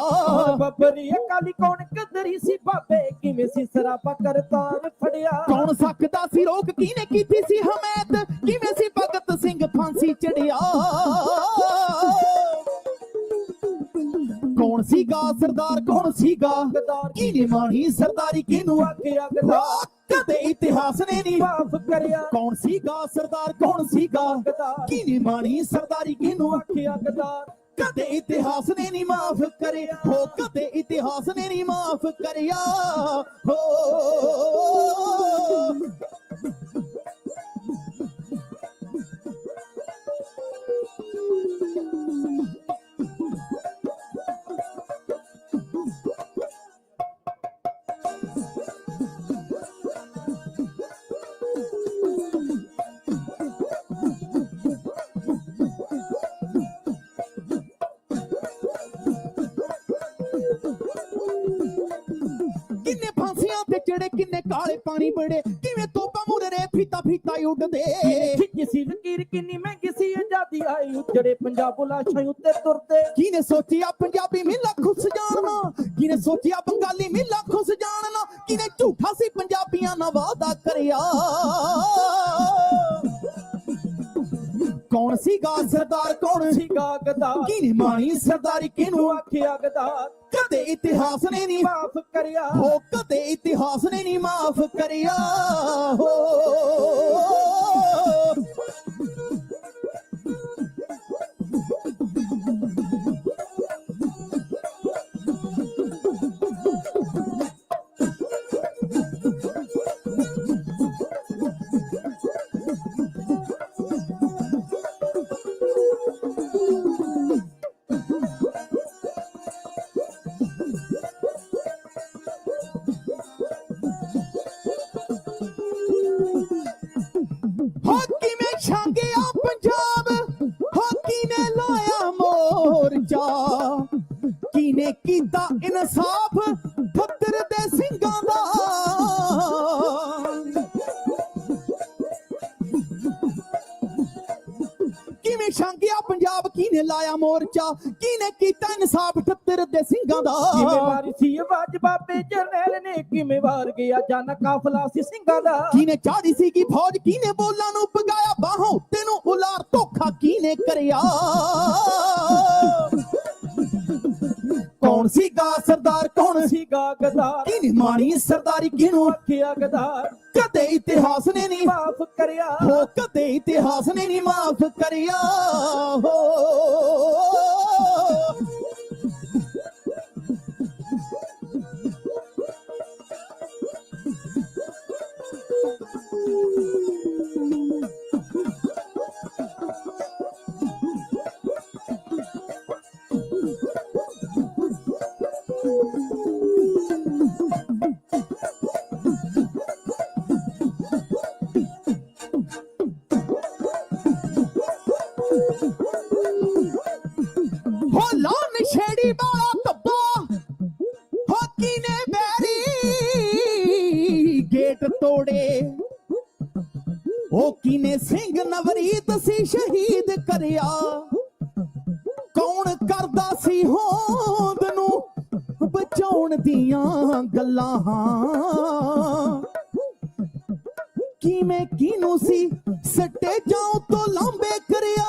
ਬੱਬਰੀ ਅਕਾਲੀ ਕੌਣ ਕਦਰੀ ਸੀ ਬਾਬੇ ਕਿਵੇਂ ਸੀ ਸਰਾਪਾ ਕਰਤਾਰ ਫੜਿਆ ਕੌਣ ਸਕਦਾ ਸੀ ਰੋਕ ਕਿਨੇ ਕੀਤੀ ਸੀ ਹਮਾਇਤ ਕਿਵੇਂ ਸੀ ਭਗਤ ਸਿੰਘ ਫਾਂਸੀ ਚੜਿਆ ਕੌਣ ਸੀਗਾ ਸਰਦਾਰ ਕੌਣ ਸੀਗਾ ਕਿਨੇ ਮਾਣੀ ਸਰਦਾਰੀ ਕਿਨੂੰ ਆਖਿਆ ਗਦਾਰ ਕਦੇ ਇਤਿਹਾਸ ਨੇ ਨਹੀਂ ਮਾਫ ਕਰਿਆ ਕੌਣ ਸੀਗਾ ਸਰਦਾਰ ਕੌਣ ਸੀਗਾ ਕਿਨੇ ਮਾਣੀ ਸਰਦਾਰੀ ਕਿਨੂੰ ਆਖਿਆ ਗਦਾਰ ਕਦੇ ਇਤਿਹਾਸ ਨੇ ਨਹੀਂ ਮਾਫ ਕਰਿਆ ਹੋ ਕਦੇ ਇਤਿਹਾਸ ਨੇ ਨਹੀਂ ਮਾਫ ਕਰਿਆ ਹੋ ਕਿੰਨੇ ਫਾਂਸੀਆਂ ਤੇ ਚੜੇ ਕਿੰਨੇ ਕਾਲੇ ਪਾਣੀ ਬੜੇ ਕਿਵੇਂ ਤੋਪਾਂ ਮੂਰੇ ਰੇ ਫੀਤਾ ਫੀਤਾ ਉੱਡਦੇ ਖਿੱਚੀ ਸੀ ਲਕੀਰ ਕਿੰਨੀ ਮਹਿੰਗੀ ਸੀ ਆਜ਼ਾਦੀ ਆਈ ਉਜੜੇ ਪੰਜਾਬ ਲਾਸ਼ਾਂ ਉੱਤੇ ਤੁਰਦੇ ਕਿਨੇ ਸੋਚਿਆ ਪੰਜਾਬੀ ਮਿਲਾ ਖੁੱਸ ਜਾਣਨਾ ਕਿਨੇ ਸੋਚਿਆ ਬੰਗਾਲੀ ਮਿਲਾ ਖੁੱਸ ਜਾਣਨਾ ਕਿਨੇ ਝੂਠਾ ਸੀ ਪੰਜਾਬੀਆਂ ਨਾਲ ਵਾਅਦਾ ਕਰਿਆ ਕੌਣ ਸੀਗਾ ਸਰਦਾਰ ਕੌਣ ਸੀਗਾ ਗਦਾਰ ਕਿਨੇ ਮਾਣੀ ਸਰਦਾਰੀ ਕਿਨੂੰ ਆਖਿਆ ਗਦਾਰ ਕਦੇ ਇਤਿਹਾਸ ਨੇ ਨਹੀਂ ਮਾਫ ਕਰਿਆ ਹੋ ਕਦੇ ਇਤਿਹਾਸ ਨੇ ਨਹੀਂ ਮਾਫ ਕਰਿਆ ਹੋ ਹਾਕੀ ਮੈਂ ਛਾਂਗਿਆ ਪੰਜਾਬ ਹਾਕੀ ਨੇ ਲਾਇਆ ਮੋਰਚਾ ਕਿਨੇ ਕੀਤਾ ਇਨਸਾਫ ਫੱਦਰ ਦੇ ਸਿੰਘਾਂ ਦਾ ਕਿਵੇਂ ਛਾਂਗਿਆ ਪੰਜਾਬ ਕਿਨੇ ਲਾਇਆ ਮੋਰਚਾ ਕਿਨੇ ਕੀਤਾ ਇਨਸਾਫ ਫੱਦਰ ਦੇ ਸਿੰਘਾਂ ਦਾ ਕਿਵੇਂ ਵਾਰੀ ਸੀ ਆਵਾਜ਼ ਬਾਬੇ ਜਰਨੈਲ ਨੇ ਕਿਵੇਂ ਵਾਰ ਗਿਆ ਜਾਨਾ ਕਾਫਲਾ ਸੀ ਸਿੰਘਾਂ ਦਾ ਕਿਨੇ ਚਾੜੀ ਸੀ ਕੀ ਫੌਜ ਕਿਨੇ ਬੋਲਾਂ ਨੂੰ ਪਗਾਇਆ ਬਾਹਾਂ ਉੱਤੇ ਨੂੰ ਉਲਾਰ ਧੋਖਾ ਕਿਨੇ ਕਰਿਆ ਕੌਣ ਸੀਗਾ ਸਰਦਾਰ ਕੌਣ ਸੀਗਾ ਗਦਾਰ ਕਿਨੇ ਮਾਣੀ ਸਰਦਾਰੀ ਕਿਨੂੰ ਆਖਿਆ ਗਦਾਰ ਕਦੇ ਇਤਿਹਾਸ ਨੇ ਨਹੀਂ ਮਾਫ ਕਰਿਆ ਹੋ ਕਦੇ ਇਤਿਹਾਸ ਨੇ ਨਹੀਂ ਮਾਫ ਕਰਿਆ ਹੋ ਹੋ ਲਾ ਨਸ਼ੇੜੀ ਵਾਲਾ ਧੱਬਾ ਹਾਕੀ ਨੇ ਬੈਰੀ ਗੇਟ ਤੋੜੇ ਉਹ ਕਿਨੇ ਸਿੰਘ ਨਵਰੀਤ ਸੀ ਸ਼ਹੀਦ ਕਰਿਆ ਕੌਣ ਕਰਦਾ ਸੀ ਹੋਂਦ ਨੂੰ ਬਚਾਉਣ ਦੀਆਂ ਗੱਲਾਂ ਕਿਵੇਂ ਕਿਨੂੰ ਸੀ ਸੱਟੇ ਜਾਉ ਤੋਂ ਲਾਂਬੇ ਕਰਿਆ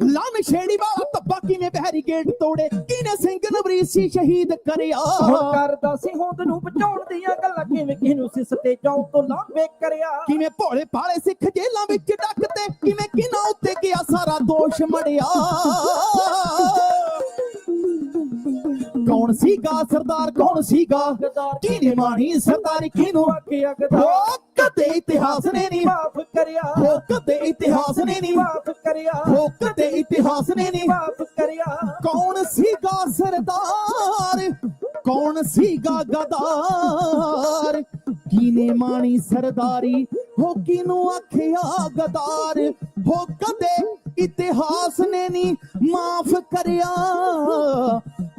ਲਾਨ ਛੇੜੀ ਵਾਲਾ ਧੱਬਾ ਕਿਨੇ ਬੈਰੀਕੇਡ ਤੋੜੇ ਕਿਨੇ ਸਿੰਘ ਨਵਰੀਤ ਸੀ ਸ਼ਹੀਦ ਕਰਿਆ ਕਰਦਾ ਸੀ ਹੋਂਦ ਨੂੰ ਬਚਾਉਣ ਦੀਆਂ ਗੱਲਾਂ ਕਿਵੇਂ ਕਿਨੂੰ ਸੀ ਸਟੇਜਾਂ ਤੋਂ ਲਾਂਬੇ ਕਰਿਆ ਕਿਵੇਂ ਭੋਲੇ ਭਾਲੇ ਸਿੱਖ ਜੇਲਾਂ ਵਿੱਚ ਡੱਕਦੇ ਕਿਵੇਂ ਕਿਨਾਂ ਉੱਤੇ ਗਿਆ ਸਾਰਾ ਦੋਸ਼ ਮੜਿਆ ਕੌਣ ਸੀਗਾ ਸਰਦਾਰ ਕੌਣ ਸੀਗਾ ਕਿਨੇ ਮਾਣੀ ਸਰਦਾਰੀ ਕਿਨੂੰ ਆਖਿਆ ਗਦਾਰ ਕਦੇ ਇਤਿਹਾਸ ਨੇ ਨਹੀਂ ਮਾਫ ਕਰਿਆ ਹੋ ਕਦੇ ਇਤਿਹਾਸ ਨੇ ਨਹੀਂ ਮਾਫ ਕਰਿਆ ਹੋ ਕਦੇ ਇਤਿਹਾਸ ਨੇ ਨਹੀਂ ਮਾਫ ਕਰਿਆ ਕੌਣ ਸੀਗਾ ਸਰਦਾਰ ਕੌਣ ਸੀਗਾ ਗਦਾਰ ਕਿਨੇ ਮਾਣੀ ਸਰਦਾਰੀ ਹੋ ਕਿਨੂੰ ਆਖਿਆ ਗਦਾਰ ਹੋ ਕਦੇ ਇਤਿਹਾਸ ਨੇ ਨੀ ਮਾਫ ਕਰਿਆ,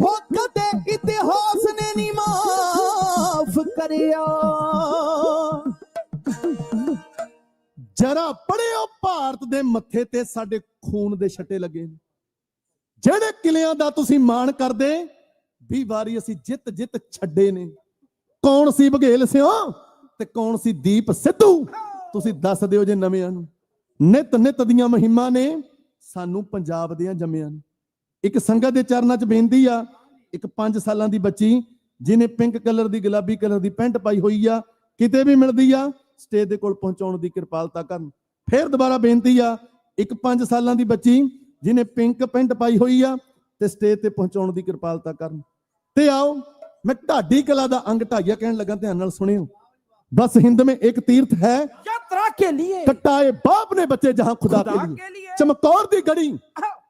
ਹੋ ਕਦੇ ਇਤਿਹਾਸ ਨੇ ਨੀ ਮਾਫ ਕਰਿਆ। ਜਰਾ ਪੜਿਓ ਭਾਰਤ ਦੇ ਮੱਥੇ ਤੇ ਸਾਡੇ ਖੂਨ ਦੇ ਛੱਟੇ ਲੱਗੇ ਨੇ। ਜਿਹੜੇ ਕਿਲਿਆਂ ਦਾ ਤੁਸੀਂ ਮਾਣ ਕਰਦੇ 20 ਵਾਰੀ ਅਸੀਂ ਜਿੱਤ ਜਿੱਤ ਛੱਡੇ ਨੇ। ਕੌਣ ਸੀ ਬਘੇਲ ਸਿਓ ਤੇ ਕੌਣ ਸੀ ਦੀਪ ਸਿੱਧੂ? ਤੁਸੀਂ ਦੱਸ ਦਿਓ ਜੇ ਨਵਿਆਂ ਨੂੰ। ਨਿਤ ਨਿਤ ਦੀਆਂ ਮੁਹਿੰਮਾਂ ਨੇ ਸਾਨੂੰ ਪੰਜਾਬ ਦੀਆਂ ਜੰਮਿਆਂ ਨੂੰ। ਇੱਕ ਸੰਗਤ ਦੇ ਚਰਨਾਂ 'ਚ ਬੇਨਤੀ ਆ, ਇੱਕ 5 ਸਾਲਾਂ ਦੀ ਬੱਚੀ ਜਿਹਨੇ ਪਿੰਕ ਕਲਰ ਦੀ ਗੁਲਾਬੀ ਕਲਰ ਦੀ ਪੈਂਟ ਪਾਈ ਹੋਈ ਆ, ਕਿਤੇ ਵੀ ਮਿਲਦੀ ਆ ਸਟੇਜ ਦੇ ਕੋਲ ਪਹੁੰਚਾਉਣ ਦੀ ਕਿਰਪਾਲਤਾ ਕਰਨ। ਫੇਰ ਦੁਬਾਰਾ ਬੇਨਤੀ ਆ, ਇੱਕ 5 ਸਾਲਾਂ ਦੀ ਬੱਚੀ ਜਿਹਨੇ ਪਿੰਕ ਪੈਂਟ ਪਾਈ ਹੋਈ ਆ ਤੇ ਸਟੇਜ ਤੇ ਪਹੁੰਚਾਉਣ ਦੀ ਕਿਰਪਾਲਤਾ ਕਰਨ। ਤੇ ਆਓ ਮੈਂ ਢਾਡੀ ਕਲਾ ਦਾ ਅੰਗ ਢਾਈਆ ਕਹਿਣ ਲੱਗਾ, ਧਿਆਨ ਨਾਲ ਸੁਣਿਓ। बस हिंद में एक तीर्थ है यात्रा के लिए, कटाए बाप ने बच्चे जहां खुदा के लिए। चमकौर दी गड़ी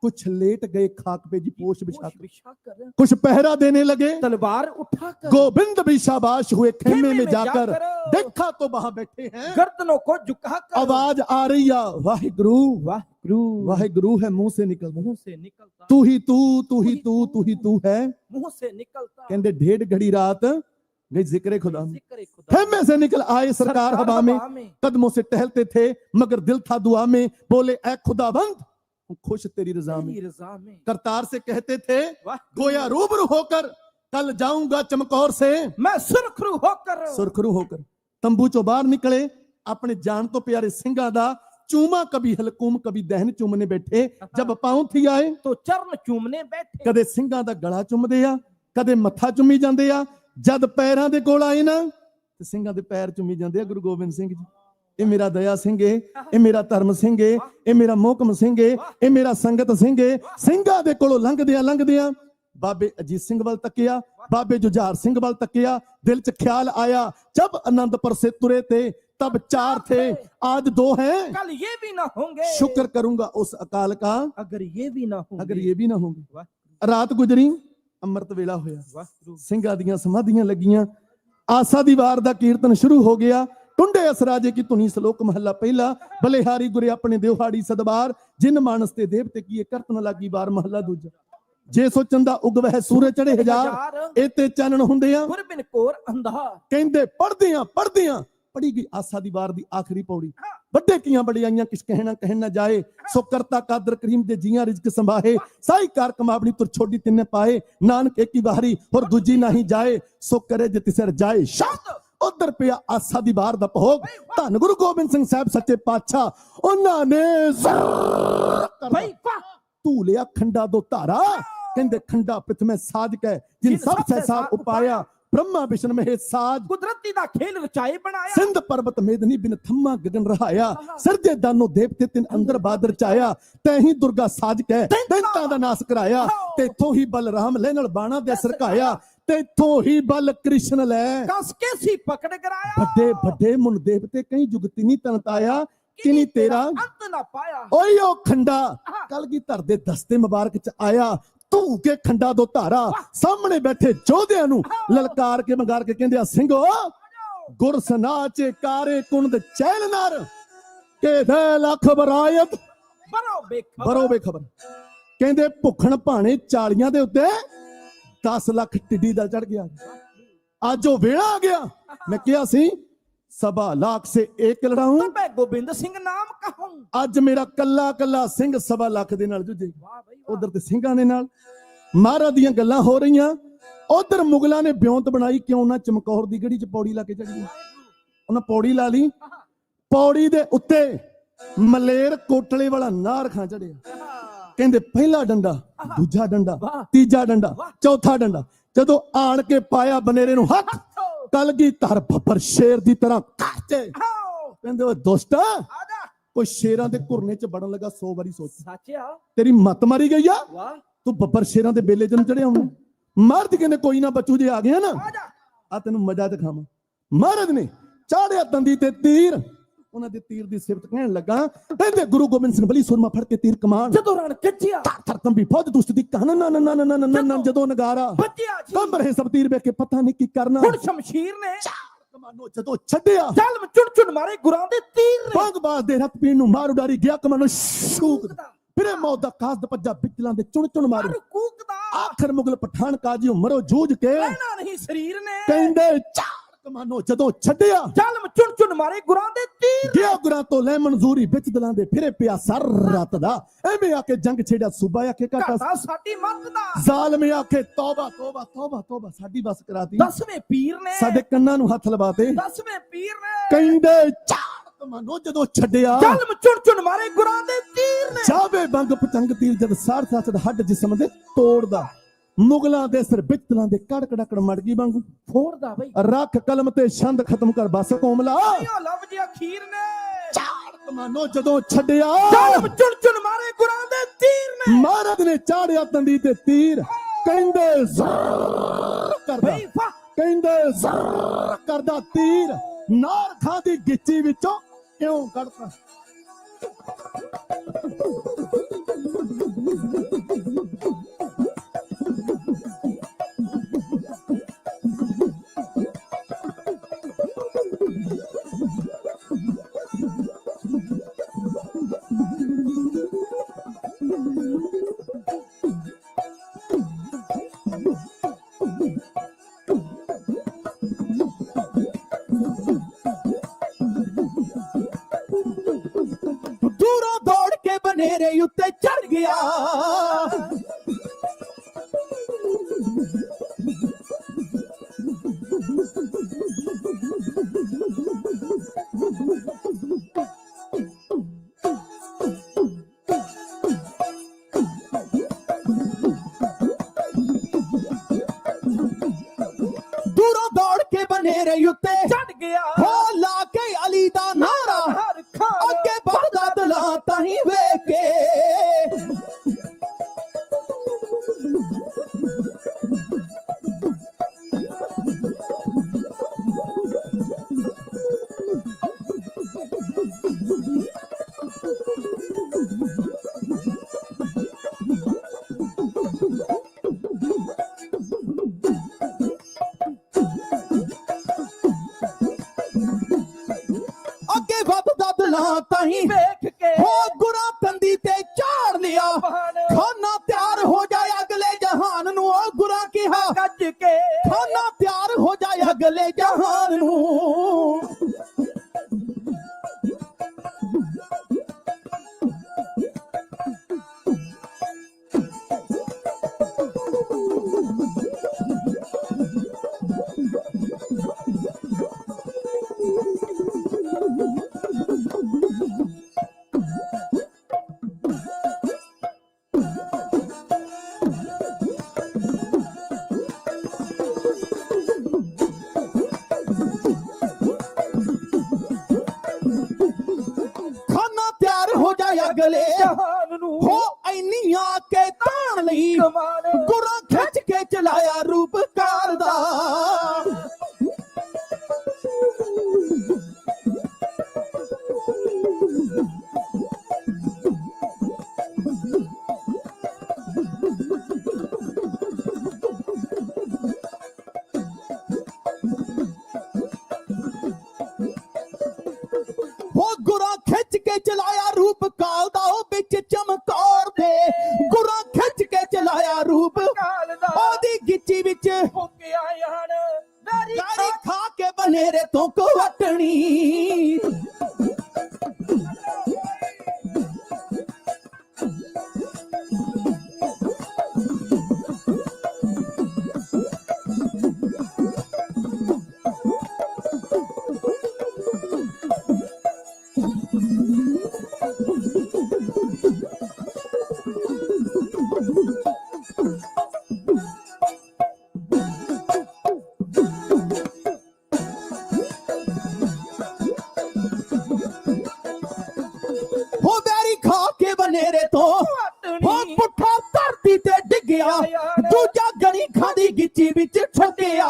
कुछ लेट गए खाक पे जी पोश बिछाकर, कुछ पहरा देने लगे तलवार उठाकर, गोविंद भी शाबाश हुए खेमे में जाकर। देखा तो वहां बैठे हैं गर्दनों को झुकाकर। आवाज आ रही है वाहिगुरु वाहिगुरु वाहिगुरु है मुंह से निकलता, तू ही तू तू ही तू तू ही तू है मुंह से निकलता। कहते 1.5 घड़ी रात गई जिक्र खुदा में, खेमे से निकल आए सरकार हवा में, कदमों से टहलते थे मगर दिल था दुआ में। बोले ऐ खुदाबंद खुश तेरी रजा में। करतार से कहते थे गोया रूबरू होकर कल जाऊंगा चमकौर से मैं सुरखरू होकर। तंबू चो बाहर निकले अपने जान तो प्यारे सिंगा दा चूमा, कभी हलकूम कभी दहन चूमने बैठे। जब पांव थी आए तो चरण चूमने बैठे। कदे सिंगा दा गला चुमदे आ, कदे मत्था चुमी जांदे आ। जद पैरां दे कोल आए ना ते सिंगां दे पैर चुमी जांदे आ। गुरु गोबिंद सिंह जी, ये मेरा दया सिंह है, ये मेरा धर्म सिंह है, ये मेरा मोहकम सिंह है, ये मेरा संगत सिंह है। सिंगां दे कोलों लंघदियां बाबे अजीत सिंह वाल तकिया, बाबे जुझार सिंह वाल तकिया। दिल च ख्याल आया जब आनंदपुर से तुरे थे तब 4 थे, आज 2 हैं, कल ये भी ना होंगे। शुक्र करूंगा उस अकाल का अगर ये भी ना होंगे। रात गुजरी अमृत वेला होया, ਸਿੰਘਾਂ ਦੀਆਂ ਸਮਾਧੀਆਂ ਲੱਗੀਆਂ, ਆਸਾ ਦੀ ਵਾਰ ਦਾ ਕੀਰਤਨ ਸ਼ੁਰੂ ਹੋ ਗਿਆ। ਟੁੰਡੇ ਅਸਰਾਜੇ ਕੀ ਧੁਨੀ ਸ਼ਲੋਕ ਮਹੱਲਾ ਪਹਿਲਾ। ਬਲਿਹਾਰੀ ਗੁਰੇ ਆਪਣੇ ਦਿਵਹਾੜੀ ਸਦਬਾਰ, ਜਿਨ ਮਾਨਸ ਤੇ ਦੇਵਤੇ ਕੀ ਕਰਤਨ ਲਾਗੀ ਬਾਰ ਮਹੱਲਾ ਦੂਜਾ। ਜੇ ਸੋ ਚੰਦਾ ਉਗਵਹਿ ਸੂਰਜ ਚੜੇ ਹਜ਼ਾਰ, ਇਤੇ ਚਾਨਣ ਹੁੰਦੇ ਆ ਗੁਰ ਬਿਨ ਕੋਰ ਅੰਧਾਰ। ਕਹਿੰਦੇ ਪੜਦਿਆਂ ਪੜੀ ਗਈ ਆਸਾ ਦੀ ਵਾਰ ਦੀ ਆਖਰੀ ਪੌੜੀ। ਵੱਡੇ ਕੀਆਂ ਬੜਾਈਆਂ ਕਿਸ ਕਹਿਣਾ ਨਾ ਜਾਏ, ਸੋ ਕਰਤਾ ਕਾਦਰ ਕਰੀਮ ਦੇ ਜੀਆਂ ਰਿਜ਼ਕ ਸੰਭਾਏ। ਸਾਈ ਕਾਰ ਕਮਾਵਣੀ ਤੁਰ ਛੋਡੀ ਤਿੰਨੇ ਪਾਏ, ਨਾਨਕ ਏਕੀ ਵਾਰੀ ਹੋਰ ਦੂਜੀ ਨਹੀਂ ਜਾਏ, ਸੋ ਕਰੇ ਜੇ ਤਿਸਰ ਜਾਏ ਸ਼ਬਦ। ਉਧਰ ਪਿਆ ਆਸਾ ਦੀ ਵਾਰ ਦਾ ਭੋਗ। ਧੰਨ ਗੁਰੂ ਗੋਬਿੰਦ ਸਿੰਘ ਸਾਹਿਬ ਸੱਚੇ ਪਾਤਸ਼ਾਹ, ਉਹਨਾਂ ਨੇ ਧੂਲਿਆ ਖੰਡਾ ਦੋ ਧਾਰਾ। ਕਹਿੰਦੇ ਖੰਡਾ ਪ੍ਰਥਮੇ ਸਾਜ ਕੈ ਜਿਨ ਸਭ ਸਹਿਸਾਰ ਉਪਾਇਆ। ब्रह्मा विष्णु महेश साज कुदरती दा खेल रचाए बनाया। सिंध पर्वत मेदनी बिन थम्मा गगन रहाया। सरजे दानो देवते तिन अंदर बादर चाया। तैही दुर्गा साज कै दैंतां दा नास कराया। तेथों ही बलराम ले नाल बाणा दे सरकाया। तेथों ही बल कृष्ण लै कस के सी पकड़ कराया। बड़े बड़े मुन देवते कई जुगती नी तनताया, किनी तेरा अंत ना पाया। ओए ओ खंडा कलगीधर दे दस्ते मुबारक च आया। ਧੂ ਕੇ ਖੰਡਾ ਦੋ ਧਾਰਾ, ਸਾਹਮਣੇ ਬੈਠੇ ਯੋਧਿਆਂ ਨੂੰ ਲਲਕਾਰ ਕੇ ਮੰਗਾਰ ਕੇ ਕਹਿੰਦੇ ਆ ਸਿੰਘੋ ਗੁਰ ਸਨਾਚੇ ਕਾਰੇ ਕੁੰਦ ਚੈਲ ਨਰ ਕੇ ਦੇ ਲੱਖ ਬਰਾਇਤ ਬਰੋ ਬੇਖਬਰ। ਕਹਿੰਦੇ ਭੁੱਖਣ ਭਾਣੇ 40 ਦੇ ਉੱਤੇ 10 ਲੱਖ ਟਿੱਡੀ ਦਾ ਚੜ ਗਿਆ। ਅੱਜ ਉਹ ਵੇਲਾ ਆ ਗਿਆ। ਮੈਂ ਕਿਹਾ ਸੀ 1.25 लाख से 1 लड़ाऊं, गोबिंद सिंह नाम कहूं। ਅੱਜ ਮੇਰਾ ਕੱਲਾ ਸਿੰਘ 1.25 ਲੱਖ ਦੇ ਨਾਲ ਜੁਝੇ। ਉਧਰ ਤੇ ਸਿੰਘਾਂ ਦੇ ਨਾਲ ਮਹਾਰਾਜ ਦੀਆਂ ਗੱਲਾਂ ਹੋ ਰਹੀਆਂ। ਉਧਰ ਮੁਗਲਾਂ ਨੇ ਬਿਉਂਤ ਬਣਾਈ, ਕਿਉਂ ਨਾ ਚਮਕੌਰ ਦੀ ਗੜੀ 'ਚ ਪੌੜੀ ਲਾ ਕੇ ਚੜੀ। ਉਹਨਾਂ ਪੌੜੀ ਲਾ ਲਈ, ਪੌੜੀ ਦੇ ਉੱਤੇ ਮਲੇਰ ਕੋਟਲੇ ਵਾਲਾ ਨਾਰ ਖਾਂ ਚੜਿਆ। ਕਹਿੰਦੇ ਪਹਿਲਾ ਡੰਡਾ, ਦੂਜਾ ਡੰਡਾ, ਤੀਜਾ ਡੰਡਾ, ਚੌਥਾ ਡੰਡਾ। ਜਦੋਂ ਆਣ ਕੇ ਪਾਇਆ ਬਨੇਰੇ ਨੂੰ ਹੱਥ, ਕਲਗੀਧਰ ਬੱਬਰ ਸ਼ੇਰ ਦੀ ਤਰ੍ਹਾਂ ਕਾਚੇ। ਕਹਿੰਦੇ ਓਏ ਦੋਸਤਾ, ਕੋਈ ਸ਼ੇਰਾਂ ਦੇ ਘੁਰਨੇ 'ਚ ਵੜਨ ਲੱਗਾ 100 ਵਾਰੀ ਸੋਚ। ਤੇਰੀ ਮੱਤ ਮਾਰੀ ਗਈ ਆ, ਤੂੰ ਬੱਬਰ ਸ਼ੇਰਾਂ ਦੇ ਬੇਲੇ 'ਚ ਨੂੰ ਚੜਿਆ ਹੁਣ। ਮਰਦ ਕਹਿੰਦੇ ਕੋਈ ਨਾ ਬੱਚੂ ਜੇ ਆ ਗਿਆ ਨਾ, ਆ ਤੈਨੂੰ ਮਜ਼ਾ ਦਿਖਾਵਾਂ। ਮਹਾਰਾਜ ਨੇ ਚਾੜਿਆ ਦੰਦੀ ਤੇ ਤੀਰ। ਉਹਨਾਂ ਦੇ ਤੀਰ ਦੀ ਸਿਫਤ ਕਹਿਣ ਲੱਗਾ, ਕਹਿੰਦੇ ਗੁਰੂ ਗੋਬਿੰਦ ਸਿੰਘ ਬਲੀ ਸੁਰਮਾ ਫੜ ਕੇ ਤੀਰ ਕਮਾਨ। ਜਦੋਂ ਰਣ ਕੱਜਿਆ ਥਰ ਤੰਬੀ ਫੌਜ ਦੁਸਤ ਦੀ ਕਾਨ ਨਾ ਜਦੋਂ ਨਗਾਰਾ ਕੰਬ ਰਹੇ ਸਭ ਤੀਰ ਵੇਖ ਕੇ ਪਤਾ ਨਹੀਂ ਕੀ ਕਰਨਾ। ਹੁਣ ਸ਼ਮਸ਼ੀਰ ਨੇ ਕਮਾਨੋ ਜਦੋਂ ਛੱਡਿਆ ਜ਼ਲਮ ਚੁਣ ਚੁਣ ਮਾਰੇ ਗੁਰਾਂ ਦੇ ਤੀਰ ਨੇ ਬੰਗ ਬਾਜ਼ ਦੇ ਰਤ ਪੀਣ ਨੂੰ ਮਾਰ ਉਡਾਰੀ ਗਿਆ ਕਮਾਨੋ ਸ਼ੂਕ ਫਿਰੇ ਮੌਤ ਦਾ ਕਾਸਦ ਭੱਜਾ ਬਿਚਲਾਂ ਦੇ ਚੁਣ ਚੁਣ ਮਾਰੇ ਕੂਕਦਾ ਆਖਰ ਮੁਗਲ ਪਠਾਨ ਕਾਜੀ ਮਰੋ ਜੂਝ ਕੇ ਰਹਿਣਾ ਨਹੀਂ ਸਰੀਰ ਨੇ ਕਹਿੰਦੇ ਝਾੜ ਕਮਾਨੋ ਜਦੋਂ ਛੱਡਿਆ ਜ਼ਲਮ ਚੁਣ ਚੁਣ ਮਾਰੇ ਗੁਰਾਂ ਦੇ ਤੀਰ ਗਿਆ ਗੁਰਾਂ ਤੋਂ ਲੈ ਮਨਜ਼ੂਰੀ ਵਿੱਚ ਦਿਲਾਂ ਦੇ ਫਿਰੇ ਪਿਆ ਸਰ ਰਾਤ ਦਾ ਐਵੇਂ ਆ ਕੇ ਜੰਗ ਛੇੜਿਆ ਸੂਬਾ ਆਖੇ ਕਾਟਾ ਘਾਟਾ ਸਾਡੀ ਮੱਤ ਦਾ ਜ਼ਾਲਮ ਆਖੇ ਤੌਬਾ ਤੌਬਾ ਤੌਬਾ ਤੌਬਾ ਸਾਡੀ ਬਸ ਕਰਾਤੀ 10ਵੇਂ ਪੀਰ ਨੇ ਸਾਡੇ ਕੰਨਾਂ ਨੂੰ ਹੱਥ ਲਵਾਤੇ 10ਵੇਂ ਪੀਰ ਨੇ ਕਹਿੰਦੇ ਝਾੜ ਕਮਾਨੋ ਜਦੋਂ ਛੱਡਿਆ ਜ਼ਲਮ ਚੁਣ ਚੁਣ ਮਾਰੇ ਗੁਰਾਂ ਦੇ ਤੀਰ ਨੇ ਜਾਵੇ ਬੰਗ ਪਤੰਗ ਤੀਰ ਜਦ ਸਾਰ ਸਾਥ ਦਾ ਹੱਡ ਜਿਸਮ ਦੇ ਤੋੜਦਾ ਮੁਗਲਾਂ ਦੇ ਸਿਰ ਵਿੱਚ ਦਿਲਾਂ ਦੇ ਕੜ ਕੜਕੜ ਮੜ ਗਈ ਵਾਂਗੂ ਫੋੜਦਾ ਬਈ ਰੱਖ ਕਲਮ ਤੇ ਛੰਦ ਖਤਮ ਕਰ ਬਸ ਕੋਮਲਾ ਇਹ ਲੱਭ ਜਿਆ ਖੀਰ ਨੇ ਝਾੜ ਕਮਾਨੋ ਜਦੋਂ ਛੱਡਿਆ ਜ਼ਲਮ ਚੁਣ ਚੁਣ ਮਾਰੇ ਗੁਰਾਂ ਦੇ ਤੀਰ ਨੇ ਮਹਾਰਾਜ ਨੇ ਚਾੜਿਆ ਤੰਦੀ ਤੇ ਤੀਰ ਕਹਿੰਦੇ ਜ਼ਰ ਕਰਦਾ ਬਈ ਵਾਹ ਕਹਿੰਦੇ ਜ਼ਰ ਕਰਦਾ ਤੀਰ ਨਾਰ ਖਾਂ ਦੀ ਗਿੱਚੀ ਵਿੱਚੋਂ ਕਿਉਂ ਕੱਢਦਾ ਦੂਰੋਂ ਦੌੜ ਕੇ ਬਨੇਰੇ ਉੱਤੇ ਚੜ ਗਿਆ ਦੂਰੋਂ ਦੌੜ ਕੇ ਬਨੇਰੇ ਉੱਤੇ ਛੱਡ ਗਿਆ ਹੋ ਲਾ ਕੇ ਅਲੀ ਦਾ ਨਾਰਾ ਹਰ ਖਾਂ ਅੱਗੇ ਵੱਧਦਾ ਦਲਾਂ ਤਾਹੀਂ ਵੇਖ ਕੇ ਅੱਗੇ ਵੱਧਦਾ ਦਲਾਂ ਤਾਹੀਂ ਵੇਖ ਕੇ ਹੋ ਗੁਰਾਂ ਤੰਦੀ ਤੇ ਝਾੜ ਲਿਆ ਖਾਨਾ ਤਿਆਰ ਹੋ ਜਾਏ ਅਗਲੇ ਜਹਾਨ ਨੂੰ ਉਹ ਗੁਰਾਂ ਕਿਹਾ ਗੱਜ ਕੇ ਖਾਨਾ ਤਿਆਰ ਹੋ ਜਾਏ ਅਗਲੇ ਜਹਾਨ ਨੂੰ ਖਾਨਾ ਤਿਆਰ ਹੋ ਜਾਏ ਅਗਲੇ ਜਹਾਨ ਨੂੰ ਹੋ ਇੰਨੀਆਂ ਕੇ ਤਾਣ ਲਈ ਕਮਾਨ ਗੁਰਾਂ ਖਿੱਚ ਕੇ ਚਲਾਇਆ ਰੂਪ ਕਾਰ ਦਾ ਉਹ ਗੁਰਾਂ ਖਿੱਚ ਕੇ ਚਲਾਇਆ ਰੂਪ ਕਾਲ ਦਾ ਉਹ ਵਿੱਚ ਚਮਕੌਰ ਦੇ ਗੁਰਾਂ ਖਿੱਚ ਕੇ ਚਲਾਇਆ ਰੂਪ ਕਾਲ ਦਾ ਉਹਦੀ ਗਿੱਚੀ ਵਿੱਚ ਭੁੱਕਿਆ ਯਾਨ ਨਾਰੀ ਗਾੜੀ ਖਾ ਕੇ ਬਨੇਰੇ ਤੋਂ ਕਵਟਣੀ ਹੋ ਬੈਰੀ ਖਾ ਕੇ ਬਨੇਰੇ ਤੋਂ ਹੋ ਪੁੱਠਾ ਧਰਤੀ ਤੇ ਡਿੱਗਿਆ ਦੂਜਾ ਗਣੀ ਖਾਦੀ ਗਿੱਚੀ ਵਿੱਚ ਠੱਗਿਆ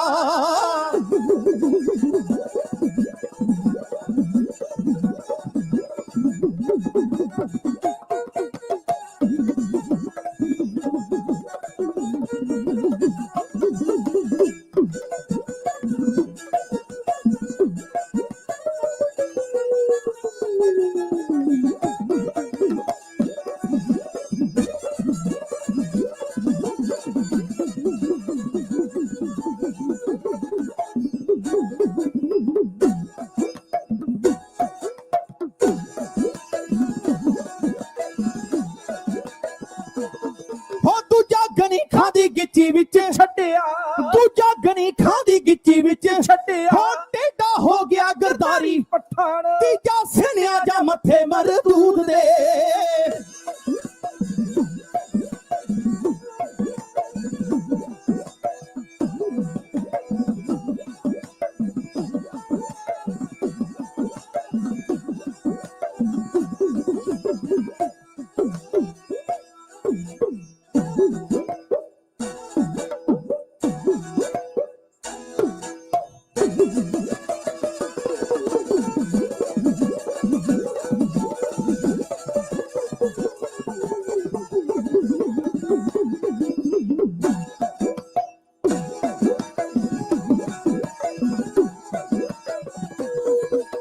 ਗਿੱਚੀ ਵਿੱਚ ਛੱਡਿਆ, ਦੂਜਾ ਗਨੀ ਖਾਂ ਦੀ ਗਿੱਚੀ ਵਿੱਚ ਛੱਡਿਆ, ਹੋ ਟੇਡਾ ਹੋ ਗਿਆ ਗਰਦਾਰੀ ਪਠਾਨ ਤੀਜਾ ਸਿਨਿਆ ਜਾ ਮੱਥੇ ਮਰਦੂਦ ਦੇ।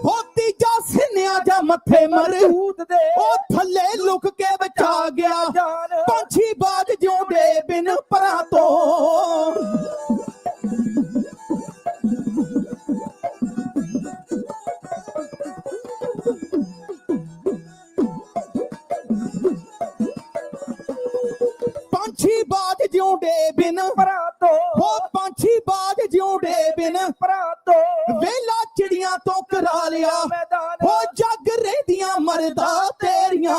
ਹੋ ਤੀਜਾ ਸਿਨਿਆ ਜਾ ਮੱਥੇ ਮਰਦੂਦ ਦੇ, ਉਹ ਥੱਲੇ ਲੁਕ ਕੇ ਬਚਾ ਗਿਆ ਜਾਨ ਪੰਛੀ ਬਾਜ ਜਿਉਂਦੇ ਬਿਨ ਪਰਾਂ ਤੋਂ। ਪੰਛੀ ਬਾਜ ਜਿਉਂਦੇ ਬਿਨ ਪਰਾਂ ਤੋਂ, ਹੋ ਪੰਛੀ ਬਾਜ ਜਿਉਂਦੇ ਬਿਨ ਪਰਾਂ ਤੋਂ ਵੇਲਾ ਚਿੜੀਆਂ ਤੋਂ ਕਰਾ ਲਿਆ ਮੈਦਾਨ ਹੋ ਜੱਗ ਰਹਿੰਦੀਆਂ ਮਰਦਾ ਤੇਰੀਆਂ।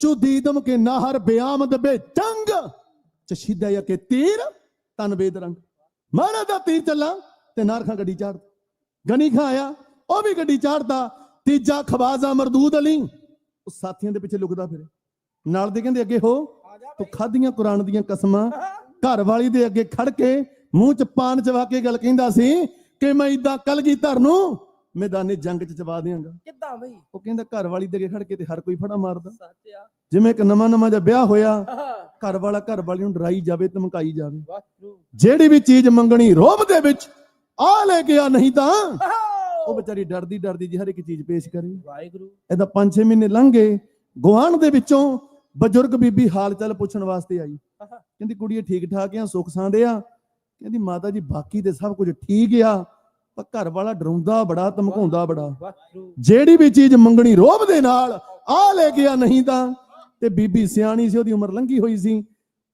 ਚੁਦੀ ਦਮ ਕੇ ਨਾਹਰ ਬਿਆਮਦ ਬੇ ਜੰਗ ਚਸ਼ੀਦਾ ਯਾ ਕੇ ਤੀਰ ਤਨ ਬੇਦ ਰੰਗ। ਮਾੜਾ ਦਾ ਤੀਰ ਚੱਲਾ ਤੇ ਨਾਰ ਖਾਂ ਗੱਡੀ ਚਾੜ, ਗਨੀ ਖਾਂ ਆਇਆ ਉਹ ਵੀ ਗੱਡੀ ਚਾੜਦਾ। ਤੀਜਾ ਖਵਾਜ਼ਾ ਮਰਦੂਦ ਅਲੀ ਉਹ ਸਾਥੀਆਂ ਦੇ ਪਿੱਛੇ ਲੁਕਦਾ ਫਿਰੇ। ਨਾਲ ਦੇ ਕਹਿੰਦੇ ਅੱਗੇ ਹੋ, ਤੂੰ ਖਾਧੀਆਂ ਕੁਰਾਨ ਦੀਆਂ ਕਸਮਾਂ ਘਰ ਵਾਲੀ ਦੇ ਅੱਗੇ ਖੜ ਕੇ ਮੂੰਹ ਚ ਪਾਨ ਚਵਾ ਕੇ ਗੱਲ ਕਹਿੰਦਾ ਸੀ ਕਿ ਮੈਂ ਇਦਾਂ ਕਲਗੀਧਰ ਨੂੰ ਮੈਦਾਨੇ ਜੰਗ ਚ ਚਵਾ ਦਿਆਂਗਾ। ਕਿੱਦਾਂ ਬਈ? ਉਹ ਕਹਿੰਦਾ ਘਰ ਵਾਲੀ ਦੇ ਅੱਗੇ ਖੜ ਕੇ ਤੇ ਹਰ ਕੋਈ ਫੜਾ ਮਾਰਦਾ। ਸੱਚਿਆ ਜਿਵੇਂ ਇੱਕ ਨਵਾਂ ਜਿਹਾ ਵਿਆਹ ਹੋਇਆ, ਘਰ ਵਾਲਾ ਘਰ ਵਾਲੀ ਨੂੰ ਡਰਾਈ ਜਾਵੇ ਧਮਕਾਈ ਜਾਵੇ। ਵਾਹਿਗੁਰੂ ਜਿਹੜੀ ਵੀ ਚੀਜ਼ ਮੰਗਣੀ ਰੋਬ ਦੇ ਵਿੱਚ ਆ ਲੈ ਕੇ ਆ, ਨਹੀਂ ਤਾਂ ਉਹ ਵਿਚਾਰੀ ਡਰਦੀ ਡਰਦੀ ਜੀ ਹਰ ਇੱਕ ਚੀਜ਼ ਪੇਸ਼ ਕਰੇ। ਵਾਹਿਗੁਰੂ ਇਹਦਾ 5-6 ਮਹੀਨੇ ਲੰਘ ਗਏ। ਗੁਆਂਢ ਦੇ ਵਿੱਚੋਂ ਬਜ਼ੁਰਗ ਬੀਬੀ ਹਾਲ ਚਾਲ ਪੁੱਛਣ ਵਾਸਤੇ ਆਈ। ਕਹਿੰਦੀ ਕੁੜੀਏ ਠੀਕ ਠਾਕ ਆ, ਸੁੱਖ ਸਾਂਦੇ ਆ? ਕਹਿੰਦੀ ਮਾਤਾ ਜੀ ਬਾਕੀ ਤੇ ਸਭ ਕੁਝ ਠੀਕ ਆ, ਪਰ ਘਰ ਵਾਲਾ ਡਰਾਉਂਦਾ ਬੜਾ, ਧਮਕਾਉਂਦਾ ਬੜਾ। ਵਾਹਿਗੁਰੂ ਜਿਹੜੀ ਵੀ ਚੀਜ਼ ਮੰਗਣੀ ਰੋਬ ਦੇ ਨਾਲ ਆ ਲੈ ਕੇ ਆ, ਨਹੀਂ ਤਾਂ। ਤੇ ਬੀਬੀ ਸਿਆਣੀ ਸੀ, ਉਹਦੀ ਉਮਰ ਲੰਘੀ ਹੋਈ ਸੀ।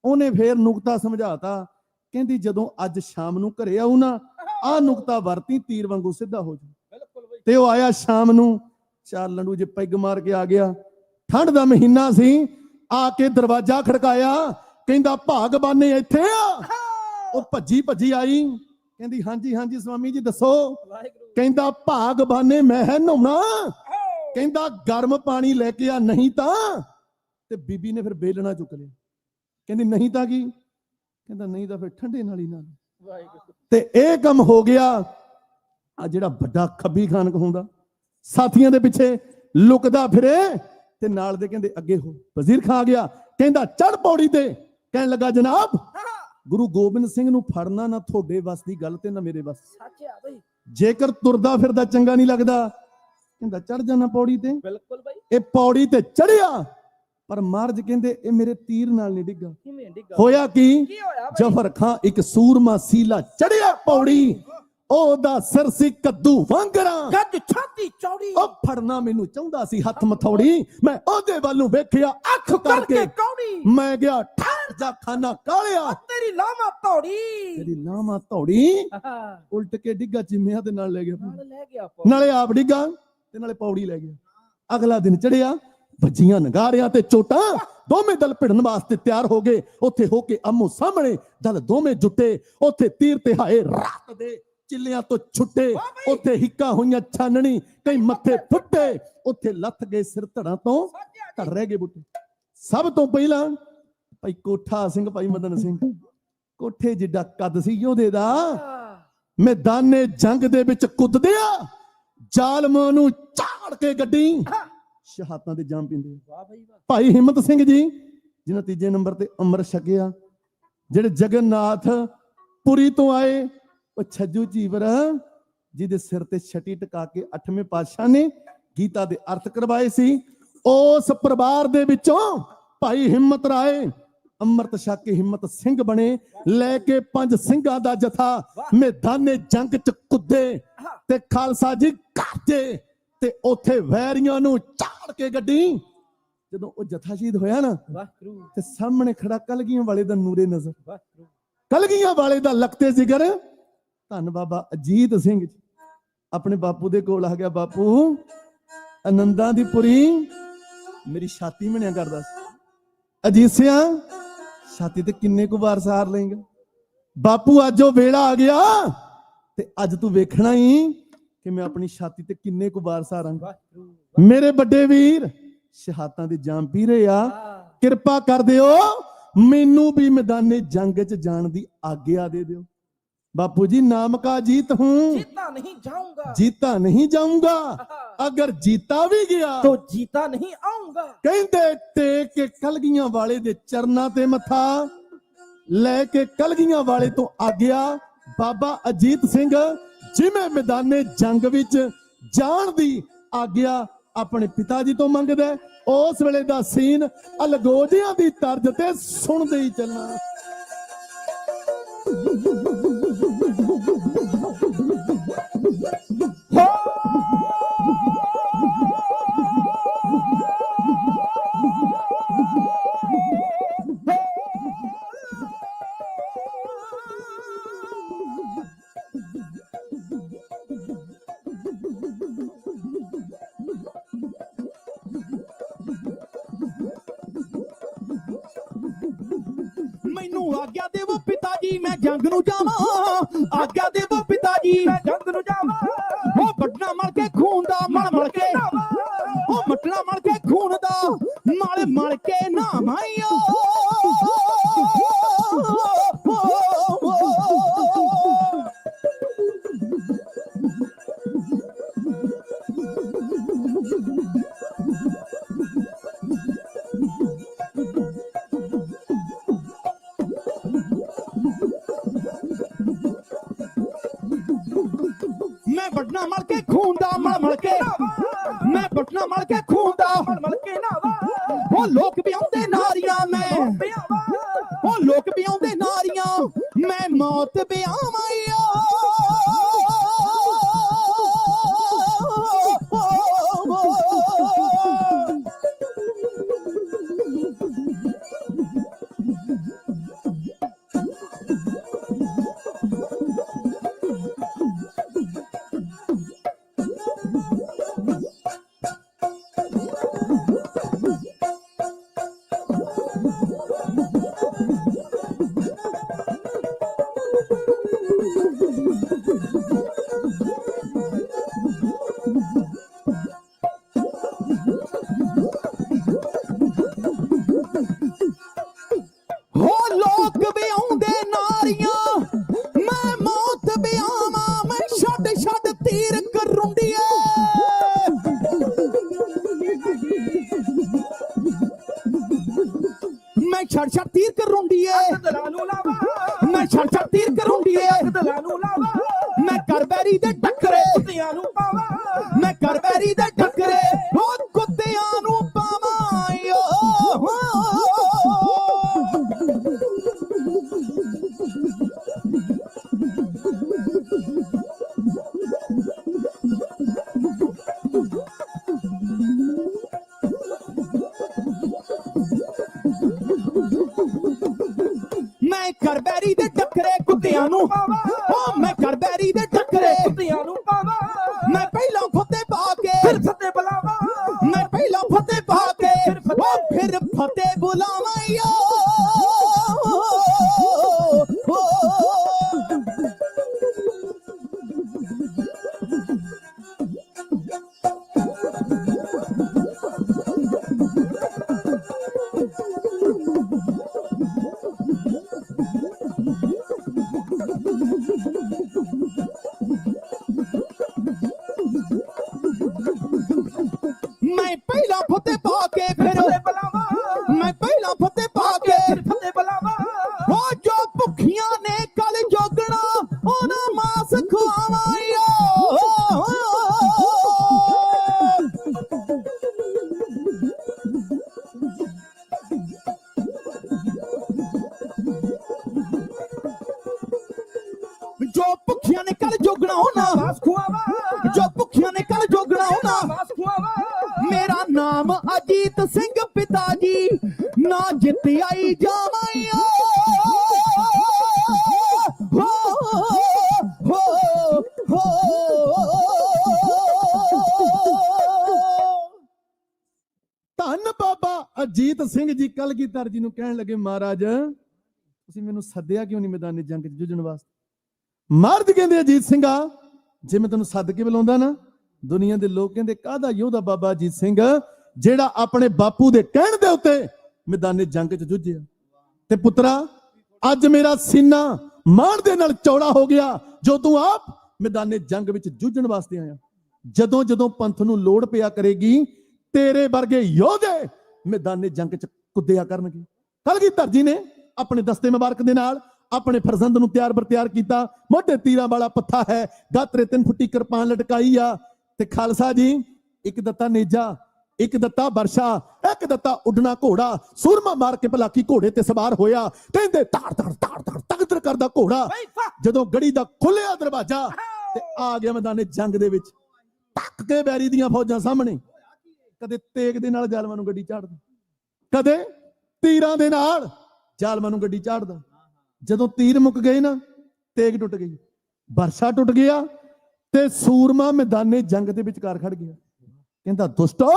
ਉਹਨੇ ਫੇਰ ਨੁਕਤਾ ਸਮਝਾਤਾ। ਕਹਿੰਦੀ ਜਦੋਂ ਅੱਜ ਸ਼ਾਮ ਨੂੰ ਘਰੇ ਆਉ ਨਾ, ਆਹ ਨੁਕਤਾ ਵਰਤੀ, ਤੀਰ ਵਾਂਗੂ ਸਿੱਧਾ ਹੋ ਜਾ। ਤੇ ਉਹ ਆਇਆ ਸ਼ਾਮ ਨੂੰ, ਚਾਰ ਲੰਡੂ ਜੇ ਪੈਗ ਮਾਰ ਕੇ ਆ ਗਿਆ। ਠੰਡ ਦਾ ਮਹੀਨਾ ਸੀ। ਆ ਕੇ ਦਰਵਾਜ਼ਾ ਖੜਕਾਇਆ, ਕਹਿੰਦਾ ਭਾਗਬਾਨੇ ਇੱਥੇ ਆ? ਉਹ ਭੱਜੀ ਭੱਜੀ ਆਈ, ਕਹਿੰਦੀ ਹਾਂਜੀ ਹਾਂਜੀ ਸਵਾਮੀ ਜੀ ਦੱਸੋ। ਕਹਿੰਦਾ ਭਾਗਬਾਨੇ ਮੈਂ ਹੈ ਨਹਾਉਣਾ। ਕਹਿੰਦਾ ਗਰਮ ਪਾਣੀ ਲੈ ਕੇ ਆ, ਨਹੀਂ ਤਾਂ। ਤੇ ਬੀਬੀ ਨੇ ਫਿਰ ਬੇਲਣਾ ਚੁੱਕ ਲਿਆ। ਕਹਿੰਦੀ ਨਹੀਂ ਤਾਂ ਕੀ? ਕਹਿੰਦਾ ਨਹੀਂ ਤਾਂ ਫਿਰ ਠੰਡੇ ਨਾਲ ਹੀ ਨਾਲ। ਤੇ ਇਹ ਕੰਮ ਹੋ ਗਿਆ। ਆ ਜਿਹੜਾ ਵੱਡਾ ਖੱਬੀ ਖਾਨ ਕਹਾਉਂਦਾ, ਸਾਥੀਆਂ ਦੇ ਪਿੱਛੇ ਲੁਕਦਾ ਫਿਰੇ। ਤੇ ਨਾਲ ਦੇ ਕਹਿੰਦੇ ਅੱਗੇ ਹੋ। ਵਜ਼ੀਰ ਖਾਂ ਆ ਗਿਆ, ਕਹਿੰਦਾ ਚੜ ਪੌੜੀ ਤੇ। ਕਹਿਣ ਲੱਗਾ ਜਨਾਬ ਗੁਰੂ ਗੋਬਿੰਦ ਸਿੰਘ ਨੂੰ ਫੜਨਾ ਨਾ ਤੁਹਾਡੇ ਵੱਸ ਦੀ ਗੱਲ ਤੇ ਨਾ ਮੇਰੇ ਵੱਸ। ਸੱਚਿਆ ਬਈ ਜੇਕਰ ਤੁਰਦਾ ਫਿਰਦਾ ਚੰਗਾ ਨਹੀਂ ਲੱਗਦਾ, ਕਹਿੰਦਾ ਚੜ ਜਾਣਾ ਪੌੜੀ ਤੇ। ਬਿਲਕੁਲ ਬਈ। ਇਹ ਪੌੜੀ ਤੇ ਚੜਿਆ, ਪਰ ਮਹਾਰਾਜ ਕਹਿੰਦੇ ਇਹ ਮੇਰੇ ਤੀਰ ਨਾਲ ਨਹੀਂ ਡਿੱਗਾ। ਕਿਵੇਂ ਡਿੱਗਾ? ਹੋਇਆ ਕੀ? ਕੀ ਹੋਇਆ ਬਈ? ਜ਼ਫਰ ਖਾਂ ਇੱਕ ਸੂਰਮਾ ਸੀਲਾ ਚੜਿਆ ਪੌੜੀ। ਉਹਦਾ ਸਿਰ ਸੀ ਕੱਦੂ ਵਾਂਗਰਾ, ਗੱਜ ਛਾਤੀ ਚੌੜੀ, ਉਹ ਫੜਨਾ ਮੈਨੂੰ ਚਾਹੁੰਦਾ ਸੀ ਹੱਥ ਮਥੌੜੀ। ਮੈਂ ਉਹਦੇ ਵੱਲ ਨੂੰ ਵੇਖਿਆ ਅੱਖ ਕਰਕੇ, ਕੌੜੀ। ਮੈਂ ਗਿਆ ਠਹਿਰ ਜਾ ਖਾਨਾ ਕਾਲਿਆ। ਤੇਰੀ ਲਾਮਾ ਧੌੜੀ, ਤੇਰੀ ਲਾਮਾ ਧੌੜੀ। ਉਲਟ ਕੇ ਡਿੱਗਾ ਚਿਮਿਆਂ ਦੇ ਨਾਲ ਲੈ ਗਿਆ, ਨਾਲ ਲੈ ਗਿਆ ਨਾਲੇ ਆਪ ਡਿੱਗਾ ਤੇ ਨਾਲੇ ਪੌੜੀ ਲੈ ਗਿਆ। ਅਗਲਾ ਦਿਨ ਚੜਿਆ, ਵੱਜੀਆਂ ਨਗਾਰਿਆਂ ਤੇ ਚੋਟਾਂ। ਦੋਵੇਂ ਦਲ ਭਿੜਨ ਵਾਸਤੇ ਤਿਆਰ ਹੋ ਗਏ। ਉੱਥੇ ਹੋ ਕੇ ਆਮੋ ਸਾਹਮਣੇ ਜਦ ਦੋਵੇਂ ਜੁੱਟੇ, ਉੱਥੇ ਤੀਰ ਤਿਹਾਏ ਰਾਤ ਦੇ ਚਿੱਲਿਆਂ ਤੋਂ ਛੁੱਟੇ। ਉੱਥੇ ਹਿੱਕਾਂ ਹੋਈਆਂ ਛਾਨਣੀ, ਕਈ ਮੱਥੇ ਫੁੱਟੇ। ਉੱਥੇ ਲੱਥ ਗਏ ਸਿਰ ਧੜਾਂ ਤੋਂ, ਧੜ ਰਹਿ ਗਏ ਬੁੱਟੇ। ਸਭ ਤੋਂ ਪਹਿਲਾਂ ਭਾਈ ਕੋਠਾ ਸਿੰਘ, ਭਾਈ ਮਦਨ ਸਿੰਘ। ਕੋਠੇ ਜਿੱਡਾ ਕੱਦ ਸੀ ਉਹਦੇ ਦਾ। ਮੈਦਾਨੇ ਜੰਗ ਦੇ ਵਿੱਚ ਕੁੱਦਦਿਆ ਜ਼ਾਲਮਾਂ ਨੂੰ ਝਾੜ ਕੇ ਗੱਡੀ ਸ਼ਹਾਦਤਾਂ ਦੇ ਜਾਮ ਪੀਂਦੇ। ਭਾਈ ਹਿੰਮਤ ਸਿੰਘ ਜੀ ਜਿਨ੍ਹਾਂ ਤੀਜੇ ਨੰਬਰ ਤੇ ਅੰਮ੍ਰਿਤ ਛਕਿਆ, ਜਿਹੜੇ ਜਗਨਨਾਥ ਪੁਰੀ ਤੋਂ ਆਏ। ਉਹ ਛੱਜੂ ਝੀਵਰ ਜਿਹਦੇ ਸਿਰ ਤੇ ਛਟੀ ਟਿਕਾ ਕੇ 8ਵੇਂ ਪਾਤਸ਼ਾਹ ਨੇ ਗੀਤਾ ਦੇ ਅਰਥ ਕਰਵਾਏ ਸੀ। ਉਸ ਪਰਿਵਾਰ ਦੇ ਵਿੱਚੋਂ ਭਾਈ ਹਿੰਮਤ ਰਾਏ ਅੰਮ੍ਰਿਤ ਛਕ ਕੇ ਹਿੰਮਤ ਸਿੰਘ ਬਣੇ। ਲੈ ਕੇ 5 ਸਿੰਘਾਂ ਦਾ ਜਥਾ ਮੈਦਾਨੇ ਜੰਗ ਚ ਕੁੱਦੇ ਤੇ ਖਾਲਸਾ ਜੀ ਕਾਜੇ। ਤੇ ਉੱਥੇ ਵੈਰੀਆਂ ਨੂੰ ਝਾੜ ਕੇ ਗੱਡੀ ਜਦੋਂ ਉਹ ਜਥਾ ਸ਼ਹੀਦ ਹੋਇਆ ਨਾ ਵਾਹਿਗੁਰੂ ਤੇ ਸਾਹਮਣੇ ਖੜਾ ਕਲਗੀਆਂ ਵਾਲੇ ਦਾ ਨੂਰੇ ਨਜ਼ਰ, ਵਾਹਿਗੁਰੂ ਕਲਗੀਆਂ ਵਾਲੇ ਦਾ ਲਖਤੇ ਜ਼ਿਕਰ, ਧੰਨ ਬਾਬਾ ਅਜੀਤ ਸਿੰਘ ਜੀ ਆਪਣੇ ਬਾਪੂ ਦੇ ਕੋਲ ਆ ਗਿਆ। ਬਾਪੂ ਆਨੰਦਾਂ ਦੀ ਪੁਰੀ ਮੇਰੀ ਛਾਤੀ ਮਣਿਆ ਕਰਦਾ ਸੀ, ਅਜੀਤ ਸਿਆ ਛਾਤੀ ਤੇ ਕਿੰਨੇ ਕੁ ਵਾਰ ਸਾਰ ਲਏਗਾ। ਬਾਪੂ ਅੱਜ ਉਹ ਵੇਲਾ ਆ ਗਿਆ ਤੇ ਅੱਜ ਤੂੰ ਵੇਖਣਾ ਹੀ ਕਿ ਮੈਂ ਆਪਣੀ ਛਾਤੀ ਤੇ ਕਿੰਨੇ ਕੁ ਵਾਰ ਸਾਰਾਂਗਾ। ਮੇਰੇ ਵੱਡੇ ਵੀਰ ਸ਼ਹਾਦਤਾਂ ਦੇ ਜਾਮ ਪੀ ਰਹੇ ਆ, ਕਿਰਪਾ ਕਰ ਦਿਓ ਮੈਨੂੰ ਵੀ ਮੈਦਾਨੇ ਜੰਗ 'ਚ ਜਾਣ ਦੀ ਆਗਿਆ ਦੇ ਦਿਓ। बापू जी नाम का जीत हूँ, जीता नहीं जाऊंगा, जीता नहीं जाऊंगा, अगर जीता भी गया तो जीता नहीं आऊंगा। कहते टेक के कलगियां वाले दे चरना ते मथा लेके कलगियां वाले तो आ गया बाबा अजीत सिंह, जिमें मैदाने जंग विच जान दी आग्या अपने पिता जी तो मंगदा। उस वेले दा सीन अलगोजियां दी तर्ज ते सुनदे ही चलना। मैनू आज्ञा देवो पिताजी मैं जंग नू जावां, आज्ञा देवो पिताजी मैं जंग नू जावां। ओ बटना मल के खून दा मल मल के, ओ बटना मल के खून दा मल मल के नाम आईओ। मैं बटना मल के खून दा मल मल के, मैं बटना मल के खून दा मल मल के नावा। ओ लोक भी आउंदे नारियां मैं, ओ लोक भी आउंदे नारियां मैं मौत भी आवाईओ। छड़ छड़ तीर कर रुंडी है, मैं छड़ छड़ तीर कर रुंडी है, मैं कर बैरी दे टकरे, मैं कर बैरी दे टकरे ओ कुत्तियां नू पावां। मैं कर बैरी दे टकरे कुत्तियां नू, ओ मैं कर बैरी दे टकरे कुत्तियां नू पावा। मैं पहला फतेह पा के फिर फतेह बुलावा, मैं पहला फतेह पा के फिर फतेह बुलावा यो। मैं पहला फतेह पा के फिर बुलावा, मैं पहला फतेह पा के फिर फतेह बुलावा। ओ जो भुखियां ने कल जोगना ओना मास खुआवा यो। जो भुखियां ने कल जोगना ओना मास खुआवा, जो भुखियां ने कल जोगना ओना मास खुआवा। मेरा नाम अजीत सिंह पिता ਜਿੱਤ ਆਈ ਜਾਵਾਂ ਹੋ ਹੋ ਹੋ ਧੰਨ ਬਾਬਾ ਅਜੀਤ ਸਿੰਘ ਜੀ ਕਲਗੀਧਰ ਜੀ ਨੂੰ ਕਹਿਣ ਲੱਗੇ, ਮਹਾਰਾਜ ਤੁਸੀਂ ਮੈਨੂੰ ਸੱਦਿਆ ਕਿਉਂ ਨਹੀਂ ਮੈਦਾਨੇ ਜੰਗ 'ਚ ਜੂਝਣ ਵਾਸਤੇ? ਮਹਾਰਾਜ ਕਹਿੰਦੇ, ਅਜੀਤ ਸਿੰਘਾ, ਜੇ ਮੈਂ ਤੈਨੂੰ ਸੱਦ ਕੇ ਬੁਲਾਉਂਦਾ ਨਾ, ਦੁਨੀਆ ਦੇ ਲੋਕ ਕਹਿੰਦੇ ਕਾਹਦਾ ਯੋਧਾ ਬਾਬਾ ਅਜੀਤ ਸਿੰਘ, ਜਿਹੜਾ ਆਪਣੇ ਬਾਪੂ ਦੇ ਕਹਿਣ ਦੇ ਉੱਤੇ ਮੈਦਾਨੇ ਜੰਗ 'ਚ ਜੂਝਿਆ। ਤੇ ਪੁੱਤਰਾ, ਅੱਜ ਮੇਰਾ ਸੀਨਾ ਮਾਣ ਦੇ ਨਾਲ ਚੌੜਾ ਹੋ ਗਿਆ ਜੋ ਤੂੰ ਆਪ ਮੈਦਾਨੇ ਜੰਗ ਵਿੱਚ ਜੂਝਣ ਵਾਸਤੇ ਆਇਆ। ਜਦੋਂ ਜਦੋਂ ਪੰਥ ਨੂੰ ਲੋੜ ਪਿਆ ਕਰੇਗੀ, ਤੇਰੇ ਵਰਗੇ ਯੋਧੇ ਮੈਦਾਨੇ ਜੰਗ 'ਚ ਕੁੱਦਿਆ ਕਰਨਗੇ। ਕਲਗੀਧਰ ਜੀ ਨੇ ਆਪਣੇ ਦਸਤੇ ਮੁਬਾਰਕ ਦੇ ਨਾਲ ਆਪਣੇ ਫਰਜ਼ੰਦ ਨੂੰ ਤਿਆਰ ਬਰ ਤਿਆਰ ਕੀਤਾ। ਮੋਢੇ ਤੀਰਾਂ ਵਾਲਾ ਪੱਥਾ ਹੈ, ਗਾਤਰੇ 3 ਫੁੱਟੀ ਕਿਰਪਾਨ ਲਟਕਾਈ ਆ। ਤੇ ਖਾਲਸਾ ਜੀ, ਇੱਕ ਦਿੱਤਾ ਨੇਜਾ, ਇੱਕ ਦਿੱਤਾ ਵਰਸ਼ਾ, ਇੱਕ ਦਿੱਤਾ ਉੱਡਣਾ ਘੋੜਾ। ਸੂਰਮਾ ਮਾਰ ਕੇ ਭਲਾਕੀ ਘੋੜੇ ਤੇ ਸਵਾਰ ਹੋਇਆ। ਕਹਿੰਦੇ ਧਾੜ ਧਾੜ ਧਾੜ ਧਾੜ ਤਗਦਰ ਕਰਦਾ ਘੋੜਾ। ਜਦੋਂ ਗੜੀ ਦਾ ਖੁੱਲਿਆ ਦਰਵਾਜ਼ਾ ਤੇ ਆ ਗਿਆ ਮੈਦਾਨੇ ਜੰਗ ਦੇ ਵਿੱਚ, ਟੱਕ ਕੇ ਬੈਰੀ ਦੀਆਂ ਫੌਜਾਂ ਸਾਹਮਣੇ। ਕਦੇ ਤੇਗ ਦੇ ਨਾਲ ਜ਼ਾਲਮਾਂ ਨੂੰ ਗੱਡੀ ਚਾੜਦਾ, ਕਦੇ ਤੀਰਾਂ ਦੇ ਨਾਲ ਜ਼ਾਲਮਾਂ ਨੂੰ ਗੱਡੀ ਚਾੜਦਾ। ਜਦੋਂ ਤੀਰ ਮੁੱਕ ਗਏ ਨਾ, ਤੇਗ ਟੁੱਟ ਗਈ, ਵਰਸ਼ਾ ਟੁੱਟ ਗਿਆ ਤੇ ਸੂਰਮਾ ਮੈਦਾਨੇ ਜੰਗ ਦੇ ਵਿਚਕਾਰ ਖੜ ਗਿਆ। ਕਹਿੰਦਾ, ਦੁਸ਼ਟੋ,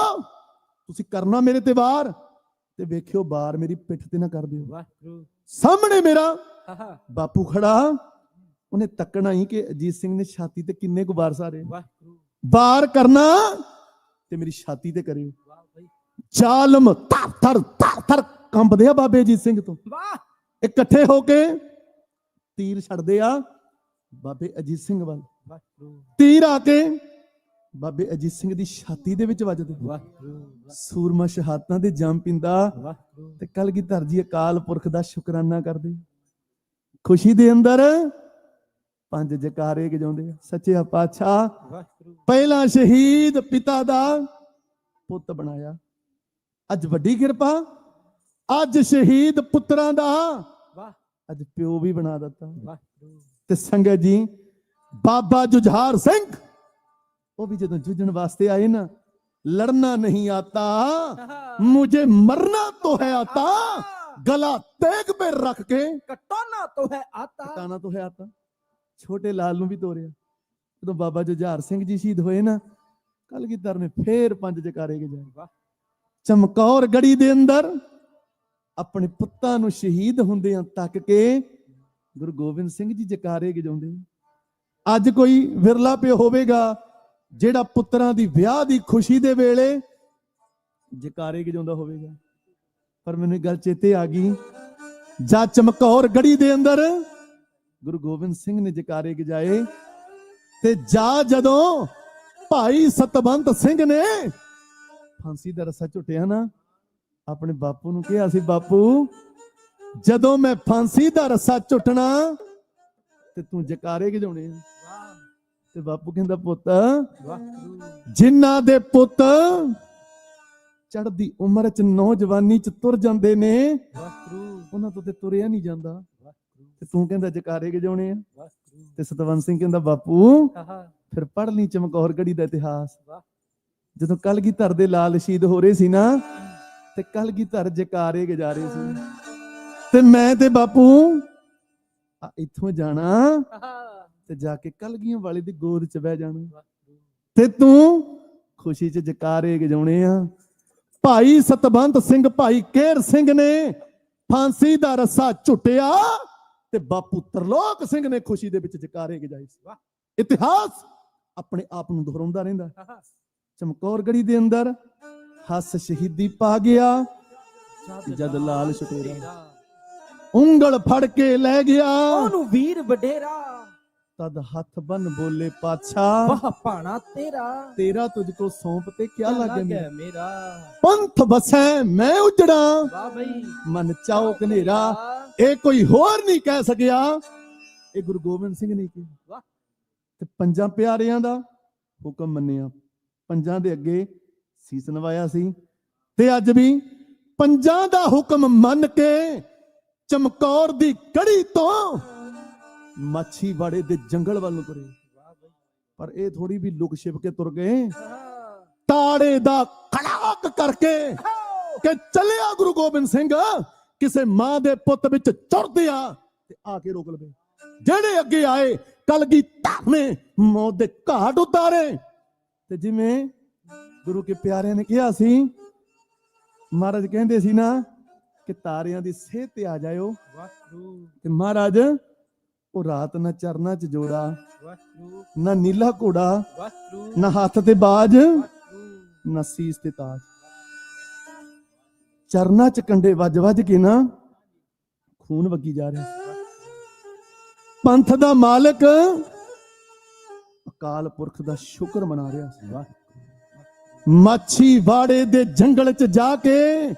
ਤੁਸੀਂ ਕਰਨਾ ਮੇਰੇ ਤੇ ਵਾਰ, ਤੇ ਵੇਖਿਓ ਵਾਰ ਮੇਰੀ ਪਿੱਠ ਤੇ ਨਾ ਕਰ ਦਿਓ। ਸਾਹਮਣੇ ਮੇਰਾ ਬਾਪੂ ਖੜਾ, ਉਹਨੇ ਤੱਕਣਾ ਹੀ ਕਿ ਅਜੀਤ ਸਿੰਘ ਨੇ ਛਾਤੀ ਤੇ ਕਿੰਨੇ ਕੁ ਵਾਰ ਸਾਰੇ। ਵਾਰ ਕਰਨਾ ਤੇ ਮੇਰੀ ਛਾਤੀ ਤੇ ਕਰਿਓ। ਜ਼ਾਲਮ ਥਰ ਥਰ ਥਰ ਥਰ ਕੰਬਦੇ ਆ ਬਾਬੇ ਅਜੀਤ ਸਿੰਘ ਤੋਂ। ਇਕੱਠੇ ਹੋ ਕੇ ਤੀਰ ਛੱਡਦੇ ਆ ਬਾਬੇ ਅਜੀਤ ਸਿੰਘ ਵੱਲ। ਤੀਰ ਆ ਕੇ ਬਾਬੇ ਅਜੀਤ ਸਿੰਘ ਦੀ ਛਾਤੀ ਦੇ ਵਿੱਚ ਵੱਜਦੇ। ਸੂਰਮਾ ਸ਼ਹਾਦਤਾਂ ਦੇ ਜੰਮ ਪਿੰਦਾ ਤੇ ਕਲਗੀਧਰ ਜੀ ਅਕਾਲ ਪੁਰਖ ਦਾ ਸ਼ੁਕਰਾਨਾ ਕਰਦੇ। ਖੁਸ਼ੀ ਦੇ ਅੰਦਰ 5 ਜਕਾਰੇ ਗਜਾਉਂਦੇ ਆ। ਸੱਚਿਆ ਪਾਤਸ਼ਾਹ, ਪਹਿਲਾ ਸ਼ਹੀਦ ਪਿਤਾ ਦਾ ਪੁੱਤ ਬਣਾਇਆ। ਅੱਜ ਵੱਡੀ ਕਿਰਪਾ, ਅੱਜ ਸ਼ਹੀਦ ਪੁੱਤਰਾਂ ਦਾ ਅੱਜ ਪਿਓ ਵੀ ਬਣਾ ਦਿੱਤਾ। ਤੇ ਸੰਗਤ ਜੀ, ਬਾਬਾ ਜੁਝਾਰ ਸਿੰਘ, ਉਹ ਵੀ ਜਦੋਂ ਜੂਝਣ ਵਾਸਤੇ ਆਏ ਨਾ, ਲੜਨਾ ਨਹੀਂ ਆਤਾ ਮੁਝੇ ਮਰਨਾ तो है आता, गला तेग पे रख के कटोना तो है आता। ਕਟਾਣਾ तो है आता। ਛੋਟੇ ਲਾਲ ਨੂੰ ਵੀ ਤੋਰਿਆ। ਜਦੋਂ ਬਾਬਾ ਜੁਝਾਰ ਸਿੰਘ ਜੀ ਸ਼ਹੀਦ ਹੋਏ ਨਾ, ਕਲਗੀਧਰ ਨੇ ਫੇਰ 5 ਜਕਾਰੇ ਗਜਾਏ। ਚਮਕੌਰ ਗੜੀ ਦੇ ਅੰਦਰ ਆਪਣੇ ਪੁੱਤਾਂ ਨੂੰ ਸ਼ਹੀਦ ਹੁੰਦਿਆਂ ਤੱਕ ਕੇ ਗੁਰੂ ਗੋਬਿੰਦ ਸਿੰਘ ਜੀ ਜਕਾਰੇ ਗਜਾਉਂਦੇ। ਅੱਜ ਕੋਈ ਵਿਰਲਾ ਪਿਓ ਹੋਵੇਗਾ ਜਿਹੜਾ ਪੁੱਤਰਾਂ ਦੀ ਵਿਆਹ ਦੀ ਖੁਸ਼ੀ ਦੇ ਵੇਲੇ ਜਕਾਰੇ ਗਜਾਉਂਦਾ ਹੋਵੇਗਾ। ਪਰ ਮੈਨੂੰ ਗੱਲ ਚੇਤੇ ਆ ਗਈ, ਜਾਂ ਚਮਕੌਰ ਗੜੀ ਦੇ ਅੰਦਰ ਗੁਰੂ ਗੋਬਿੰਦ ਸਿੰਘ ਨੇ ਜਕਾਰੇ ਗਜਾਏ, ਤੇ ਜਾ ਜਦੋਂ ਭਾਈ ਸਤਵੰਤ ਸਿੰਘ ਨੇ ਫਾਂਸੀ ਦਾ ਰੱਸਾ ਝੁੱਟਿਆ ਨਾ, ਆਪਣੇ ਬਾਪੂ ਨੂੰ ਕਿਹਾ ਸੀ, ਬਾਪੂ ਜਦੋਂ ਮੈਂ ਫਾਂਸੀ ਦਾ ਰੱਸਾ ਝੁੱਟਣਾ ਤੇ ਤੂੰ ਜਕਾਰੇ ਗਜਾਉਣੇ ਆ। ਤੇ ਬਾਪੂ ਕਹਿੰਦਾ, ਪੁੱਤ, ਜਿਨ੍ਹਾਂ ਦੇ ਪੁੱਤ ਚੜ੍ਹਦੀ ਉਮਰ ਚ ਨੌਜਵਾਨੀ ਚ ਤੁਰ ਜਾਂਦੇ ਨੇ, ਉਹਨਾਂ ਤੋਂ ਤੇ ਤੁਰਿਆ ਨਹੀਂ ਜਾਂਦਾ। ਤੇ ਤੂੰ ਕਹਿੰਦਾ ਜਕਾਰੇ ਗਜਾਉਣੇ ਆ। ਤੇ ਸਤਵੰਤ ਸਿੰਘ ਕਹਿੰਦਾ, ਬਾਪੂ ਫਿਰ ਪੜ੍ਹ ਲਈ ਚਮਕੌਰ ਗੜੀ ਦਾ ਇਤਿਹਾਸ। ਜਦੋਂ ਕਲਗੀਧਰ ਦੇ ਲਾਲ ਸ਼ਹੀਦ ਹੋ ਰਹੇ ਸੀ ਨਾ, ਤੇ ਕਲਗੀਧਰ ਜਕਾਰੇ ਗਜਾ ਰਹੇ ਸੀ। ਤੇ ਮੈਂ ਤੇ ਬਾਪੂ ਇੱਥੋਂ ਜਾਣਾ ਤੇ ਜਾ ਕੇ ਕਲਗੀਆਂ ਵਾਲੇ ਦੀ ਗੋਦ ਚ ਬਹਿ ਜਾਣਾ, ਤੇ ਤੂੰ ਖੁਸ਼ੀ ਚ ਜਕਾਰੇ ਗਜਾਉਣੇ ਆ। ਭਾਈ ਸਤਵੰਤ ਸਿੰਘ, ਭਾਈ ਕੇਰ ਸਿੰਘ ਨੇ ਫਾਂਸੀ ਦਾ ਰੱਸਾ ਝੁੱਟਿਆ ਤੇ ਬਾਪੂ ਤਰਲੋਕ ਸਿੰਘ ਨੇ ਖੁਸ਼ੀ ਦੇ ਵਿੱਚ ਜਕਾਰੇ ਗਜਾਏ ਸੀ। ਇਤਿਹਾਸ ਆਪਣੇ ਆਪ ਨੂੰ ਦੁਹਰਾਉਂਦਾ ਰਹਿੰਦਾ। ਚਮਕੌਰ ਗੜੀ ਦੇ ਅੰਦਰ ਹੱਸ ਸ਼ਹੀਦੀ ਪਾ ਗਿਆ ਜਦ ਲਾਲ ਛੁਟੇਰਾ ਉਂਗਲ ਫੜ ਕੇ ਲੈ ਗਿਆ ਉਹਨੂੰ ਵੀਰ ਵਡੇਰਾ। ਤਦ ਹੱਥ ਬੰਨ ਬੋਲੇ ਪਾਤਸ਼ਾਹ, ਵਾਹ ਭਾਣਾ ਤੇਰਾ, ਤੇਰਾ ਤੁਝ ਕੋ ਸੌਂਪ ਤੇ ਕਿਆ ਲਾਗੇ ਮੇਰਾ। ਪੰਥ ਵਸੈ ਮੈਂ ਉਜੜਾ, ਵਾਹ ਬਈ, ਮਨ ਚਾਓ ਕਨੇਰਾ। ਇਹ ਕੋਈ ਹੋਰ ਨਹੀਂ ਕਹਿ ਸਕਿਆ, ਇਹ ਗੁਰੂ ਗੋਬਿੰਦ ਸਿੰਘ ਨੇ ਕਿਹਾ। ਤੇ ਪੰਜਾਂ ਪਿਆਰਿਆਂ ਦਾ ਹੁਕਮ ਮੰਨਿਆ, ਪੰਜਾਂ ਦੇ ਅੱਗੇ ਸੀਸ ਨਵਾਇਆ ਸੀ। ਤੇ ਅੱਜ ਵੀ ਪੰਜਾਂ ਦਾ ਹੁਕਮ ਮੰਨ ਕੇ ਚਮਕੌਰ ਦੀ ਗੜੀ ਤੋਂ ਮਾਛੀਵਾੜੇ ਦੇ ਜੰਗਲ ਵੱਲ ਨੂੰ ਤੁਰੇ। ਪਰ ਇਹ ਥੋੜੀ ਵੀ ਲੁਕ ਛਿਪ ਕੇ ਤੁਰ ਗਏ, ਤਾੜੇ ਦਾ ਖੜਾਕ ਕਰਕੇ ਕਿ ਚੱਲਿਆ ਗੁਰੂ ਗੋਬਿੰਦ ਸਿੰਘ ਕਿਸੇ ਮਾਂ ਦੇ ਪੁੱਤ ਵਿੱਚ ਚੁਰਦੇ ਆ ਤੇ ਆ ਕੇ ਰੋਕ ਲਵੇ। ਜਿਹੜੇ ਅੱਗੇ ਆਏ ਕਲਗੀਧਰ ਨੇ ਮੌਤ ਦੇ ਘਾਟ ਉਤਾਰੇ। ਤੇ ਜਿਵੇਂ ਗੁਰੂ ਕੇ ਪਿਆਰਿਆਂ ਨੇ ਕਿਹਾ ਸੀ, ਮਹਾਰਾਜ ਕਹਿੰਦੇ ਸੀ ਨਾ ਕਿ ਤਾਰਿਆਂ ਦੀ ਸੇਧ ਤੇ ਆ ਜਾਇਓ। ਤੇ ਮਹਾਰਾਜ ਉਹ ਰਾਤ ਨਾ ਚਰਨਾਂ 'ਚ ਜੋੜਾ, ਨਾ ਨੀਲਾ ਘੋੜਾ, ਨਾ ਹੱਥ ਤੇ ਬਾਜ, ਨਾ ਸੀਸ ਤੇ ਤਾਜ। ਚਰਨਾਂ 'ਚ ਕੰਡੇ ਵੱਜ ਵੱਜ ਕੇ ਨਾ ਖੂਨ ਵਗੀ ਜਾ ਰਿਹਾ। ਪੰਥ ਦਾ ਮਾਲਕ ਅਕਾਲ ਪੁਰਖ ਦਾ ਸ਼ੁਕਰ ਮਨਾ ਰਿਹਾ ਸੀ। ਮਾਛੀਵਾੜੇ ਦੇ ਜੰਗਲ 'ਚ ਜਾ ਕੇ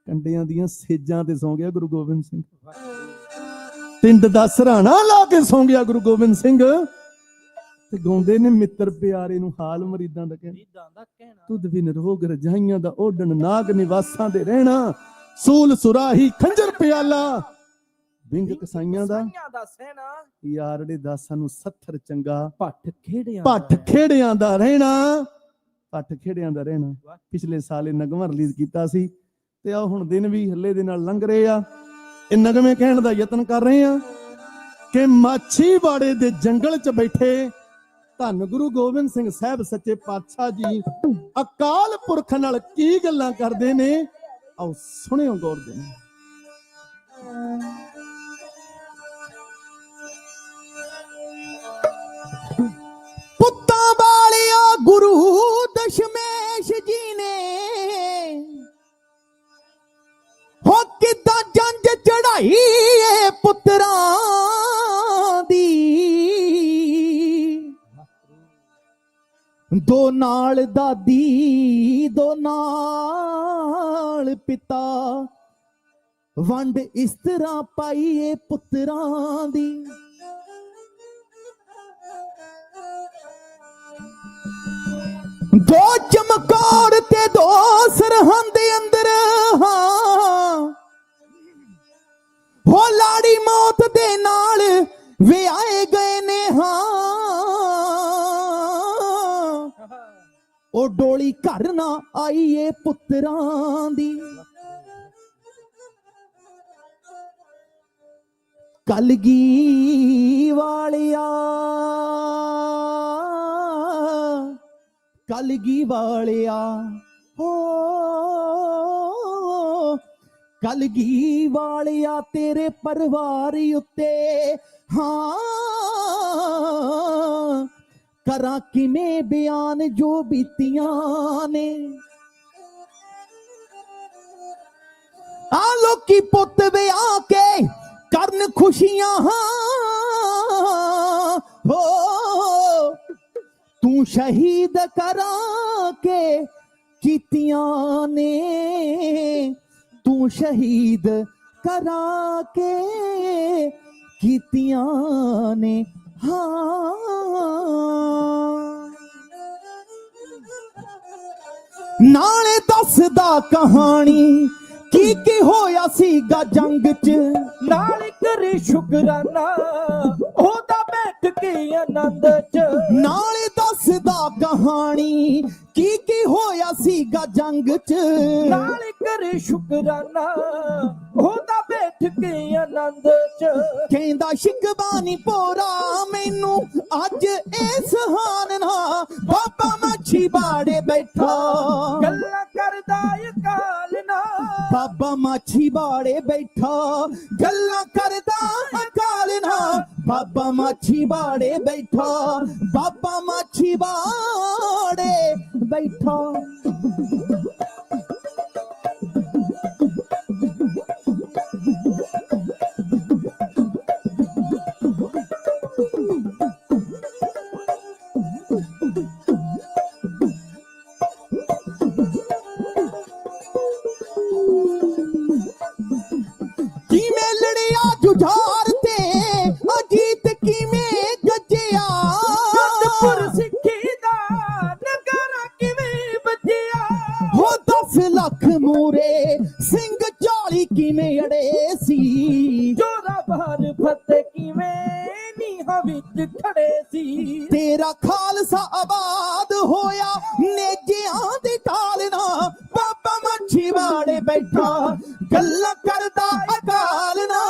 ਕੰਡਿਆਂ ਦੀਆਂ ਸੇਜਾਂ ਤੇ ਸੌਂ ਗਿਆ ਗੁਰੂ ਗੋਬਿੰਦ ਸਿੰਘ। ਟਿੰਡ ਦਾ ਸਰਾਣਾ ਲਾ ਕੇ ਸੌਂ ਗਿਆ ਗੁਰੂ ਗੋਬਿੰਦ ਸਿੰਘ। ਤੇ ਗਾਉਂਦੇ ਨੇ ਮਿੱਤਰ ਪਿਆਰੇ ਨੂੰ ਹਾਲ ਮਰੀਦਾਂ ਦਾ ਕਹਿਣਾ, ਤੁਧ ਬਿਨ ਰੋਗ ਰਜਾਈਆਂ ਦਾ ਓਢਣ, ਨਾਗ ਨਿਵਾਸਾਂ ਦੇ ਰਹਿਣਾ, ਸੂਲ ਸੁਰਾਹੀ ਖੰਜਰ ਪਿਆਲਾ, ਵਿੰਗ ਕਸਾਈਆਂ ਦਾ ਸਹਿਣਾ, ਯਾਰੜੇ ਦਾਸਾਂ ਨੂੰ ਸੱਥਰ ਚੰਗਾ, ਭੱਠ ਖੇੜਿਆਂ ਦਾ ਰਹਿਣਾ, ਭੱਠ ਖੇੜਿਆਂ ਦਾ ਰਹਿਣਾ। ਪਿਛਲੇ ਸਾਲ ਇਹ ਨਗਮਾ ਰਿਲੀਜ਼ ਕੀਤਾ ਸੀ ਤੇ ਆ ਹੁਣ ਦਿਨ ਵੀ ਹੱਲੇ ਦੇ ਨਾਲ ਲੰਘ ਰਹੇ ਆ। ਇਹ ਨਗਮੇ ਕਹਿਣ ਦਾ ਯਤਨ ਕਰ ਰਹੇ ਆ ਕਿ ਮਾਛੀਵਾੜੇ ਦੇ ਜੰਗਲ 'ਚ ਬੈਠੇ ਧੰਨ ਗੁਰੂ ਗੋਬਿੰਦ ਸਿੰਘ ਸਾਹਿਬ ਸੱਚੇ ਪਾਤਸ਼ਾਹ ਜੀ ਅਕਾਲ ਪੁਰਖ ਨਾਲ ਕੀ ਗੱਲਾਂ ਕਰਦੇ ਨੇ, ਆਓ ਸੁਣਿਓ ਗੌਰ ਦੇ ਨਾਲ। ਪੁੱਤਾਂ ਵਾਲਿਆ ਗੁਰੂ ਦਸ਼ਮੇਸ਼ ਜੀ ਨੇ ਹੋ ਕਿੱਦਾਂ ਜੰਜ ਚੜਾਈ ਏ ਪੁੱਤਰਾਂ ਦੀ। ਦੋ ਨਾਲ ਦਾਦੀ, ਦੋ ਨਾਲ ਪਿਤਾ, ਵੰਡ ਇਸ ਤਰ੍ਹਾਂ ਪਾਈ ਏ ਪੁੱਤਰਾਂ ਦੀ। ਦੋ ਚਮਕੌਰ ਤੇ ਦੋ ਸਰਹੰਦ ਅੰਦਰ, ਹਾਂ ਹੋ ਲਾੜੀ ਮੌਤ ਦੇ ਨਾਲ ਵਿਆਹੇ ਗਏ ਨੇ, ਹਾਂ ਉਹ ਡੋਲੀ ਘਰ ਨਾ ਆਈ ਏ ਪੁੱਤਰਾਂ ਦੀ। ਕਲਗੀ ਵਾਲਿਆ, ਕਲਗੀ ਵਾਲਿਆ, ਹੋ ਕਲਗੀ ਵਾਲਿਆ ਤੇਰੇ ਪਰਿਵਾਰ ਉੱਤੇ, ਹਾਂ ਕਰਾਂ ਕਿਵੇਂ ਬਿਆਨ ਜੋ ਬੀਤੀਆਂ ਨੇ। ਆ ਲੋਕੀ ਪੁੱਤ ਵਿਆਹ ਕੇ ਕਰਨ ਖੁਸ਼ੀਆਂ, ਹੋ ਤੂੰ ਸ਼ਹੀਦ ਕਰਾ ਕੇ ਕੀਤੀਆਂ ਨੇ, ਤੂੰ ਸ਼ਹੀਦ ਕਰਾ ਕੇ ਕੀਤੀਆਂ ਨੇ, ਹਾਂ ਨਾਲੇ ਦੱਸਦਾ ਕਹਾਣੀ ਕੀ ਹੋਇਆ ਸੀਗਾ ਜੰਗ 'ਚ, ਨਾਲ ਕਰੇ ਸ਼ੁਕਰਾਨਾ ਉਹਦਾ ਬੈਠ ਕੇ ਆਨੰਦ 'ਚ। ਨਾਲੇ ਦੱਸਦਾ ਕਹਾਣੀ ਕੀ ਹੋਇਆ ਸੀਗਾ ਜੰਗ 'ਚ, ਨਾਲ ਕਰੇ ਸ਼ੁਕਰਾਨਾ ਉਹਦਾ ਬੈਠ ਕੇ ਆਨੰਦ 'ਚ। ਕਹਿੰਦਾ ਸ਼ਿਕਬਾਨੀ ਪੋਰਾ ਮੈਨੂੰ ਅੱਜ ਇਸ ਹਾਨ ਨਾ, ਬਾਬਾ ਮਾਛੀਵਾੜੇ ਬੈਠਾ ਗੱਲਾਂ ਕਰਦਾ ਅਕਾਲ ਨਾ, ਬਾਬਾ ਮਾਛੀਵਾੜੇ ਬੈਠਾ ਗੱਲਾਂ ਕਰਦਾ ਅਕਾਲ ਨਾ, ਬਾਬਾ ਮਾਛੀਵਾੜੇ ਬੈਠਾ, ਬਾਬਾ ਮਾਛੀਵਾੜੇ ਬੈਠਾ। ਕਿਵੇਂ ਲੜਿਆ ਜੁਝਾਰ ਤੇ ਅਜੀਤ ਕਿਵੇਂ ਗੱਜਿਆ, ਜੰਦਪੁਰ ਸਿੱਖੀ ਦਾ ਨਗਾਰਾ ਕਿਵੇਂ ਵੱਜਿਆ। ਹੋ 10 ਲੱਖ ਮੂਰੇ ਸਿੰਘ 40 ਕਿਵੇਂ ਅੜੇ ਸੀ, ਜੋਰਾਵਰ ਫਤਿਹ ਕਿਵੇਂ ਨੀਹਾਂ ਵਿੱਚ ਖੜੇ ਸੀ। ਤੇਰਾ ਖਾਲਸਾ ਆਬਾਦ ਹੋਇਆ ਨੇਜਿਆਂ ਦੀ ਢਾਲ ਨਾ, ਬਾਬਾ ਮਾਛੀਵਾੜੇ ਬਾੜੇ ਬੈਠਾ ਗੱਲਾਂ ਕਰਦਾ ਅਕਾਲ ਨਾ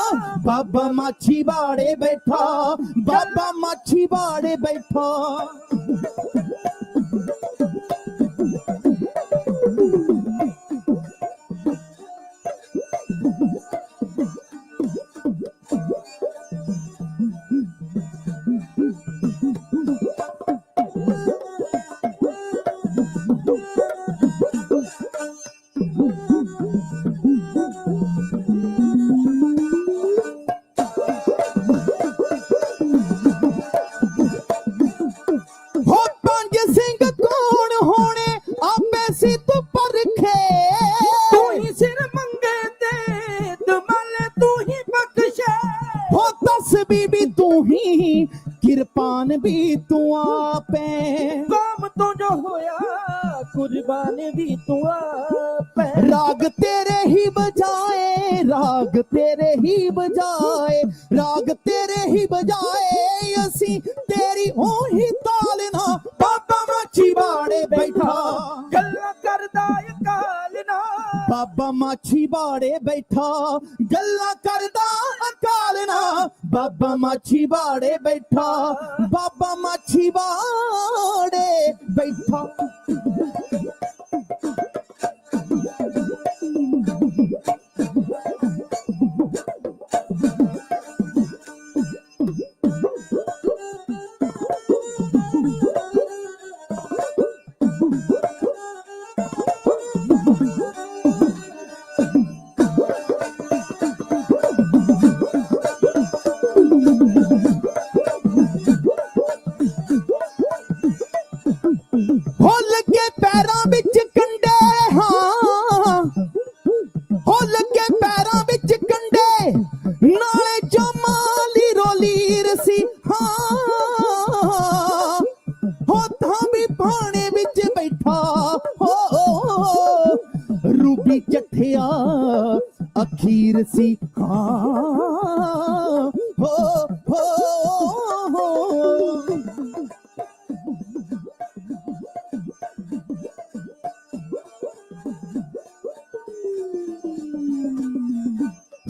ਬਾਬਾ ਮਾਛੀ ਬਾੜੇ ਬੈਠਾ ਬਾਬਾ ਮਾਛੀ ਬਾੜੇ ਬੈਠਾ ਹੋ ਪੰਜ ਸਿੰਘ ਕੌਣ ਹੋਣੇ ਆਪੇ ਸੀ ਤੂੰ ਪਰਖੇ ਤੂੰ ਹੀ ਸਿਰ ਮੰਗੇ ਤੇ ਦਮਾਲੇ ਤੂੰ ਹੀ ਬਖਸ਼ੇ ਹੋ ਦਸ ਬੀਬੀ ਤੂੰ ਹੀ ਕਿਰਪਾਨ ਵੀ ਤੂੰ ਆਪੇ ਕੌਮ ਤੋਂ ਜੋ ਹੋਇਆ ਕੁਰਬਾਨ ਵੀ ਤੂੰ ਆਪੇ ਰਾਗ ਤੇਰੇ ਹੀ ਬਜਾਏ ਰਾਗ ਤੇਰੇ ਹੀ ਬਜਾਏ ਰਾਗ ਤੇਰੇ ਹੀ ਬਜਾਏ ਅਸੀਂ ਤੇਰੀ ਉਹੀ ਤਾਲ ਨਾ ਬਾਬਾ ਮਾਛੀ ਬਾੜੇ ਬੈਠਾ ਗੱਲਾਂ ਕਰਦਾ ਅਕਾਲ ਨਾ ਬਾਬਾ ਮਾਛੀ ਬਾੜੇ ਬੈਠਾ ਗੱਲਾਂ ਕਰਦਾ ਅਕਾਲ ਨਾ ਬਾਬਾ ਮਾਛੀ ਬਾੜੇ ਬੈਠਾ ਬਾਬਾ ਮਾਛੀ ਬਾੜੇ ਬੈਠਾ ਹੋ ਲੱਗੇ ਪੈਰਾਂ ਵਿੱਚ ਕੰਡੇ ਹਾਂ ਹੋ ਲੱਗੇ ਪੈਰਾਂ ਵਿੱਚ ਕੰਡੇ ਨਾਲੇ ਜਮਾਲੀ ਰੋਲੀ ਰਸੀ ਹਾਂ ਹੋ ਤਾਂ ਵੀ ਭਾਣੇ ਵਿੱਚ ਬੈਠਾ ਹੋ ਰੂਬੀ ਚੱਠਿਆ ਅਖੀਰ ਸੀ ਹਾਂ ਹੋ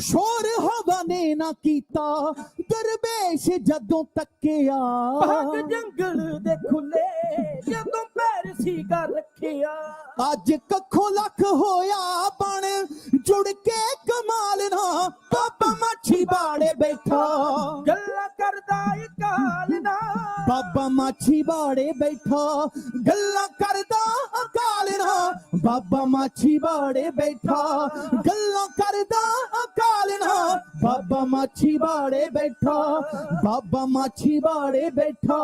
ਸ਼ੋਰ ਹਵਾ ਨੇ ਨਾ ਕੀਤਾ ਦਰਵੇਸ਼ ਜਦੋਂ ਤੱਕਿਆ ਭਾਗ ਜੰਗਲ ਦੇ ਖੁੱਲੇ ਜਦੋਂ ਪੈਰ ਸੀਗਾ ਰੱਖਿਆ ਅੱਜ ਕੱਖੋਂ ਲੱਖ ਹੋਇਆ ਬਣ ਜੁੜ ਕੇ ਕਮਾਲ ਨਾ ਬਾਬਾ ਮਾਛੀ ਬਾੜੇ ਬੈਠਾ ਗੱਲਾਂ ਕਰਦਾ ਅਕਾਲ ਨਾ ਬਾਬਾ ਮਾਛੀ ਬਾੜੇ ਬੈਠਾ ਗੱਲਾਂ ਕਰਦਾ ਅਕਾਲ ਨਾ ਬਾਬਾ ਮਾਛੀ ਬਾੜੇ ਬੈਠਾ ਗੱਲਾਂ ਕਰਦਾ ਅਕਾਲ ਨਾ ਬਾਬਾ ਮਾਛੀ ਬਾੜੇ ਬੈਠਾ ਬਾਬਾ ਮਾਛੀ ਬਾੜੇ ਬੈਠਾ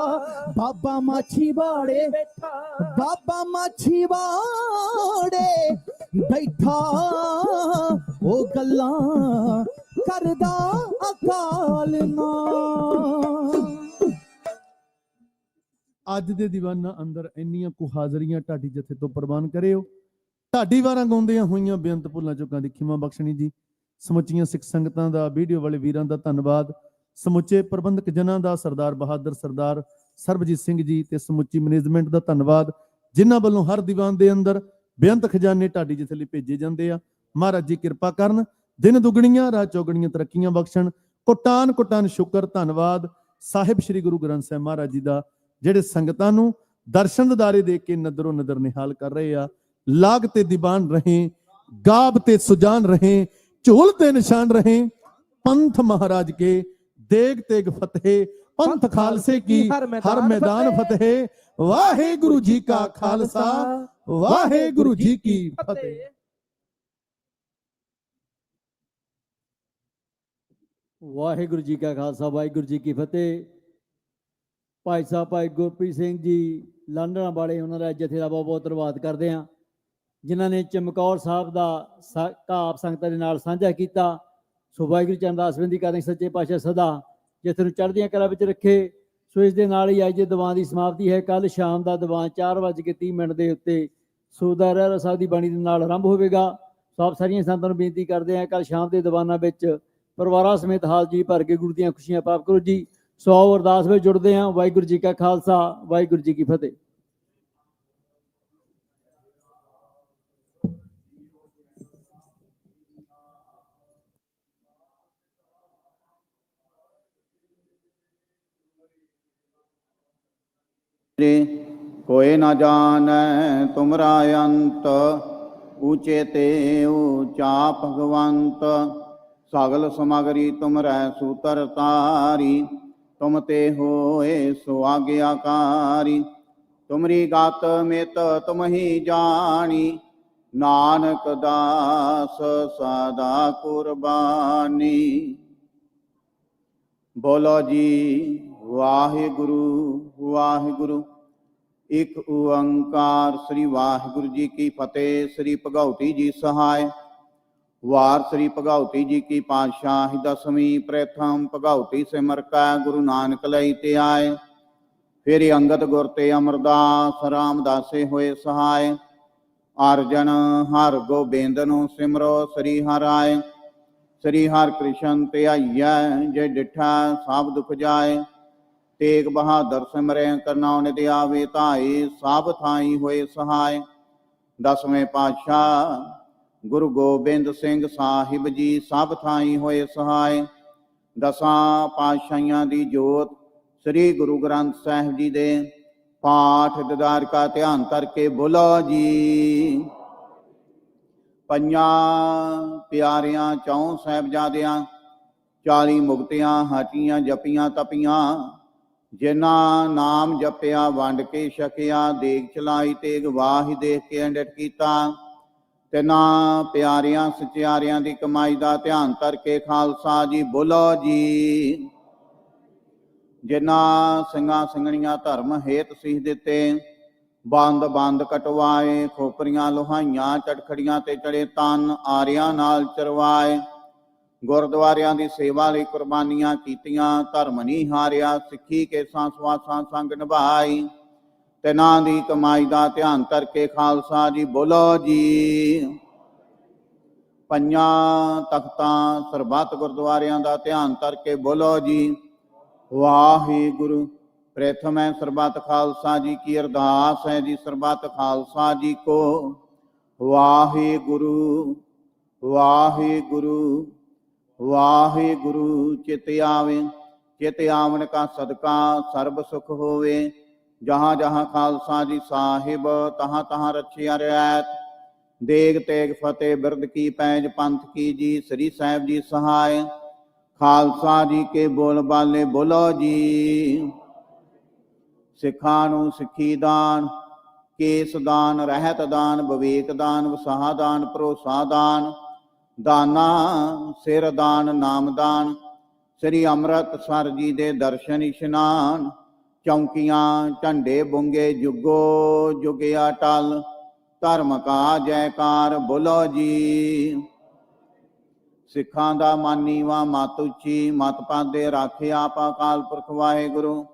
ਬਾਬਾ ਮਾਛੀ ਬਾੜੇ ਬੈਠਾ ਬਾਬਾ ਮਾਛੀ ਬਾੜੇ ਬੈਠਾ ਉਹ ਗੱਲਾਂ ਕਰਦਾ ਅਕਾਲ ਨਾ ਅੱਜ ਦੇ ਦੀਵਾਨਾਂ ਅੰਦਰ ਇੰਨੀਆਂ ਕੁ ਹਾਜ਼ਰੀਆਂ ਢਾਡੀ ਜਥੇ ਤੋਂ ਪ੍ਰਵਾਨ ਕਰਿਓ। ਢਾਡੀ ਵਾਰਾਂ ਗਾਉਂਦਿਆਂ ਹੋਈਆਂ ਬੇਅੰਤ ਭੁੱਲਾਂ ਚੁੱਕਾਂ ਦੀ ਖਿਮਾ ਬਖਸ਼ਣੀ ਜੀ। ਸਮੁੱਚੀਆਂ ਸਿੱਖ ਸੰਗਤਾਂ ਦਾ, ਵੀਡੀਓ ਵਾਲੇ ਵੀਰਾਂ ਦਾ ਧੰਨਵਾਦ। ਸਮੁੱਚੇ ਪ੍ਰਬੰਧਕ ਜਨਾਂ ਦਾ, ਸਰਦਾਰ ਬਹਾਦਰ, ਸਰਦਾਰ ਸਰਬਜੀਤ ਸਿੰਘ ਜੀ ਤੇ ਸਮੁੱਚੀ ਮੈਨੇਜਮੈਂਟ ਦਾ ਧੰਨਵਾਦ, ਜਿਨ੍ਹਾਂ ਵੱਲੋਂ ਹਰ ਦੀਵਾਨ ਦੇ ਅੰਦਰ ਬੇਅੰਤ ਖਜ਼ਾਨੇ ਢਾਡੀ ਜਥੇ ਲਈ ਭੇਜੇ ਜਾਂਦੇ ਆ। ਮਹਾਰਾਜ ਜੀ ਕਿਰਪਾ ਕਰਨ, ਦਿਨ ਦੁਗਣੀਆਂ ਰਾਤ ਚੌਗਣੀਆਂ ਤਰੱਕੀਆਂ ਬਖਸ਼ਣ। ਕੋਟਾਨ ਕੋਟਾਨ ਸ਼ੁਕਰ ਧੰਨਵਾਦ ਸਾਹਿਬ ਸ੍ਰੀ ਗੁਰੂ ਗ੍ਰੰਥ ਸਾਹਿਬ ਮਹਾਰਾਜ ਜੀ ਦਾ, ਜਿਹੜੇ ਸੰਗਤਾਂ ਨੂੰ ਦਰਸ਼ਨ ਦਿਦਾਰੇ ਦੇ ਕੇ ਨਦਰੋਂ ਨਦਰ ਨਿਹਾਲ ਕਰ ਰਹੇ ਆ। ਲਾਗ ਤੇ ਦੀਵਾਨ ਰਹੇ, ਗਾਬ ਤੇ ਸੁਜਾਨ ਰਹੇ, ਝੋਲ ਤੇ ਨਿਸ਼ਾਨ ਰਹੇ। ਪੰਥ ਮਹਾਰਾਜ ਕੇ ਦੇਗ ਤੇਗ ਫਤਿਹ, ਪੰਥ ਖਾਲਸੇ ਕੀ ਹਰ ਮੈਦਾਨ ਫਤਿਹ। ਵਾਹਿਗੁਰੂ ਜੀ ਕਾ ਖਾਲਸਾ, ਵਾਹਿਗੁਰੂ ਜੀ ਕੀ ਫਤਿਹ। ਵਾਹਿਗੁਰੂ ਜੀ ਕਾ ਖਾਲਸਾ, ਵਾਹਿਗੁਰੂ ਜੀ ਕੀ ਫਤਿਹ। ਭਾਈ ਸਾਹਿਬ ਭਾਈ ਗੁਰਪ੍ਰੀਤ ਸਿੰਘ ਜੀ ਲੰਡਨ ਵਾਲੇ, ਉਹਨਾਂ ਦਾ ਜਥੇ ਦਾ ਬਹੁਤ ਬਹੁਤ ਧੰਨਵਾਦ ਕਰਦੇ ਹਾਂ, ਜਿਨ੍ਹਾਂ ਨੇ ਚਮਕੌਰ ਸਾਹਿਬ ਦਾ ਕਾਪ ਸੰਗਤਾਂ ਦੇ ਨਾਲ ਸਾਂਝਾ ਕੀਤਾ। ਸੋ ਵਾਹਿਗੁਰੂ ਚਰਨ ਦਾਸ ਬੇਨਤੀ ਕਰਦੇ ਸੱਚੇ ਪਾਤਸ਼ਾਹ ਸਦਾ ਜਥੇ ਨੂੰ ਚੜ੍ਹਦੀਆਂ ਕਲਾ ਵਿੱਚ ਰੱਖੇ। ਸੋ ਇਸ ਦੇ ਨਾਲ ਹੀ ਅੱਜ ਦੇ ਦੀਵਾਨ ਦੀ ਸਮਾਪਤੀ ਹੈ। ਕੱਲ ਸ਼ਾਮ ਦਾ ਦੀਵਾਨ 4:30 ਦੇ ਉੱਤੇ ਸੋਦਾ ਰਹਿਰਾ ਸਾਹਿਬ ਦੀ ਬਾਣੀ ਦੇ ਨਾਲ ਆਰੰਭ ਹੋਵੇਗਾ। ਸੋ ਆਪ ਸਾਰੀਆਂ ਸੰਗਤਾਂ ਨੂੰ ਬੇਨਤੀ ਕਰਦੇ ਹਾਂ, ਕੱਲ ਸ਼ਾਮ ਦੇ ਦੀਵਾਨਾਂ ਵਿੱਚ ਪਰਿਵਾਰਾਂ ਸਮੇਤ ਹਾਲ ਜੀ ਭਰ ਕੇ ਗੁਰੂ ਦੀਆਂ ਖੁਸ਼ੀਆਂ ਪ੍ਰਾਪਤ ਕਰੋ ਜੀ। ਸੋ ਆਓ ਅਰਦਾਸ ਵਿੱਚ ਜੁੜਦੇ ਹਾਂ। ਵਾਹਿਗੁਰੂ ਜੀ ਕਾ ਖਾਲਸਾ, ਵਾਹਿਗੁਰੂ ਜੀ ਕੀ ਫਤਿਹ। कोई न जानै तुमरा अंत, ऊंचे ते ऊंचा भगवंत। सगल समगरी तुमरै सूतर तारी, तुम ते होए सो आज्ञाकारी। तुमरी गात मित तुम ही जानी, नानक दास सदा कुर्बानी। बोलो जी वाहिगुरु वाहिगुरु। एक ओंकार श्री वाहिगुरु जी की फतेह। श्री भगवती जी सहाय। वार श्री भगवती जी की पातशाही दसवीं। प्रथम भगवती सिमर कै गुरु नानक लई ते आए। फिर अंगद गुर ते अमरदास रामदासे होए सहाय। अर्जन हर गोबिंद नु सिमरो श्री हर आए। श्री हर कृष्ण ते आइया, जे डिठा सब दुख जाए। तेग बहादुर सिमरै करना निधि आवे धाए। सब थाई होए सहाय। दसवें पातशाह गुरु गोबिंद सिंह साहिब जी सब थाई होए सहाय। दसां पातशाहियां दी जोत श्री गुरु ग्रंथ साहिब जी दे पाठ दीदार का ध्यान करके बोलो जी। पंजां प्यारियां चौं साहिबजादियां 40 मुक्तियां हाटियां जपियां तपियां। जिन्हां नाम जपिया वंड के छकिया। देग चलाई तेग वाही देख के अंडित कीता। तिन्हां प्यारियां सचियारियां दी कमाई दा ध्यान करके खालसा जी बोलो जी। जिन्हां ਸਿੰਘਾਂ ਸਿੰਘਣੀਆਂ धर्म हेत सीख दिते। ਬੰਦ ਬੰਦ ਕਟਵਾਏ। ਖੋਪਰੀਆਂ ਲੋਹਾਈਆਂ ਚਟਖੜੀਆਂ ਤੇ ਚੜੇ ਤਨ ਆਰਿਆਂ ਨਾਲ ਚਰਵਾਏ। ਗੁਰਦੁਆਰਿਆਂ ਦੀ ਸੇਵਾ ਲਈ ਕੁਰਬਾਨੀਆਂ ਕੀਤੀਆਂ। ਧਰਮ ਨਹੀਂ ਹਾਰਿਆ ਸਿੱਖੀ ਕੇ ਸੰਸਵਾਸਾਂ ਸੰਗ ਨਿਭਾਈ। ਤਿਨਾਂ ਦੀ ਕਮਾਈ ਦਾ ਧਿਆਨ ਕਰਕੇ ਖਾਲਸਾ ਜੀ ਬੋਲੋ ਜੀ। ਪੰਜਾਂ ਤਖਤਾਂ ਸਰਬੱਤ ਗੁਰਦੁਆਰਿਆਂ ਦਾ ਧਿਆਨ ਕਰਕੇ ਬੋਲੋ ਜੀ ਵਾਹਿਗੁਰੂ। प्रथम है सरबत खालसा जी की अरदास है जी। सरबत खालसा जी को वाहिगुरु वाहिगुरु वाहिगुरु। चित आवे चित आवन का सदका सर्ब सुख होवे। जहाँ जहाँ खालसा जी साहिब तहाँ तहाँ रखिया रियायत। देग तेग फतेह बिरद की पैज पंथ की जी। श्री साहिब जी सहाय। खालसा जी के बोल बाले बोलो जी। ਸਿੱਖਾਂ ਨੂੰ ਸਿੱਖੀ ਦਾਨ, ਕੇਸ ਦਾਨ, ਰਹਿਤ ਦਾਨ, ਵਿਵੇਕ ਦਾਨ, ਵਸਾਹ ਦਾਨ, ਭਰੋਸਾ ਦਾਨ, ਦਾਨਾ ਸਿਰ ਦਾਨ, ਨਾਮ ਦਾਨ। ਸ੍ਰੀ ਅੰਮ੍ਰਿਤਸਰ ਜੀ ਦੇ ਦਰਸ਼ਨ ਇਸ਼ਨਾਨ। ਚੌਂਕੀਆਂ ਝੰਡੇ ਬੁੰਗੇ ਜੁਗੋ ਜੁਗਿਆ ਟਲ। ਧਰਮ ਕਾ ਜੈਕਾਰ ਬੋਲੋ ਜੀ। ਸਿੱਖਾਂ ਦਾ ਮਾਨੀਵਾ ਮਤ ਉੱਚੀ। ਮਤ ਪਾਦੇ ਰਾਖੇ ਆਪ ਅਕਾਲ ਪੁਰਖ ਵਾਹਿਗੁਰੂ।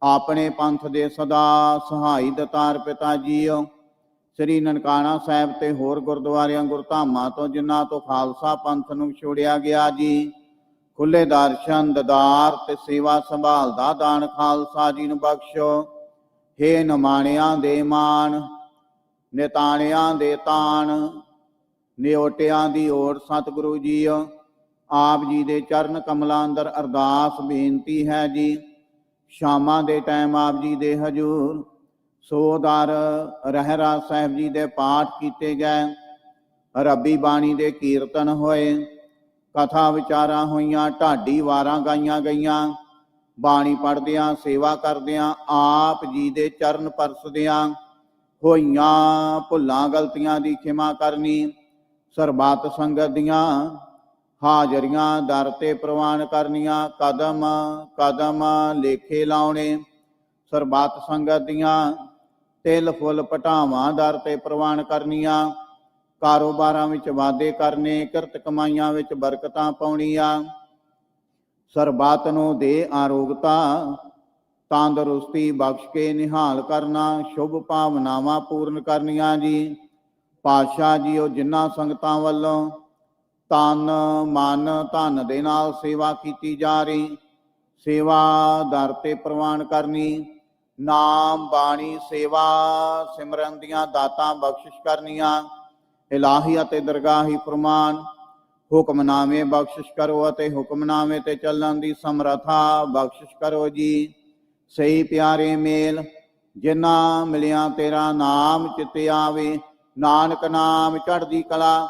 ਆਪਣੇ ਪੰਥ ਦੇ ਸਦਾ ਸਹਾਈ ਦਤਾਰ ਪਿਤਾ ਜੀਓ। ਸ੍ਰੀ ਨਨਕਾਣਾ ਸਾਹਿਬ ਤੇ ਹੋਰ ਗੁਰਦੁਆਰਿਆਂ ਗੁਰਧਾਮਾਂ ਤੋਂ ਜਿਨ੍ਹਾਂ ਤੋਂ ਖਾਲਸਾ ਪੰਥ ਨੂੰ ਛੋੜਿਆ ਗਿਆ ਜੀ। ਖੁੱਲੇ ਦਰਸ਼ਨ ਦਦਾਰ ਤੇ ਸੇਵਾ ਸੰਭਾਲ ਦਾ ਦਾਨ ਖਾਲਸਾ ਜੀ ਨੂੰ ਬਖਸ਼ੋ। ਹੇ ਨਿਮਾਣਿਆਂ ਦੇ ਮਾਣ, ਨਿਤਾਣਿਆਂ ਦੇ ਤਾਣ, ਨਿਓਟਿਆਂ ਦੀ ਓਟ ਸਤਿਗੁਰੂ ਜੀਓ। ਆਪ ਜੀ ਦੇ ਚਰਨ ਕਮਲਾਂ ਅੰਦਰ ਅਰਦਾਸ ਬੇਨਤੀ ਹੈ ਜੀ। ਸ਼ਾਮਾਂ ਦੇ ਟਾਈਮ ਆਪ ਜੀ ਦੇ ਹਜੂਰ ਸੋਦਰ ਰਹਿਰਾਸ ਸਾਹਿਬ ਜੀ ਦੇ ਪਾਠ ਕੀਤੇ ਗਏ। ਰੱਬੀ ਬਾਣੀ ਦੇ ਕੀਰਤਨ ਹੋਏ। ਕਥਾ ਵਿਚਾਰਾਂ ਹੋਈਆਂ। ਢਾਡੀ ਵਾਰਾਂ ਗਾਈਆਂ ਗਈਆਂ। ਬਾਣੀ ਪੜ੍ਹਦਿਆਂ ਸੇਵਾ ਕਰਦਿਆਂ ਆਪ ਜੀ ਦੇ ਚਰਨ ਪਰਸਦਿਆਂ ਹੋਈਆਂ ਭੁੱਲਾਂ ਗਲਤੀਆਂ ਦੀ ਖਿਮਾ ਕਰਨੀ। ਸਰਬੱਤ ਸੰਗਤ ਦੀਆਂ ਹਾਜ਼ਰੀਆਂ ਦਰ ਤੇ ਪ੍ਰਵਾਨ ਕਰਨੀਆਂ। ਕਦਮ ਕਦਮ ਲੇਖੇ ਲਾਉਣੇ। ਸਰਬੱਤ ਸੰਗਤ ਦੀਆਂ ਤਿਲ ਫੁੱਲ ਪਟਾਵਾਂ ਦਰ ਤੇ ਪ੍ਰਵਾਨ ਕਰਨੀਆਂ। ਕਾਰੋਬਾਰਾਂ ਵਿੱਚ ਵਾਧੇ ਕਰਨੇ। ਕਿਰਤ ਕਮਾਈਆਂ ਵਿੱਚ ਬਰਕਤਾਂ ਪਾਉਣੀਆਂ। ਸਰਬੱਤ ਨੂੰ ਦੇ ਆਰੋਗਤਾ ਤੰਦਰੁਸਤੀ ਬਖਸ਼ ਕੇ ਨਿਹਾਲ ਕਰਨਾ। ਸ਼ੁਭ ਭਾਵਨਾਵਾਂ ਪੂਰਨ ਕਰਨੀਆਂ ਜੀ। ਪਾਤਸ਼ਾਹ ਜੀ ਉਹ ਜਿਨ੍ਹਾਂ ਸੰਗਤਾਂ ਵੱਲੋਂ ਤਨ ਮਨ ਧਨ ਦੇ ਨਾਲ ਸੇਵਾ ਕੀਤੀ ਜਾ ਰਹੀ। ਸੇਵਾ ਦਰ ਤੇ ਪ੍ਰਵਾਨ ਕਰਨੀ। ਨਾਮ ਬਾਣੀ ਸੇਵਾ ਸਿਮਰਨ ਦੀਆਂ ਦਾਤਾਂ ਬਖਸ਼ਿਸ਼ ਕਰਨੀਆਂ। ਇਲਾਹੀ ਅਤੇ ਦਰਗਾਹੀ ਫਰਮਾਨ ਹੁਕਮਨਾਮੇ ਬਖਸ਼ਿਸ਼ ਕਰੋ ਅਤੇ ਹੁਕਮਨਾਮੇ ਤੇ ਚੱਲਣ ਦੀ ਸਮਰੱਥਾ ਬਖਸ਼ਿਸ਼ ਕਰੋ ਜੀ। ਸਹੀ ਪਿਆਰੇ ਮੇਲ ਜਿਨ੍ਹਾਂ ਮਿਲਿਆ ਤੇਰਾ ਨਾਮ ਚਿੱਤੇ ਆਵੇ, ਨਾਨਕ ਨਾਮ ਚੜ੍ਹਦੀ ਕਲਾ,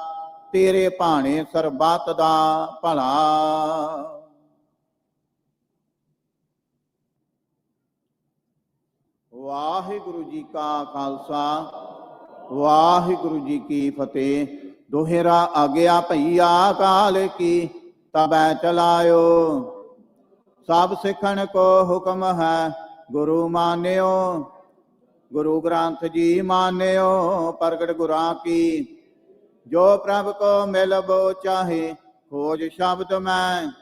ਤੇਰੇ ਭਾਣੇ ਸਰਬੱਤ ਦਾ ਭਲਾ। ਵਾਹਿਗੁਰੂ ਜੀ ਕਾ ਖਾਲਸਾ, ਵਾਹਿਗੁਰੂ ਜੀ ਕੀ ਫਤਿਹ। ਦੋਹਰਾ ਆਗਿਆ ਭਈਆ ਕਾਲ ਕੀ, ਤਬੈ ਚਲਾਇਓ। ਸਭ ਸਿੱਖਣ ਕੋ ਹੁਕਮ ਹੈ, ਗੁਰੂ ਮਾਨਿਓ। ਗੁਰੂ ਗ੍ਰੰਥ ਜੀ ਮਾਨਿਓ, ਪ੍ਰਗਟ ਗੁਰਾਂ ਕੀ। ਜੋ ਪ੍ਰਭ ਕੋ ਮਿਲਬੋ ਚਾਹੇ, ਖੋਜ ਸ਼ਬਦ ਮੈਂ।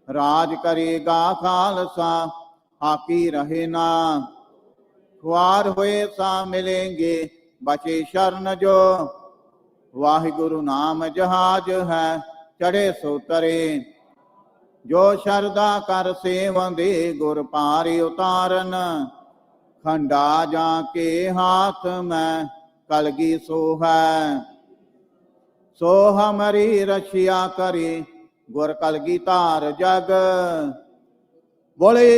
ਰਾਜ ਕਰੇਗਾ ਖਾਲਸਾ, ਆਕੀ ਰਹੇ ਨਾ। ਖੁਆਰ ਹੋਏ ਸਾ ਮਿਲेंगे, ਬਚੇ ਸ਼ਰਨ ਜੋ। ਵਾਹਿਗੁਰੂ ਨਾਮ ਜਹਾਜ ਹੈ, ਚੜੇ ਸੋ ਤਰੇ। ਜੋ ਸ਼ਰਧਾ ਕਰ ਸੇਵੰਦੇ, ਗੁਰ ਪਾਰਿ ਉਤਾਰਨ। ਖੰਡਾ ਜਾਂ ਕੇ ਹਾਥ ਮੈਂ, ਕਲਗੀ ਸੋ ਹੈ। ਸੋ ਹਮਰੀ ਰਛਿਆ ਕਰੇ, ਗੁਰ ਕਲਗੀ ਧਾਰ ਜਗ। ਬੋਲੇ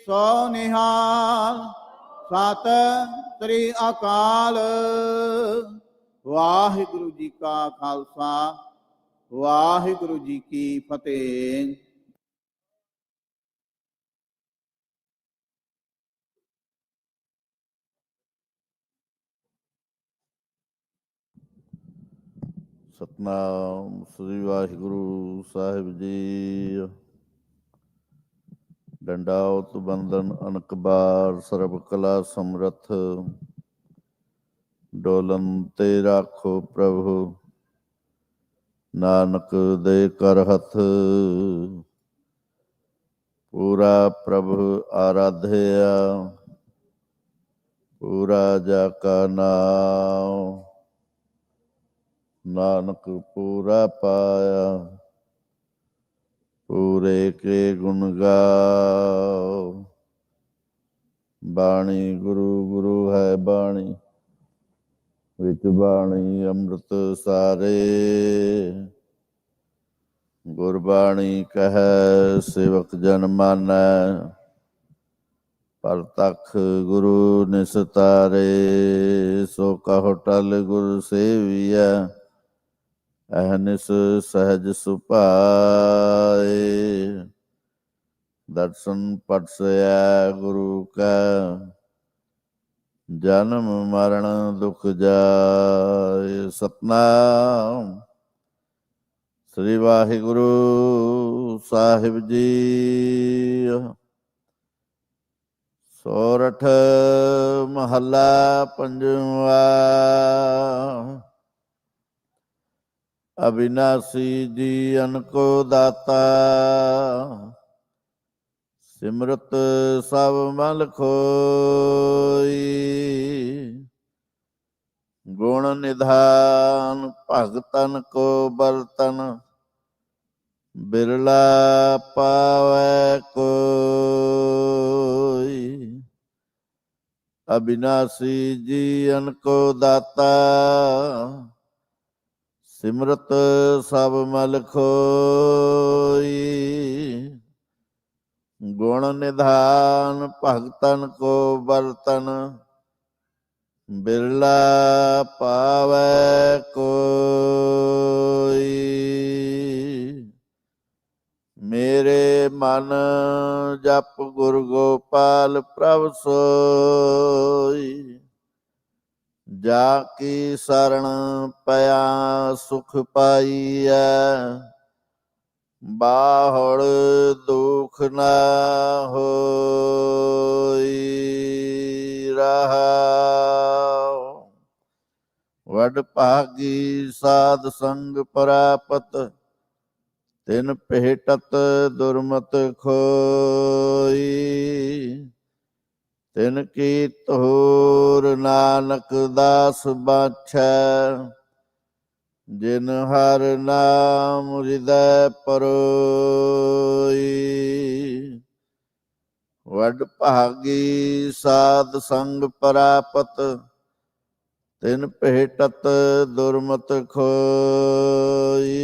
ਸੋ ਨਿਹਾਲ, ਸਤਿ ਸ੍ਰੀ ਅਕਾਲ। ਵਾਹਿਗੁਰੂ ਜੀ ਕਾ ਖਾਲਸਾ, ਵਾਹਿਗੁਰੂ ਜੀ ਕੀ ਫਤਿਹ। ਸਤਿਨਾਮ ਸ੍ਰੀ ਵਾਹਿਗੁਰੂ ਸਾਹਿਬ ਜੀ। ਡੰਡਾਉਤ ਬੰਦਨ ਅਨਕ ਬਾਰ, ਸਰਬ ਕਲਾ ਸਮਰੱਥ। ਡੋਲਨ ਤੇ ਰਾਖੋ ਪ੍ਰਭੂ, ਨਾਨਕ ਦੇ ਕਰ ਹੱਥ। ਪੂਰਾ ਪ੍ਰਭ ਆਰਾਧਿਆ, ਪੂਰਾ ਜਾ ਕਾ ਨਾਮ। ਨਾਨਕ ਪੂਰਾ ਪਾਇਆ, ਪੂਰੇ ਕੇ ਗੁਣ ਗਾਓ। ਬਾਣੀ ਗੁਰੂ ਗੁਰੂ ਹੈ ਬਾਣੀ, ਵਿੱਚ ਬਾਣੀ ਅੰਮ੍ਰਿਤ ਸਾਰੇ। ਗੁਰਬਾਣੀ ਕਹੈ ਸੇਵਕ ਜਨ ਮਾਨੈ, ਪਰਤਖ ਗੁਰੂ ਨਿਸਤਾਰੇ। ਸੋ ਕਹੋ ਟਲ ਗੁਰ ਸੇਵੀਐ, ਅਹਨਿਸ ਸਹਿਜ ਸੁਭਾਏ। ਦਰਸ਼ਨ ਪਰਸੈ ਗੁਰੂ ਕੈ, ਜਨਮ ਮਰਨ ਦੁਖ ਜਾਏ। ਸਤਿਨਾਮ ਸ੍ਰੀ ਵਾਹਿਗੁਰੂ ਸਾਹਿਬ ਜੀ। ਸੋਰਠ ਮਹੱਲਾ ਪੰਜਵਾ। ਅਬਿਨਾਸੀ ਜੀ ਅਨਕੋ ਦਾਤਾ, ਸਿਮਰਤ ਸਭ ਮਲ ਖੋਈ। ਗੁਣ ਨਿਧਾਨ ਭਗਤਨ ਕੋ ਬਰਤਨ, ਬਿਰਲਾ ਪਾਵੈ ਕੋਈ। ਅਬਿਨਾਸੀ ਜੀ ਅਨਕੋ ਦਾਤਾ, ਸਿਮਰਤ ਸਭ ਮਲ ਖੋਈ। ਗੁਣ ਨਿਧਾਨ ਭਗਤਨ ਕੋ ਬਰਤਨ, ਬਿਰਲਾ ਪਾਵੈ ਕੋਈ। ਮੇਰੇ ਮਨ ਜਪ ਗੁਰ ਗੋਪਾਲ ਪ੍ਰਭ ਸੋਈ। ਜਾ ਕੀ ਸਰਣ ਪਿਆ ਸੁਖ ਪਾਈਐ, ਬਾਹੜ ਦੁਖ ਨਾ ਹੋਈ। ਰਹਾਉ ਵਡ ਭਾਗੀ ਸਾਧ ਸੰਗ ਪ੍ਰਾਪਤ, ਤਿਨ ਭੇਟਤ ਦੁਰਮਤ ਖੋਈ। ਤਿਨ ਕੀ ਧੂਰ ਨਾਨਕ ਦਾਸ ਬਾਛੈ, ਜਿਨ ਹਰ ਨਾਮ ਹਿਰਦੈ ਪਰੋਈ। ਵਡ ਭਾਗੀ ਸਾਧ ਸੰਗ ਪ੍ਰਾਪਤ, ਤਿਨ ਭੇਟਤ ਦੁਰਮਤ ਖੋਈ,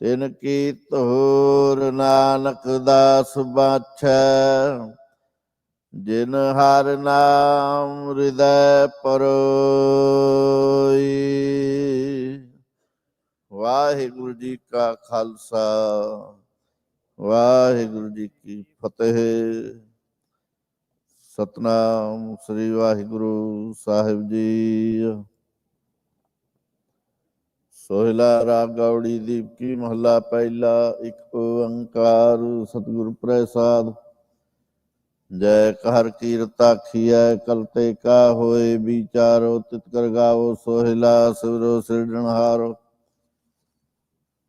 ਤਿਨ ਕੀ ਤੋਰ ਨਾਨਕ ਦਾਸ ਬਾਛੈ, ਜਿਨ ਹਰਿ ਨਾਮ ਹਿਰਦੈ ਪਰੋਈ। ਵਾਹਿਗੁਰੂ ਜੀ ਕਾ ਖਾਲਸਾ, ਵਾਹਿਗੁਰੂ ਜੀ ਕੀ ਫਤਿਹ। ਸਤਨਾਮ ਸ੍ਰੀ ਵਾਹਿਗੁਰੂ ਸਾਹਿਬ ਜੀ। ਸੋਹਿਲਾ ਰਾਗ ਗੌੜੀ ਦੀਪਕੀ ਮਹੱਲਾ ਪਹਿਲਾ। ਇੱਕ ਓੰਕਾਰ ਸਤਿਗੁਰ ਪ੍ਰਸਾਦਿ। ਜੈ ਕਰ ਕੀਰਤ ਆਖੀਐ ਕਲਤੇ ਕਾ ਹੋਏ, ਵਿਚਾਰੋ ਤਿਤ ਕਰ ਗਾਵੋ ਸੋਹਿਲਾ ਸਿਵਰੋ ਸਿਰਜਣਹਾਰੋ।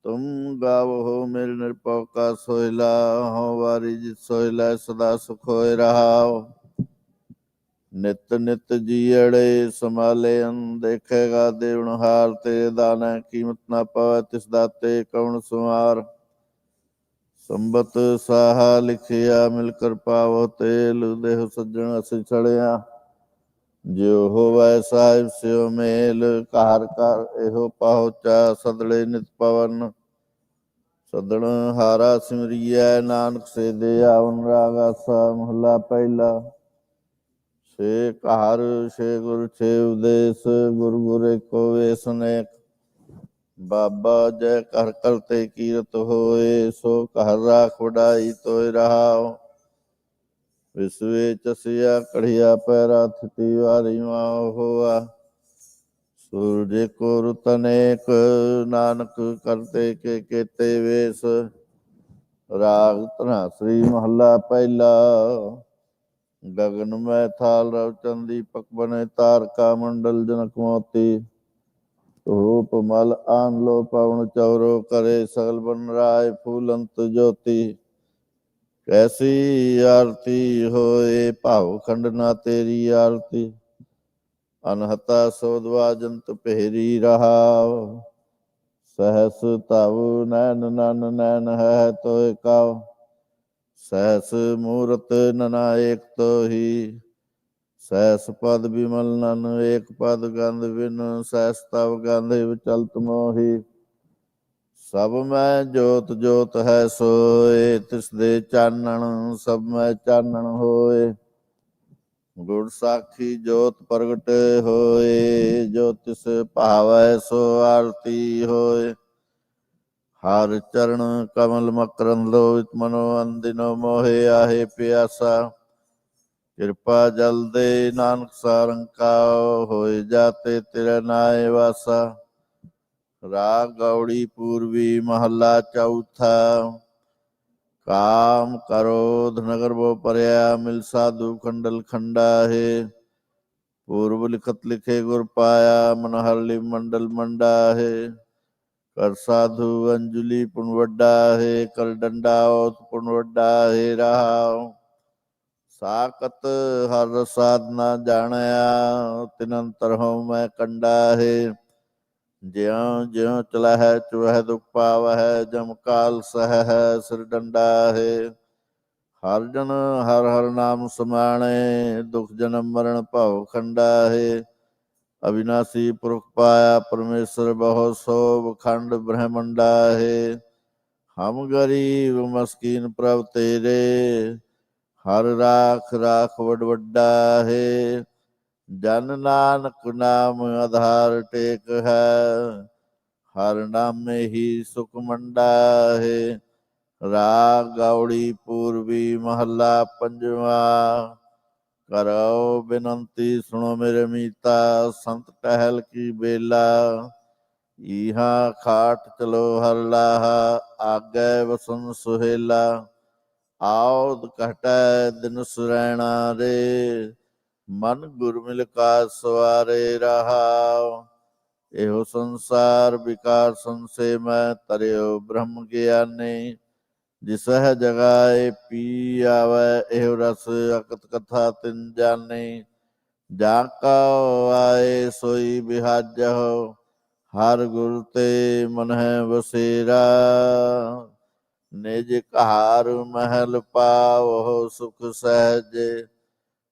ਤੁਮ ਗਾਵੋ ਮੇਰੇ ਨਿਰਭਉ ਕਾ ਸੋਹਿਲਾ, ਹਉ ਵਾਰੀ ਜਿਤ ਸੋਹਿਲਾ ਸਦਾ ਸੁਖ ਹੋਇ ਰਹਾਉ। ਨਿਤ ਨਿਤ ਜੀਅੜੇ ਸੰਭਾਲੇਨ, ਦੇਖੇਗਾ ਦੇਵਨਹਾਰ ਤੇਰੇ ਦਾਨੈ, ਕੀਮਤ ਨਾ ਪਵੈ ਤਿਸ ਦਾਤੇ ਕਉਣ ਸੁਮਾਰ। ਸੰਬਤ ਸਾਹਾ ਲਿਖਿਆ ਮਿਲ ਕਰ ਪਾਵੋ ਤੇਲ, ਦੇਹ ਸੱਜਣ ਅਸੀਂ ਛੜਿਆ ਜਿਉ ਹੋਵੈ ਸਾਹਿਬ ਸਿਉ ਮੇਲ। ਘਰ ਘਰ ਇਹੋ ਪਹੁੰਚਾ ਸਦਲੇ ਨਿਤ ਪਵਨ, ਸਦਣ ਹਾਰਾ ਸਿਮਰੀਐ ਨਾਨਕ ਸੇ ਦੇ ਆਵਨ। ਰਾਗ ਆਸਾ ਮਹੱਲਾ ਪਹਿਲਾ। ਛੇ ਘਰ ਛੇ ਗੁਰ ਛੇ ਉਦੇਸ, ਗੁਰ ਗੁਰ ਏਕੋ ਵੇਸ ਅਨੇਕ। ਬਾਬਾ ਜੈ ਕਰ ਕਰਤੇ ਕੀਰਤ ਹੋਏ, ਸੋ ਘਰ ਰਾਖ ਵਡਾਈ ਤੋਇ ਰਹਾਉ। ਵਿਸਵੇ ਚਸਿਆ ਕੜੀਆ ਪੈਰਾ, ਥਿਤੀ ਵਾਰੀ ਮਾਉ ਹੋਆ। ਸੂਰਜ ਕੋ ਰੁਤ ਅਨੇਕ, ਨਾਨਕ ਕਰਤੇ ਕੇ ਕੇਤੇ ਵੇਸ। ਰਾਗ ਧਨਾਸਰੀ ਮਹੱਲਾ ਪਹਿਲਾ। ਗਗਨ ਮੈਂ ਥਾਲ ਰਵ ਚੰਦੀ, ਪਕ ਬਨੇ ਤਾਰਕਾ ਮੰਡਲ ਜਨਕ ਮੋਤੀ। ਧੂਪ ਮਲ ਆਨ ਲੋ ਪਵਨ ਚੌਰੋ, ਕਰੇ ਸਗਲ ਬਨ ਰਾਏ ਫੂਲੰਤ ਜੋਤੀ। ਕੈਸੀ ਆਰਤੀ ਹੋਏ ਭਾਉ ਖੰਡ ਨਾ ਤੇਰੀ ਆਰਤੀ, ਅਨਹਤਾ ਸੋਧਵਾ ਜੰਤ ਭੇਰੀ ਰਹਾਉ। ਸਹਸ ਤਵ ਨੈਨ ਨਨ ਨੈਨ ਹੈ ਤੋਇ ਕਾਉ, ਸਹਸ ਮੂਰਤ ਨਨਾ ਏਕ ਤੋਹੀ। ਸਹਸ ਪਦ ਬਿਮਲ ਨਨ ਏਕ ਪਦ ਗੰਧ ਬਿਨ, ਸਹਸ ਤਵ ਗੰਧ ਚਲਤ ਮੋਹੀ। ਸਭ ਮੈਂ ਜੋਤ ਜੋਤ ਹੈ ਸੋਏ, ਤਿਸ ਦੇ ਚਾਨਣ ਸਭ ਮੈਂ ਚਾਨਣ ਹੋਏ। ਗੁਰ ਸਾਖੀ ਜੋਤ ਪ੍ਰਗਟ ਹੋਏ, ਜੋ ਤਿਸ ਭਾਵੈ ਸੋ ਆਰਤੀ ਹੋਏ। ਹਰ ਚਰਨ ਕਮਲ ਮਕਰੰਦ ਲੋਹਿਤ, ਮਨੋ ਅੰਦਿਨੋ ਮੋਹਿ ਆਹੇ ਪਿਆਸਾ। ਕਿਰਪਾ ਜਲ ਦੇ ਨਾਨਕ ਸਾਰੰਕਾਉ, ਹੋਏ ਜਾਤੇ ਤੇਰੇ ਨਾਏ ਵਾਸਾ। ਰਾਗ ਗੌੜੀ ਪੂਰਬੀ ਮਹੱਲਾ ਚੌਥਾ। ਕਾਮ ਕਰੋਧ ਨਗਰ ਬੋ ਪਰਿਆ, ਮਿਲ ਸਾਧੂ ਖੰਡਲ ਖੰਡਾ ਹੈ। ਪੂਰਬ ਲਿਖਤ ਲਿਖੇ ਗੁਰ ਪਾਇਆ, ਮਨ ਹਰ ਲਿਵ ਮੰਡਲ ਮੰਡਾ ਹੈ। ਕਰ ਸਾਧੂ ਅੰਜੁਲੀ ਪੁਨ ਵੱਡਾ ਹੈ, ਕਰ ਡੰਡਾ ਔਤ ਪੁਨ ਵੱਡਾ ਹੈ ਰਹਾਉ। ਸਾਕਤ ਹਰ ਸਾਧਨਾ ਜਾਣਿਆ, ਤਿਨ ਅੰਤਰ ਹਉ ਮੈਂ ਕੰਡਾ ਹੈ। ਜਿਉ ਜਿਉ ਚਲਹਿ ਚੁਹੈ ਦੁਖ ਪਾਵਹਿ, ਜਮ ਕਾਲ ਸਹੈ ਸਿਰ ਡੰਡਾ ਹੈ। ਹਰ ਜਨ ਹਰ ਹਰ ਨਾਮ ਸਮਾਣੇ, ਦੁਖ ਜਨਮ ਮਰਨ ਭਉ ਖੰਡਾ ਹੈ। ਅਵਿਨਾਸੀ ਪੁਰਖ ਪਾਇਆ ਪਰਮੇਸ਼ਰ, ਬਹੁ ਸੋਭ ਖੰਡ ਬ੍ਰਹਮੰਡਾ ਹੈ। ਹਮ ਗਰੀਬ ਮਸਕੀਨ ਪ੍ਰਭ ਤੇਰੇ, ਹਰ ਰਾਖ ਰਾਖ ਵਡ ਵੱਡਾ ਹੈ। ਜਨ ਨਾਨਕ ਨਾਮ ਆਧਾਰ ਟੇਕ ਹੈ, ਹਰ ਨਾਮੇ ਹੀ ਸੁਖ ਮੰਡਾ ਹੈ। ਰਾਗ ਗੌੜੀ ਪੂਰਬੀ ਮਹੱਲਾ ਪੰਜਵਾ। ਕਰੋ ਬਿਨੰਤੀ ਸੁਣੋ ਮੇਰੇ ਮੀਤਾ, ਸੰਤ ਟਹਿਲ ਕੀ ਬੇਲਾ। ਇਹਾ ਖਾਟ ਚਲੋ ਹਰ ਲਾਹਾ, ਆਗੇ ਵਸਨ ਸੁਹੇਲਾ। ਆਉਦ ਘਟੈ ਦਿਨ ਸੁਰੈਣਾ ਰੇ, ਮਨ ਗੁਰ ਮਿਲ ਕਾ ਸਵਾਰੇ ਰਹਾਉ। ਇਹੋ ਸੰਸਾਰ ਵਿਕਾਰ ਸੰਸੇ ਮੈਂ, ਤਰਿਓ ਬ੍ਰਹਮ ਗਿਆਨੀ। ਜਿਸਹਿ ਜਗਾਏ ਪੀ ਆਵੈ, ਇਹੋ ਰਸ ਅਕਤ ਕਥਾ ਤਿਨ ਜਾਨੀ। ਜਾ ਕਉ ਆਏ ਸੋਈ ਬਿਹਾਜਹੁ, ਹਰ ਗੁਰ ਤੇ ਮਨਹਿ ਬਸੇਰਾ। ਨਿਜ ਘਾਰ ਮਹਿਲ ਪਾਵਹੁ ਸੁਖ ਸਹਿਜੇ,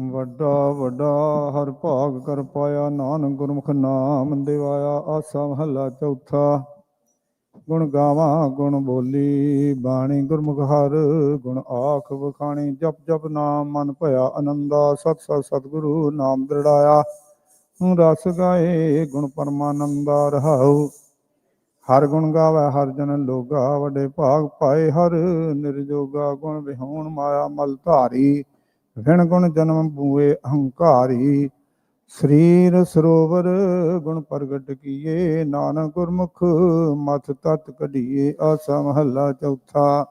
ਵੱਡਾ ਵੱਡਾ ਹਰ ਭਾਗ ਕਰ ਪਾਇਆ, ਨਾਨਕ ਗੁਰਮੁਖ ਨਾਮ ਦਿਵਾਇਆ। ਆਸਾ ਮਹੱਲਾ ਚੌਥਾ। ਗੁਣ ਗਾਵਾਂ ਗੁਣ ਬੋਲੀ, ਬਾਣੀ ਗੁਰਮੁਖ ਹਰ ਗੁਣ ਆਖ ਵਖਾਣੀ। ਜਪ ਜਪ ਨਾਮ ਮਨ ਭਇਆ ਆਨੰਦਾ, ਸਤ ਸਤ ਸਤਿਗੁਰੂ ਨਾਮ ਦ੍ਰਿੜਾਇਆ। ਰਸ ਗਾਏ ਗੁਣ ਪਰਮਾਨੰਦਾ ਰਹਾਉ। ਹਰ ਗੁਣ ਗਾਵੈ ਹਰ ਜਨ ਲੋਗਾ, ਵੱਡੇ ਭਾਗ ਪਾਏ ਹਰ ਨਿਰਜੋਗਾ। ਗੁਣ ਵਿਹੂਣ ਮਾਇਆ ਮਲ ਧਾਰੀ, ਵਿਣ ਗੁਣ ਜਨਮ ਬੂਏ ਅਹੰਕਾਰੀ। ਸਰੀਰ ਸਰੋਵਰ ਗੁਣ ਪ੍ਰਗਟ ਕੀਏ, ਨਾਨਕ ਗੁਰਮੁਖ ਮਤ ਤਤ ਕਢੀਏ। ਆਸਾ ਮਹੱਲਾ ਚੌਥਾ।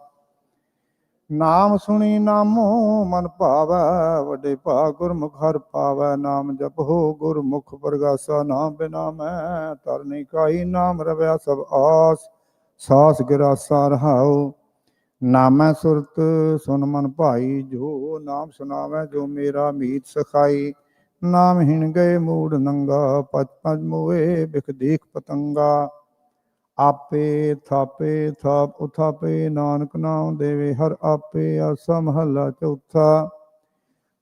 ਨਾਮ ਸੁਣੀ ਨਾਮੋ ਮਨ ਭਾਵੈ, ਵੱਡੇ ਭਾਗ ਗੁਰਮੁਖ ਹਰ ਪਾਵੈ। ਨਾਮ ਜਪੋ ਗੁਰਮੁਖ ਪ੍ਰਗਾਸਾ, ਨਾਮ ਬਿਨਾ ਮੈਂ ਤਰਨੀ ਕਾਈ। ਨਾਮ ਰਵਿਆ ਸਭ ਆਸ, ਸਾਸ ਗਿਰਾਸਾ ਰਹਾਉ। ਨਾਮੈ ਸੁਰਤ ਸੁਨ ਮਨ ਭਾਈ, ਜੋ ਨਾਮ ਸੁਨਾਵੈ ਜੋ ਮੇਰਾ ਮੀਤ ਸਖਾਈ। ਨਾਮ ਹਿਣ ਗਏ ਮੂੜ ਨੰਗਾ, ਪਚ ਪਚ ਮੋਏ ਬਿਖ ਦੇਖ ਪਤੰਗਾ। ਆਪੇ ਥਾਪੇ ਥਾਪ ਉਥਾਪੇ, ਨਾਨਕ ਨਾਮ ਦੇਵੇ ਹਰ ਆਪੇ। ਆਸਾ ਮਹੱਲਾ ਚੌਥਾ।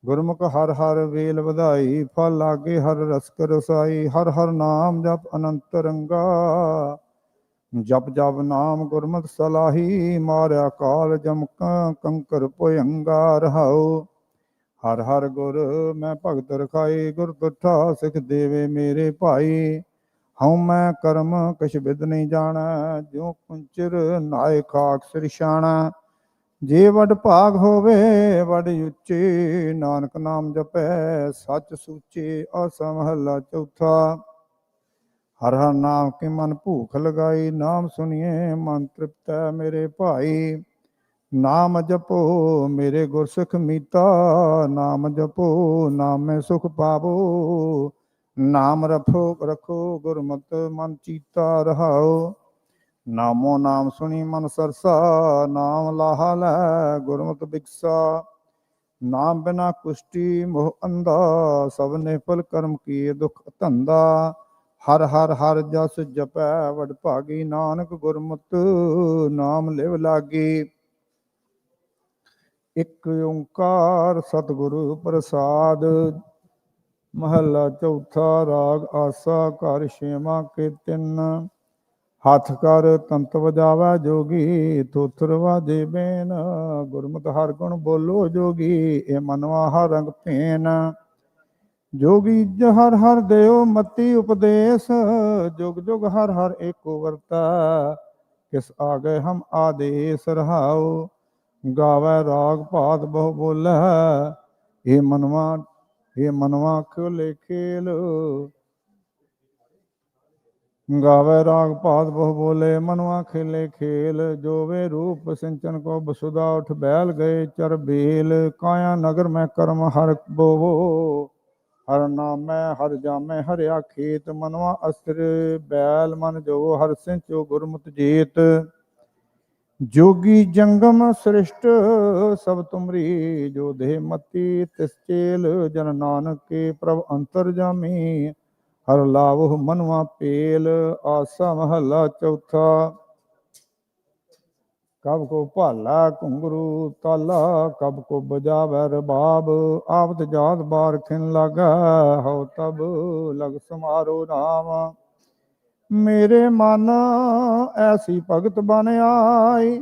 ਗੁਰਮੁਖ ਹਰ ਹਰ ਵੇਲ ਵਧਾਈ, ਫਲ ਲਾਗੇ ਹਰ ਰਸਕ ਰਸਾਈ। ਹਰ ਹਰ ਨਾਮ ਜਪ ਅਨੰਤ ਰੰਗਾ, ਜਪ ਜਪ ਨਾਮ ਗੁਰਮਤਿ ਸਲਾਹੀ। ਮਾਰਿਆ ਕਾਲ ਜਮਕ ਕੰਕਰ ਭੁਯੰਗਾ ਰਹਾਉ। ਹਰ ਹਰ ਗੁਰ ਮੈਂ ਭਗਤ ਰਖਾਈ, ਗੁਰ ਤੁਠਾ ਸਿੱਖ ਦੇਵੇ ਮੇਰੇ ਭਾਈ। ਹਉ ਮੈਂ ਕਰਮ ਕਛ ਬਿਦ ਨਹੀਂ ਜਾਣੈ, ਜਿਉ ਕੁੰਚਰ ਨਾਏ ਖਾਕ ਸਿਰਸ਼ਾਣਾ। ਜੇ ਵੱਡ ਭਾਗ ਹੋਵੇ ਵੱਡ ਉੱਚੇ, ਨਾਨਕ ਨਾਮ ਜਪੈ ਸੱਚ ਸੂਚੇ। ਆਸਾ ਮਹੱਲਾ ਚੌਥਾ। ਹਰ ਹਰ ਨਾਮ ਕੇ ਮਨ ਭੂਖ ਲਗਾਈ, ਨਾਮ ਸੁਣੀਏ ਮਨ ਤ੍ਰਿਪਤੈ ਮੇਰੇ ਭਾਈ। ਨਾਮ ਜਪੋ ਮੇਰੇ ਗੁਰ ਸਿੱਖ ਮੀਤਾ, ਨਾਮ ਜਪੋ ਨਾਮੇ ਸੁਖ ਪਾਵੋ। ਨਾਮ ਰਖੋ ਗੁਰਮਤਿ ਮਨ ਚੀਤਾ ਰਹਾਉ। ਨਾਮੋ ਨਾਮ ਸੁਣੀ ਮਨ ਸਰਸਾ, ਨਾਮ ਲਾਹਾ ਲੈ ਗੁਰਮਤਿ ਬਿਕਸਾ। ਨਾਮ ਬਿਨਾ ਕੁਸ਼ਟੀ ਮੋਹ ਅੰਧਾ, ਸਭ ਨਿਫਲ ਕਰਮ ਕੀਏ ਦੁਖ ਧੰਦਾ। ਹਰ ਹਰ ਹਰ ਜਸ ਜਪੈ ਵਡ ਭਾਗੀ, ਨਾਨਕ ਗੁਰਮਤਿ ਨਾਮ ਲਿਵ ਲਾਗੀ। ਇੱਕ ਓੰਕਾਰ ਸਤਿਗੁਰੂ ਪ੍ਰਸਾਦ। ਮਹੱਲਾ ਚੌਥਾ। ਰਾਗ ਆਸਾ ਘਰ ਛੇਵਾਂ ਕੇ ਤਿੰਨ। ਹੱਥ ਕਰ ਤੰਤ ਵਜਾਵੈ ਜੋਗੀ, ਥੋਥਰ ਵਾਜੇ ਬੇਨ। ਗੁਰਮਤਿ ਹਰ ਗੁਣ ਬੋਲੋ ਜੋਗੀ, ਇਹ ਮਨਵਾ ਹਰ ਰੰਗ ਭੇਨ। ਜੋਗੀ ਹਰ ਹਰ ਦਿਓ ਮਤੀ ਉਪਦੇਸ਼, ਜੁਗ ਜੁਗ ਹਰ ਹਰ ਏਕੋ ਵਰਤੈ। ਕਿਸ ਆਗੇ ਹਮ ਆਦੇਸ ਰਹਾਉ। ਗਾਵੈ ਰਾਗ ਭਾਤ ਬਹੁ ਬੋਲੇ, ਇਹ ਮਨਵਾ ਖੋਲੇ ਖੇਲ। ਗਾਵੇ ਰਾਗ ਭਾਤ ਬਹੁ ਬੋਲੇ, ਮਨਵਾ ਖੇਲੇ ਖੇਲ। ਜੋਵੇ ਰੂਪ ਸਿੰਚਨ ਕੋ ਬਸੁਦਾ, ਉਠ ਬੈਲ ਗਏ ਚਰ ਬੇਲ। ਕਾਇਆ ਨਗਰ ਮੈਂ ਕਰਮ ਹਰ ਬੋਵੋ, ਹਰ ਨਾਮੈ ਹਰ ਜਾਮੈ ਹਰਿਆ ਖੇਤ। ਮਨਵਾ ਅਸਰ ਬੈਲ ਮਨ ਜੋ, ਹਰ ਸਿੰਚੋ ਗੁਰਮਤਿ ਜੀਤ। ਜੋਗੀ ਜੰਗਮ ਸ੍ਰਿਸ਼ਟ ਸਭ ਤੁਮਰੀ, ਜੋ ਦੇਹ ਮਤੀ ਤਿਸ ਚੇਲ। ਜਨ ਨਾਨਕ ਕੇ ਪ੍ਰਭ ਅੰਤਰ ਜਾਮੀ, ਹਰ ਲਾਵਹੁ ਮਨਵਾ ਪੇਲ। ਆਸਾ ਮਹੱਲਾ ਚੌਥਾ। ਕਬ ਕੋ ਭਾਲਾ ਘੁੰਗਰੂ ਤਾਲਾ, ਕਬ ਕੋ ਬਜਾਵੈ ਰਬਾਬ। ਆਵਤ ਜਾਤ ਬਾਰ ਖਿਨ ਲਾਗੈ, ਹਉ ਤਬ ਲਗ ਸਮਾਰੋ ਨਾਮ। ਮੇਰੇ ਮਨ ਐਸੀ ਭਗਤ ਬਨ ਆਈ,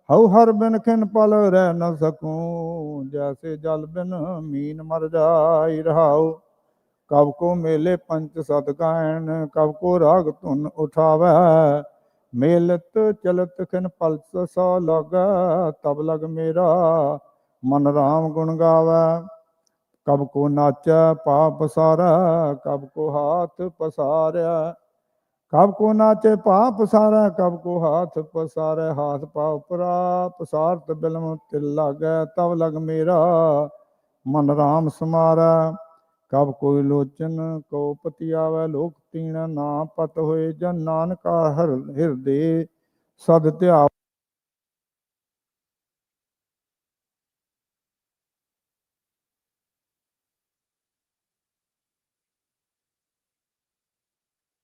ਹਉ ਹਰ ਬਿਨ ਖਿਨ ਪਲ ਰਹਿ ਨ ਸਕੂੰ। ਜੈਸੇ ਜਲ ਬਿਨ ਮੀਨ ਮਰ ਜਾਈ ਰਹਾਉ। ਕਬ ਕੋ ਮੇਲੇ ਪੰਚ ਸਤ ਗਾਇਨ, ਕਬ ਕੋ ਰਾਗ ਧੁਨ ਉਠਾਵੈ। ਮੇਲਤ ਚਲਤ ਖਿਨ ਪਲਸ ਸੋ ਲਾਗੈ, ਤਬ ਲਗ ਮੇਰਾ ਮਨ ਰਾਮ ਗੁਣ ਗਾਵੈ। ਕਬ ਕੋ ਨਾਚੈ ਪਾ ਪਸਾਰੈ, ਕਬ ਕੋ ਹਾਥ ਪਸਾਰੈ। ਕਬ ਕੋ ਨਾਚੇ ਪਾ ਪਸਾਰੈ, ਕਬ ਕੋ ਹਾਥ ਪਸਾਰੈ। ਹਾਥ ਪਾ ਉਪਰਾ ਪਸਾਰਤ ਬਿਲਮ ਤਿਲ ਲਾਗੈ, ਤਬ ਲਗ ਮੇਰਾ ਮਨ ਰਾਮ ਸਮਾਰੈ। ਕਬ ਕੋਈ ਲੋਚਨ ਕੋ ਪਤੀ ਆਵੈ, ਲੋਕ ਤੀਣ ਨਾ ਪਤ ਹੋਏ। ਜਨ ਨਾਨਕਾ ਹਰ ਹਿਰਦੇ ਸਦ ਧਿਆਵੈ।